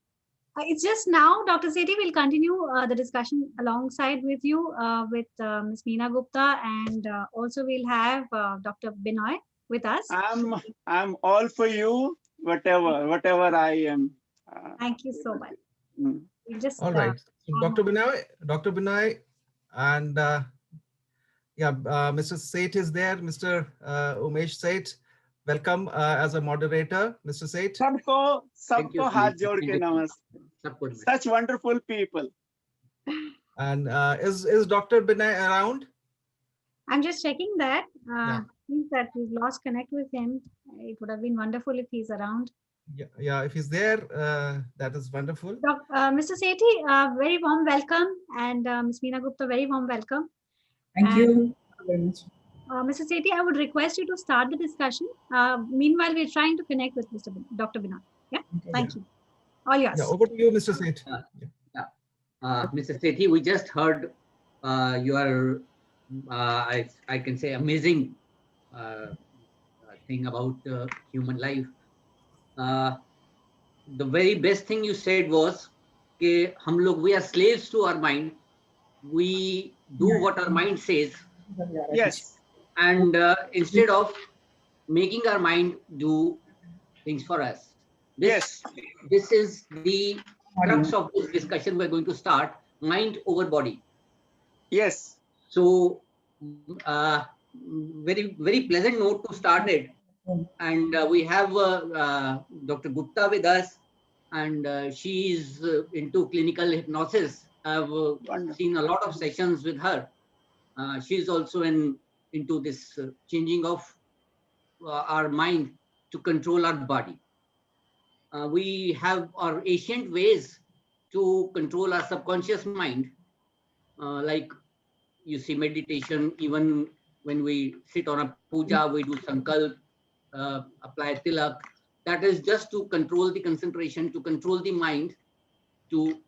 It's just now. Dr. Sethi will continue the discussion alongside with you with Ms. Meena Gupta, and also we'll have Dr. Binoy with us. I'm all for you, whatever I am. Thank you so much. We'll just, all right. So Dr. Binoy, and Mr. Seth is there. Mr. Umesh Seth. Welcome as a moderator, Mr. Seth. सबको हाथ जोड़ के नमस्ते. Such wonderful people. And is Dr. Binay around? I'm just checking that. Seems that we've lost connect with him. It would have been wonderful if he's around. Yeah, if he's there, that is wonderful. Mr. Sethi, very warm welcome, and Ms. Meena Gupta, very warm welcome. Thank you very much. Mr. Sethi, I would request you to start the discussion. Meanwhile, we're trying to connect with Dr. Binoy. Yeah, okay, thank you. All yours. Yeah, over to you, Mr. Seth. Mr. Sethi, we just heard your, I can say, amazing thing about human life. The very best thing you said was that we are slaves to our mind. We do what our mind says. Yes. And instead of making our mind do things for us. Yes. This is the crux of this discussion we're going to start, mind over body. Yes. So, very pleasant note to start it. And we have Dr. Gupta with us, and she is into clinical hypnosis. I've seen a lot of sessions with her. She's also into this changing of our mind to control our body. We have our ancient ways to control our subconscious mind, like you see meditation. Even when we sit on a puja, we do sankalp, apply tilak. That is just to control the concentration, to control the mind, to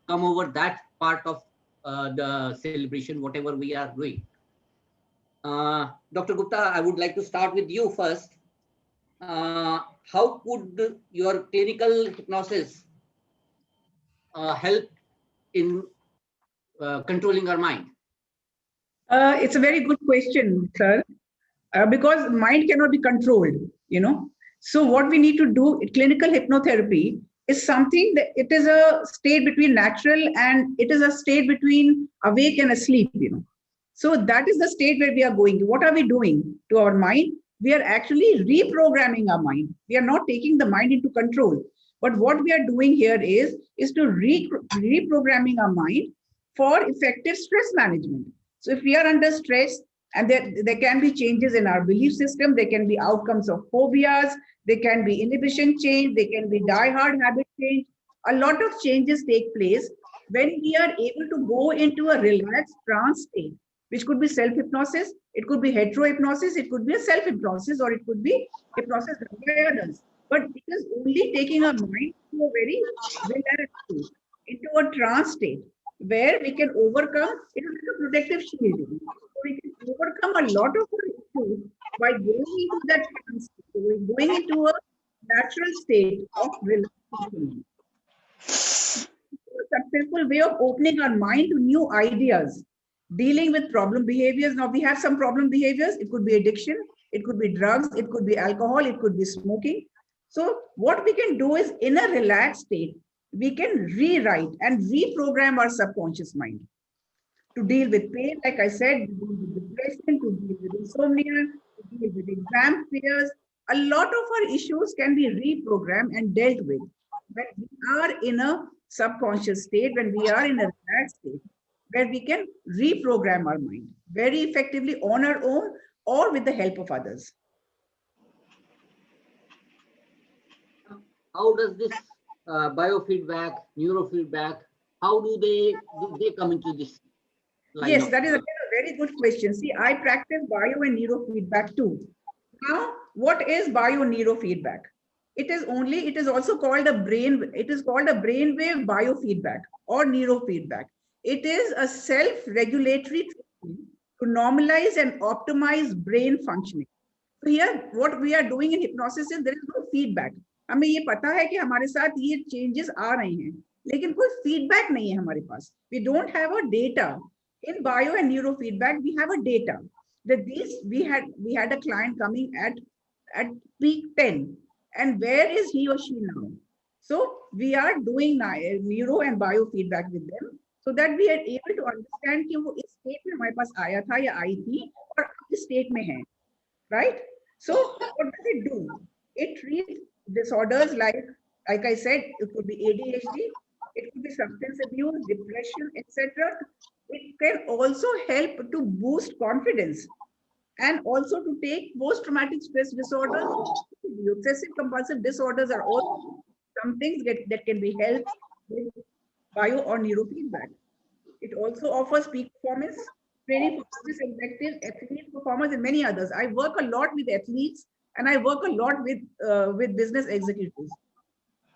come over that part of the celebration, whatever we are doing. Dr. Gupta, I would like to start with you first. How could your clinical hypnosis help in controlling our mind? It's a very good question, sir, because mind cannot be controlled, you know. So what we need to do, clinical hypnotherapy is something that it is a state between natural and it is a state between awake and asleep, you know. So that is the state where we are going to. What are we doing to our mind? We are actually reprogramming our mind. We are not taking the mind into control. But what we are doing here is to reprogramming our mind for effective stress management. So if we are under stress, and there can be changes in our belief system, there can be outcomes of phobias, there can be inhibition change, there can be die-hard habit change. A lot of changes take place when we are able to go into a relaxed trance state, which could be self-hypnosis, it could be hetero-hypnosis, it could be a self-hypnosis, or it could be hypnosis done by others. But it is only taking our mind to a very relaxed state, into a trance state, where we can overcome, it is like a protective shield. So we can overcome a lot of our issues by going into that trance state, going into a natural state of relaxation. A successful way of opening our mind to new ideas, dealing with problem behaviors. Now we have some problem behaviors. It could be addiction, it could be drugs, it could be alcohol, it could be smoking. So what we can do is, in a relaxed state, we can rewrite and reprogram our subconscious mind to deal with pain, like I said, to deal with depression, to deal with insomnia, to deal with exam fears. A lot of our issues can be reprogrammed and dealt with when we are in a subconscious state, when we are in a relaxed state, where we can reprogram our mind very effectively on our own or with the help of others. How does this biofeedback, neurofeedback, how do they come into this line? Yes, that is again a very good question. See, I practice bio and neurofeedback too. Now, what is bio neurofeedback? It is also called it is called a brainwave biofeedback or neurofeedback. It is a self-regulatory treatment to normalize and optimize brain functioning. So here, what we are doing in hypnosis is there is no feedback. हमें ये पता है कि हमारे साथ ये changes आ रहे हैं, लेकिन कोई feedback नहीं है हमारे पास. We don't have a data. In bio and neurofeedback, we have a data that we had a client coming at peak 10, and where is he or she now? So we are doing neuro and biofeedback with them so that we are able to understand कि वो इस state में हमारे पास आया था या आई थी और इस state में है, right? So what does it do? It treats disorders like I said, it could be ADHD, it could be substance abuse, depression, etc. It can also help to boost confidence and also to take post-traumatic stress disorders. Obsessive compulsive disorders are also some things that can be helped with bio or neurofeedback. It also offers peak performance training for business executives, athlete performers, and many others. I work a lot with athletes and I work a lot with business executives.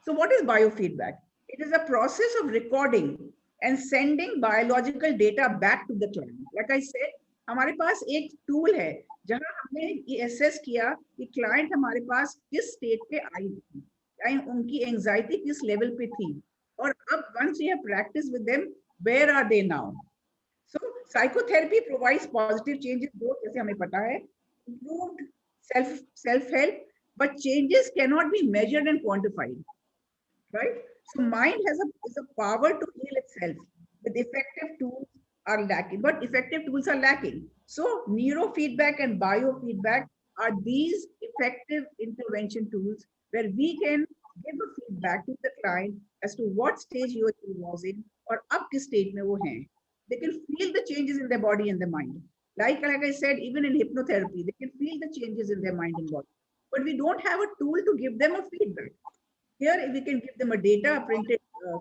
So what is biofeedback? It is a process of recording and sending biological data back to the client. Like I said, हमारे पास एक tool है जहां हमने ये assess किया कि client हमारे पास किस state पे आई थी, उनकी anxiety किस level पे थी, और अब once we have practiced with them, where are they now? So psychotherapy provides positive changes, both जैसे हमें पता है, improved self-help, but changes cannot be measured and quantified, right? So mind is a power to heal itself, with effective tools are lacking, but effective tools are lacking. So neurofeedback and biofeedback are these effective intervention tools where we can give a feedback to the client as to what stage he or she was in or up किस stage में वो हैं. They can feel the changes in their body and their mind. Like I said, even in hypnotherapy, they can feel the changes in their mind and body. But we don't have a tool to give them a feedback. Here, we can give them a data, a printed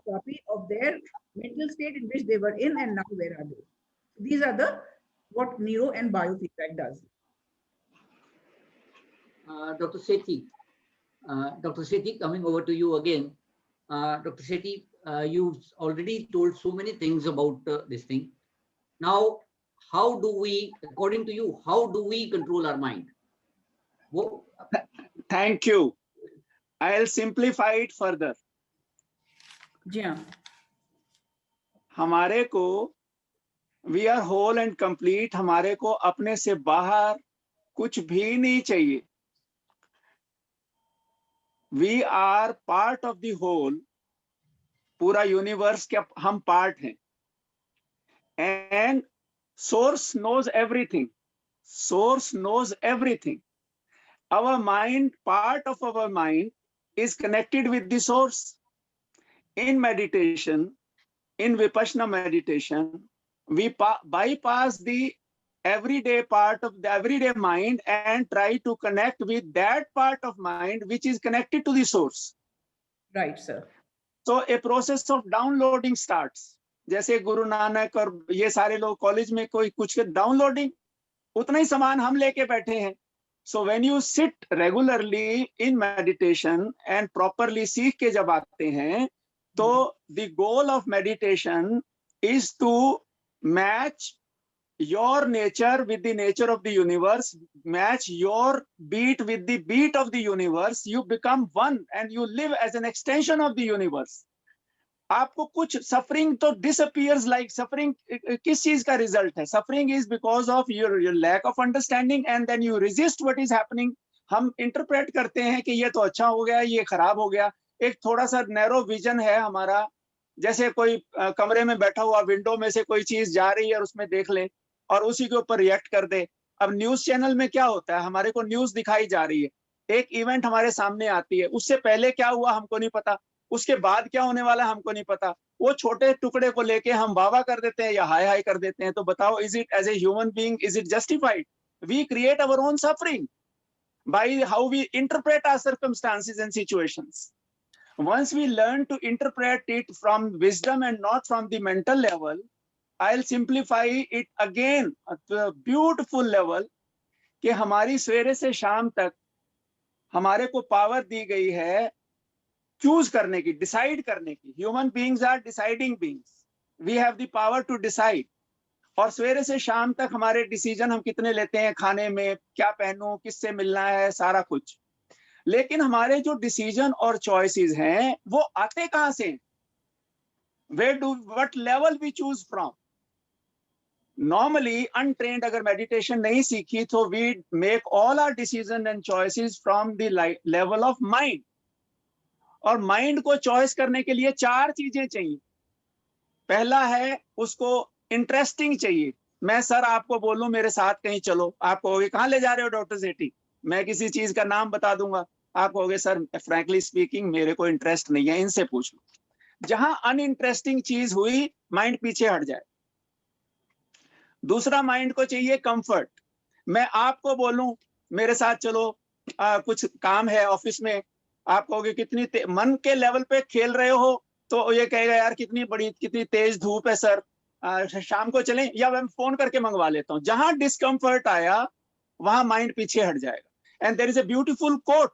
copy of their mental state in which they were in and now where are they. These are the what neuro and biofeedback does. Dr. Sethi, coming over to you again. Dr. Sethi, you've already told so many things about this thing. Now, how do we, according to you, how do we control our mind? Thank you. I'll simplify it further. Yeah. हमारे को we are whole and complete. हमारे को अपने से बाहर कुछ भी नहीं चाहिए. We are part of the whole. पूरा यूनिवर्स के हम पार्ट हैं. And source knows everything. Source knows everything. Our mind, part of our mind is connected with the source. In meditation, in Vipassana meditation, we bypass the everyday part of the everyday mind and try to connect with that part of mind which is connected to the source. Right, sir. So a process of downloading starts. जैसे गुरु नानक और ये सारे लोग college में कोई कुछ downloading, उतना ही सामान हम लेके बैठे हैं. So when you sit regularly in meditation and properly सीख के जब आते हैं, तो the goal of meditation is to match your nature with the nature of the universe, match your beat with the beat of the universe. You become one and you live as an extension of the universe. आपको कुछ suffering तो disappears like suffering किस चीज का result है? Suffering is because of your lack of understanding and then you resist what is happening. हम interpret करते हैं कि ये तो अच्छा हो गया, ये खराब हो गया. एक थोड़ा सा narrow vision है हमारा. जैसे कोई कमरे में बैठा हुआ विंडो में से कोई चीज जा रही है और उसमें देख ले और उसी के ऊपर रिएक्ट कर दे. अब न्यूज चैनल में क्या होता है? हमारे को न्यूज दिखाई जा रही है, एक इवेंट हमारे सामने आती है, उससे पहले क्या हुआ हमको नहीं पता, उसके बाद क्या होने वाला हमको नहीं पता. वो छोटे टुकड़े को लेके हम वाह कर देते हैं या हाय हाय कर देते हैं. तो बताओ, is it as a human being, is it justified? We create our own suffering by how we interpret our circumstances and situations. Once we learn to interpret it from wisdom and not from the mental level, I'll simplify it again at a beautiful level कि हमारी सवेरे से शाम तक हमारे को power दी गई है चूज करने की, डिसाइड करने की. Human beings are deciding beings. We have the power to decide. और सवेरे से शाम तक हमारे डिसीजन हम कितने लेते हैं, खाने में क्या पहनूं, किससे मिलना है, सारा कुछ. लेकिन हमारे जो डिसीजन और चॉइसेस हैं वो आते कहां से? What level we choose from? Normally untrained अगर मेडिटेशन नहीं सीखी तो we make all our decision and choices from the level of mind. और माइंड को चॉइस करने के लिए 4 चीजें चाहिए. पहला है उसको इंटरेस्टिंग चाहिए. मैं सर आपको बोलूं मेरे साथ कहीं चलो, आप कहोगे कहां ले जा रहे हो डॉक्टर सेठी? मैं किसी चीज का नाम बता दूंगा, आप कहोगे सर फ्रैंकली स्पीकिंग मेरे को इंटरेस्ट नहीं है, इनसे पूछ लो. जहां अनइंटरेस्टिंग चीज हुई माइंड पीछे हट जाए. दूसरा, माइंड को चाहिए कंफर्ट. मैं आपको बोलूं मेरे साथ चलो, कुछ काम है ऑफिस में, आप कहोगे कितनी मन के लेवल पे खेल रहे हो, तो ये कहेगा यार कितनी तेज धूप है सर, शाम को चलें, या मैं फोन करके मंगवा लेता हूं. जहां डिस्कंफर्ट आया वहां माइंड पीछे हट जाएगा. And there is a beautiful quote,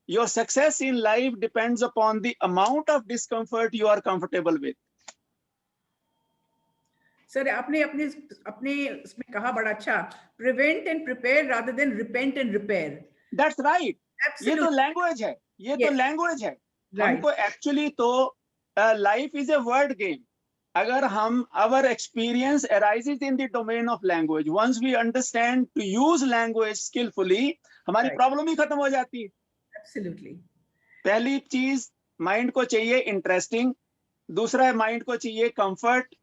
your success in life depends upon the amount of discomfort you are comfortable with. Sir आपने अपने इसमें कहा बड़ा अच्छा, prevent and prepare rather than repent and repair. That's right. ये तो language है, ये तो लैंग्वेज है. हमको एक्चुअली तो life is a word game. अगर हम our experience arises in the domain of language, once we understand to use language skillfully, हमारी प्रॉब्लम ही खत्म हो जाती है. Absolutely. पहली चीज माइंड को चाहिए इंटरेस्टिंग, दूसरा माइंड को चाहिए कंफर्ट,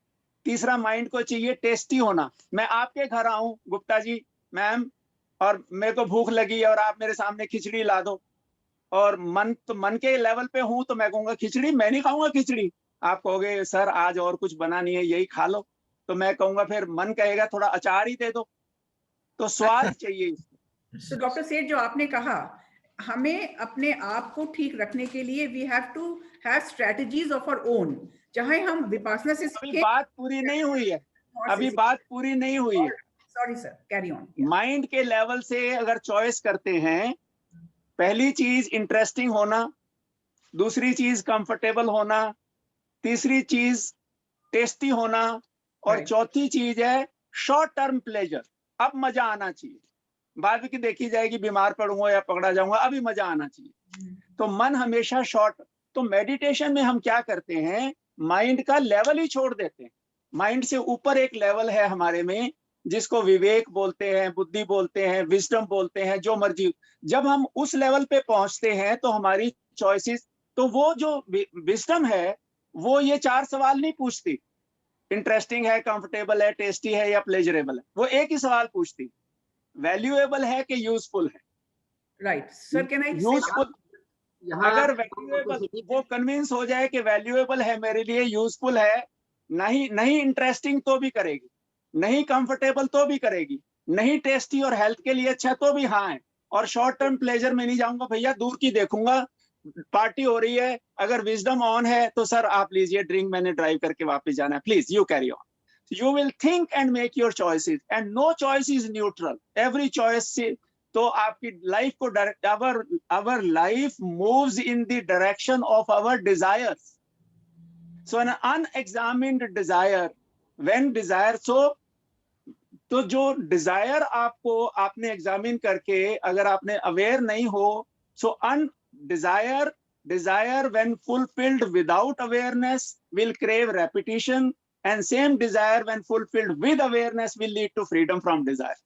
तीसरा माइंड को चाहिए टेस्टी होना. मैं आपके घर आऊं गुप्ता जी, मैम, और मेरे को भूख लगी और आप मेरे सामने खिचड़ी ला दो, और मन के लेवल पे हूं तो मैं कहूंगा खिचड़ी, मैं नहीं खाऊंगा खिचड़ी. आप कहोगे सर आज और कुछ बना नहीं है, यही खा लो. तो मैं कहूंगा फिर मन कहेगा थोड़ा अचार ही दे दो. तो स्वाद चाहिए. तो डॉक्टर सेठ, जो आपने कहा, हमें अपने आप को ठीक रखने के लिए we have to have strategies of our own. चाहे हम विपासना से सीखें. अभी बात पूरी नहीं हुई है. अभी बात पूरी नहीं हुई है. Sorry sir, carry on. Mind के लेवल से अगर चॉइस करते हैं, पहली चीज इंटरेस्टिंग होना, दूसरी चीज कंफर्टेबल होना, तीसरी चीज टेस्टी होना, और चौथी चीज है शॉर्ट टर्म प्लेजर. अब मजा आना चाहिए. बाद की देखी जाएगी, बीमार पड़ूंगा या पकड़ा जाऊंगा, अभी मजा आना चाहिए. तो मन हमेशा शॉर्ट. तो मेडिटेशन में हम क्या करते हैं, माइंड का लेवल ही छोड़ देते हैं. माइंड से ऊपर एक लेवल है हमारे में, जिसको विवेक बोलते हैं, बुद्धि बोलते हैं, विजडम बोलते हैं, जो मर्जी. जब हम उस लेवल पे पहुंचते हैं तो हमारी चॉइसेस, तो वो जो विजडम है वो ये 4 सवाल नहीं पूछती, इंटरेस्टिंग है, कंफर्टेबल है, टेस्टी है या प्लेजरेबल है. वो एक ही सवाल पूछती, वैल्यूएबल है कि यूजफुल है. Right sir, can I useful. अगर वैल्यूएबल, वो कन्विंस हो जाए कि वैल्यूएबल है मेरे लिए, यूजफुल है, नहीं इंटरेस्टिंग तो भी करेगी, नहीं कंफर्टेबल तो भी करेगी, नहीं टेस्टी और हेल्थ के लिए अच्छा तो भी हाँ है, और शॉर्ट टर्म प्लेजर में नहीं जाऊंगा भैया, दूर की देखूंगा, पार्टी हो रही है, अगर विजडम ऑन है तो सर आप लीजिए ड्रिंक, मैंने ड्राइव करके वापस जाना है, please you carry on. You will think and make your choices, and no choice is neutral. Every choice से तो आपकी लाइफ को our life moves in the direction of our desires. So an unexamined desire, when desire, तो जो Dzire आपको आपने examine करके अगर आपने अवेयर नहीं हो, so desire when fulfilled without awareness will crave repetition, and same desire when fulfilled with awareness will lead to freedom from desire.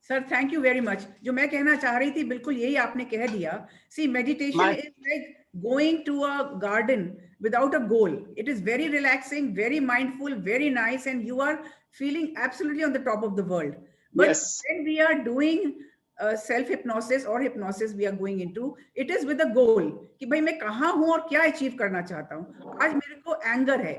Sir thank you very much. जो मैं कहना चाह रही थी बिल्कुल यही आपने कह दिया. See, meditation is like going to a garden without a goal. It is very relaxing, very mindful, very nice, and you are feeling absolutely on the top of the world. But yes, when we are doing self-hypnosis or hypnosis we are going into, it is with a goal कि भाई मैं कहाँ हूँ और क्या achieve करना चाहता हूँ. आज मेरे को एंगर है,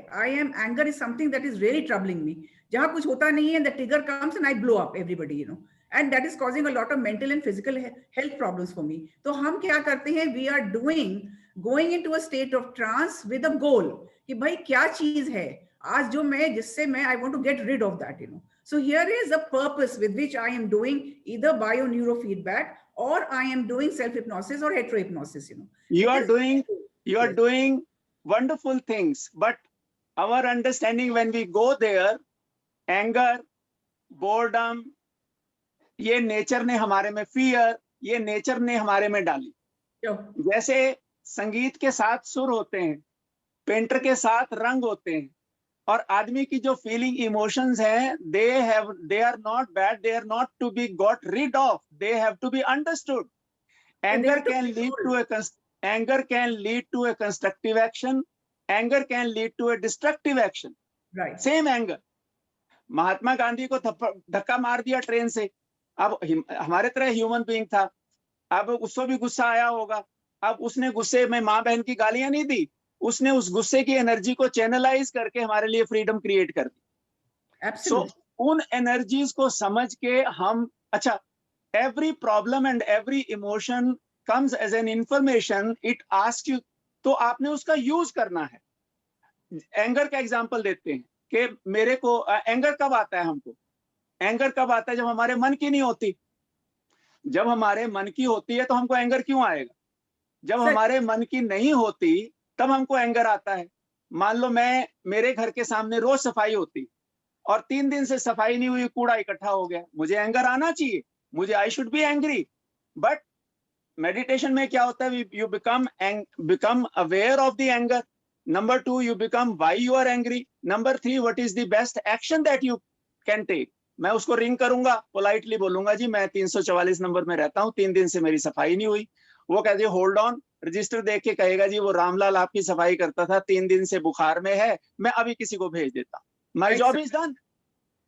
anger is something that is really troubling me. जहाँ कुछ होता नहीं है, the trigger comes and I blow up everybody, you know, and that is causing a lot of mental and physical health problems for me. तो हम क्या करते हैं, we are going into a state of trance with a goal कि भाई क्या चीज है आज जो मैं, जिससे मैं I want to get rid of that, you know. So here is a purpose with which I am doing either bio-neurofeedback or I am doing self-hypnosis or heterohypnosis, you know. You are doing wonderful things, but our understanding when we go there, anger, boredom, ये nature ने हमारे में, fear, ये nature ने हमारे में डाली. जैसे संगीत के साथ सुर होते हैं, पेंटर के साथ रंग होते हैं, और आदमी की जो फीलिंग इमोशंस हैं, they are not bad, they are not to be got rid of, they have to be understood. Anger can lead to a constructive action, anger can lead to a destructive action. Right. Same anger. Mahatma Gandhi को धक्का मार दिया train से, अब हमारे तरह human being था, अब उसको भी गुस्सा आया होगा. अब उसने गुस्से में माँ बहन की गालियां नहीं दी, उसने उस गुस्से की एनर्जी को चैनलाइज करके हमारे लिए फ्रीडम क्रिएट कर दी. सो उन एनर्जीज को समझ के हम, अच्छा, every problem and every emotion comes as an information, it asks you, तो आपने उसका यूज करना है. एंगर का एग्जांपल देते हैं कि मेरे को एंगर कब आता है, हमको एंगर कब आता है, जब हमारे मन की नहीं होती. जब हमारे मन की होती है तो हमको एंगर क्यों आएगा? जब हमारे मन की नहीं होती तब हमको एंगर आता है. मान लो मेरे घर के सामने रोज सफाई होती और 3 दिन से सफाई नहीं हुई, कूड़ा इकट्ठा हो गया, मुझे एंगर आना चाहिए, मुझे I should be angry. But meditation में क्या होता है, you become aware of the anger. Number 2, you become why you are angry. Number 3, what is the best action that you can take. मैं उसको रिंग करूंगा, पोलाइटली बोलूंगा जी मैं 344 number में रहता हूँ, 3 दिन से मेरी सफाई नहीं हुई. वो कहते हैं होल्ड ऑन, रजिस्टर देख के कहेगा जी वो रामलाल आपकी सफाई करता था, 3 दिन से बुखार में है, मैं अभी किसी को भेज देता. My job is done.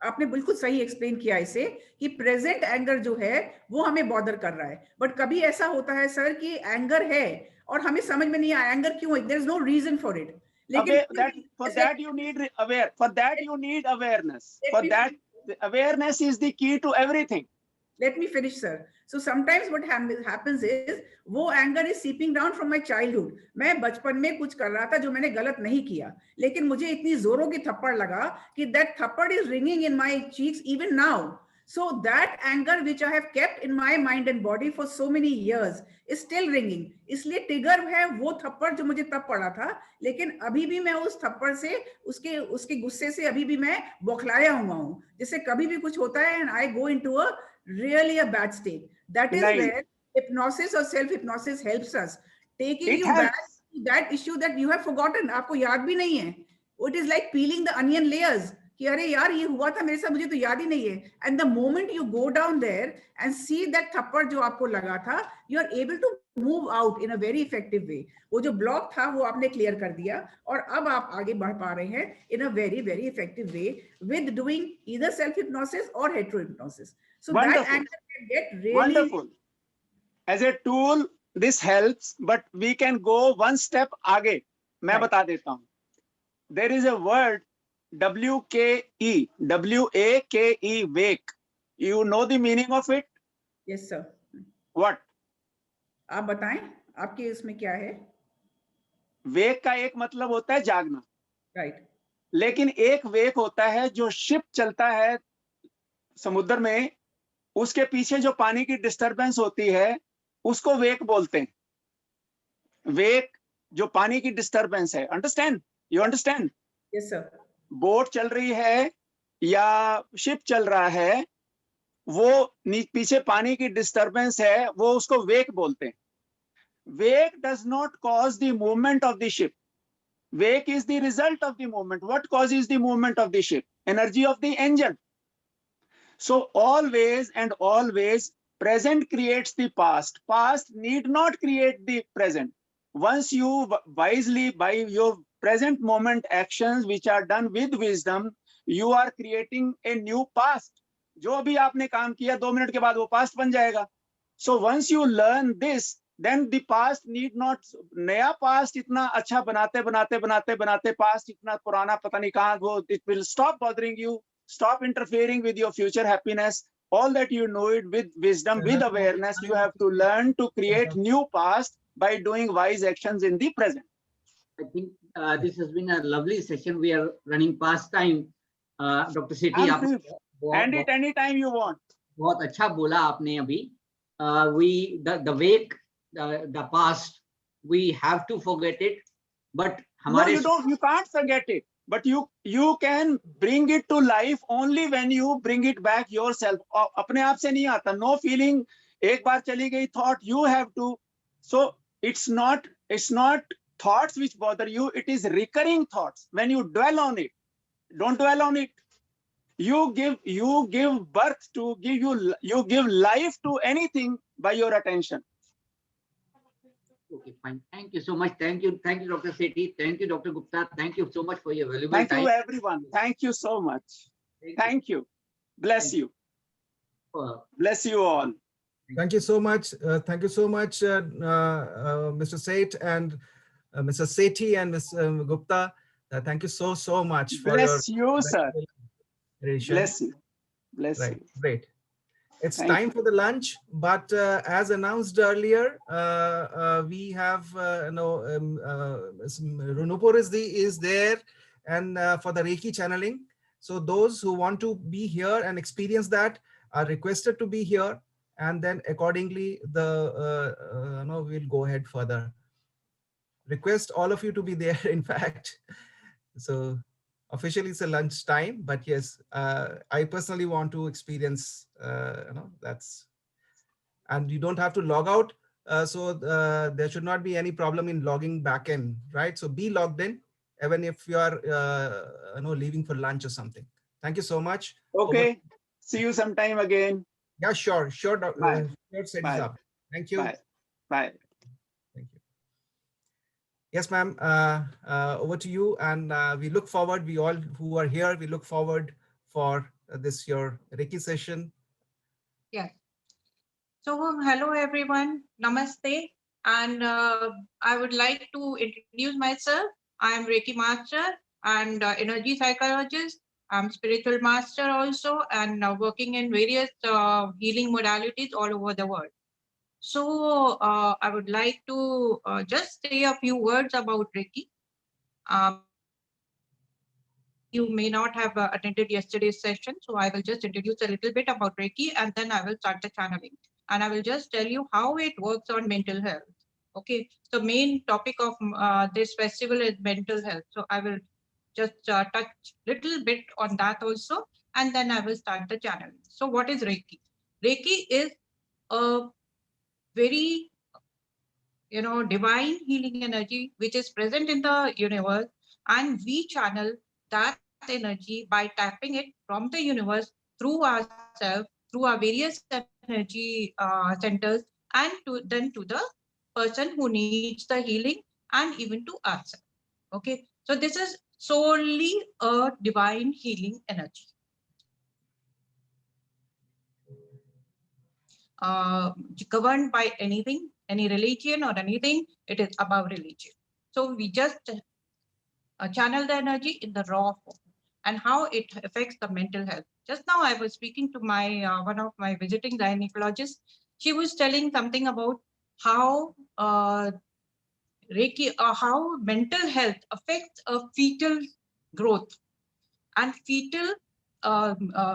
आपने बिल्कुल सही एक्सप्लेन किया इसे कि प्रेजेंट एंगर जो है वो हमें बॉदर कर रहा है, बट कभी ऐसा होता है सर कि एंगर है और हमें समझ में नहीं आया एंगर क्यों है, there is no reason for it. लेकिन for that you need aware, for that you need awareness, for that awareness is the key to everything. Let me finish, sir. So sometimes what happens is वो anger is seeping down from my childhood. मैं बचपन में कुछ कर रहा था जो मैंने गलत नहीं किया, लेकिन मुझे इतनी जोरों की थप्पड़ लगा कि that थप्पड़ is ringing in my cheeks even now. So that anger which I have kept in my mind and body for so many years is still ringing. इसलिए trigger है वो थप्पड़ जो मुझे तब पड़ा था, लेकिन अभी भी मैं उस थप्पड़ से उसके गुस्से से अभी भी मैं बौखलाया हुआ हूँ. जैसे कभी भी कुछ होता है and I go into a really a bad state. That is where hypnosis or self-hypnosis helps us, taking you back to that issue that you have forgotten. आपको याद भी नहीं है. It is like peeling the onion layers. कि अरे यार ये हुआ था मेरे साथ, मुझे तो याद ही नहीं है. And the moment you go down there and see that थप्पड़ जो आपको लगा था, you are able to move out in a very effective way. वो जो ब्लॉक था वो आपने क्लियर कर दिया और अब आप आगे बढ़ पा रहे हैं in a very very effective way with doing either self hypnosis or hetero hypnosis. So Wonderful. that anger can get really wonderful. As a tool, this helps, but we can go one step आगे. मैं बता देता हूँ. There is a word WKE, WAKE, wake. You know the meaning of it? Yes, sir. What? आप बताएं, आपके इसमें क्या है? वेक का एक मतलब होता है जागना. Right. लेकिन एक वेक होता है जो शिप चलता है समुद्र में, उसके पीछे जो पानी की डिस्टरबेंस होती है उसको वेक बोलते हैं. वेक जो पानी की डिस्टरबेंस है. Understand? You understand? Yes, sir. Boat चल रही है या शिप चल रहा है, वो पीछे पानी की डिस्टरबेंस है, वो उसको वेक बोलते हैं. Wake does not cause the movement of the ship. Wake is the result of the movement. What causes the movement of the ship? Energy of the engine. So always and always present creates the past. Past need not create the present. Once you wisely by your present moment actions which are done with wisdom, you are creating a new past. जो अभी आपने काम किया 2 minute के बाद वो past बन जाएगा. So once you learn this, then the past need not, नया past इतना अच्छा बनाते बनाते बनाते बनाते past इतना पुराना पता नहीं कहाँ वो, it will stop bothering you. Stop interfering with your future happiness. All that you know it with wisdom, with awareness, you have to learn to create new past by doing wise actions in the present. I think this has been a lovely session. We are running past time. Dr. Sethi, End it anytime you want. बहुत अच्छा बोला आपने अभी. The wake, the past, we have to forget it. But no, you can't forget it. But you can bring it to life only when you bring it back yourself. अपने आप से नहीं आता. No feeling. एक बार चली गई thought, you have to. So it's not thoughts which bother you. It is recurring thoughts. When you dwell on it, don't dwell on it. You give birth to, you give life to anything by your attention. Okay, fine. Thank you so much. Thank you, Dr. Sethi. Thank you, Dr. Gupta. Thank you so much for your valuable time. Thank you, everyone. Thank you so much. Thank you. Bless you. Bless you all. Thank you so much. Thank you so much, Mr. Seth and Mr. Sethi and Ms. Gupta. Thank you so much for Bless you, sir. Relation. Bless you. Bless right. you. Great. It's Thank time you. for the lunch, but as announced earlier, we have Runupur is there, and for the Reiki channeling. So those who want to be here and experience that are requested to be here, and then accordingly we'll go ahead further. Request all of you to be there. In fact, so officially it's a lunch time, but yes, I personally want to experience, that's, and you don't have to log out. So there should not be any problem in logging back in, right? So be logged in even if you are leaving for lunch or something. Thank you so much. Okay. See you sometime again. Yeah, sure. Bye. Sure, set this Bye. up. Thank you. Bye. Bye. Thank you. Yes, ma'am. Over to you. And we look forward, we all who are here, we look forward for this your Reiki session. Yes. So, hello everyone. Namaste. And I would like to introduce myself. I am Reiki Master and energy psychologist. I'm spiritual master also and working in various healing modalities all over the world. So, I would like to just say a few words about Reiki. Maybe you may not have attended yesterday's session, so I will just introduce a little bit about Reiki and then I will start the channeling. And I will just tell you how it works on mental health. Okay, so main topic of this festival is mental health. So I will just touch little bit on that also, and then I will start the channeling. So what is Reiki? Reiki is a very divine healing energy which is present in the universe, and we channel that energy by tapping it from the universe through ourselves, through our various energy centers, and then to the person who needs the healing, and even to ourselves. Okay, so this is solely a divine healing energy. Governed by anything, any religion or anything, it is above religion. So we just channel the energy in the raw form and how it affects the mental health. Just now I was speaking to my one of my visiting gynecologists. She was telling something about how Reiki, how mental health affects a fetal growth and fetal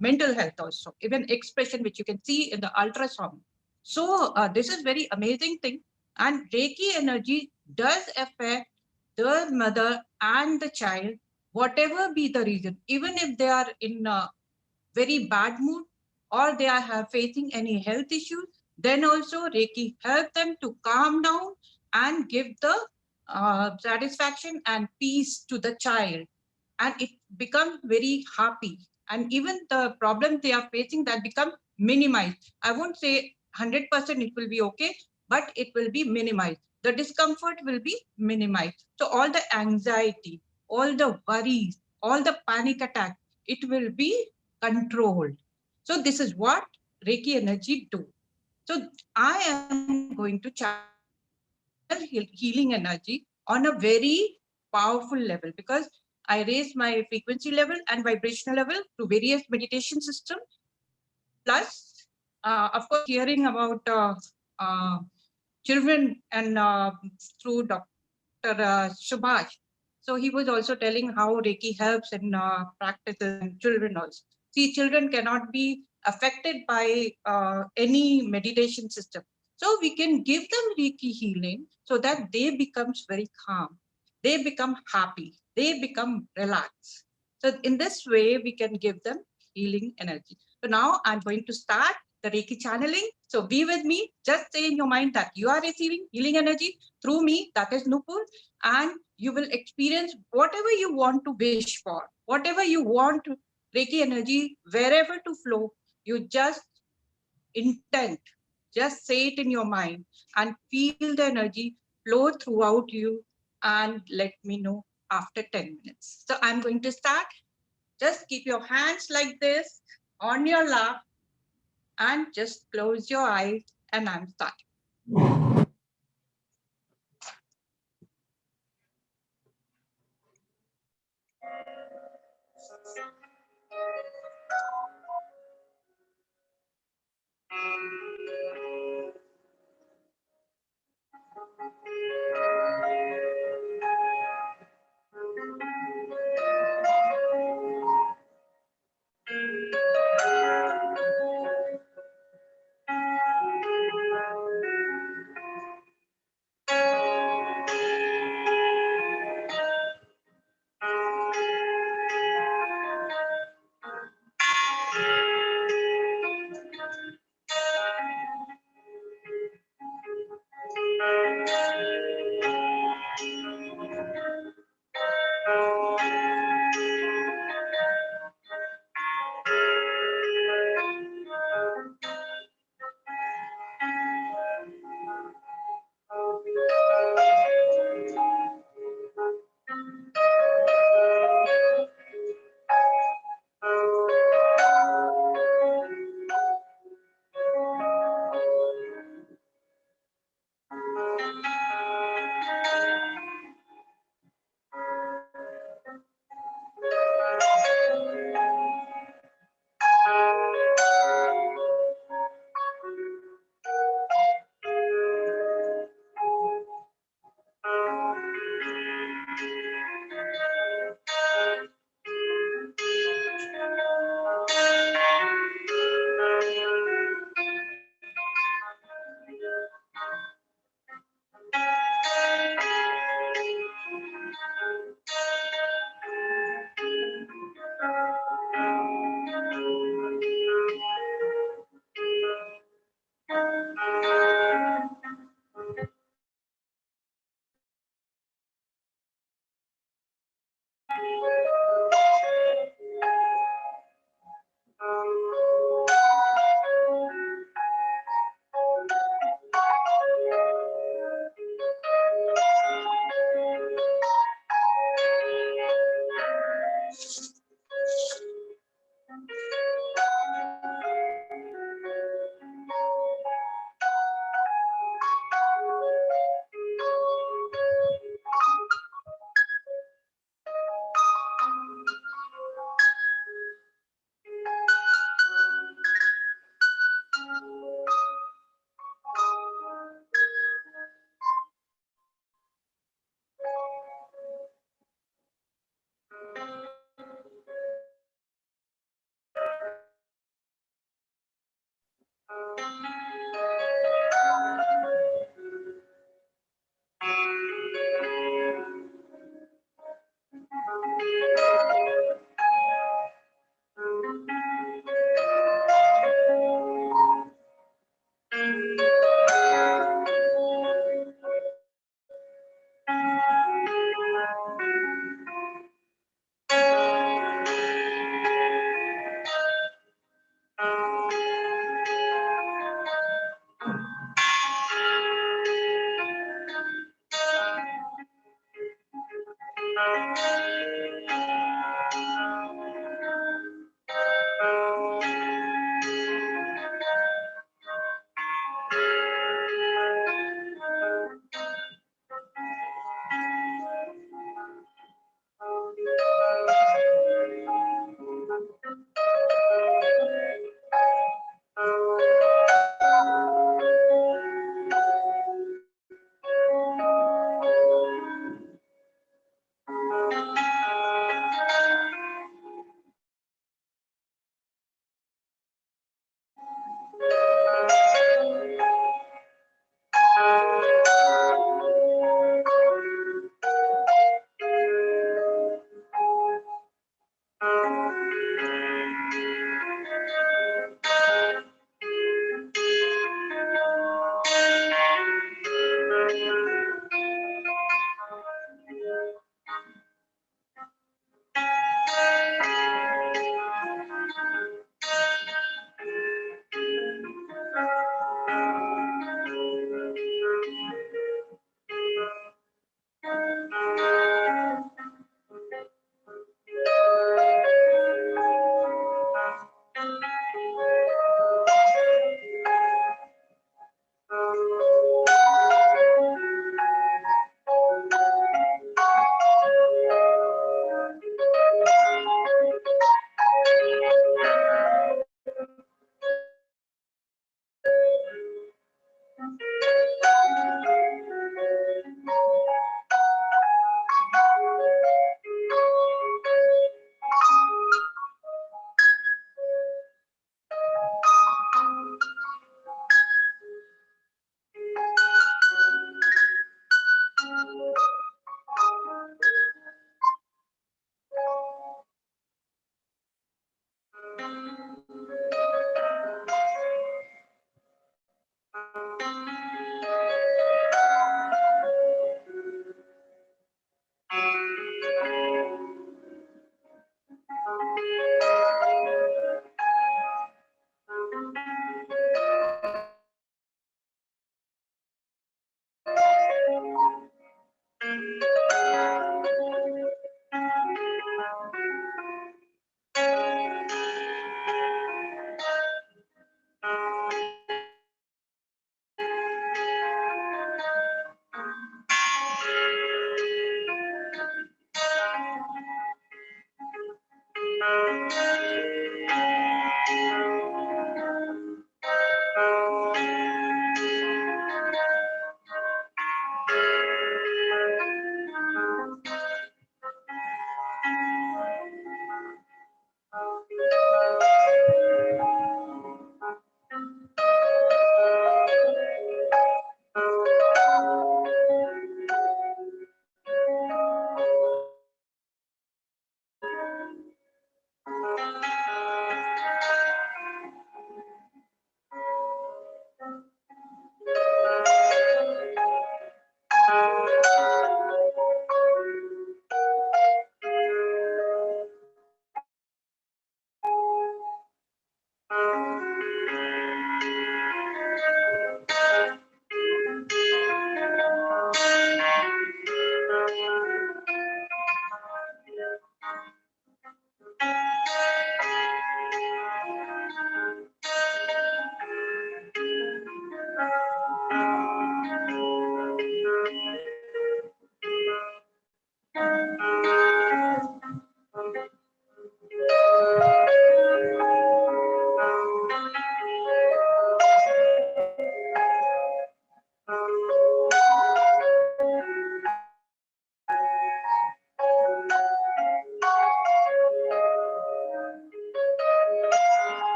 mental health also, even expression which you can see in the ultrasound. So this is very amazing thing, and Reiki energy does affect the mother and the child, whatever be the reason, even if they are in a very bad mood or they are facing any health issues, then also Reiki help them to calm down and give the satisfaction and peace to the child, and it becomes very happy, and even the problem they are facing that become minimized. I won't say 100% it will be okay, but it will be minimized. The discomfort will be minimized. So all the anxiety, all the worries, all the panic attack, it will be controlled. So this is what Reiki energy do. So I am going to channel healing energy on a very powerful level, because I raise my frequency level and vibrational level to various meditation system. Plus, of course, hearing about children and through Dr. Subhash. So he was also telling how Reiki helps in practices and children also. See, children cannot be affected by any meditation system. So we can give them Reiki healing so that they becomes very calm. They become happy. They become relaxed. So in this way, we can give them healing energy. So now I'm going to start the Reiki channeling. So be with me. Just say in your mind that you are receiving healing energy through me, that is Nupur, and you will experience whatever you want to wish for, whatever you want to, Reiki energy, wherever to flow, you just intent, just say it in your mind and feel the energy flow throughout you, and let me know after 10 minutes. So I'm going to start. Just keep your hands like this on your lap and just close your eyes, and I'm starting.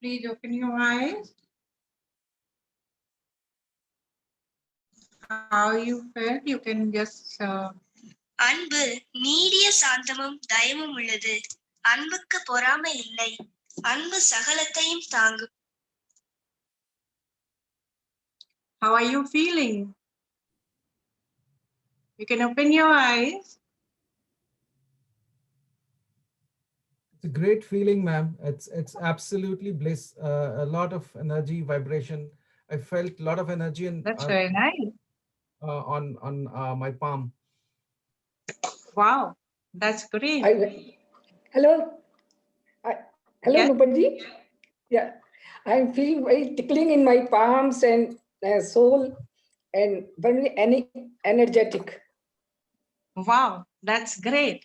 please open your eyes. How you felt, you can just அன்பு நீடிய சாந்தமும் தயமும் உள்ளது. அன்புக்கு பொறாமை இல்லை. அன்பு சகலத்தையும் தாங்கும். how are you feeling? You can open your eyes. It's a great feeling, ma'am. It's absolutely bliss. A lot of energy, vibration. I felt a lot of energy and That's very nice. on my palm. Wow, that's great. Hello. Hello, Yes. Nupanji. Yeah, I feel very tickling in my palms and soul and very energetic. Wow, that's great.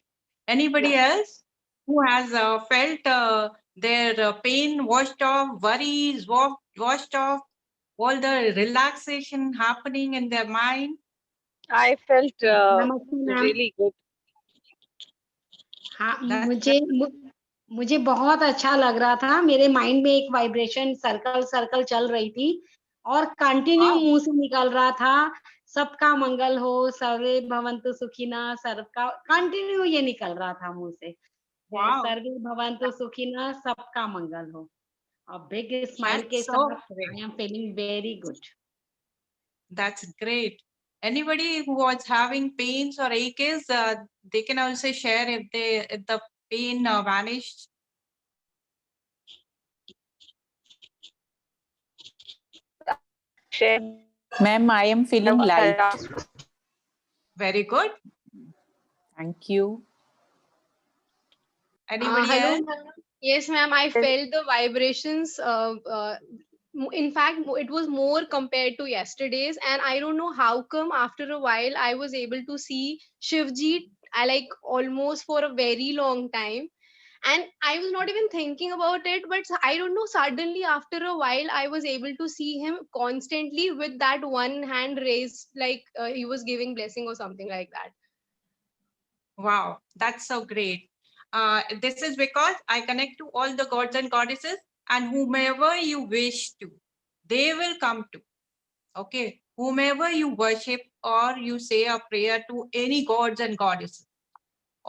Anybody else who has felt their pain washed off, worries washed off, all the relaxation happening in their mind? I felt नमस्ते ma'am. really good. हाँ, मुझे बहुत अच्छा लग रहा था। मेरे mind में एक वाइब्रेशन सर्कल सर्कल चल रही थी और कंटिन्यू मुंह से निकल रहा था, सबका मंगल हो, सर्वे भवन्तु सुखिनः, सबका कंटिन्यू ये निकल रहा था मुंह से। सर्वे भवन्तु सुखिनः, सबका मंगल हो। और बिग स्माइल के साथ I am feeling very good. That's great. Anybody who was having pains or aches, they can also share if the pain vanished. Ma'am, I am feeling light. Very good. Thank you. Anybody hello, else? ma'am. Yes, ma'am. I felt the vibrations. In fact, it was more compared to yesterday's, and I don't know how come. After a while, I was able to see Shivji. I like almost for a very long time, and I was not even thinking about it. But I don't know. Suddenly, after a while, I was able to see him constantly with that one hand raised, like he was giving blessing or something like that. Wow, that's so great. This is because I connect to all the gods and goddesses, and whomever you wish to, they will come to. Okay, whomever you worship or you say a prayer to any gods and goddesses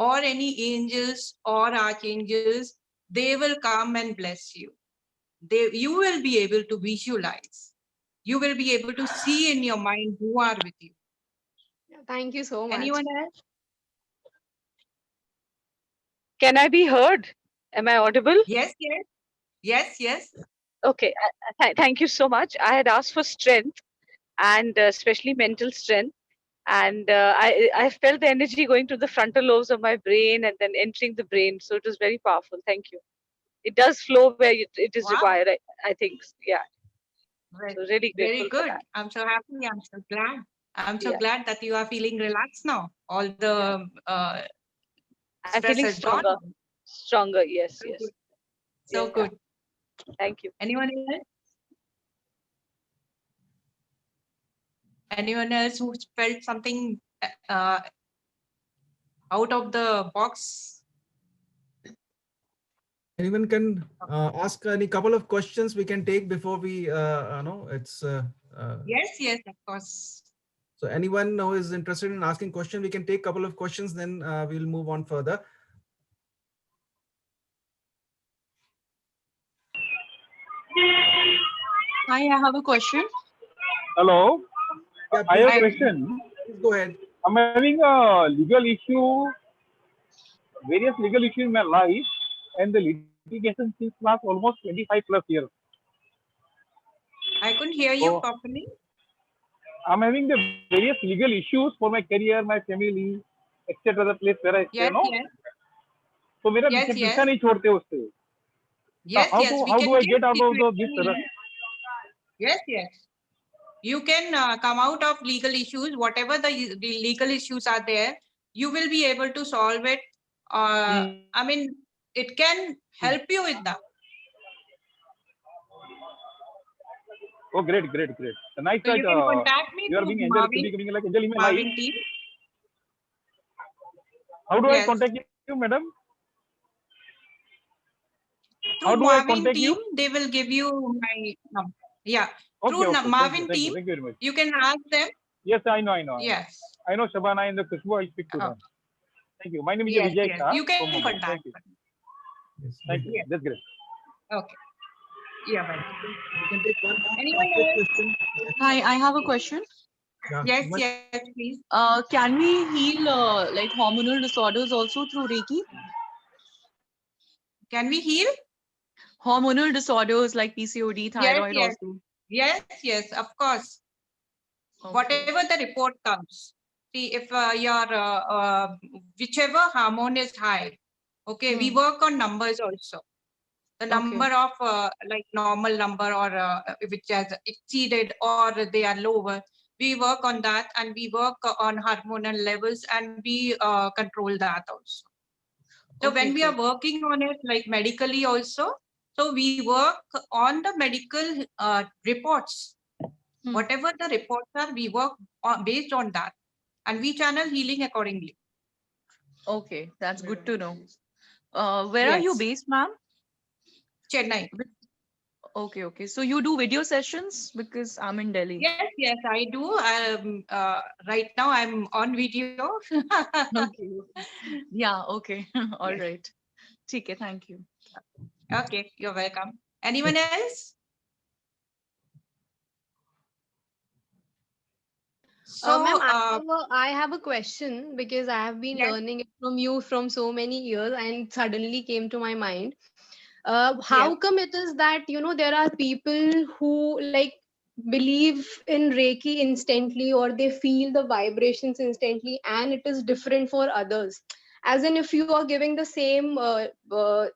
or any angels or archangels, they will come and bless you. You will be able to visualize. You will be able to see in your mind who are with you. Thank you so much. Anyone else? Can I be heard? Am I audible? Yes, yes. Yes, yes. Okay. Thank you so much. I had asked for strength and especially mental strength. And I felt the energy going to the frontal lobes of my brain and then entering the brain. So it was very powerful. Thank you. It does flow where it is required, I think. Yeah. So really Very grateful good. for that. I'm so happy. I'm so glad. I'm so Yeah. glad that you are feeling relaxed now. All the I'm stress feeling has gone. stronger. Stronger. Yes. So Yes. good. So Yeah. good. Thank you. Anyone else? Anyone else who felt something out of the box? Anyone can ask any couple of questions we can take before we know it's. Yes, yes, of course. So anyone who is interested in asking questions, we can take a couple of questions, then we'll move on further. Hi, I have a question. Hello. Yeah, I have a please. question. Please go ahead. I'm having a legal issue, various legal issues in my life, and the litigation since last almost 25 plus years. I couldn't hear you properly. I'm having the various legal issues for my career, my family, etc. The place where I stay, Yes, no? yes. So मेरा Yes, पीछे yes. पीछा नहीं छोड़ते उससे. Yes, How yes. We do can I give get out of this? situation. Yes, yes. You can come out of legal issues, whatever the legal issues are there, you will be able to solve it. I mean, it can help you with that. Oh, great, great, great. The nice So that you can contact me you are through being angel, Mavin, coming like angel in my life. Mavin team. How do I Yes. contact you, madam? How through do I Mavin contact team, you? they will give you my number. Yeah, Okay, through okay. Mavin Thank you. team, Thank you very much. you can ask them. Yes, I know. Yes. I know Shabana and the Kushbu. I'll speak to them. Thank you. My name is Yes, Vijay yes. Shah You can from Mumbai. contact Thank you. them. Thank you. Yes. That's great. Okay. Yeah, well. We can take one more Anyone quick else? question. Hi, I have a question. Yeah. Yes, What? yes, please. Can we heal like hormonal disorders also through Reiki? Can we heal? Hormonal disorders like PCOD, Yes, thyroid yes. also. Yes, yes, of course. Okay. Whatever the report comes. See, if your whichever hormone is high, okay, we work on numbers also. The number of like normal number or which has exceeded or they are lower, we work on that, and we work on hormonal levels, and we control that also. So when we are working on it like medically also, so we work on the medical reports. Whatever the reports are, we work on, based on that, and we channel healing accordingly. Okay, that's good to know. Where are you Yes. based, ma'am? Chennai. Okay, okay. So you do video sessions because I'm in Delhi. Yes, yes, I do. Right now I'm on video. Okay. Yeah, okay. All Yes. right. Okay, thank you. Okay, you're welcome. Anyone else? So, Ma'am, I have a question because I have been yes, learning it from you from so many years, and it suddenly came to my mind. How yes, come it is that there are people who like believe in Reiki instantly, or they feel the vibrations instantly, and it is different for others? As in, if you are giving the same level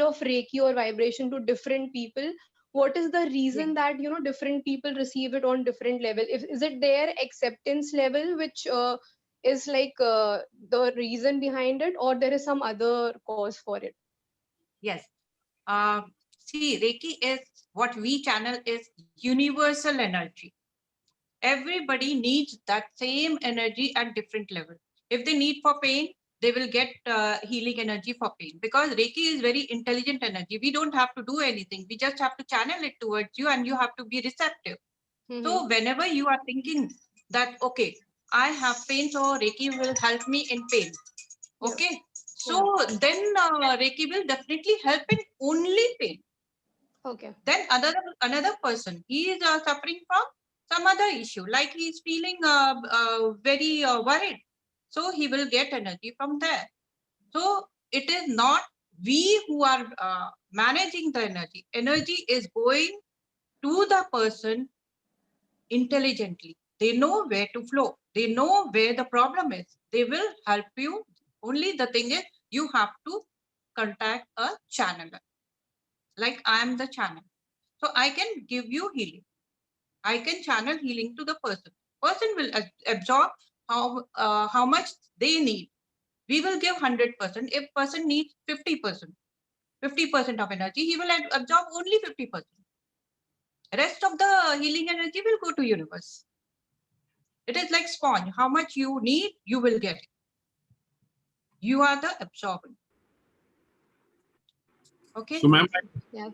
of Reiki or vibration to different people, what is the reason that different people receive it on different level? If is it their acceptance level which is like the reason behind it, or there is some other cause for it? yes. See, Reiki is what we channel is universal energy. Everybody needs that same energy at different level. If they need for pain, they will get healing energy for pain, because Reiki is very intelligent energy. We don't have to do anything. We just have to channel it towards you, and you have to be receptive. So whenever you are thinking that, okay, I have pain, so Reiki will help me in pain. Okay. So then Reiki will definitely help in only pain. Okay. Then another person, he is suffering from some other issue, like he is feeling very worried. So he will get energy from there. So it is not we who are managing the energy. Energy is going to the person intelligently. They know where to flow. They know where the problem is. They will help you. Only the thing is, you have to contact a channeler. Like I am the channel. So I can give you healing. I can channel healing to the person. Person will absorb how much they need. We will give 100%. If person needs 50%, 50% of energy, he will absorb only 50%. Rest of the healing energy will go to universe. It is like sponge. How much you need, you will get it. You are the absorbent. Okay. So, ma'am, Yeah.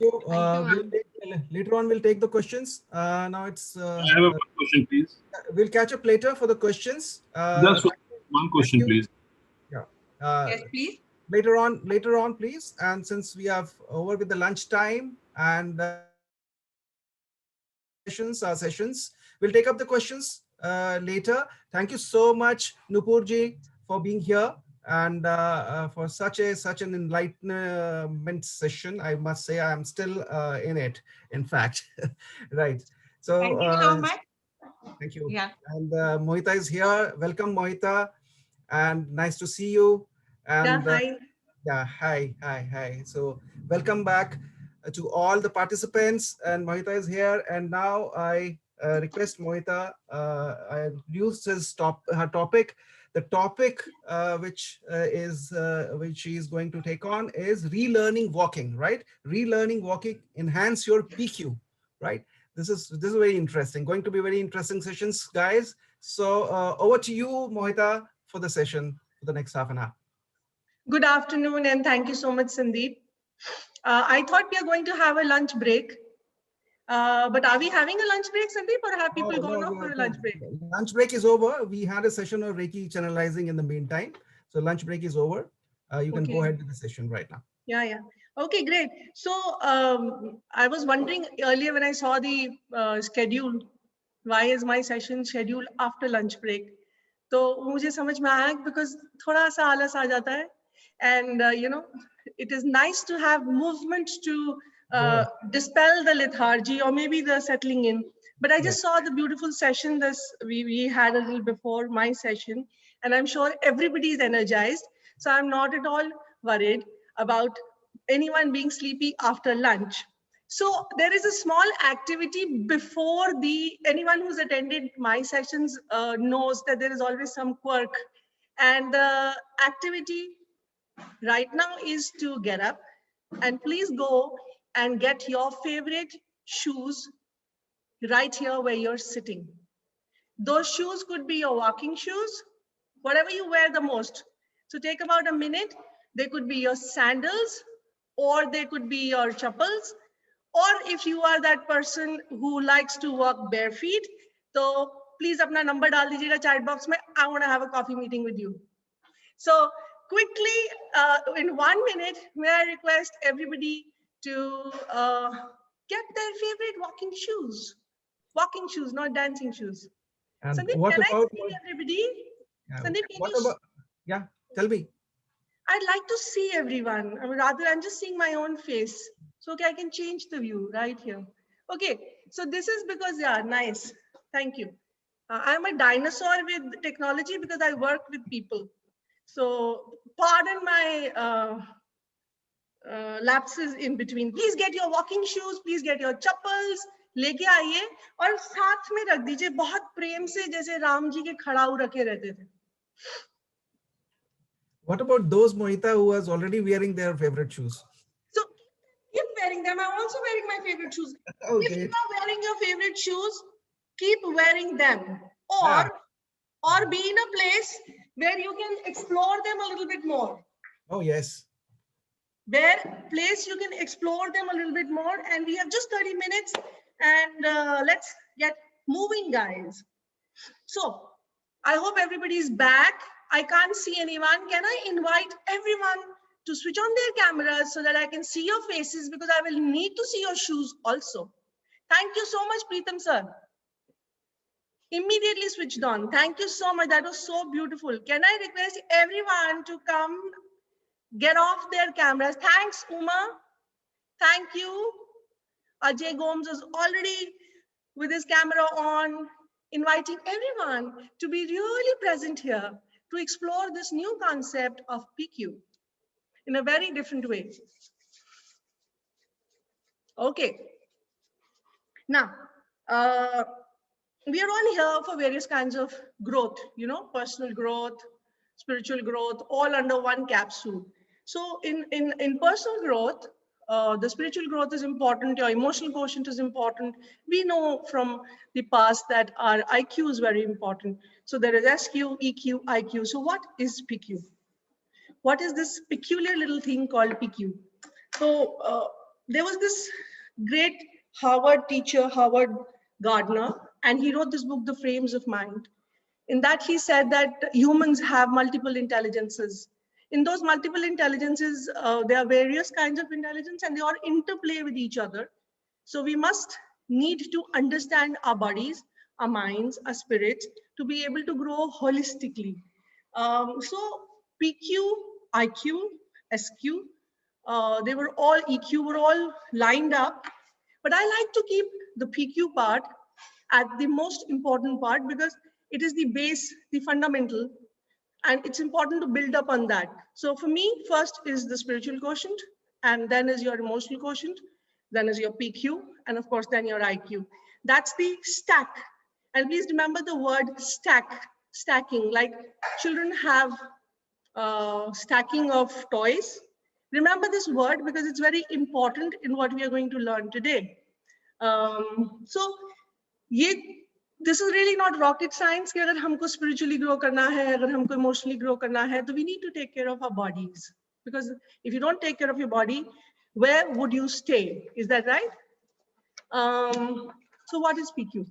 Later on, we'll take the questions. Now it's. I have a one question, please. We'll catch up later for the questions. Just one question, please. Yeah. Yes, please. Later on, please. And since we have over with the lunch time and sessions, we'll take up the questions later. Thank you so much, Nupurji, for being here and for such an enlightenment session. I must say I am still in it, in fact. Right. So thank you so much. Thank you. Yeah. And Mohita is here. Welcome, Mohita. And nice to see you. And hi. Yeah, hi. So welcome back to all the participants. And Mohita is here. And now I request Mohita, I introduce her topic. The topic which she is going to take on is relearning walking, right? Relearning walking, enhance your PQ, right? This is very interesting. Going to be very interesting sessions, guys. So over to you, Mohita, for the session for the next half an hour. Good afternoon, and thank you so much, Sandeep. I thought we are going to have a lunch break. But are we having a lunch break, Sandeep, or have people gone off for a lunch break? Lunch break is over. We had a session of Reiki channelizing in the meantime. So lunch break is over. You can go ahead with the session right now. Yeah, yeah. Okay, great. So I was wondering earlier when I saw the schedule, why is my session scheduled after lunch break? तो मुझे समझ में आया because थोड़ा सा आलस आ जाता है, and you know, it is nice to have movement to dispel the lethargy or maybe the settling in. But I just saw the beautiful session that we had a little before my session, and I'm sure everybody is energized. So I'm not at all worried about anyone being sleepy after lunch. So there is a small activity before anyone who's attended my sessions knows that there is always some quirk. And the activity right now is to get up and please go and get your favorite shoes right here where you're sitting. Those shoes could be your walking shoes, whatever you wear the most. So take about a minute. They could be your sandals, or they could be your chappals. Or if you are that person who likes to walk bare feet, so please apna number dal dijiyega chat box mein. I want to have a coffee meeting with you. So quickly, in 1 minute, may I request everybody to get their favorite walking shoes. Walking shoes, not dancing shoes. And Sandeep, what can I about see everybody? Sandeep, what about? Yeah, tell me. I'd like to see everyone. I mean, rather, I'm just seeing my own face. So okay, I can change the view right here. Okay, so this is because, yeah, nice. Thank you. I'm a dinosaur with technology because I work with people. So pardon my lapses in between. Please get your walking shoes, please get your chappals, लेके आइए और साथ में रख दीजिए बहुत प्रेम से जैसे राम जी के खड़ाऊ रखे रहते थे. What about those, Mohita, who was already wearing their favorite shoes? So keep wearing them. I'm also wearing my favorite shoes. Okay. If you are wearing your favorite shoes, keep wearing them. Or be in a place where you can explore them a little bit more. Oh, yes. Place you can explore them a little bit more, and we have just 30 minutes, and let's get moving, guys. So I hope everybody's back. I can't see anyone. Can I invite everyone to switch on their cameras so that I can see your faces, because I will need to see your shoes also. Thank you so much, Preetham sir. Immediately switched on. Thank you so much. That was so beautiful. Can I request everyone to come get off their cameras? Thanks, Uma. Thank you. Ajay Gomes is already with his camera on, inviting everyone to be really present here to explore this new concept of PQ in a very different way. Okay. Now, we are all here for various kinds of growth, you know, personal growth, spiritual growth, all under one capsule. So in personal growth, the spiritual growth is important, your emotional quotient is important. We know from the past that our IQ is very important. So there is SQ, EQ, IQ. So what is PQ? What is this peculiar little thing called PQ? So there was this great Harvard teacher, Howard Gardner, and he wrote this book, The Frames of Mind. In that, he said that humans have multiple intelligences. In those multiple intelligences, there are various kinds of intelligence, and they all interplay with each other. So we must need to understand our bodies, our minds, our spirits, to be able to grow holistically. So PQ, IQ, SQ, they were all, EQ were all lined up. But I like to keep the PQ part at the most important part, because it is the base, the fundamental, and it's important to build up on that. So for me, first is the spiritual quotient, and then is your emotional quotient, then is your PQ, and of course, then your IQ. That's the stack. And please remember the word stack, stacking, like children have stacking of toys. Remember this word because it's very important in what we are going to learn today. So this is really not rocket science कि अगर हमको spiritually grow करना है, अगर हमको emotionally grow करना है, तो we need to take care of our bodies. Because if you don't take care of your body, where would you stay? Is that right? So what is PQ?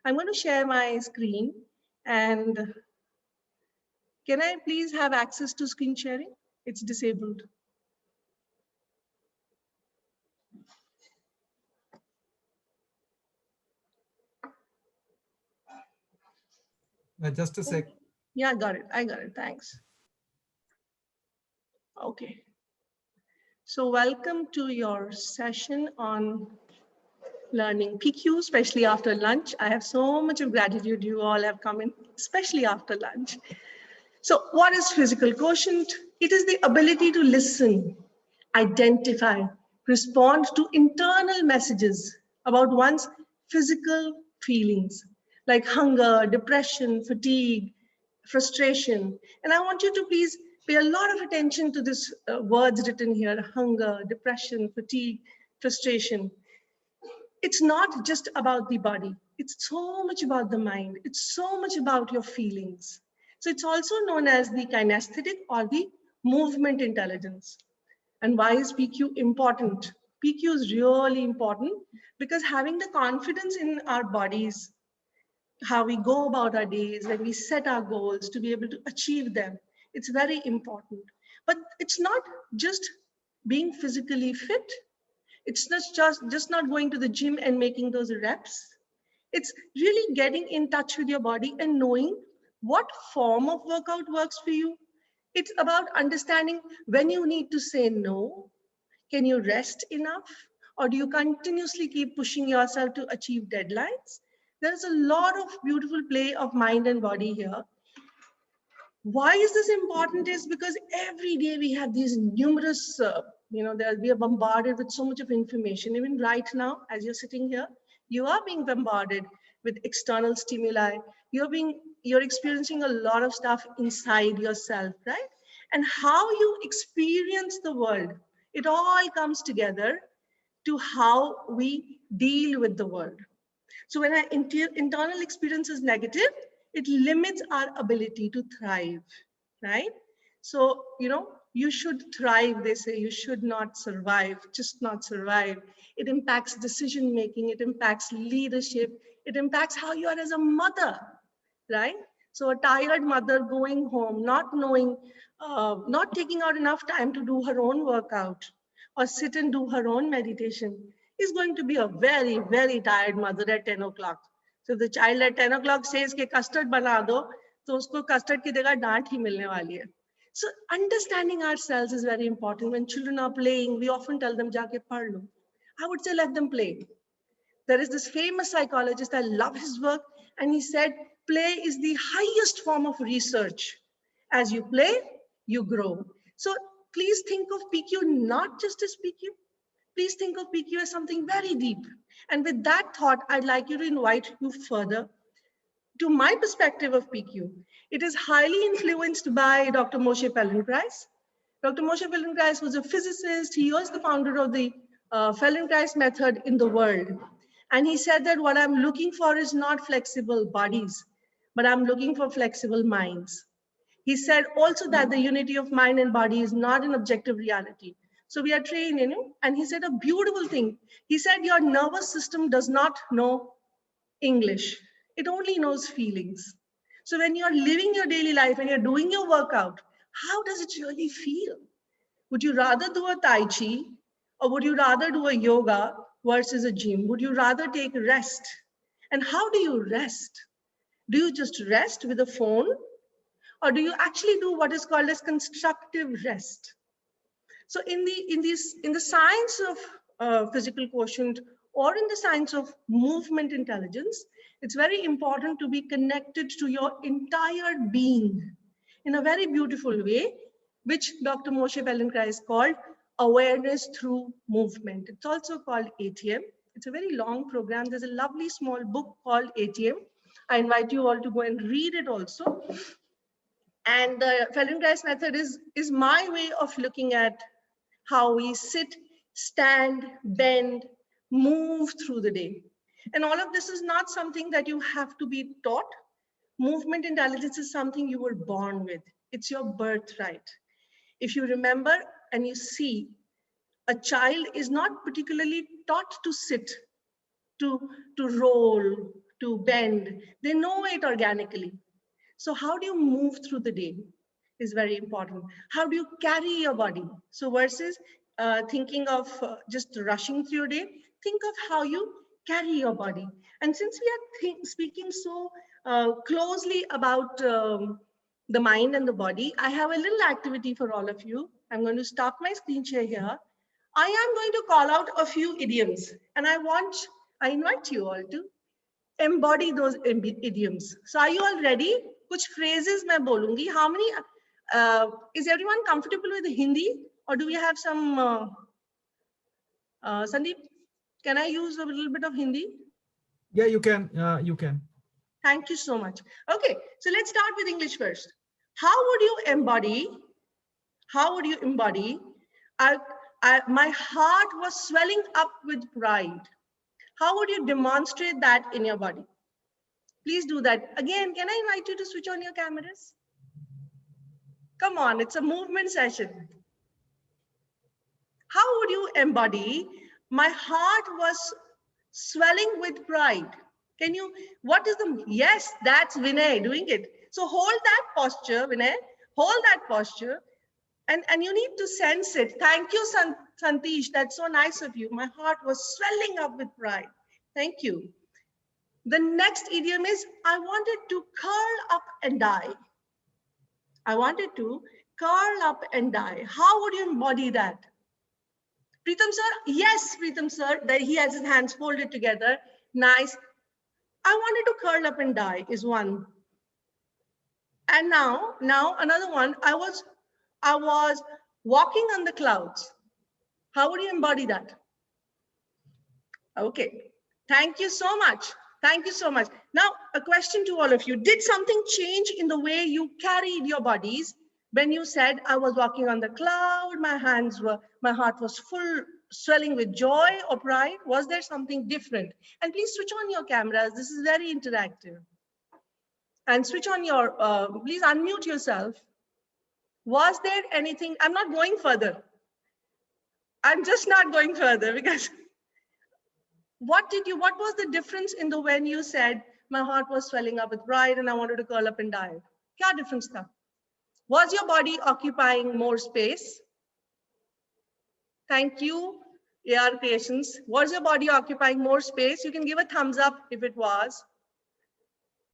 I'm going to share my screen, and can I please have access to screen sharing? It's disabled. Just a sec. Yeah, I got it. I got it. Thanks. Okay. So welcome to your session on learning PQ, especially after lunch. I have so much of gratitude you all have come in, especially after lunch. So what is physical quotient? It is the ability to listen, identify, respond to internal messages about one's physical feelings like hunger, depression, fatigue, frustration. And I want you to please pay a lot of attention to this words written here: hunger, depression, fatigue, frustration. It's not just about the body. It's so much about the mind. It's so much about your feelings. So it's also known as the kinesthetic or the movement intelligence. And why is PQ important? PQ is really important because having the confidence in our bodies, how we go about our days, when we set our goals to be able to achieve them, it's very important. But it's not just being physically fit. It's just not going to the gym and making those reps. It's really getting in touch with your body and knowing what form of workout works for you. It's about understanding when you need to say no. Can you rest enough? Or do you continuously keep pushing yourself to achieve deadlines? There's a lot of beautiful play of mind and body here. Why is this important is because every day we have these numerous, we are bombarded with so much of information. Even right now, as you're sitting here, you are being bombarded with external stimuli. You're experiencing a lot of stuff inside yourself, right? And how you experience the world, it all comes together to how we deal with the world. So when our internal experience is negative, it limits our ability to thrive, right? So, you should thrive, they say. You should not survive, just not survive. It impacts decision making, it impacts leadership, it impacts how you are as a mother, right? So a tired mother going home, not knowing, not taking out enough time to do her own workout or sit and do her own meditation is going to be a very, very tired mother at 10 o'clock. So if the child at 10 o'clock says कि custard बना दो, तो उसको custard की जगह डांट ही मिलने वाली है. So understanding ourselves is very important. When children are playing, we often tell them जाके पढ़ लो. I would say let them play. There is this famous psychologist, I love his work, and he said, play is the highest form of research. As you play, you grow. So please think of PQ not just as PQ. Please think of PQ as something very deep. And with that thought, I'd like you to invite you further to my perspective of PQ. It is highly influenced by Dr. Moshe Feldenkrais. Dr. Moshe Feldenkrais was a physicist. He was the founder of the Feldenkrais method in the world. And he said that what I'm looking for is not flexible bodies, but I'm looking for flexible minds. He said also that the unity of mind and body is not an objective reality. So we are trained, and he said a beautiful thing. He said your nervous system does not know English. It only knows feelings. So when you're living your daily life and you're doing your workout, how does it really feel? Would you rather do a Tai Chi, or would you rather do a yoga versus a gym? Would you rather take rest? And how do you rest? Do you just rest with a phone? Or do you actually do what is called as constructive rest? So in the science of physical quotient, or in the science of movement intelligence, it's very important to be connected to your entire being in a very beautiful way, which Dr. Moshe Feldenkrais called awareness through movement. It's also called ATM. It's a very long program. There's a lovely small book called ATM. I invite you all to go and read it also. And the Feldenkrais method is my way of looking at how we sit, stand, bend, move through the day. And all of this is not something that you have to be taught. Movement intelligence is something you were born with. It's your birthright. If you remember and you see a child is not particularly taught to sit, to roll, to bend. They know it organically. So how do you move through the day is very important. How do you carry your body? So versus thinking of just rushing through your day, think of how you carry your body. And since we are speaking so closely about the mind and the body, I have a little activity for all of you. I'm going to stop my screen share here. I am going to call out a few idioms, and I invite you all to embody those idioms. So are you all ready? Kuch phrases मैं बोलूंगी. How many? Is everyone comfortable with Hindi, or do we have some? Sandeep, can I use a little bit of Hindi? Yeah, you can. You can. Thank you so much. Okay, so let's start with English first. How would you embody? How would you embody? My heart was swelling up with pride. How would you demonstrate that in your body? Please do that. Again, can I invite you to switch on your cameras? Come on, it's a movement session. How would you embody? My heart was swelling with pride. Can you, what is the, yes, that's Vinay doing it. So hold that posture, Vinay, hold that posture. And you need to sense it. Thank you, Santish. That's so nice of you. My heart was swelling up with pride. Thank you. The next idiom is, I wanted to curl up and die. I wanted to curl up and die. How would you embody that? Pritam sir, yes, Pritam sir, that he has his hands folded together. Nice. I wanted to curl up and die is one. And now another one, I was walking on the clouds. How would you embody that? Okay, thank you so much. Thank you so much. Now, a question to all of you. Did something change in the way you carried your bodies when you said, I was walking on the cloud, my heart was full, swelling with joy or pride? Was there something different? And please switch on your cameras. This is very interactive. And switch on your, please unmute yourself. Was there anything, I'm not going further. I'm just not going further because what was the difference in the when you said, my heart was swelling up with pride and I wanted to curl up and die? Kya difference tha? Was your body occupying more space? Thank you, AR Creations. Was your body occupying more space? You can give a thumbs up if it was.